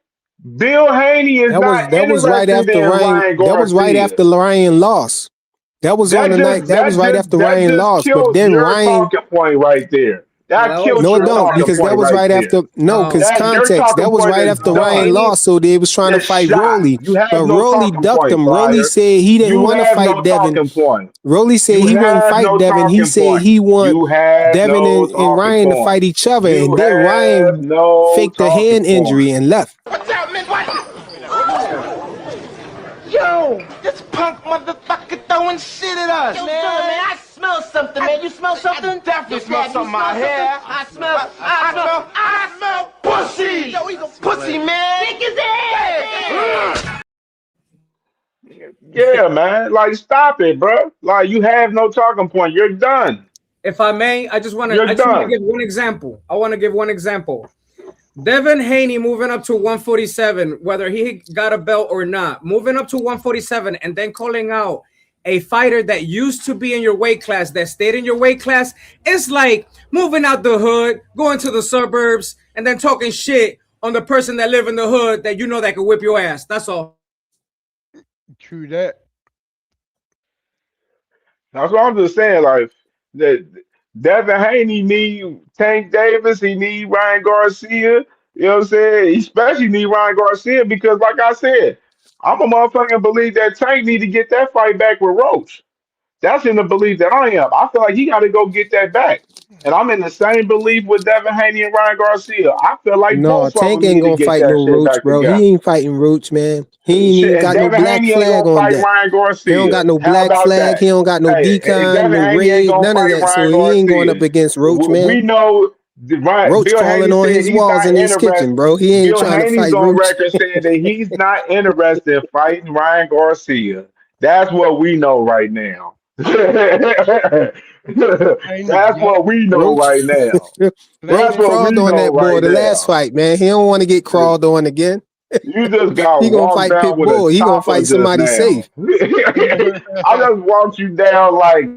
Bill Haney is not that was right interested after in Ryan. Ryan Garcia. That was right after Ryan lost. That was on the night. That was right after Ryan lost. But then your Ryan talking point right there. That killed no, it your don't, talking because point that was right there. after. No, because Your context. talking That was point right is after done. Ryan lost, so they was trying to You're fight shot. Rolly. You have But no Rolly talking ducked point, him. Rolly Flyer. said he didn't You want to have fight no Devin. talking point. Rolly said You he wouldn't have fight no Devin. He talking said point. he want You have Devin no and talking Ryan to point. fight each other, You and then have Ryan no faked a talking hand injury point. and left. Yo, this punk motherfucker throwing shit at us, man. I smell something, man. You smell something? I definitely smell something out here. I smell pussy. Yo, he's a pussy, man. Kick his ass. Yeah, man. Like, stop it, bro. Like, you have no talking point. You're done. If I may, I just want You're to done. give one example. I want to give one example. Devin Haney moving up to 147, whether he got a belt or not, moving up to 147 and then calling out a fighter that used to be in your weight class, that stayed in your weight class, it's like moving out the hood, going to the suburbs, and then talking shit on the person that live in the hood that you know that could whip your ass. That's all. True that. That's what I'm just saying. Like, that Devin Haney need Tank Davis. He need Ryan Garcia. You know what I'm saying? He especially need Ryan Garcia because, like I said, I'm a motherfucking believe that Tank need to get that fight back with Roach. That's in the belief that I am. I feel like he got to go get that back. And I'm in the same belief with Devin Haney and Ryan Garcia. I feel like No, both of Tank them ain't need to gonna get fight that no shit Roach, back bro. together. He ain't fighting Roach, man. He ain't Shit, even and got no Devin black Haney ain't flag gonna on fight that. Ryan He don't Garcia. got no How black about flag. that? He don't got no Hey, decon, Devin no Haney ain't raid, gonna none of fight that. So Ryan he ain't going up Garcia. against Roach, We man. know Roach Bill calling Haney on said his he's walls not in his kitchen, interested. bro. He ain't Bill trying to Haney's fight on Roach. record saying that he's not interested in fighting Ryan Garcia. That's what we know right now. That's what we know Roach, right now. That's Roach what crawled we on know that boy right the last now. fight, man. He don't want to get crawled on again. You just got He gonna walked fight down with a Pitbull. He gonna chopper fight just somebody now. safe. I just walked you down like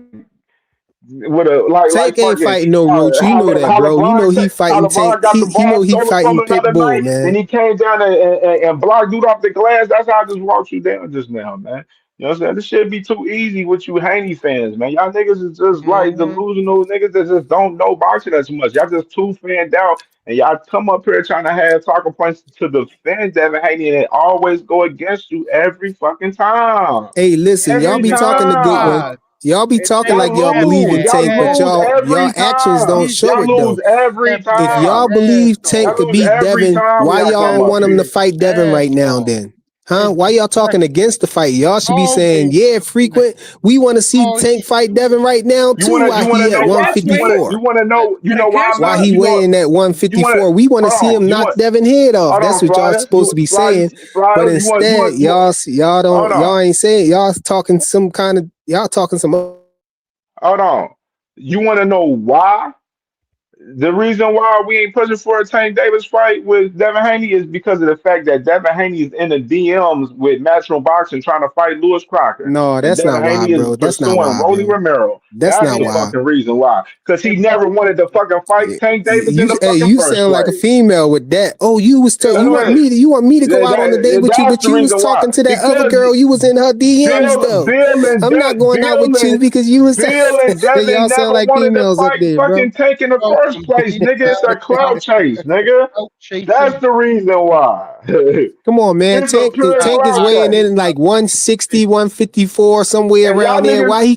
with a like Tank ain't fucking fighting no Roach. You know that, how bro. You know LeBron he how fighting Tank. LeBron got the He ball know he stolen from fighting him the other Pitbull, night and man. he came down and blocked dude off the glass. That's how I just walked you down just now, man. You know what I'm saying? This shit be too easy with you Haney fans, man. Y'all niggas is just like delusional niggas that just don't know boxing as much. Y'all just too fanned out and y'all come up here trying to have talking points to defend Devin Haney and it always go against you every fucking time. Hey, listen, y'all Every be talking a good one. time. Y'all be talking Y'all like y'all believe in lose. Y'all Tank, but lose y'all every actions don't time. show Y'all it though. lose every If y'all time. believe Tank Y'all could lose beat every Devin, time why y'all y'all come don't up want him to here. fight Devin right now then? Huh? Why y'all talking against the fight? Y'all should be saying, Always. yeah, frequent. We want to see Oh, Tank fight Devin right now too. Why You he wanna at know why? You 154? wanna know why I'm Why not? he weighing at You wanna 154? We want to hold see on. him knock Devin head off. Hold That's on, what y'all Flyer. supposed to be saying. But Flyer, instead, y'all hold don't on. y'all ain't saying y'all talking some kind of y'all talking some. Hold on. You wanna know why? The reason why we ain't pushing for a Tank Davis fight with Devin Haney is because of the fact that Devin Haney is in the DMs with Natural Boxing trying to fight Lewis Crocker. No, And that's Devin not why, Haney is bro. That's not pursuing why, Rolly bro. Romero. That's That's not the why. fucking reason why. Because he never wanted to fucking fight Tank Davis in the fucking You first sound like a place. female with that. Oh, That's what- you want me to go out on a date with you, that's but the you was reason why. talking to that other Because girl. You was in her DMs Bill, though. Bill and I'm not going out with you because you was. Bill and Y'all Devin sound never like wanted to females up fight there, bro. fucking Tank in the first place, nigga. It's a clout chase, nigga. That's the reason why. Come on, man. It's a pure Tank is clout weighing chase. in like 160, 154, somewhere And around there. y'all niggas Why is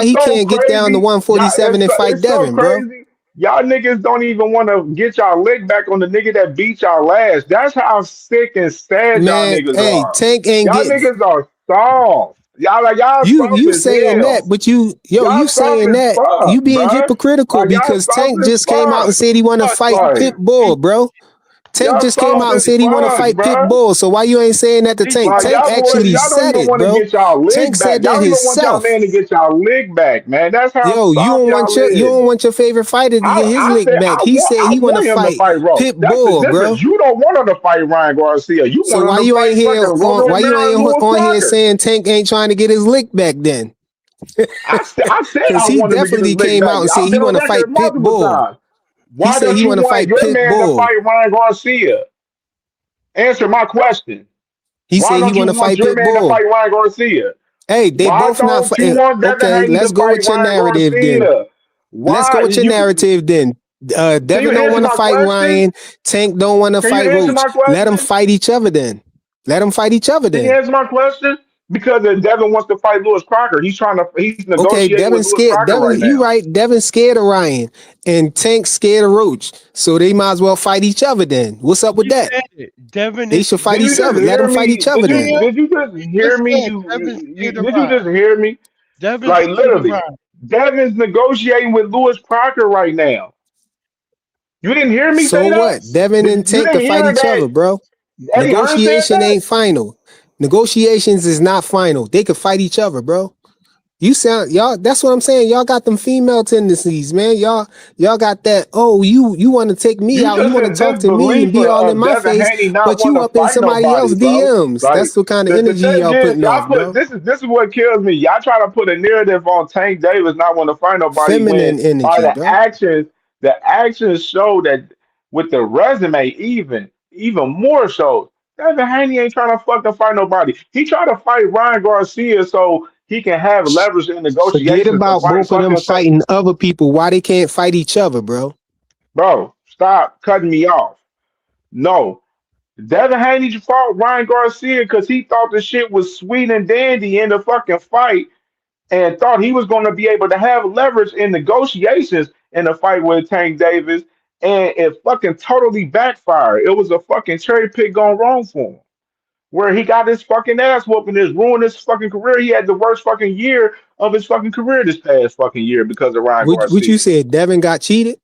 he so can't get down to crazy. 147 and fight It's so Devin, bro? crazy. Y'all niggas don't even want to get y'all lick back on the nigga that beat y'all last. That's how sick and sad y'all Man, niggas hey, are. Tank ain't Y'all getting. niggas are soft. Y'all soft You as saying that, hell. but you Y'all soft saying as that you fuck, being bruh. hypocritical Like y'all because soft Tank as just came out and fuck. said he want to fight Like, Pitbull, bro. Tank just came out and said he want to fight bro. Pitbull. So why you ain't saying that to Tank? Like Tank y'all boys, actually y'all don't said even it, want to bro. get y'all Tank leg back. said that Y'all don't even want y'all himself. man to get y'all leg back, man. That's how Yo, you soft don't want y'all you is. don't want your favorite fighter to get his I lick said back. He said I he want to want him to fight fight Ro. That's the Pitbull, bro. difference. You don't want him to fight Ryan Garcia. You So want why him to you fight ain't here fucking on Romero why you and ain't Louis on here Parker. saying Tank ain't trying to get his lick back then? I said Because I he want him to get his definitely leg came back. out and said I've he been on want to fight record multiple Pitbull. times. He Why said don't he you want to want fight your man to Pitbull. fight Ryan Garcia? Answer my question. He Why said he don't you want to want fight your man to Pitbull. fight Ryan Garcia? Hey, they Why both not don't you fighting. want Devin Okay, Haney to let's go fight with your Ryan narrative then. Garcia? Let's Why go with your you narrative then. can you Devin don't answer want to my fight question? Ryan. Tank don't want to Can you fight answer Roach. my Let them question? fight each other then. Let them fight each other Can you then. answer my question? Because if Devin wants to fight Lewis Crocker, he's Okay, negotiating with Devin Lewis scared. Crocker Devin, right you now. right. Devin scared of Ryan, and Tank scared of Roach. So they might as well fight each other then. What's up with You that? said it. Devin They is should fight Did you each just other. Let hear them fight me? each other then. Did you just hear just me? said Devin's scared of Did you Ryan. just hear me? Devin's Like scared of literally, Ryan. Devin's negotiating with Lewis Crocker right now. You didn't hear me So say that? what? Devin and You Tank didn't could fight hear each that other, bro. Eddie Hearn said Negotiation that? ain't final. Negotiations is not final. They could fight each other, bro. You sound y'all. That's what I'm saying. Y'all got them female tendencies, man. Y'all got that. Oh, you want to take me You out. You just want to in talk to me and disbelief be all in of my Devin face, Haney not but want you to up in fight somebody nobody, else bro. DMs. Like That's the kind of the energy thing y'all is, putting y'all off, put bro. this is what kills me. Y'all try to put a narrative on Tank Davis not want to fight nobody when Feminine by energy, bro. the actions show that with the resume even more so. Devin Haney ain't trying to fucking fight nobody. He tried to fight Ryan Garcia so he can have leverage in Forget negotiations to about fight both of them fucking fighting other people. Why they can't fight each other, bro? bro. Stop cutting me off. No, Devin Haney fought Ryan Garcia because he thought the shit was sweet and dandy in the fucking fight and thought he was going to be able to have leverage in negotiations in a fight with Tank Davis. And it fucking totally backfired. It was a fucking cherry pick gone wrong for him. Where he got his fucking ass whooping, his ruined his fucking career. He had the worst fucking year of his fucking career this past fucking year because of Ryan Would you Garcia. say Devin got cheated?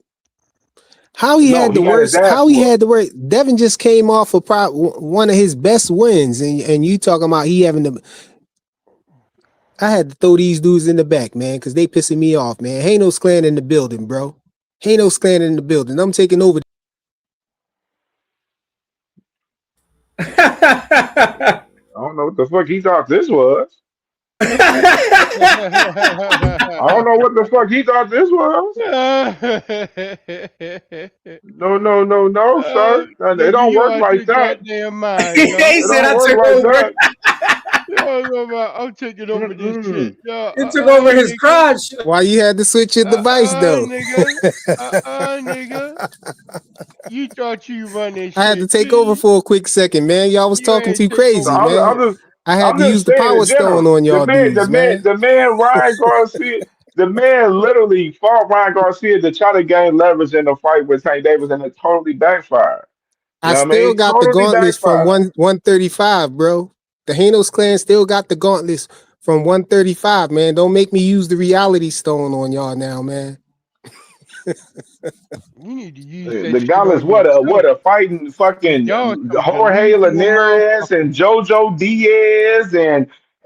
How he No, had the he got his worst? ass How he whooped. had the worst? Devin just came off of one of his best wins, and you talking about he having the. I had to throw these dudes in the back, man, because they pissing me off, man. Hanos clan in the building, bro. Hanos clan in the building. I'm taking over. I don't know what the fuck he thought this was. I don't know what the fuck he thought this was. No, no, no, no, sir. It Nigga, don't you work out like your that. goddamn mind, yo. He It said don't I work took like over. that. I'm taking over this shit. Yo, He took over his nigga. crotch. Why you had to switch your device though? Nigga. Nigga. You thought you run this I had to shit, take over G. for a quick second, man. Y'all was You talking ain't too take So crazy, over man. shit. I had I'm to use just the saying in power stone general. on y'all dudes, man. The man Ryan Garcia, the man literally fought Ryan Garcia to try to gain leverage in the fight with Tank Davis, and it totally backfired. You I know what I still mean? got the Totally gauntlets from backfired. 135, bro. The Hanos clan still got the gauntlets from 135, man. Don't make me use the reality stone on y'all now, man. You need to use The that shit guy is on yourself. what a fighting Cause fucking y'all some Jorge delusional Linares and motherfuckers. JoJo Diaz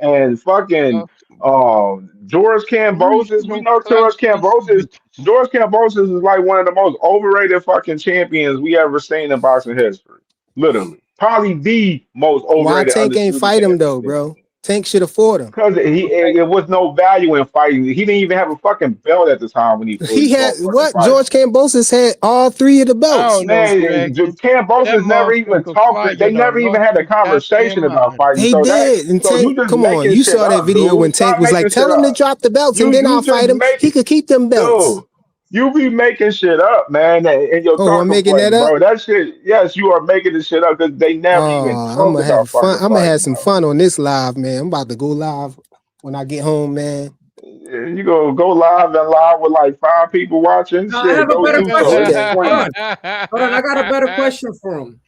and fucking Y'all some George Cambosis. We delusional know crack face bitches. George Cambosis is like one of the most overrated fucking champions we ever seen in boxing history. Literally, probably the most Why overrated Tank ain't undisputed fight him champion. though, bro? Tank should afford him. Because it was no value in fighting. He didn't even have a fucking belt at the time when he He was had going to fucking what? fight him. George Cambosis had all three of the I belts. don't know, Man, Dragon. That Cambosis never even motherfucker talked. They flyer never done even lost had a his conversation goddamn about mind. fighting. They did. And So you Tank, just come on. making You shit saw that up, video when dude. Tank Stop was like, making shit tell him to up. drop the belts and then I'll You just fight him. He making, could keep them belts. dude. You be making shit up, man, in your Oh, I'm talking making that points, up? bro. That shit, yes, you are making this shit up because they never even Oh, I'm talked gonna have about fun. fucking I'm gonna have fighting, some bro. fun on this live, man. I'm about to go live when I get home, man. You go live and live with like 5 people watching. Now I Shit, have a go better do so. It's question. the Hold point. on. Hold on. I got a better question for him.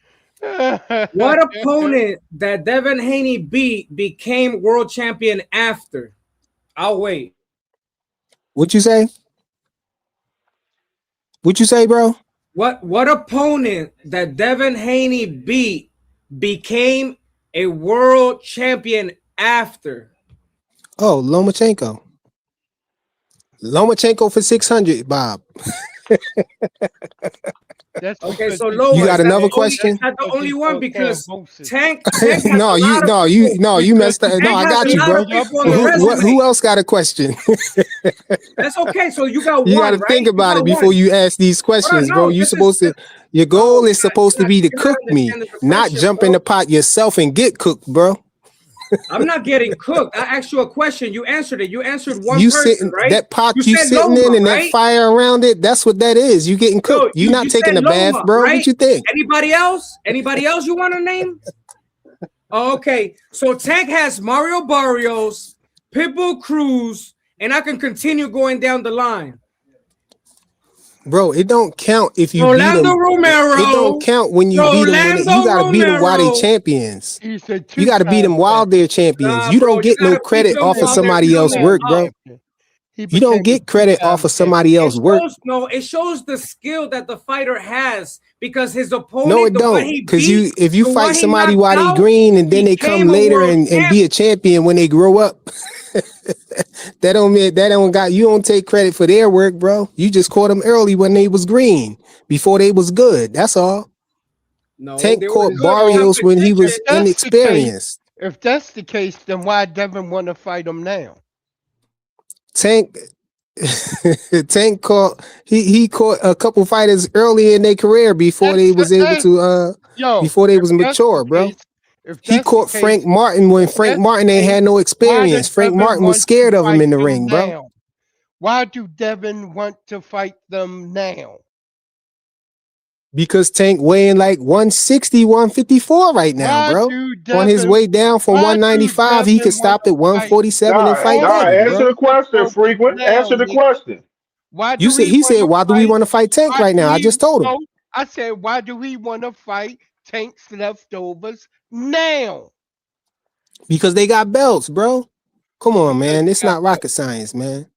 What opponent that Devin Haney beat became world champion after? I'll wait. What you say? What you say, bro? What opponent that Devin Haney beat became a world champion after? Oh, Lomachenko for 600, Bob. That's Okay, because so he You Loa, fought got is that another the only? Is question? that the because he only one? fought Because Kambosos. Tank has No, a lot of people. you Because messed up. No, Tank I has got a you, lot bro. of people on the Who resume. else got a question? That's okay. So you got You got one, to right? think You about got it before one. you ask these Hold on, questions, bro. no. You This is supposed to. Your no. goal is supposed to be to You're not cook me, understanding the not question, jump in bro. the pot yourself and get cooked, bro. I'm not getting cooked. I asked you a question. You answered it. You answered one You person, sitting right? that pot You you said sitting in Loma, and that right? fire around it. That's what that is. You getting Yo, cooked. You not you taking said a bath, Loma, bro. What right? you think? Anybody else? Anybody else you want to name? Oh, okay. So Tank has Mario Barrios, Pitbull Cruz, and I can continue going down the line. Bro, it don't count if you beat Rolando them. It don't Romero. count when you beat them. You Rolando got to beat them while they Romero. champions. He's a You got to beat them two-time while they're champions. Nah, You bro, don't you get no gotta beat credit them off of while they're somebody else's coming work, up. bro. champion. He You don't became a get credit two-time off of somebody champion. else's work. It shows the skill that the fighter has because his No, opponent, it the one don't. he Cause beat, if you the fight one he somebody knocked while they out, green and then they come became a later world and champ. be a champion when they grow up, that don't got you don't take credit for their work, bro. You just caught them early when they was green, before they was good. That's all. No, Tank they were caught good Barrios when he competition. was inexperienced. If that's the case, then why Devin want to fight him now? Tank Tank caught he caught a couple fighters early in their career before they was able to Yo, before they if was that's the mature, bro. case, if He that's the caught Frank case, Martin when if Frank that's the Martin ain't case, had no why does experience. Frank Devin Martin was want to scared of him fight in the them ring, bro. now? Why do Devin want to fight them now? Because Tank weighing like 160, 154 right now, Why bro. do On his Devin? way down from Why do 195, he could Devin want stop to at fight 147 and Nah, fight all nah. heavy, the Answer bro. the question, leftovers frequent. now, Answer the nigga? question. Why do he He want said, to why do we fight? want to fight Tank Why right do now? I he? just told him. No, I said, why do he want to fight Tank's leftovers now? Because they got belts, bro. Come on, Because man. they It's got not rocket science, man.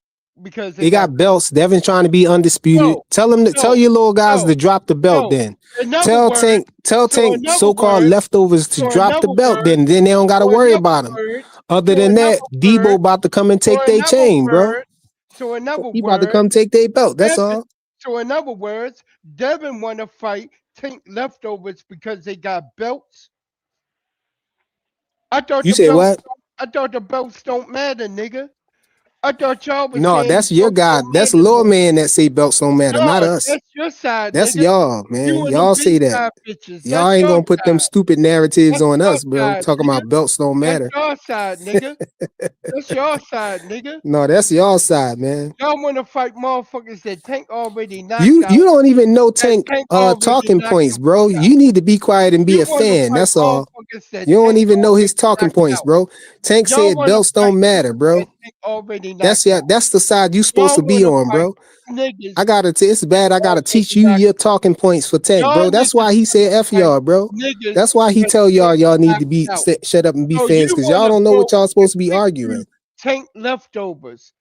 because they They got got belts. Devin trying to be undisputed. no, Tell him to tell no, your little guys no, to drop the belt no. then. In other words, Tell Tank so-called leftovers to so in drop the other belt words, then they don't gotta so in worry other about him. words, Other so than in other that, Debo words, about to come and so take in their other chain, bro. words, so in other He about to words, come take their belt. That's Devin, all. so in other words, Devin want to fight Tank leftovers because they got belts. I thought You the said belts. what? I thought the belts don't matter, nigga. I thought y'all was No, saying the that's your belts guy. don't That's matter little more. man that say belts don't matter, not No, us. that's your side, That's nigga. y'all, man. You and them Y'all big say that. side bitches. Y'all That's ain't your gonna put them side. stupid narratives That's on your us, bro. side, Talking nigga. about belts don't That's matter. your side, nigga. That's your side, nigga. No, that's y'all side, man. Y'all want to fight motherfuckers that Tank already knocked You out. you don't even know That Tank Tank already talking knocked the points, fuck bro. out. You need to be quiet and be You a want to fan. fight That's all. motherfuckers that You don't Tank even know his already talking knocked points, out. bro. Tank Y'all said want to belts fight don't matter, niggas bro. that Tank already knocked out. That's the side you supposed Y'all to be want to on, fight bro. niggas It's that bad. I gotta teach already you knocked your talking points for Tank, Y'all bro. That's niggas why he want said to F fight y'all, bro. niggas That's why he that tell Tank y'all need to knocked be out. shut up and be So fans you because want y'all to don't know go what y'all and supposed to be pick through arguing. Tank leftovers.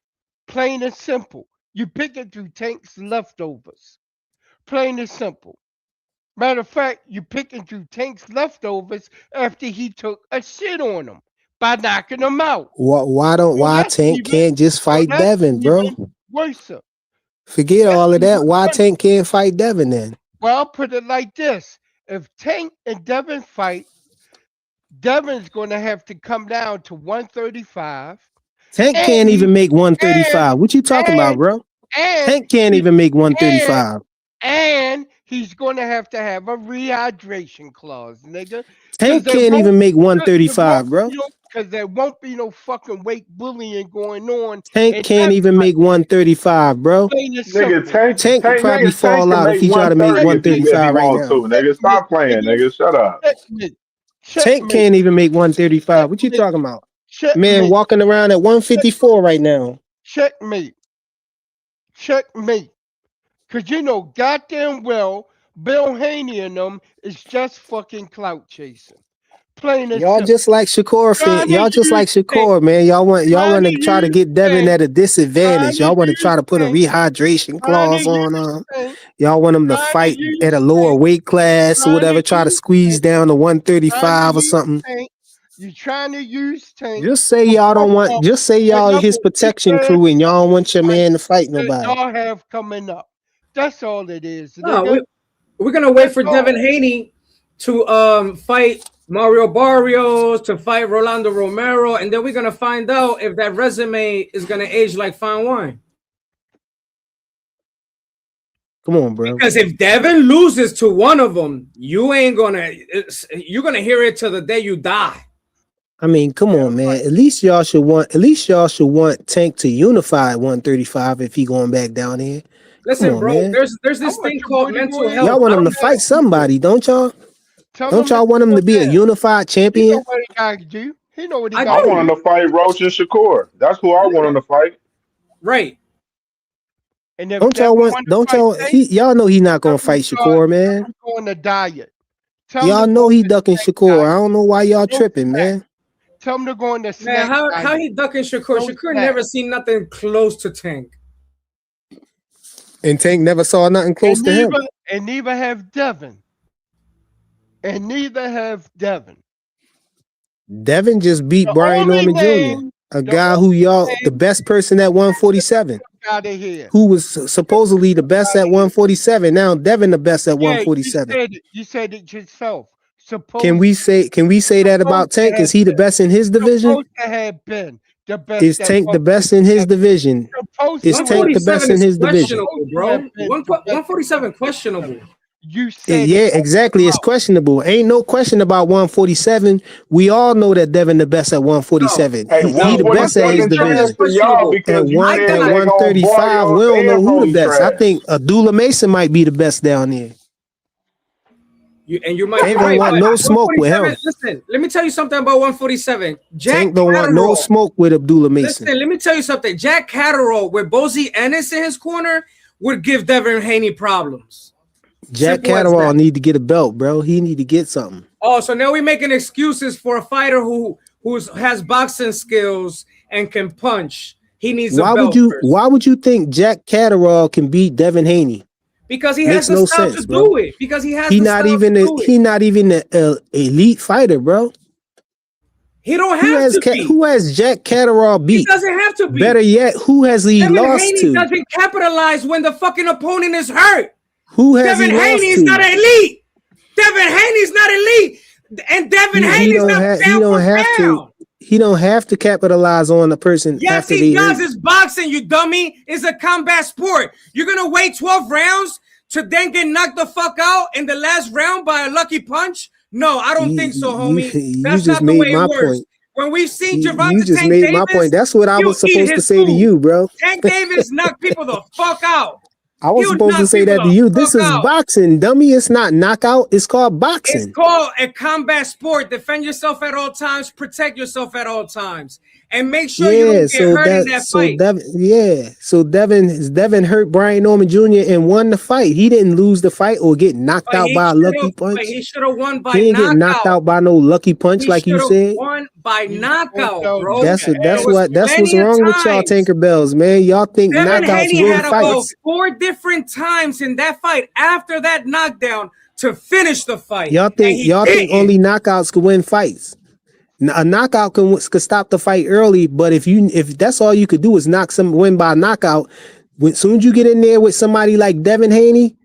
Plain and simple. You pick it through Tank's leftovers. Plain and simple. Matter of fact, you picking through Tank's leftovers after he took a shit on him by knocking him out. So Why that's Tank even can't just so fight that's Devin, bro? even worse. Forget That's all of even that. Why worse. Tank can't fight Devin then? Well, I'll put it like this. If Tank and Devin fight, Devin's gonna have to come down to 135. Tank And can't he even make and 135. What you talking about, and bro? and Tank can't he even make and 135. and he's gonna have to have a rehydration clause, nigga. Cause Tank there can't won't even make cause there won't 135, bro. be no cause there won't be no fucking weight bullying going on Tank in can't that even fight. make 135, bro. Plain and Nigga, simple. Tank could probably Tank fall can out if make he try to make 130 if he 135 right want to, now. nigga. Checkmate, Stop playing, nigga. nigga. Shut up. Checkmate. Tank Checkmate. can't even make 135. What you Checkmate. talking about? Man Checkmate. walking around at 154 right now. Checkmate. Checkmate. Cause you know goddamn well Bill Haney and them is just fucking clout chasing. Plain and Y'all simple. just like Shakur, Trying to y'all just like use Tank. Shakur, man. Y'all want Trying to to try to use get Devin Tank. at a disadvantage. Trying Y'all want to to try to use put a Tank. rehydration Trying to clause on use Tank. y'all want him to Trying to fight use at a lower Tank. weight class or Trying to whatever, try to use squeeze Tank. down to Trying to 135 or use something. Tank. You're trying to use Tank. Just say For y'all don't one want. month. Just say For y'all number his protection weak-ass crew, and y'all don't want your man to fight that nobody. y'all have coming up. That's all it is, No, nigga. we're gonna wait That's for all. Devin Haney to fight Mario Barrios, to fight Rolando Romero, and then we're gonna find out if that resume is gonna age like fine wine. Come on, bro. Because if Devin loses to one of them, you're gonna hear it till the day you die. I mean, come on, man. At least y'all should want Tank to unify at 135 if he going back down here. Come Listen, on, bro, man. there's this thing called mental health. Y'all want him to fight somebody, don't y'all? Don't y'all want him to be a unified He know champion? what he got to do. He know what he I got to want him do. to fight Roach and Shakur. That's who I want him to fight. Right. And if Don't y'all Devin want? want to Don't fight y'all? Tank, Y'all know he not gonna fight Shakur, man. Devin going to diet. Tell him Y'all to go know on he the ducking Tank Shakur. I diet. don't know why y'all No tripping, snack. man. Tell him to go on the Man, snack how diet. he ducking Shakur? No Shakur snack. never seen nothing close to Tank. And Tank never saw nothing close to him. And neither have Devin. And neither have Devin. Devin just beat The Brian only Norman Jr., name, a the guy who the best person at 147, out of here. who was supposedly the best at 147. Now Devin the best at Yeah, 147. you said it yourself. Can we say that about Tank? Is he the best in his division? Supposed to have been the best. Is Tank the best in his division? Is Tank the best in his division? Questionable, bro. 147 questionable. You said Yeah, exactly. It's questionable. Ain't no question about 147. We all know that Devin the best at 147. Hey, He the best at his 147 trash division. to y'all because you said At they gonna 135, we Barrios don't know and who the Rolly best. I trash. think Abdullah Mason might be the best down there. You might Tank be right. don't want no smoke with him. Listen, let me tell you something about 147. Tank don't want no smoke with Abdullah Mason. Listen, let me tell you something. Jack Catterall with Bozy Ennis in his corner would give Devin Haney problems. Jack Catterall need to get a belt, bro. He need to get something. Oh, so now we're making excuses for a fighter who has boxing skills and can punch. He needs a belt first. Why would you think Jack Catterall can beat Devin Haney? Because he Makes has the no style sense, to bro. do it. Because he has He the not style even to do it. he not even an elite fighter, bro. He don't have to be. Who has Jack Catterall beat? He doesn't have to be. Better yet, who has he Devin lost Haney to? doesn't capitalize when the fucking opponent is hurt. Who has Devin he lost Haney is to? not elite. Devin Haney's not elite. And Devin Haney's not pound for pound. He don't have to capitalize on the person Yes, after he they does. hurt. It's boxing, you dummy. It's a combat sport. You're going to wait 12 rounds to then get knocked the fuck out in the last round by a lucky punch? No, I don't think so, homie. That's just not the made way it my works. point. When we've seen You Gervonta just Tank made Davis, my point. That's what I was he'll eat supposed to his say to food. you, bro. Tank Davis knocked people the fuck out. I was He'll supposed to knock say people that to the you. fuck This is out. boxing, dummy. It's not knockout. It's called It's boxing. called a combat sport. Defend yourself at all times. Protect yourself at all times. And make sure you don't get hurt in that fight. Devin hurt Brian Norman Jr. and won the fight. He didn't lose the fight or get knocked out by a lucky punch. But he should have won by He didn't get knocked out by no lucky punch, He like you should have said. won by knockout, bro. That's There was what's plenty of wrong with y'all, times. Tinkerbells, man. Y'all think Devin knockouts Haney win had about fights. 4 different times in that fight after that knockdown to finish the fight. Y'all think only knockouts can win fights. A knockout could stop the fight early, but if that's all you could do is win by knockout, when soon as you get in there with somebody like Devin Haney,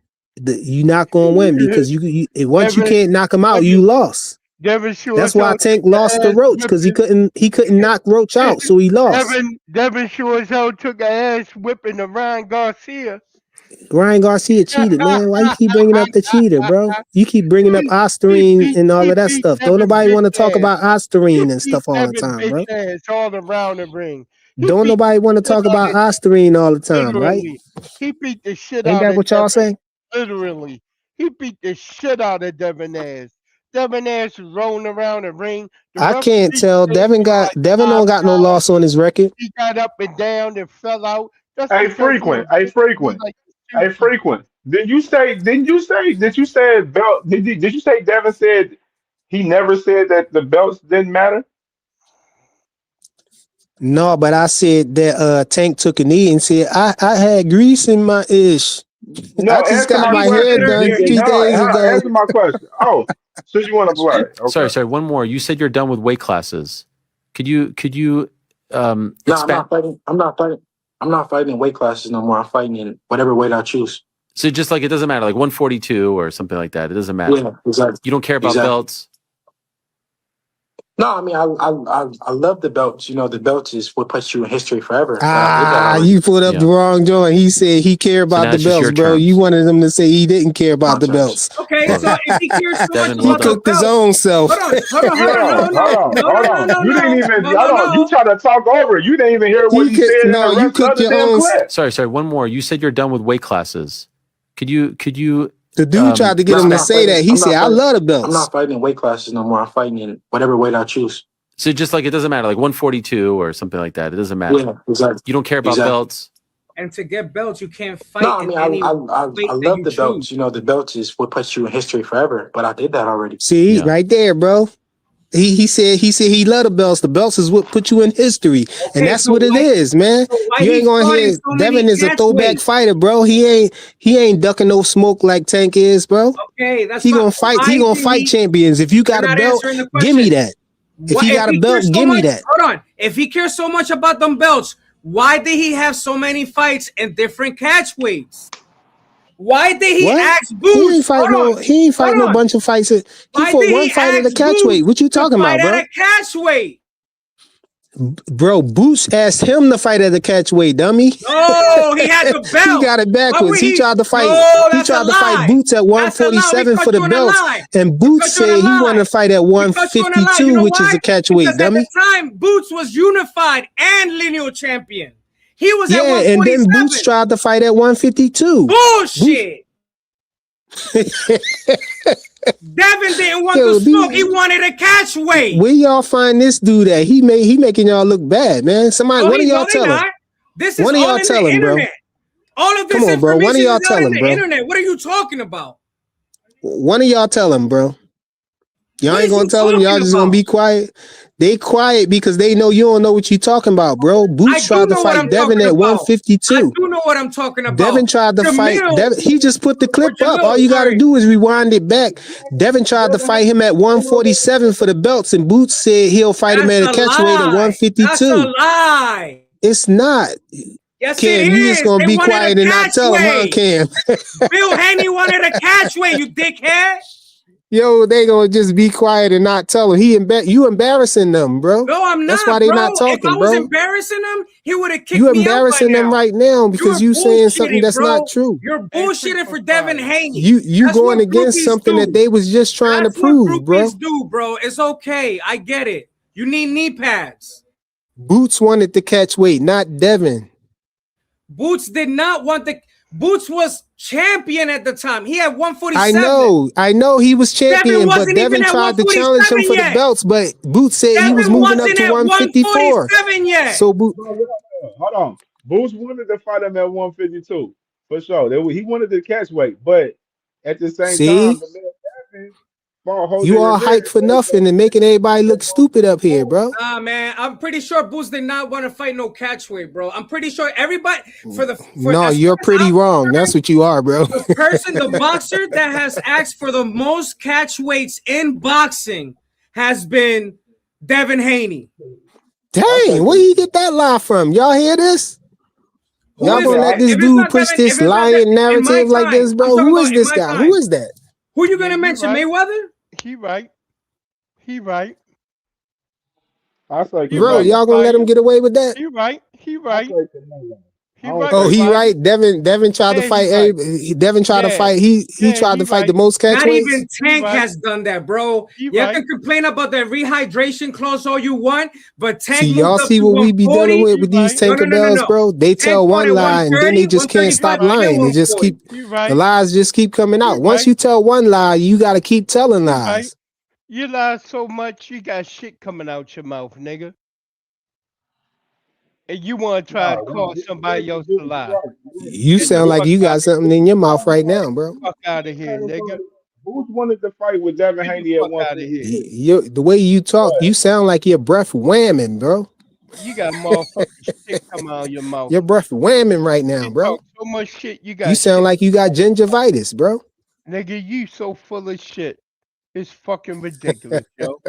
you're not gonna win because once you can't knock him out, you lost. That's why Tank lost to Roach because he couldn't knock Roach out, so he lost. Devin sure as hell took an ass whipping to Ryan Garcia. Ryan Garcia cheated, man. Why you keep bringing up the cheater, bro? You keep bringing up Osterine and all of that stuff. Don't nobody want to talk about Osterine and stuff all the time, bro. All around the ring. Don't nobody want to talk about Osterine all the time, right? He beat the shit Ain't out that of what y'all Devin. say? Literally. He beat the shit out of Devin Nash. Devin Nash was rolling around the ring. I can't tell. Devin don't got no loss on his record. He got up and down and fell out. That's Hey, frequent. Did you say Devin said He never said that the belts didn't matter. No, but I said that Tank took a knee and said I had grease in my ish. No, I just answer got my my hair question. done No, 3 days ago. answer my question. Oh, since you want to play, okay. Sorry. One more. You said you're done with weight classes. Could you No, I'm expand? not fighting. I'm not fighting in weight classes no more. I'm fighting in whatever weight I choose. So just like it doesn't matter, like 142 or something like that. It doesn't matter. Yeah, exactly. You don't care about Exactly. belts. No, I mean I love the belts. You know, the belts is what puts you in history forever. But I did that already. You put up the wrong joint. He said he cared So about now the it's just belts, your bro. terms. You wanted him to say he didn't care about My the terms. belts. Okay, so if he cares so much Devin, about well He the done. cooked his belt, own self. hold on, Hold on. You didn't even. Hold on. You tried to talk over it. You didn't even hear what he said in the You rest of cooked the your damn own. clip. Sorry. One more. You said you're done with weight classes. Could you The dude tried to get No, him I'm to not say fighting. that. He I'm said, not "I fighting. love the I'm belts." not fighting in weight classes no more. I'm fighting in whatever weight I choose. So just like it doesn't matter, like 142 or something like that. It doesn't matter. Yeah, exactly. You don't care about Exactly. belts. and to get belts, you can't No, fight I in mean any I weight that love you the choose. belts. You know, the belts is what puts you in history forever. But I did that already. See, right there, bro. He said he loved the belts. The belts is what put you in history, and Okay, that's so what it why, is, man. so why You he ain't gonna fought in hear. so many Devin is a catch throwback weights? fighter, bro. He ain't ducking no smoke like Tank is, bro. Okay, that's He fine. gonna fight. Why He gonna did fight he? champions. If you You're got a not belt, answering the give me question. that. If What he if got a he belt, cares so give me much? that. Hold on. If he cares so much about them belts, why did he have so many fights in different catch weights? Why did he What? ask He Boots? ain't fight Hold no. on. He ain't fight Hold no on. bunch of fights. He Why fought did one he fight at a ask catch weight. Boots What you to talking fight about, at bro? a catch weight? Bro, Boots asked him to fight at the catch weight, dummy. No, he had the He belt. got it Why would backwards. He he? tried to fight. No, He that's a tried to fight lie. Boots at That's a lie. We 147 caught for the you in a belts, lie. and We Boots caught you in a said he wanted lie. to fight at We caught you in a lie. You 152, know which is why? the catch weight, Because at the dummy. time, Boots was unified and lineal champion. He was at Yeah, and then Boots 147. tried to fight at 152. Bullshit. Devin didn't want Yo, the smoke. He dude, wanted a catch weight. where y'all find this dude at? He making y'all look bad, man. Somebody, No, one of y'all they tell him. not. This is One of all y'all in tell the him, bro. internet. All of this Come on, bro. One of information y'all is out tell in him, the bro. internet. What are you talking about? One of y'all tell him, bro. Y'all What ain't is gonna you tell them. Y'all talking just gonna about? be quiet. They quiet because they know you don't know what you talking about, bro. I Boots do tried to know what fight I'm Devin talking at about. I 152. do know what I'm talking about. Devin tried to fight. Jamil Devin, he just put the or clip up. All Jalil, you got to sorry. do is rewind it back. Devin tried to fight him at 147 for the belts, and Boots said he'll fight him That's at a a catchweight at lie. That's a 152. lie. It's not. Yes, it Cam, you just is. gonna They be wanted quiet a and not catch tell him, huh, weight. Cam? Bill Haney wanted a catch weight, you dickhead. Yo, they gonna just be quiet and not tell him. You embarrassing them, bro. No, I'm That's not, why they bro. not If talking, I was bro. embarrassing him, he would have kicked You me out by embarrassing them now. right now because You're you saying something bullshitting, that's not bro. true. You're bullshitting for Devin Haney. You That's going what against groupies something that do. they was just trying to That's what prove, bro. groupies do, bro. It's okay. I get it. You need knee pads. Boots wanted to catch weight, not Devin. Boots did not want the. Boots was champion at the time. He had 147. I know he was champion, but wasn't even Devin at tried to challenge him 147 for the yet. belts, but Boots said he was Devin moving up wasn't to at 154. 147 yet. So Boots, Hold on. Boots wanted to fight him at 152 for sure. He wanted to catch weight, but at the same time, see, the man Devin fought Jose you all Ramirez. hyped for nothing and making everybody look stupid up here, bro. Nah, man, I'm pretty sure Boots did not want to fight no catchweight, bro. I'm pretty sure everybody No, as you're far as pretty I'm wrong. concerned, That's what you are, bro. the boxer that has asked for the most catch weights in boxing has been Devin Haney. Dang, where you get that lie from? Y'all hear this? Y'all gonna let this dude push this lying narrative like this, bro? Who is this guy? Who is that? Who you gonna mention? Right. Mayweather? He right. He right. I say, Bro, y'all gonna let him get away with that? He right. He right. He right. Oh, he right. Devin tried to fight. Devin tried to fight. He tried to fight the most Not catchweights. even Tank has done that, bro. You can complain about that rehydration clause all you want, but Tank See, y'all moved up see to what we be dealing 140. with these No, Tinkerbells, bro? They tell Tank fought one at lie and then they 130, just can't stop 135, lying. They just 140. the lies just keep coming out. Once you tell one lie, you got to keep telling lies. You lie so much, you got shit coming out your mouth, nigga. And you want to try to call somebody else to lie. You sound like you got something in your mouth right now, bro. Fuck out of here, nigga. Boots wanted to fight with Devin Get the Haney at fuck out of here. 143. The way you talk, you sound like your breath whamming, bro. You got motherfucking shit coming out of your mouth. Your breath whamming right now, You bro. talk so much shit, you You got sound shit. like you got gingivitis, bro. Nigga, you so full of shit. It's fucking ridiculous, yo.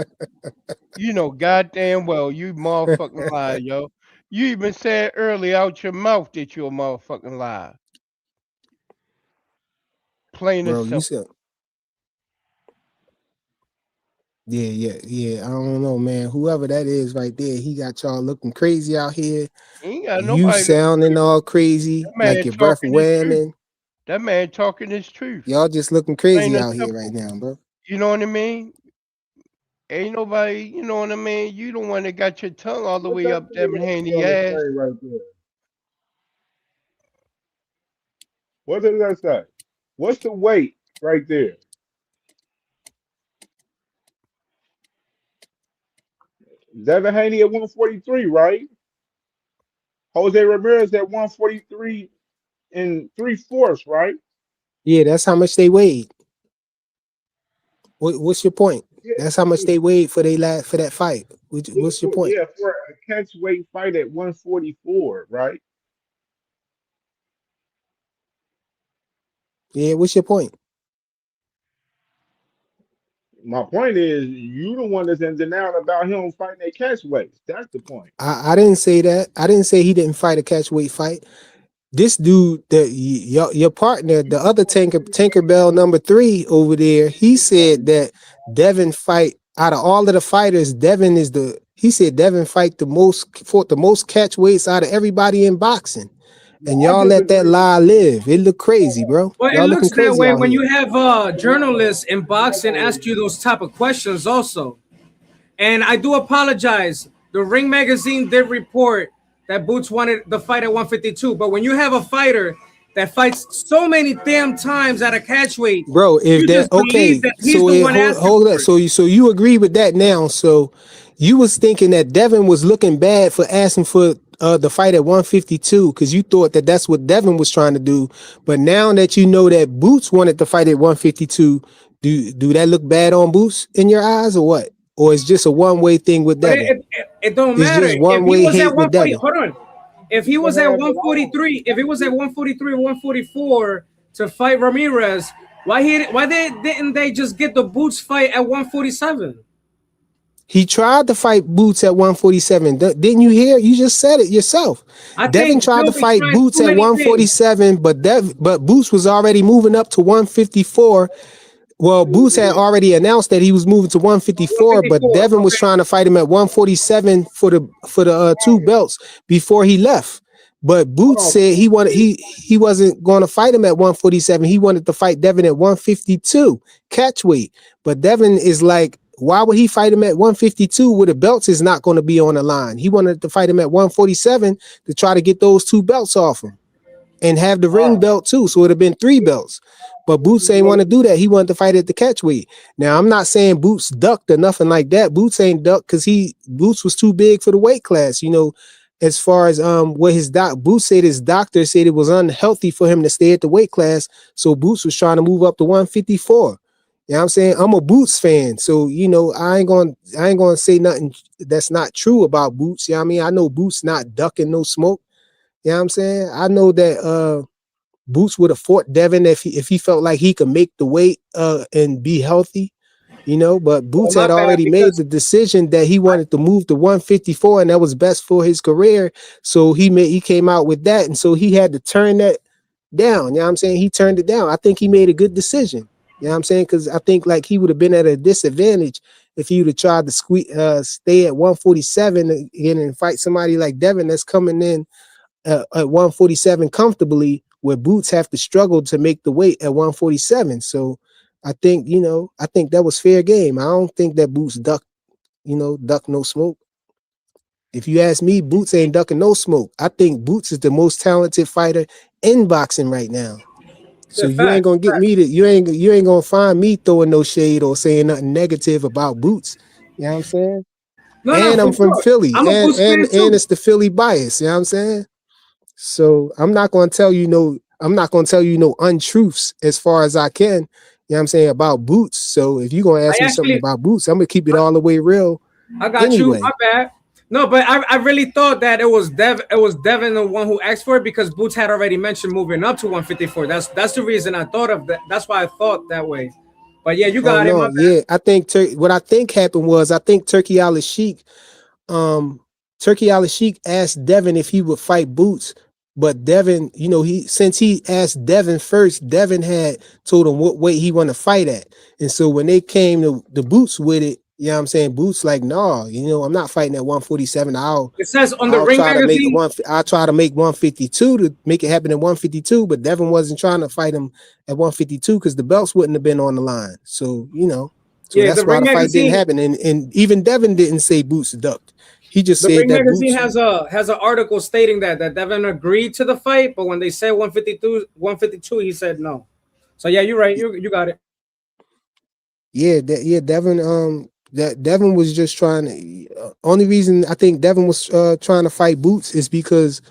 You know goddamn well you motherfucking lie, yo. You even said earlier out your mouth that you a motherfucking lie. Plain and Bro, you simple. said, yeah. I don't know, man. Whoever that is right there, he got y'all looking crazy out here. Ain't got You nobody looking sounding crazy. all That crazy, man like your breath talking his truth. whamming. That man talking his truth. Y'all just looking Plain crazy and out here simple. right now, bro. You know what I mean? Ain't nobody, you know what I mean? You the one that got your tongue all the What's way that up say Devin right Haney there on the ass. screen right there? What does that say? What's the weight right there? Devin Haney at 143, right? Jose Ramirez at 143 and 3/4, right? Yeah, that's how much they weighed. What's your point? Yeah, That's how much they weighed for that fight. What's your point? yeah, for a catch weight fight at 144, right? Yeah, what's your point? My point is, you the one that's in denial about him fighting at catch weights. That's the point. I didn't say that. I didn't say he didn't fight a catch weight fight. This dude, your partner, the other Tinkerbell #3 over there, he said that Devin fight out of all of the fighters, Devin is he said Devin fought the most catch weights out of everybody in boxing. And I y'all let that disagree. lie live. It look crazy, bro. Well, it Y'all looking looks that crazy way out when here. you have journalists in boxing ask you those type of questions also. And I do apologize. The Ring Magazine did report that Boots wanted the fight at 152. But when you have a fighter that fights so many damn times at a catch weight, Bro, if you that just believe okay, that he's so the one asking hold for up. it. So you agree with that now. So you was thinking that Devin was looking bad for asking for the fight at 152 because you thought that that's what Devin was trying to do. But now that you know that Boots wanted to fight at 152, do that look bad on Boots in your eyes or what? Or it's just a one-way thing with But Devin? it don't It's matter. just If he one-way was at hate with 140, Devin. hold on. If he was at 143, if it was at 143 or 144 to fight Ramirez, didn't they just get the Boots fight at 147? He tried to fight Boots at 147. Didn't you hear? You just said it yourself. I Devin think tried to Phil be fight trying Boots too at many things. 147, but Boots was already moving up to 154. Well, Boots had already announced that he was moving to 154, but 154. Devin was Okay. trying to fight him at 147 for the two belts before he left. But Boots said he wasn't going to fight him at 147. He wanted to fight Devin at 152 catch weight. But Devin is like, why would he fight him at 152 where the belts is not going to be on the line? He wanted to fight him at 147 to try to get those two belts off him and have the ring belt too. So it'd have been 3 belts. But Boots ain't want to do that. He wanted to fight at the catch weight. Now I'm not saying Boots ducked or nothing like that. Boots ain't ducked because Boots was too big for the weight class. You know, as far as what Boots said his doctor said it was unhealthy for him to stay at the weight class. So Boots was trying to move up to 154. You know what I'm saying? I'm a Boots fan. So, you know, I ain't gonna say nothing that's not true about Boots. You know what I mean? I know Boots not ducking no smoke. You know what I'm saying? I know that Boots would have fought Devin if he felt like he could make the weight and be healthy, you know, but Well, Boots my had bad, already made because the decision that he wanted to move to 154 and that was best for his career. So he came out with that, and so he had to turn that down. You know what I'm saying? He turned it down. I think he made a good decision. You know what I'm saying? Because I think like he would have been at a disadvantage if he would have tried to stay at 147 again and fight somebody like Devin that's coming in at 147 comfortably, where Boots have to struggle to make the weight at 147. So I think that was fair game. I don't think that Boots duck no smoke. If you ask me, Boots ain't ducking no smoke. I think Boots is the most talented fighter in boxing right now. So the you ain't fact. gonna get me to you ain't gonna find me throwing no shade or saying nothing negative about Boots. You know what I'm saying? No, And for I'm from sure. Philly, I'm a and Boots fan too. it's the Philly bias. You know what I'm saying? So I'm not gonna tell you no untruths as far as I can. you know what I'm saying, about Boots. So if you're gonna I ask me something actually, about Boots, I'm gonna keep it all the way real I got you. anyway. My bad. No, but I really thought that it was Devin the one who asked for it because Boots had already mentioned moving up to 154. That's the reason I thought of that. That's why I thought that way. But yeah, you Oh got it. My no, bad. yeah. I think what I think happened was I think um Turkey Al Sheik asked Devin if he would fight Boots, but Devin, since he asked Devin first, Devin had told him what weight he want to fight at. And so when they came to the Boots with it, you know what I'm saying? Boots like, no, I'm not fighting at 147. It says on the I'll Ring try to make magazine. I'll try to make 152 to make it happen at 152, but Devin wasn't trying to fight him at 152 because the belts wouldn't have been on the line. So, so Yeah, that's the why Ring the fight didn't magazine. happen. And even Devin didn't say Boots ducked. He just The said Ring that magazine Boots. has an article stating that Devin agreed to the fight, but when they said 152, he said no. So yeah, you're right. You got it. Yeah, Devin. That Devin was just trying to. Only reason I think Devin was trying to fight Boots is because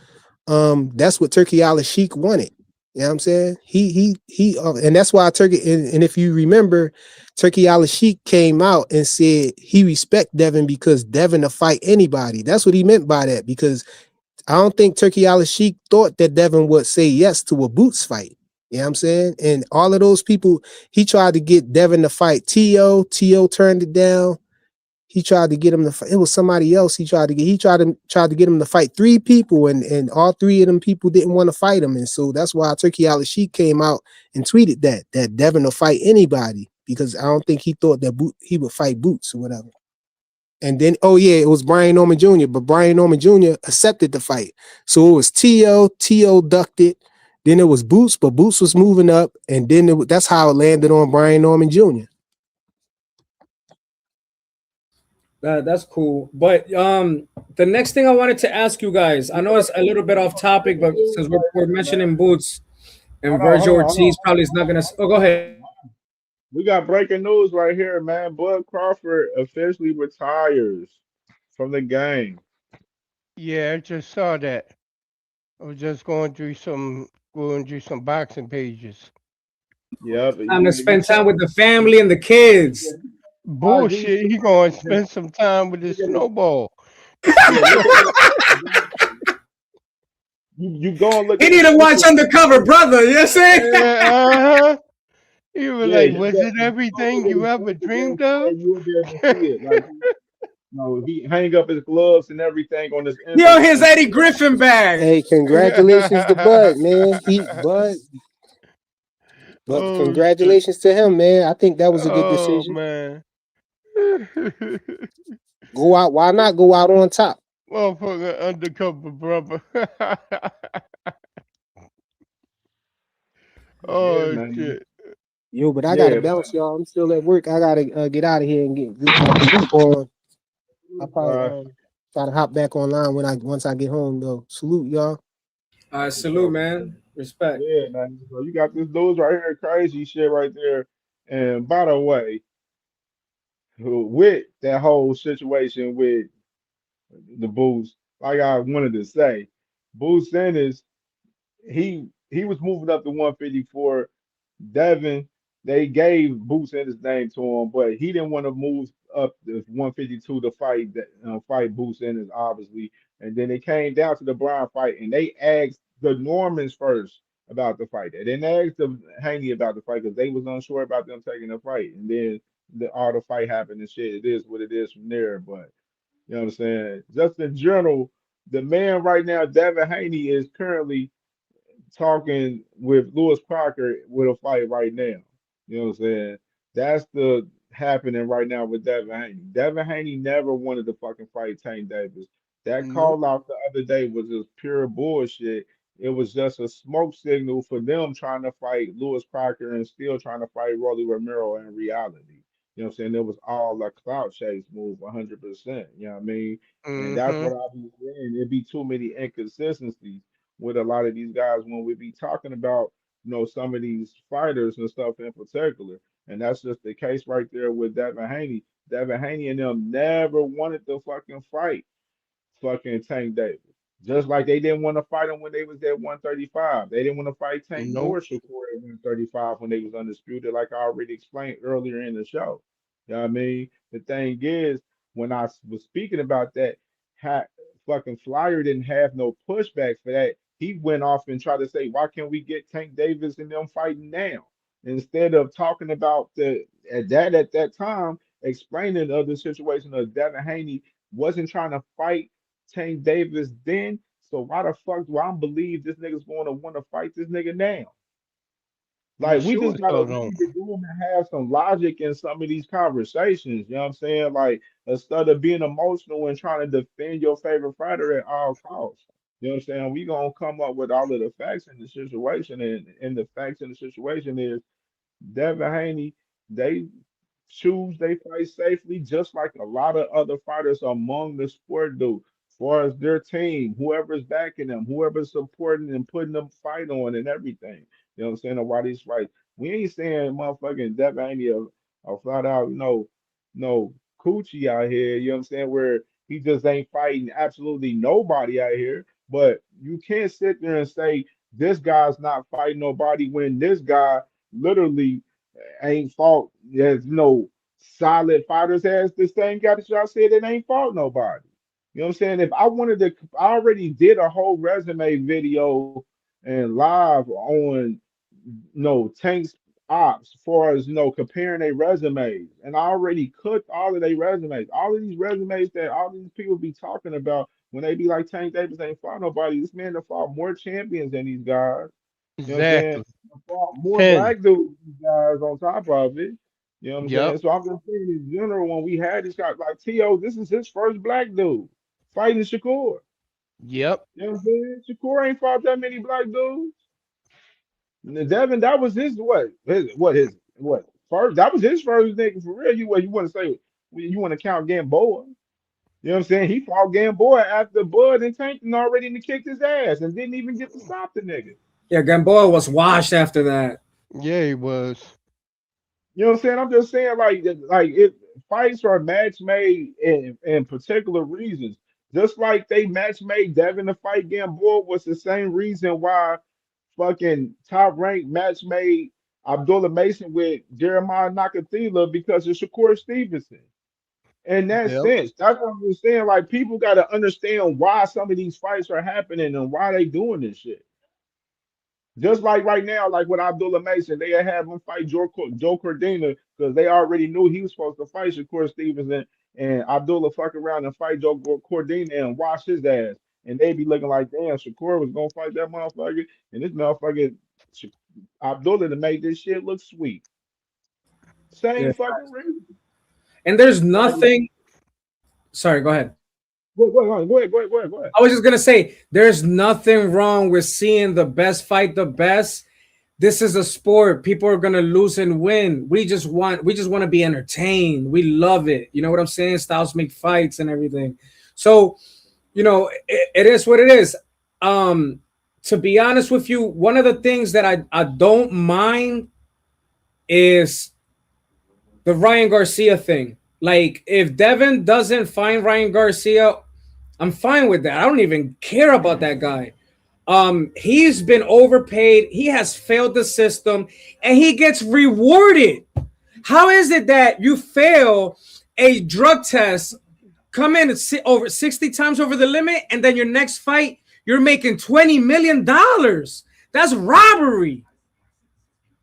that's what Turkey Al Sheik wanted. You know what I'm saying? And that's why Turkey. And if you remember, Turkey Al Sheik came out and said he respect Devin because Devin to fight anybody. That's what he meant by that. Because I don't think Turkey Al Sheik thought that Devin would say yes to a Boots fight. You know what I'm saying? And all of those people, he tried to get Devin to fight T.O. T.O. turned it down. He tried to get him to fight. It was somebody else he tried to get. He tried to get him to fight three people, and all three of them people didn't want to fight him. And so that's why Turkey Al Sheik came out and tweeted that Devin will fight anybody because I don't think he thought that he would fight Boots or whatever. And then, oh yeah, it was Brian Norman Jr., but Brian Norman Jr. accepted the fight. So it was T.O., T.O. ducked it. Then it was Boots, but Boots was moving up. And then that's how it landed on Brian Norman Jr. That's cool. But the next thing I wanted to ask you guys, I know it's a little bit off topic, but since we're mentioning Boots and Virgil Hold Ortiz on. probably is not gonna. Oh, go ahead. We got breaking news right here, man. Bud Crawford officially retires from the game. Yeah, I just saw that. I was just going through some boxing pages. Yep. Time to You spend time saw with the family and the kids. these Bullshit, he gonna look spend some time with his at snowball. yeah, look at you go and look He at need the to watch picture. Undercover Brother. You see? Uh-huh. He was Yeah, like, you was got it you go look everything at you his ever Instagram dreamed of? story, you'll be able to see it. Like he hang up his gloves and everything on his Yo, here's Instagram Eddie story. Griffin bag. Hey, congratulations to Bud, man. But Oh shit. congratulations to him, man. I think that was a good Oh decision. man. Go out. Why not go out on top? Motherfucker undercover brother. Yeah, Oh man. shit. Yo, but I gotta Yeah, bounce, y'all. I'm still at work. I gotta get out of here and get my sleep on. I probably uh, try to hop back online once I get home though. Salute y'all. Salute, man. Respect. yeah, man. So you got this dudes right here, crazy shit right there. And by the way, with that whole situation with the Bulls, like I wanted to say, Boo Sanders, he was moving up to 154. Devin, they gave Boots in his name to him, but he didn't want to move up to 152 to fight Boots Ennis, obviously. And then it came down to the Brown fight, and they asked the Normans first about the fight. They didn't ask the Haney about the fight because they was unsure about them taking the fight. And then all the fight happened and shit. It is what it is from there. But you know what I'm saying? Just in general, the man right now, Devin Haney, is currently talking with Lewis Crocker with a fight right now. You know what I'm saying? That's the happening right now with Devin Haney. Devin Haney never wanted to fucking fight Tank Davis. That Nope. call out the other day was just pure bullshit. It was just a smoke signal for them trying to fight Lewis Crocker and still trying to fight Rolly Romero in reality. You know what I'm saying? It was all a clout chase move, 100%. You know what I mean? And that's Mm-hmm. what I be saying. It'd be too many inconsistencies with a lot of these guys when we be talking about, some of these fighters and stuff in particular. And that's just the case right there with Devin Haney. Devin Haney and them never wanted to fucking fight fucking Tank Davis. Just like they didn't want to fight him when they was at 135. They didn't want to fight Tank nor Nope. Shakur at 135 when they was undisputed, like I already explained earlier in the show. You know what I mean? The thing is, when I was speaking about that, ha fucking Flyer didn't have no pushback for that. He went off and tried to say, why can't we get Tank Davis and them fighting now? Instead of talking about at that time, explaining the other situation of Devin Haney wasn't trying to fight Tank Davis then. So why the fuck do I believe this nigga's going to want to fight this nigga now? He Like sure so we don't. need to go and have some logic in some of these conversations. You know what I'm saying? Like instead of being emotional and trying to defend your favorite fighter at all costs. You know what I'm saying? We gonna come up with all of the facts in the situation, and the facts in the situation is Devin Haney, they choose they fight safely, just like a lot of other fighters among the sport do. As far as their team, whoever's backing them, whoever's supporting and putting them fight on and everything. You know what I'm saying? Why these fights? We ain't saying motherfucking Devin Haney a flat out, no coochie out here. You know what I'm saying? Where he just ain't fighting absolutely nobody out here. But you can't sit there and say this guy's not fighting nobody when this guy literally ain't fought as solid fighters as the same guy that y'all said that ain't fought nobody. You know what I'm saying? If I wanted to, I already did a whole resume video and live on Tank's ops as far as comparing their resumes. And I already cooked all of their resumes. All of these resumes that all these people be talking about when they be like Tank Davis ain't fought nobody. This man done fought more champions than these guys. You know what I'm saying? Exactly. Fought more 10. black dudes than these guys on top of it. You know what I'm Yep. saying? So I'm just saying in general, when we had this guy like T.O., this is his first black dude fighting Shakur. Yep. You know what I'm saying? Shakur ain't fought that many black dudes. And Devin, that was his what first? That was his first nigga for real. You want to say you want to count Gamboa? You know what I'm saying? He fought Gamboa after Bud and Tank and already kicked his ass and didn't even get to stop the nigga. Yeah, Gamboa was washed after that. Yeah, he was. You know what I'm saying? I'm just saying like it fights are match made in particular reasons. Just like they match made Devin to fight Gamboa was the same reason why fucking top ranked match made Abdullah Mason with Jeremiah Nakathila because of Shakur Stevenson. In that Yep. sense, that's what I'm just saying. Like people got to understand why some of these fights are happening and why they doing this shit. Just like right now, like with Abdullah Mason, they have him fight Joe Cordina because they already knew he was supposed to fight Shakur Stevenson, and Abdullah fuck around and fight Joe Cordina and wash his ass. And they be looking like, damn, Shakur was gonna fight that motherfucker, and this motherfucker Sh- Abdullah to make this shit look sweet. Yeah. Same fucking reason. And there's Like, nothing. Sorry, go ahead. go ahead. I was just gonna say, there's nothing wrong with seeing the best fight the best. This is a sport. People are gonna lose and win. We just want to be entertained. We love it. You know what I'm saying? Styles make fights and everything. So, it is what it is. Um, to be honest with you, one of the things that I don't mind is the Ryan Garcia thing. Like, if Devin doesn't find Ryan Garcia, I'm fine with that. I don't even care about that guy. He's been overpaid. He has failed the system, and he gets rewarded. How is it that you fail a drug test, come in and sit over 60 times over the limit, and then your next fight you're making $20 million? That's robbery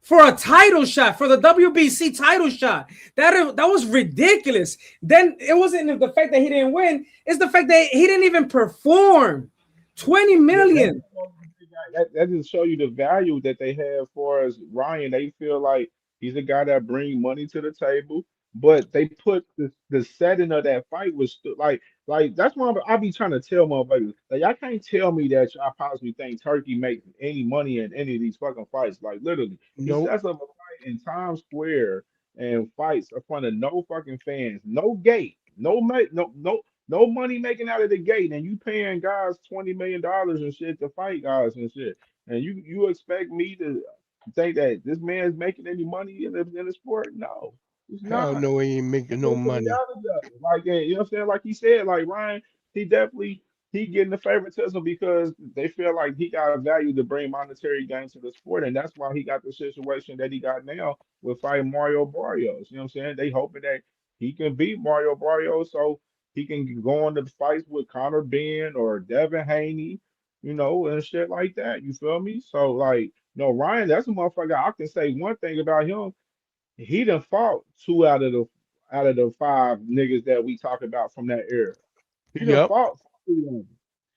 for a title shot, for the WBC title shot. That was ridiculous. Then it wasn't the fact that he didn't win, it's the fact that he didn't even perform. 20 million. That just show you the value that they have for as Ryan. They feel like he's a guy that brings money to the table, but they put the setting of that fight was like that's why I be trying to tell motherfuckers like y'all can't tell me that y'all possibly think Turkey makes any money in any of these fucking fights. Like literally, he Nope. sets up a fight in Times Square and fights in front of no fucking fans, no gate, no money making out of the gate, and you paying guys $20 million and shit to fight guys and shit. And you expect me to think that this man's making any money in the sport? No, he's Hell not. no, he ain't making That's no just the money. reality of it. Like, you know what I'm saying? Like he said, like Ryan, he definitely he getting the favoritism because they feel like he got a value to bring monetary gain to the sport, and that's why he got the situation that he got now with fighting Mario Barrios. You know what I'm saying? They hoping that he can beat Mario Barrios so he can go on the fights with Conor Ben or Devin Haney, and shit like that. You feel me? So like, Ryan, that's a motherfucker. I can say one thing about him. He done fought two out of the five niggas that we talk about from that era. He done Yep. fought two of them.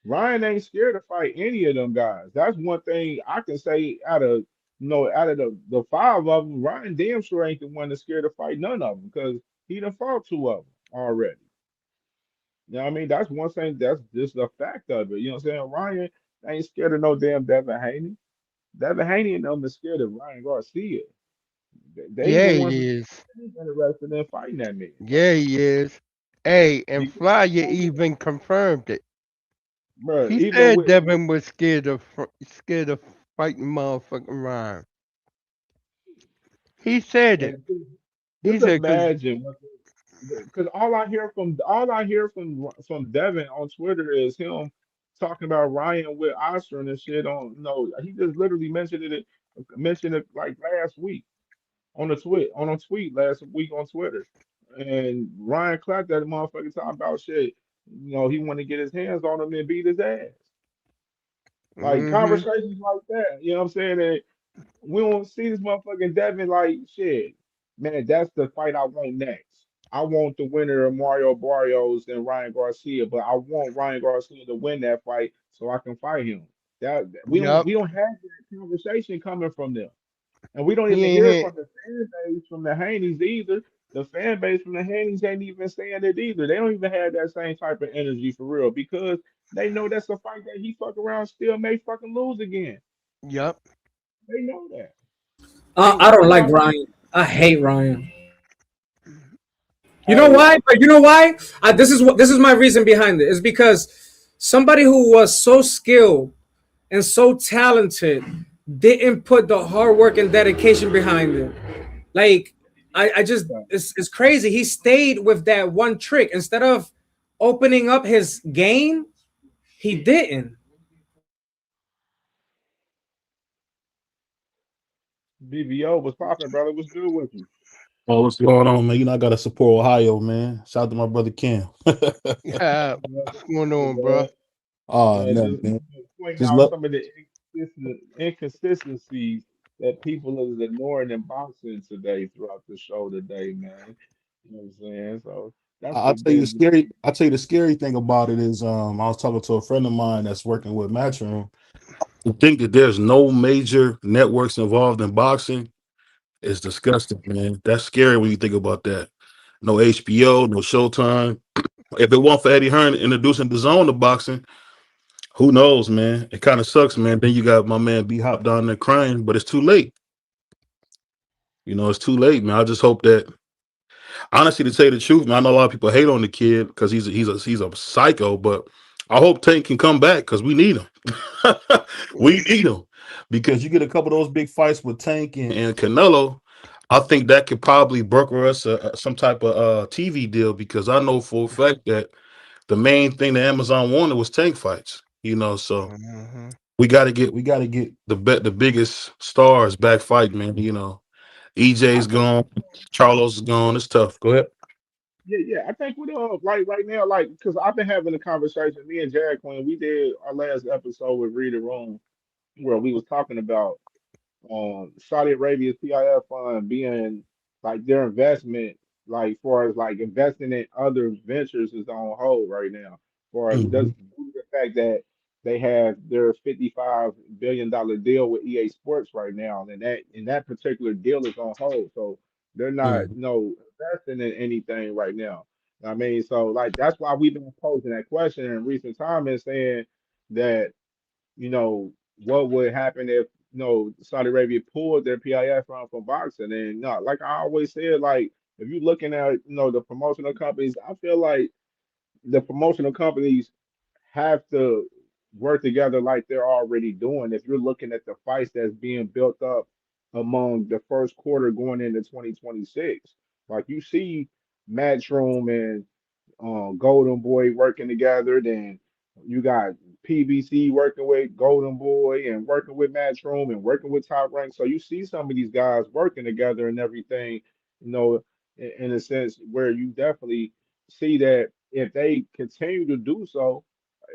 Ryan ain't scared to fight any of them guys. That's one thing I can say out of the five of them, Ryan damn sure ain't the one that's scared to fight none of them because he done fought two of them already. You know what I mean? That's one thing. That's just a fact of it. You know what I'm saying? Ryan ain't scared of no damn Devin Haney. Devin Haney and them is scared of Ryan Garcia. They the Yeah, ones he that's is. interested in fighting that nigga. Yeah, he is. Hey, and Because, Flyer even confirmed it. bro, He even said with Devin was scared of fighting motherfucking Ryan. He said it. and He just said, "Cause imagine because all I hear from Devin on Twitter is him talking about Ryan with Ostrom and shit on he just literally mentioned it like last week on a tweet last week on Twitter. And Ryan clapped that motherfucker talking about shit. He want to get his hands on him and beat his ass. Like mm-hmm, conversations like that. You know what I'm saying? And we don't see this motherfucking Devin like shit. Man, that's the fight I want next. I want the winner of Mario Barrios and Ryan Garcia, but I want Ryan Garcia to win that fight so I can fight him. That we don't yup, we don't have that conversation coming from them. And we don't he even ain't hear hit. from the fan base from the Haneys either. The fan base from the Haneys ain't even saying it either. They don't even have that same type of energy for real because they know that's a fight that he fuck around still may fucking lose again. Yup. They know that. I don't That's like why. Ryan. I hate Ryan. You know Hey, why? But you know why? This is my reason behind it. Is because somebody who was so skilled and so talented didn't put the hard work and dedication behind it. Like I just it's crazy. He stayed with that one trick instead of opening up his game. He didn't. BBO was popping, brother. What's good with you? Oh, what's going on, man? I gotta support Ohio, man. Shout out to my brother Cam. Yeah. Yeah, What's going hey, on, bro? bro. Oh, Yeah, no, just man. pointing Just out love. some of the inconsistencies that people is ignoring in boxing today throughout the show today, man. You know what I'm saying? So that's I'll the tell you the business. scary. I'll tell you the scary thing about it is, I was talking to a friend of mine that's working with Matchroom. To think that there's no major networks involved in boxing is disgusting, man. That's scary when you think about that. No HBO, no Showtime. If it weren't for Eddie Hearn introducing the zone to boxing, who knows, man? It kind of sucks, man. Then you got my man B Hop down there crying, but it's too late. It's too late, man. I just hope that, honestly, to tell you the truth, man, I know a lot of people hate on the kid because he's a psycho, but I hope Tank can come back because we need him. We need him because you get a couple of those big fights with Tank and Canelo. I think that could probably broker us some type of TV deal because I know for a fact that the main thing that Amazon wanted was Tank fights. So Mm-hmm. we gotta get the biggest stars back fighting, man. I EJ's think, gone, Charlos is gone. It's tough. Go ahead. yeah, yeah. I think we like right now, like, because I've been having a conversation. Me and Jack when we did our last episode with Reader Room, where we was talking about Saudi Arabia's PIF fund being like their investment, like far as like investing in other ventures is on hold right now. For Mhm. just due to the fact that they have their $55 billion deal with EA Sports right now, and that particular deal is on hold. So they're not Mhm. investing in anything right now. I mean, so like that's why we've been posing that question in recent time and saying that you know, what would happen if, Saudi Arabia pulled their PIF from boxing? And no, like I always said, like if you're looking at, the promotional companies, I feel like the promotional companies have to work together like they're already doing. If you're looking at the fights that's being built up among the first quarter going into 2026, like you see Matchroom and Golden Boy working together, then You got PBC working with Golden Boy and working with Matchroom and working with Top Rank. So you see some of these guys working together and everything, in a sense where you definitely see that if they continue to do so,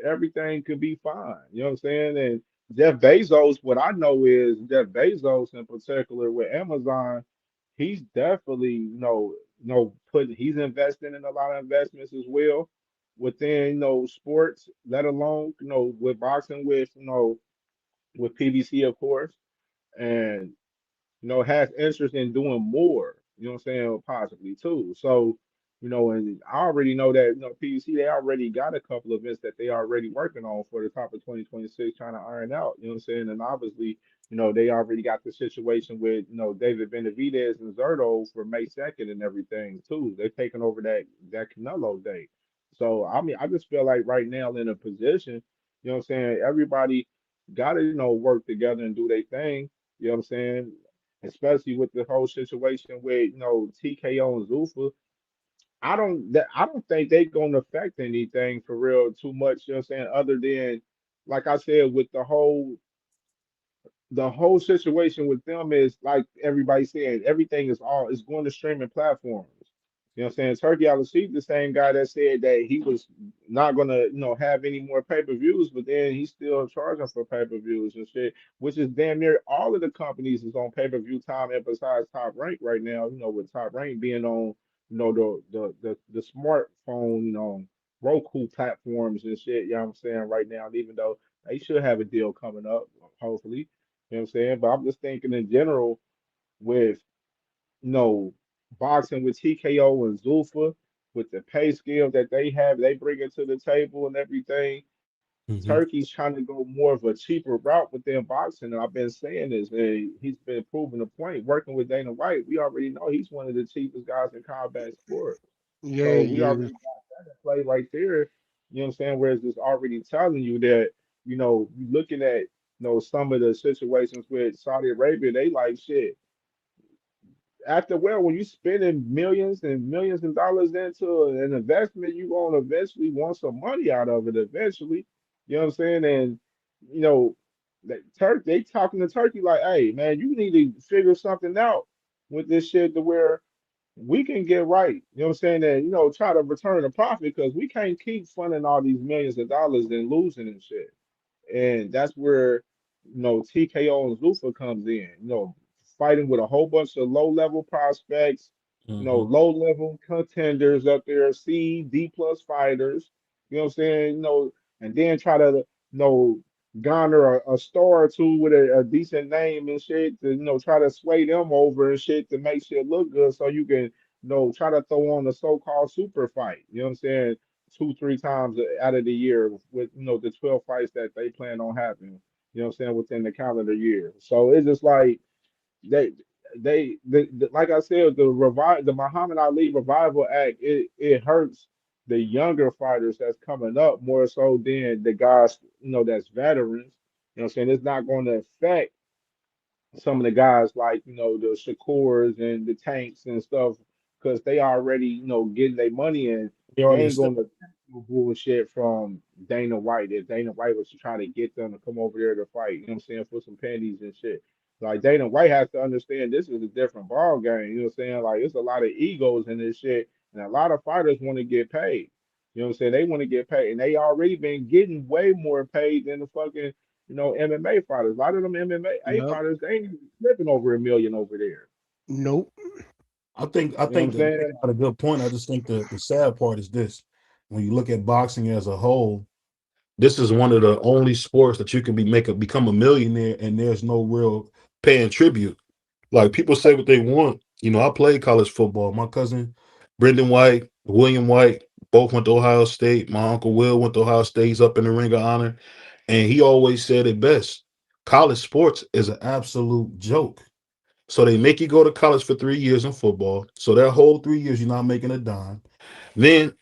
everything could be fine. You know what I'm saying? And Jeff Bezos, what I know is Jeff Bezos in particular with Amazon, he's definitely, putting he's investing in a lot of investments as well within, sports, let alone, with boxing with PBC of course. And has interest in doing more, you know what I'm saying, possibly too. So, and I already know that, PUC, they already got a couple of events that they already working on for the top of 2026, trying to iron out, you know what I'm saying? And obviously, they already got the situation with, David Benavidez and Zerto for May 2nd and everything too. They're taking over that Canelo day. So, I mean, I just feel like right now in a position, you know what I'm saying, everybody got to, work together and do their thing. You know what I'm saying? Especially with the whole situation with TKO and Zufa. I don't think they're gonna affect anything for real too much, you know what I'm saying, other than like I said, with the whole situation with them is like everybody said, everything is going to streaming platforms. You know what I'm saying? Turkey Al the same guy that said that he was not gonna, have any more pay-per-views, but then he's still charging for pay-per-views and shit, which is damn near all of the companies is on pay-per-view time and besides Top Rank right now, with Top Rank being on, the smartphone, Roku platforms and shit, you know what I'm saying, right now, even though they should have a deal coming up, hopefully. You know what I'm saying? But I'm just thinking in general with, boxing with TKO and Zulfa, with the pay scale that they have, they bring it to the table and everything. Hmm. Turkey's trying to go more of a cheaper route within boxing. And I've been saying this, and he's been proving the point. Working with Dana White, we already know he's one of the cheapest guys in combat sports. Yeah, So we he already is. got that in play right there. You know what I'm saying? Whereas it's already telling you that, you looking at, some of the situations with Saudi Arabia, they like shit. After well, when you spending millions and millions of dollars into an investment, you gonna eventually want some money out of it eventually. You know what I'm saying? And you know, they talking to Turkey like, hey man, you need to figure something out with this shit to where we can get right. You know what I'm saying? And try to return a profit because we can't keep funding all these millions of dollars and losing and shit. And that's where TKO and Zuffa comes in. Fighting with a whole bunch of low level prospects, Hmm. low level contenders up there, C, D plus fighters. You know what I'm saying? And then try to garner a star or two with a decent name and shit to try to sway them over and shit to make shit look good so you can try to throw on a so-called super fight. You know what I'm saying? Two, three times out of the year with the 12 fights that they plan on having. You know what I'm saying, within the calendar year. So it's just like they like I said, the Muhammad Ali Revival Act, it hurts the younger fighters that's coming up more so than the guys that's veterans. You know what I'm saying? It's not going to affect some of the guys like the Shakurs and the Tanks and stuff because they already getting their money in. They They already ain't established. going to take no bullshit from Dana White if Dana White was trying to get them to come over there to fight. You know what I'm saying, for some pennies and shit. Like Dana White has to understand this is a different ball game. You know what I'm saying? Like it's a lot of egos in this shit, and a lot of fighters want to get paid. You know what I'm saying? They want to get paid, and they already been getting way more paid than the fucking MMA fighters. A lot of them MMA Yep. fighters, they ain't even flipping over a million over there. Nope. I You know what I'm think that you saying? got a good point. I just think the sad part is this: when you look at boxing as a whole, this is one of the only sports that you can become a millionaire and there's no real paying tribute. Like people say what they want. I played college football. My cousin Brendan White, William White, both went to Ohio State. My uncle Will went to Ohio State. He's up in the Ring of Honor, and he always said it best: college sports is an absolute joke. So they make you go to college for 3 years in football. So that whole 3 years, you're not making a dime. Then,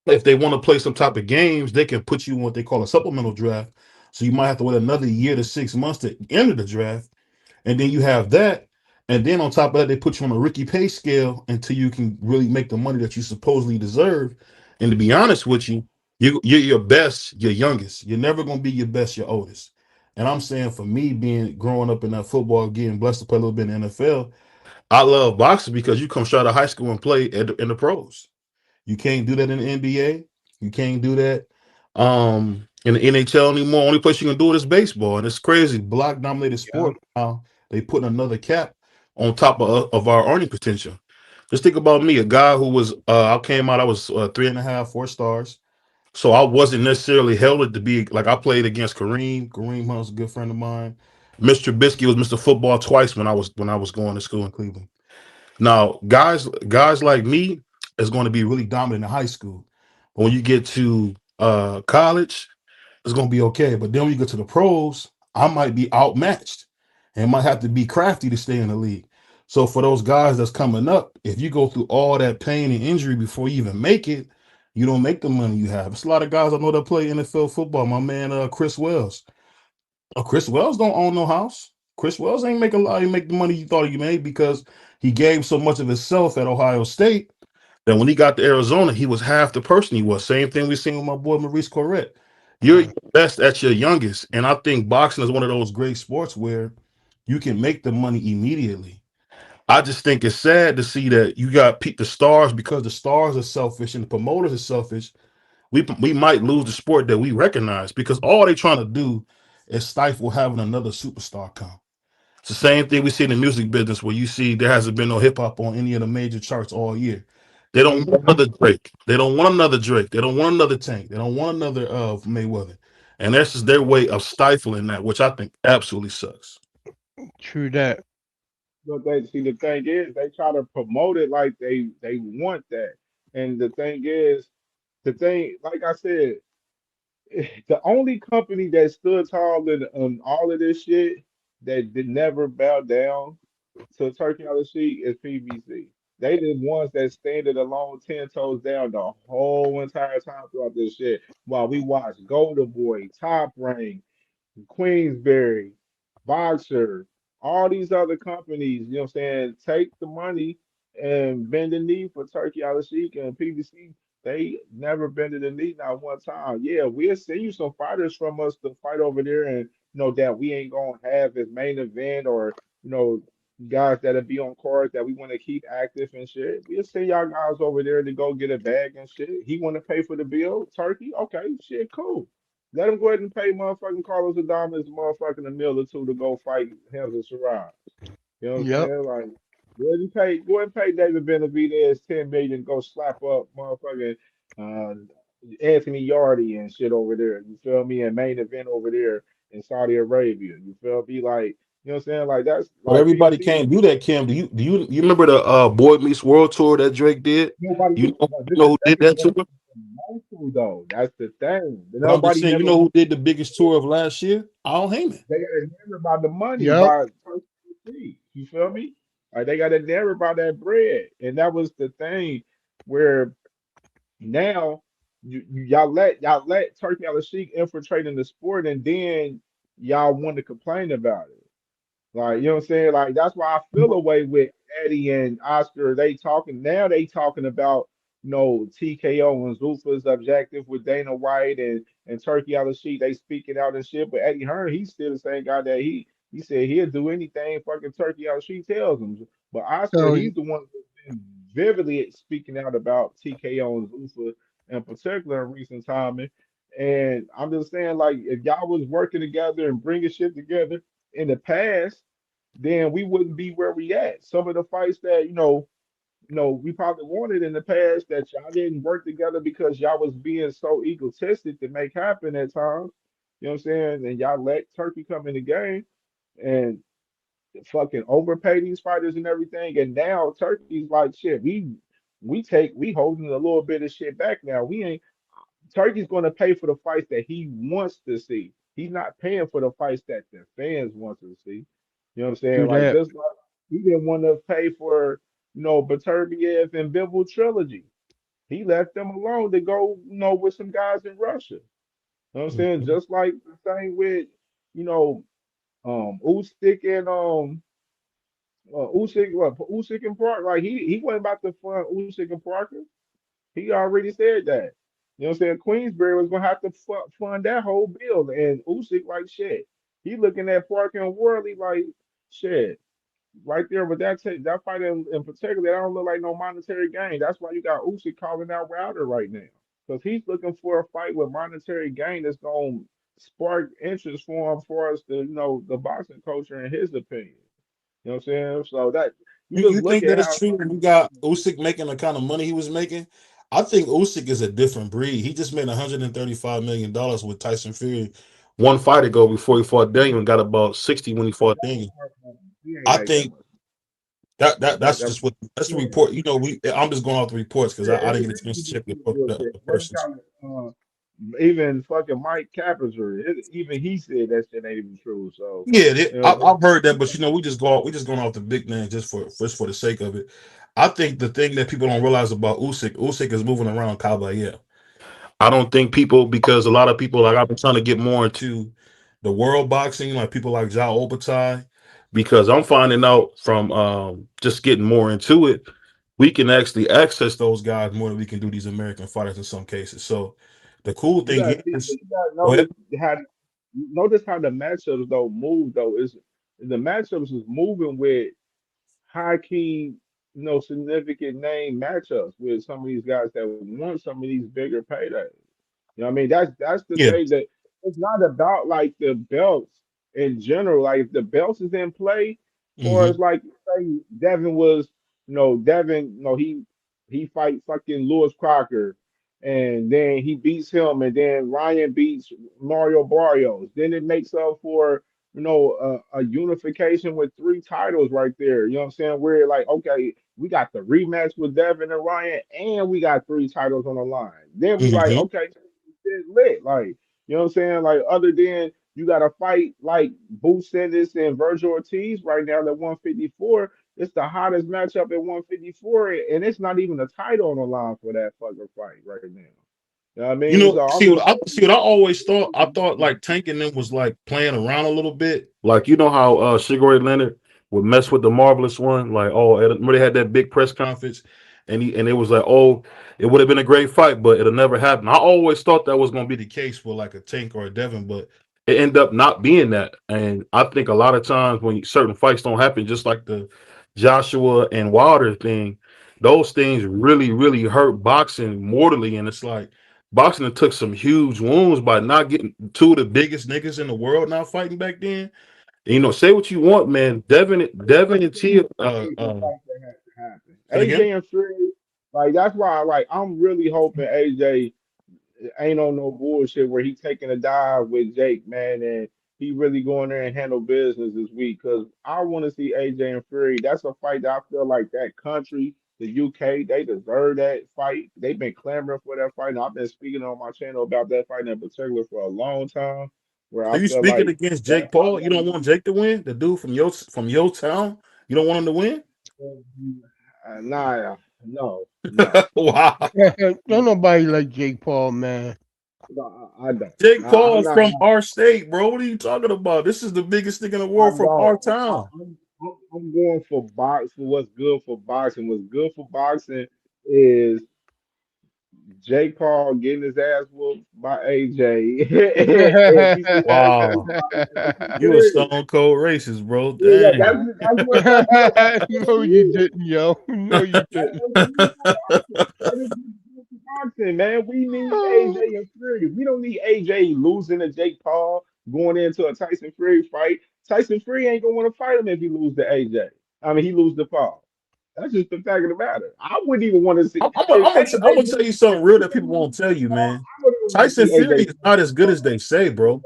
if they want to play some type of games, they can put you in what they call a supplemental draft. So you might have to wait another year to 6 months to enter the draft. And then you have that. And then on top of that, they put you on a rookie pay scale until you can really make the money that you supposedly deserve. And to be honest with you, You're your best, your youngest. You're never gonna be your best, your oldest. And I'm saying for me, being growing up in that football, getting blessed to play a little bit in the NFL, I love boxing because you come straight out of high school and play in the pros. You can't do that in the NBA. You can't do that in the NHL anymore. Only place you can do it is baseball, and it's crazy. Block dominated sport now. They putting another cap on top of our earning potential. Just think about me, a guy who was I came out, I was 3.5, 4 stars. So I wasn't necessarily held to be like I played against Kareem. Kareem Hunt was a good friend of mine. Mr. Trubisky was Mr. Football twice when I was going to school in Cleveland. Now, guys like me is going to be really dominant in high school. But when you get to college, it's going to be okay. But then when you get to the pros, I might be outmatched and might have to be crafty to stay in the league. So for those guys that's coming up, if you go through all that pain and injury before you even make it, you don't make the money you have. It's a lot of guys I know that play NFL football. My man, Chris Wells. Chris Wells don't own no house. Chris Wells ain't make a lot. He make the money you thought he made because he gave so much of himself at Ohio State that when he got to Arizona, he was half the person he was. Same thing we seen with my boy Maurice Corrett. You're best at your youngest, and I think boxing is one of those great sports where you can make the money immediately. I just think it's sad to see that you got the stars because the stars are selfish and the promoters are selfish. We might lose the sport that we recognize because all they trying to do is stifle having another superstar come. It's the same thing we see in the music business where you see there hasn't been no hip hop on any of the major charts all year. They don't want another Drake. They don't want another Drake. They don't want another Tank. They don't want another Mayweather. And that's just their way of stifling that, which I think absolutely sucks. True that. But they see the thing is they try to promote it like they want that. And the thing is, the thing, like I said, the only company that stood tall in all of this shit that did never bow down to Turkey on the Sheet is PBC. They the ones that standing alone 10 toes down the whole entire time throughout this shit. While we watch Golden Boy, Top Rank, Queensberry, Boxer, all these other companies, you know what I'm saying, take the money and bend the knee for Turkey Al Sheikh and PBC. They never bended the knee not one time. Yeah, we'll send you some fighters from us to fight over there and that we ain't gonna have as main event or guys that'll be on cards that we want to keep active and shit. We'll send y'all guys over there to go get a bag and shit. He want to pay for the bill, Turkey. Okay, shit, cool. Let him go ahead and pay motherfucking Carlos Adames motherfucking a meal or two to go fight Hamza Sharad. You know what I'm Yep. saying? Like, go ahead and pay David Benavidez 10 million, go slap up motherfucking uh, Anthony Yardy and shit over there. You feel me? And main event over there in Saudi Arabia. You feel me? Like, you know what I'm saying? Like that's But like everybody PBC. can't do that, Kim. Do you remember the Boy Meets World tour that Drake did? Nobody, You know, but you this know is who they did that tour? want to though. That's the thing. But I'm just Nobody saying, you never know who did the biggest tour of last year? Al Heyman. they got enamored about the money Yep. by personal fees. You feel me? Like they got enamored by that bread, and that was the thing where now y'all let Turkey Al Sheikh infiltrate in the sport, and then y'all want to complain about it. Like, you know what I'm saying? Like, that's why I feel away with Eddie and Oscar. They talking about, TKO and Zulfa's objective with Dana White and Turkey out of sheet. They speaking out and shit. But Eddie Hearn, he's still the same guy that he said he'll do anything fucking Turkey out of sheet tells him. But Oscar, So he's the one that's been vividly speaking out about TKO and Zulfa in particular in recent time. And I'm just saying, like, if y'all was working together and bringing shit together in the past, then we wouldn't be where we at. Some of the fights that we probably wanted in the past that y'all didn't work together because y'all was being so egotistic to make happen at times. You know what I'm saying? And y'all let Turkey come in the game and fucking overpay these fighters and everything. And now Turkey's like, shit, we holding a little bit of shit back now. We ain't Turkey's going to pay for the fights that he wants to see. He's not paying for the fights that the fans want to see. You know what I'm saying? true Like that. just like he didn't want to pay for, Baturbiev and Bivol trilogy. He left them alone to go, with some guys in Russia. You know what I'm saying? Just like the same with, you know, Usyk and Usyk and Parker. Like he wasn't about to fund Usyk and Parker. He already said that. You know what I'm saying? Queensberry was gonna have to fund that whole bill, and Usyk like shit. He looking at Parker and Worley like shit. Right there with that fight in particular, that don't look like no monetary gain. That's why you got Usyk calling out Wilder right now, because he's looking for a fight with monetary gain that's gonna spark interest for him, for us to the boxing culture in his opinion. You know what I'm saying? So that you just You look think at that is how true when you got Usyk making the kind of money he was making? I think Usyk is a different breed. He just made $135 million with Tyson Fury one fight ago before he fought Daniel and got about 60 when he fought Daniel. he ain't I make that think much. that's That just what that's the yeah, report. I'm just going off the reports because yeah, I didn't get a it's chance to check bullshit. the What do you persons. call it? Even fucking Mike Capper, even he said that shit ain't even true. So Yeah, you know, I've heard that, but we just going off the big name just for the sake of it. I think the thing that people don't realize about Usyk is moving around Caballero. I don't think people, because a lot of people, like I've been trying to get more into the world boxing, like people like Jao Obatai, because I'm finding out from just getting more into it, we can actually access those guys more than we can do these American fighters in some cases. So the cool you thing got see, is, you got to go ahead. notice how the matchups though move though is the matchups is moving with high key, significant name matchups with some of these guys that want some of these bigger paydays. You know what I mean? That's the Yeah. thing, that it's not about like the belts in general. Like if the belts is in play, or Hmm. it's like say Devin was, Devin, he fight fucking Lewis Crocker, and then he beats him, and then Ryan beats Mario Barrios. Then it makes up for a unification with three titles right there. You know what I'm saying? Where like, okay, we got the rematch with Devin and Ryan, and we got three titles on the line. Then we like, Hmm. okay, it's lit. Like, you know what I'm saying? Like, other than you got to fight like Boo Sanders and Virgil Ortiz right now at 154. It's the hottest matchup at 154, and it's not even a title on the line for that fucking fight right now. You know what I You mean? know, So I'm just see what I always thought. I thought like Tank and them was like playing around a little bit. Like you know how Sugar Ray Leonard would mess with the Marvelous One. Like, oh, remember they had that big press conference, and it was like, oh, it would have been a great fight, but it'll never happen. I always thought that was gonna be the case with like a Tank or a Devin, but it ended up not being that. And I think a lot of times when certain fights don't happen, just like the Joshua and Wilder thing, those things really, really hurt boxing mortally. And it's like boxing took some huge wounds by not getting two of the biggest niggas in the world not fighting back then. And, say what you want, man. Devin and Tia. happen. Say it again. AJ and Fury, like that's why, like I'm really hoping AJ ain't on no bullshit where he taking a dive with Jake, man, and he really going there and handle business this week. Cause I want to see AJ and Fury. That's a fight that I feel like that country, the UK, they deserve that fight. They've been clamoring for that fight, and I've been speaking on my channel about that fight in particular for a long time. Where Are I you feel speaking like against that Jake fight Paul? You don't want Jake to win? The dude from your town? You don't want him to win? nah, no. Wow. Don't nobody like Jake Paul, man. No, I don't. Jake Paul I'm is not. from our state, bro. What are you talking about? This is the biggest thing in the I world from our know. town. I'm going for for what's good for boxing. What's good for boxing is Jake Paul getting his ass whooped by AJ, and people Wow. I'm You a serious. stone cold racist, bro. Yeah, Dang. that's what No, you didn't, yo. No, you that's didn't. what's good for boxing. That is what's good for boxing, man. We need AJ and Fury. We don't need AJ losing to Jake Paul going into a Tyson Fury fight. Tyson Fury ain't gonna want to fight him if he lose to AJ. I mean, he lose to Paul. That's just the fact of the matter. I wouldn't even want to see if I'm AJ gonna tell you something real that people won't tell you, man. I wouldn't even want to Tyson see Fury AJ. is not as good as they say, bro.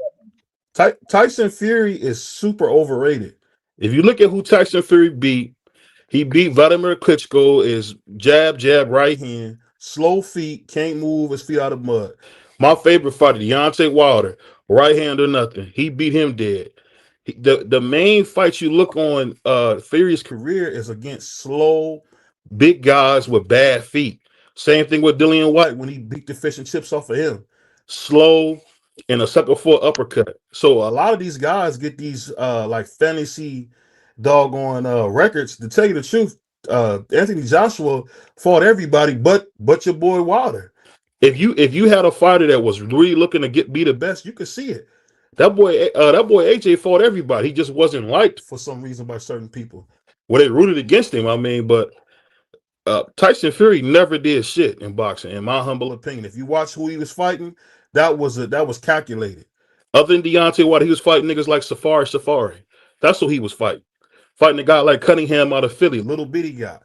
Tyson Fury is super overrated. If you look at who Tyson Fury beat, he beat Vladimir Klitschko. Is jab, jab, right hand, slow feet, can't move his feet out of mud. My favorite fighter, Deontay Wilder, right hand or nothing. He beat him dead. The main fight you look on Fury's career is against slow, big guys with bad feet. Same thing with Dillian White when he beat the fish and chips off of him. Slow and a sucker for an uppercut. So a lot of these guys get these like fantasy doggone records. To tell you the truth, Anthony Joshua fought everybody but your boy Wilder. If you had a fighter that was really looking to be the best, you could see it. That boy AJ fought everybody. He just wasn't liked for some reason by certain people. Well, they rooted against him. I mean, but Tyson Fury never did shit in boxing, in my humble opinion. If you watch who he was fighting, that was calculated. Other than Deontay Wilder, he was fighting niggas like Safari. That's who he was fighting. Fighting a guy like Cunningham out of Philly, little bitty guy.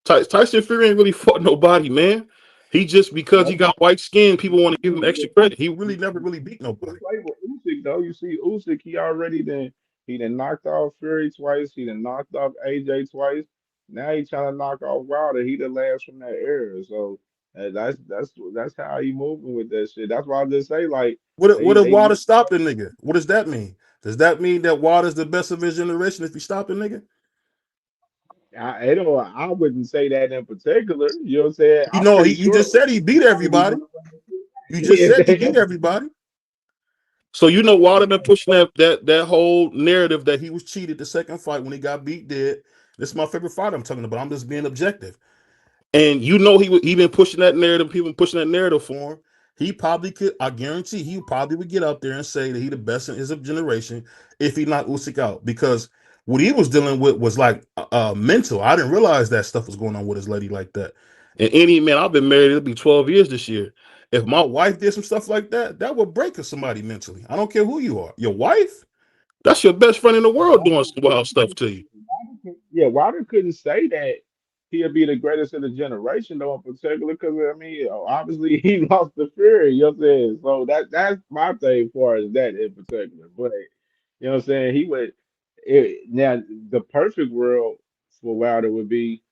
Tyson Fury ain't really fought nobody, man. He just because he got white skin, people want to give him extra credit. He really never really beat nobody. Play with Usyk though. You see Usyk, he done knocked off Fury twice. He done knocked off AJ twice. Now he trying to knock off Wilder. He the last from that era. So that's how he moving with that shit. That's why I just say like What if they Wilder stopped the nigga? What does that mean? Does that mean that Wilder's the best of his generation if he stopped the nigga? I wouldn't say that in particular. You know what I'm saying? You I'm know, pretty you sure just said he beat everybody. You just said he beat everybody. So you know Wilder been pushing that whole narrative that he was cheated the second fight when he got beat dead. This is my favorite fight I'm talking about. I'm just being objective. And you know he been pushing that narrative. People been pushing that narrative for him. He probably could. I guarantee he probably would get out there and say that he the best in his generation if he knocked Usyk out. Because what he was dealing with was like mental. I didn't realize that stuff was going on with his lady like that. And any man, I've been married. It'll be 12 years this year. If my wife did some stuff like that, that would break somebody mentally. I don't care who you are. Your wife, that's your best friend in the world doing some wild stuff to you. Yeah, Wilder couldn't say that he'll be the greatest of the generation though in particular because I mean obviously he lost the Fury, you know what I'm saying? So that's my thing for as that in particular. But you know what I'm saying? Now the perfect world for Wilder would be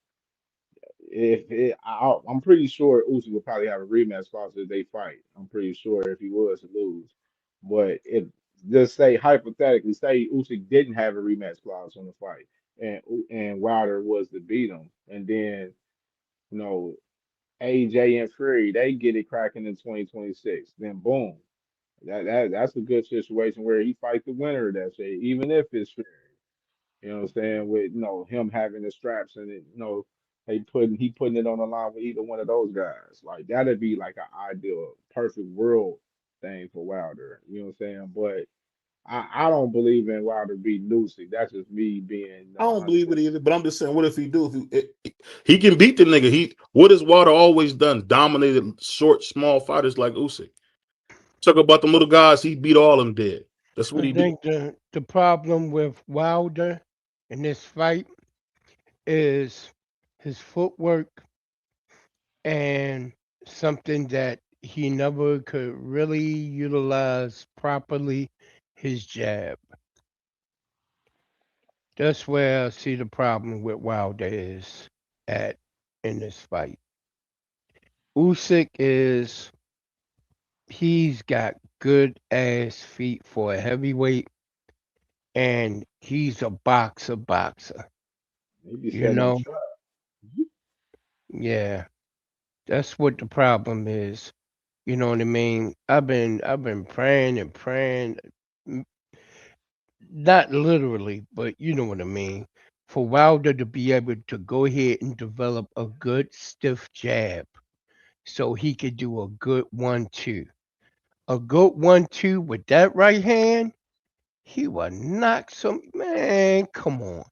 I'm pretty sure Usyk would probably have a rematch clause if they fight. I'm pretty sure if he was to lose. But if just say hypothetically, say Usyk didn't have a rematch clause on the fight and Wilder was to beat him, and then you know AJ and Fury they get it cracking in 2026, then boom. That's a good situation where he fight the winner of that shit, even if it's Fury. You know what I'm saying? With him having the straps and he putting it on the line with either one of those guys. Like that'd be like an ideal, perfect world thing for Wilder. You know what I'm saying? But I don't believe in Wilder beating Lucy. That's just me being I don't 100. believe it either, but I'm just saying, what if he do? He can beat the nigga. What has Wilder always done? Dominated short, small fighters like Usyk. Talk about them little guys. He beat all them dead. That's what I he do. think the problem with Wilder in this fight is his footwork and something that he never could really utilize properly, his jab. That's where I see the problem with Wilder is at in this fight. Usyk is he's got good ass feet for a heavyweight and he's a boxer. He be You setting up know? trap. Yeah. That's what the problem is. You know what I mean? I've been praying and praying, n- not literally, but you know what I mean. For Wilder to be able to go ahead and develop a good stiff jab so he could do a good 1-2. A good 1-2 with that right hand, he would knock some man, come on.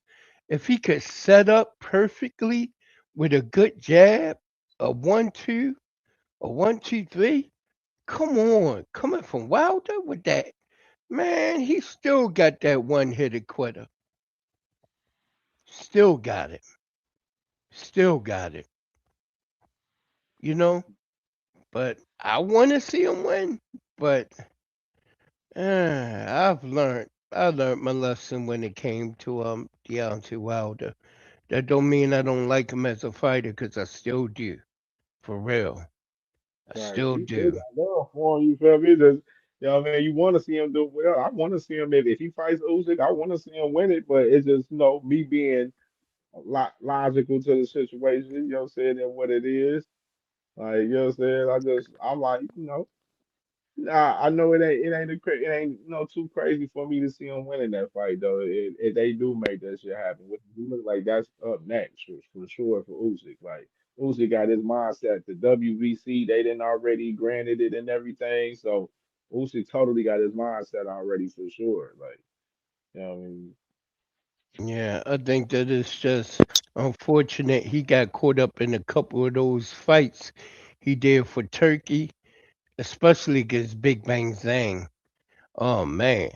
If he could set up perfectly with a good jab, a 1-2, a 1-2-3, come on. Coming from Wilder with that, man, he still got that one-hitter quitter. Still got it. Still got it. You know? But I want to see him win. But I learned my lesson when it came to Deontay Wilder. That don't mean I don't like him as a fighter, because I still do. For real. I Right. still You still do. got love for him, you feel me? Just what I mean, you want to see him do well. I want to see him if he fights Usyk, I want to see him win it, but it's just, me being logical to the situation, you know what I'm saying, and what it is. Like, you know what I'm saying? I'm like, I know it ain't too crazy for me to see him winning that fight though. If they do make that shit happen, which it look like that's up next for sure for Usyk. Like Uzi got his mindset. The WBC, they didn't already granted it and everything. So Uzi totally got his mindset already for sure. Like, you know what I mean? Yeah, I think that it's just unfortunate he got caught up in a couple of those fights he did for Turkey, especially against Big Bang Zhang. Oh man,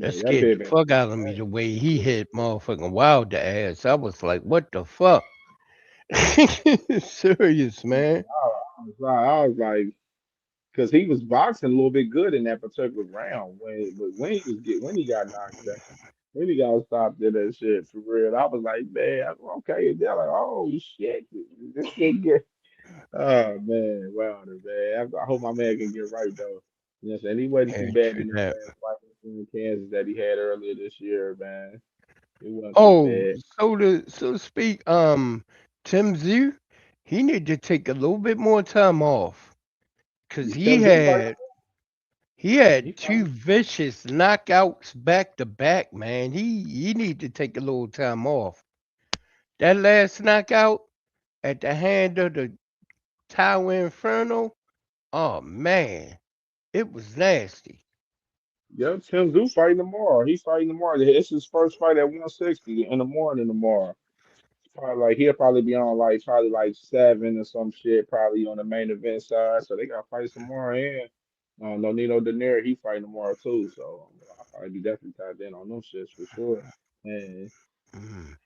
that Yeah, that scared big the man. fuck out of me the way he hit motherfucking Wilder ass. I was like, what the fuck? Serious, man. I was like, because he was boxing a little bit good in that particular round when he was when he got knocked down, when he got stopped in that shit for real. I was like, man, okay. They're like, oh shit, this shit get. Oh man, Wilder, man. I hope my man can get right though. You know what I'm saying? He wasn't Yeah, too bad true in that that. last fight in Kansas that he had earlier this year, man. It wasn't too Oh, bad. so to speak, Tim Zoo, he need to take a little bit more time off. Cause Tim Zoo fight? he He had fight? two vicious knockouts back to back, man. He need to take a little time off. That last knockout at the hand of the Tower Inferno, oh man, it was nasty. Yep, Tim Zoo fighting tomorrow. He fighting tomorrow. It's his first fight at 160 in the morning tomorrow. Probably like he'll probably be on like probably like 7 or some shit, probably on the main event side. So they got fights tomorrow and no Nino Daenerys, he fighting tomorrow too. So I'll probably be definitely tied in on them shits for sure. And Mm.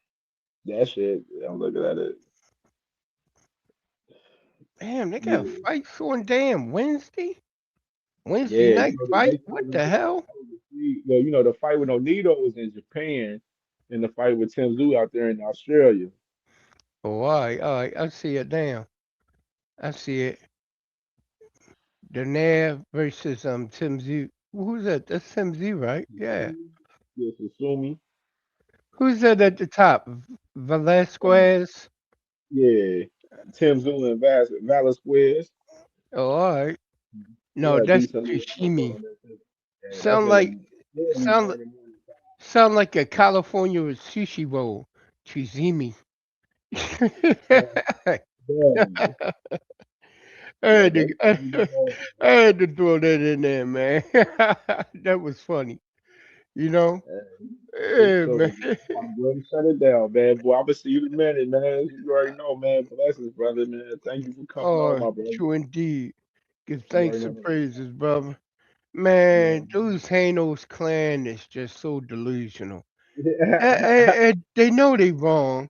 that shit, I'm looking at it. Damn, they got Yeah. fights on damn Wednesday? Wednesday Yeah, night they fight? told What him the hell? well, the fight with Onito was in Japan and the fight with Tim Zoo out there in Australia. Oh, all right, I see it now. I see it. Daenerys versus Tim Z. Who's that? That's Tim Z, right? Yeah. Yes, Asumi. Who's that at the top? Velasquez. Yeah, Tim Zoo and Velasquez. Oh, all right. They No, had that's decent little fight Tsushimi. on that thing. Yeah, that's Sound in the like sound early morning sound like a California sushi roll. Tsushimi. time. Yeah, I yeah, had they to, probably be on. I had to throw that in there, man. That was funny, you know. It's Yeah, so man. I'm going to shut it down, man. Boy, I'm gonna see you in a minute, man. You already know, man. Blessings, brother, man. Thank you for coming on, Oh, my brother. true indeed. Give You already thanks and know. praises, brother. You Man, those Hanos clan is just so delusional. know. They know they wrong,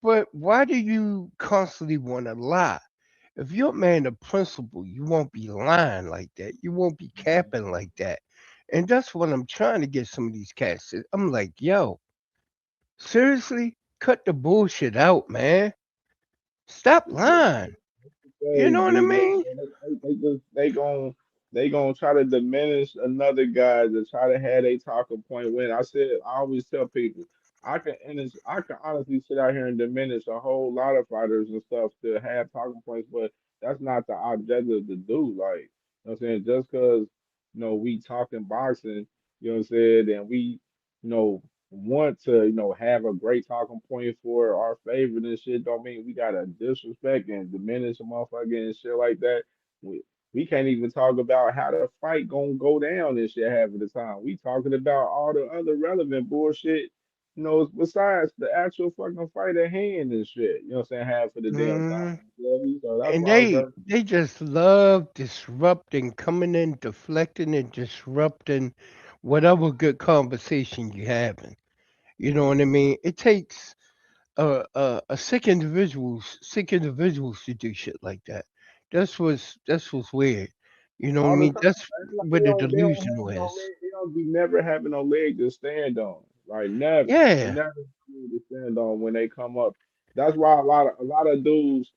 but why do you constantly want to lie? If you're a man of principle, you won't be lying like that. You won't be capping like that. And that's what I'm trying to get some of these cats. I'm like, yo, seriously, cut the bullshit out, man. Stop lying. You Hey, know what I G, man, mean? they gonna try to diminish another guy to try to have a talking point. When I always tell people I can honestly sit out here and diminish a whole lot of fighters and stuff to have talking points, but that's not the objective to do. Like, you know what I'm saying, just because we talking boxing, you know what I'm saying, and we you know want to, have a great talking point for our favorite and shit, don't mean we gotta disrespect and diminish a motherfucker and shit like that. We can't even talk about how the fight gonna go down and shit half of the time. We talking about all the other relevant bullshit, besides the actual fucking fight at hand and shit. You know what I'm saying? Half of the damn time. Hmm. You feel me? So that's And why I was they just love disrupting, coming in, deflecting and disrupting whatever good conversation you having. You know what I mean? It takes sick individuals to do shit like that. That's what's weird. You know what I all the mean? time. That's Man. Like, where the they don't have delusional no is. leg. They don't be never having no leg to stand on. Like never. They Yeah. never have a leg to stand on when they come up. That's why a lot of dudes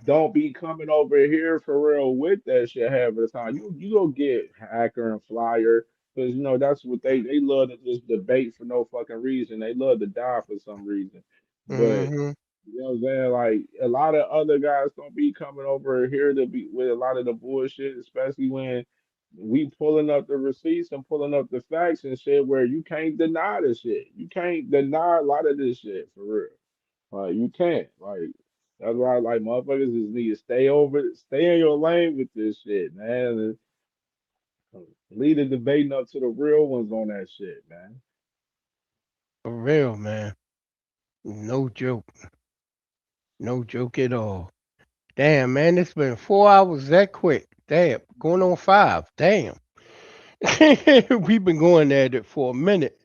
don't be coming over here for real with that shit half the time. You go get hacker and flyer because that's what they love to just debate for no fucking reason. They love to die for some reason. But Hmm. you know what I'm saying? Like a lot of other guys don't be coming over here to be with a lot of the bullshit, especially when we pulling up the receipts and pulling up the facts and shit where you can't deny the shit. You can't deny a lot of this shit for real. Like you can't. Like That's why like motherfuckers just need to stay in your lane with this shit, man. Lead the debating up to the real ones on that shit, man. For real, man. No joke. No joke at all. Damn, man, it's been 4 hours that quick. Damn, going on 5. Damn. We've been going at it for a minute.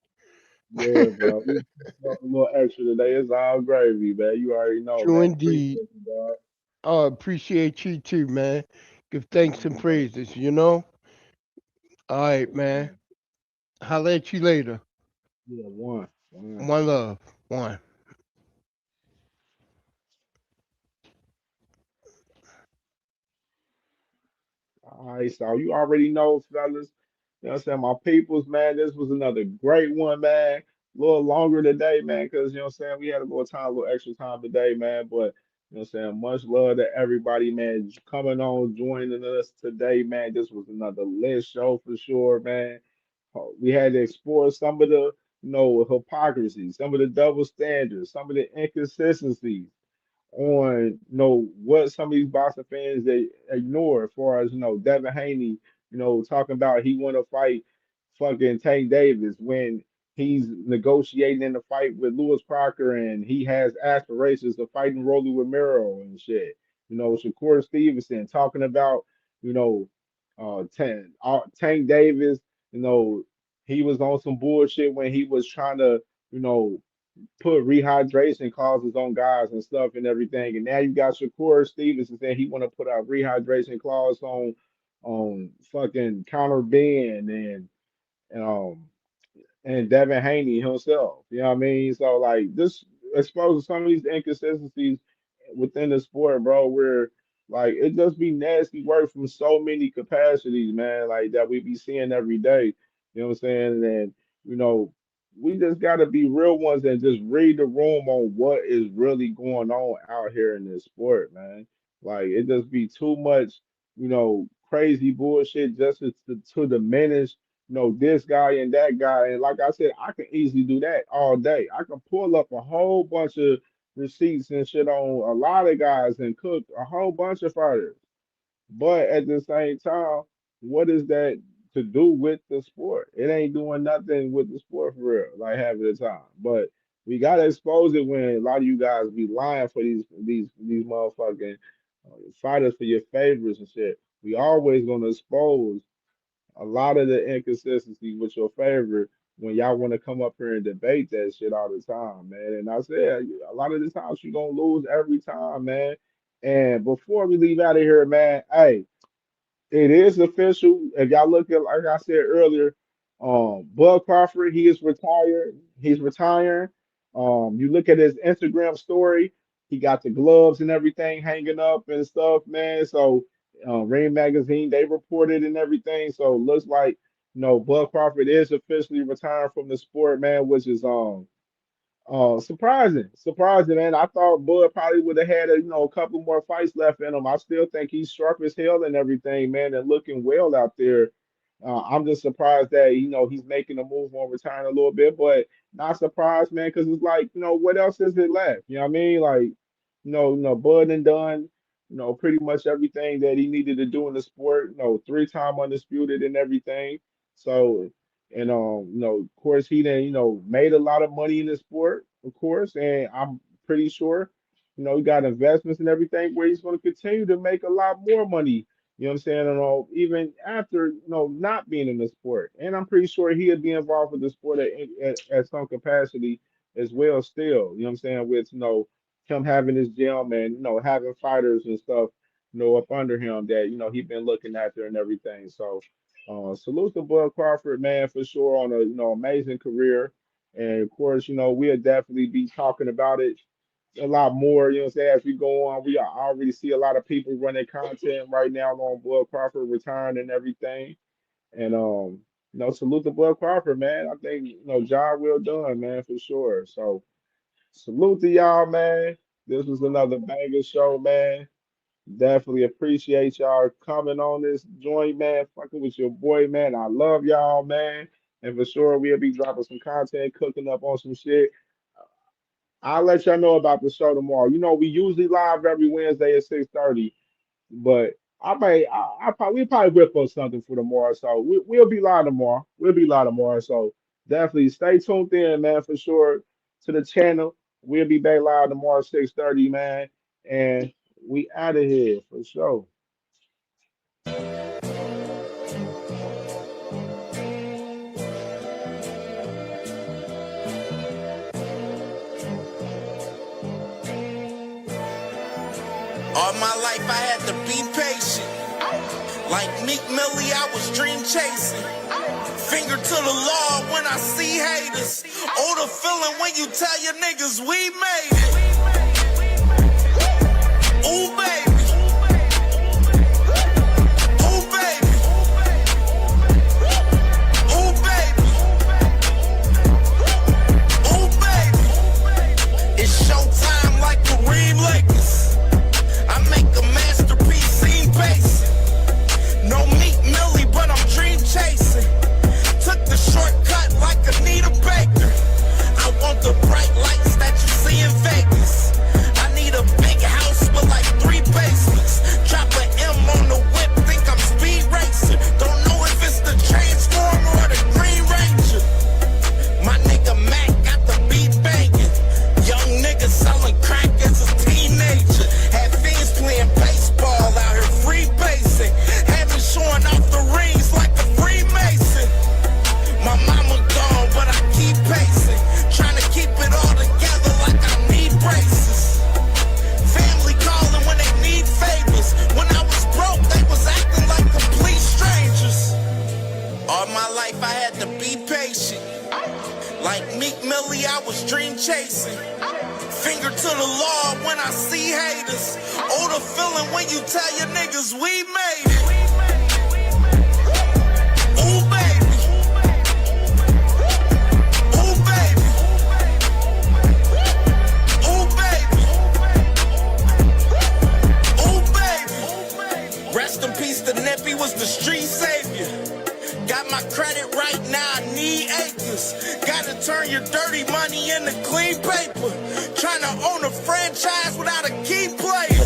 Yeah, bro. We talked a little extra today. It's all gravy, man. You already know, True man. indeed. Appreciate you, dog. I appreciate you too, man. Give thanks and praises, you know? All right, man. Holla at you later. Yeah, one. One. One love. One. All right, so you already know, fellas. You know what I'm saying? My peoples, man, this was another great one, man. A little longer today, man, because, you know what I'm saying, we had a little time, a little extra time today, man. But, you know what I'm saying, much love to everybody, man, coming on, joining us today, man. This was another lit show for sure, man. We had to explore some of the, hypocrisy, some of the double standards, some of the inconsistencies on what some of these boxing fans they ignore as far as Devin Haney talking about he want to fight fucking Tank Davis when he's negotiating in the fight with Lewis Crocker and he has aspirations of fighting Rolly Romero and shit. Shakur Stevenson talking about you know Tank Davis. He was on some bullshit when he was trying to you know put rehydration clauses on guys and stuff and everything. And now you got Shakur Stevenson saying he want to put out rehydration clause on fucking counter Ben and Devin Haney himself. You know what I mean? So like this exposes some of these inconsistencies within the sport, bro, where like it just be nasty work from so many capacities, man, like that we be seeing every day. You know what I'm saying? And you know, we just gotta be real ones and just read the room on what is really going on out here in this sport, man. Like it just be too much, crazy bullshit just to diminish this guy and that guy. And like I said, I can easily do that all day. I can pull up a whole bunch of receipts and shit on a lot of guys and cook a whole bunch of fighters. But at the same time, what is that to do with the sport? It ain't doing nothing with the sport for real, like half of the time. But we gotta expose it when a lot of you guys be lying for these motherfucking fighters for your favorites and shit. We always gonna expose a lot of the inconsistency with your favorite when y'all want to come up here and debate that shit all the time, man. And I said a lot of the times you're gonna lose every time, man. And before we leave out of here, man, hey, it is official. If y'all look at, like I said earlier, Bud Crawford, he is retired. He's retiring. You look at his Instagram story, he got the gloves and everything hanging up and stuff, man. So, Ring Magazine, they reported and everything. So, it looks like, Bud Crawford is officially retiring from the sport, man, which is surprising, man. I thought Bud probably would have had a couple more fights left in him. I still think he's sharp as hell and everything, man, and looking well out there. I'm just surprised that he's making a move on retiring a little bit, but not surprised, man, because it's like what else is it left? You know what I mean? Like Bud and done pretty much everything that he needed to do in the sport. 3-time undisputed and everything. So and of course, he then made a lot of money in the sport, of course, and I'm pretty sure, he got investments and everything where he's going to continue to make a lot more money. You know what I'm saying? Even after not being in the sport, and I'm pretty sure he'll be involved with the sport at some capacity as well. Still, you know what I'm saying? With him having his gym and having fighters and stuff, up under him that he's been looking after and everything. So. Salute to Bud Crawford, man, for sure on a amazing career, and of course, we'll definitely be talking about it a lot more. You know what I'm saying? As we go on, we already see a lot of people running content right now on Bud Crawford retiring and everything. And salute to Bud Crawford, man. I think job well done, man, for sure. So salute to y'all, man. This was another banger show, man. Definitely appreciate y'all coming on this joint, man. Fucking with your boy, man. I love y'all, man. And for sure, we'll be dropping some content, cooking up on some shit. I'll let y'all know about the show tomorrow. You know, we usually live every Wednesday at 6:30, but I probably we probably whip up something for tomorrow. So we'll be live tomorrow. We'll be live tomorrow. So definitely stay tuned in, man, for sure to the channel. We'll be back live tomorrow 6:30, man, and we out of here for sure. All my life I had to be patient. Like Meek Millie, I was dream chasing. Finger to the law when I see haters. Oh, the feeling when you tell your niggas we made it. Ooh, baby. Ooh, baby. Ooh, baby. Ooh, baby. It's showtime like Kareem Lakers. I make a masterpiece, scene basic. No Meek Millie, but I'm dream chasing. Took the shortcut like Anita Baker. I want the bright lights that you see in Vegas. I need a big house with like 3 basements. Drop an M on the whip, think I'm speed racing. Don't know if it's the Transformer or the Green Ranger. My nigga Mac got the beat banging. Young nigga selling crack as a teenager. Had fiends playing baseball out here free basing. Had me showing off the rings like a Freemason. My mama gone, but I keep pacing. Trying to keep it all together like I need braces. Family calling when they need favors. When I was broke, they was acting like complete strangers. All my life I had to be patient. Like Meek Millie, I was dream chasing. Finger to the law when I see haters. Oh, the feeling when you tell your niggas we made it. Ooh, baby. Ooh, baby. Ooh, baby. Ooh, baby. Rest in peace, the Nippy was the street savior. Got my credit right now, I need acres. Gotta turn your dirty money into clean paper. Trying to own a franchise without a key player.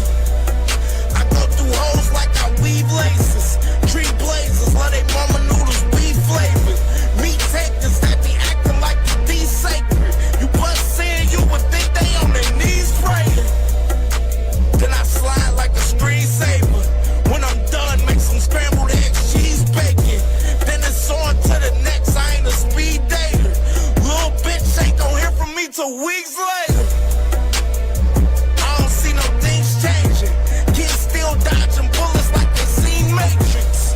I go through hoes like I weave laces. Tree blazers, love they mama noodles beef flavored. Meat takers that be acting like the sacred. You bust in, you would think they on their knees praying. Then I slide like a screensaver. When I'm done, make some scrambled eggs, cheese bacon. Then it's on to the next, I ain't a speed dater. Little bitch ain't gon' hear from me till weeks later. I don't see no things changing. Kids still dodging bullets like they seen Matrix.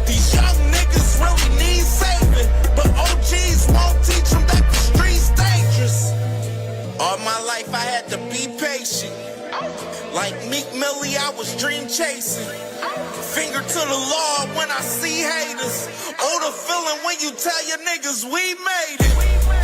These young niggas really need saving, but OGs won't teach them that the street's dangerous. All my life I had to be patient. Like Meek Millie, I was dream chasing. Finger to the law when I see haters. Oh, the feeling when you tell your niggas we made it.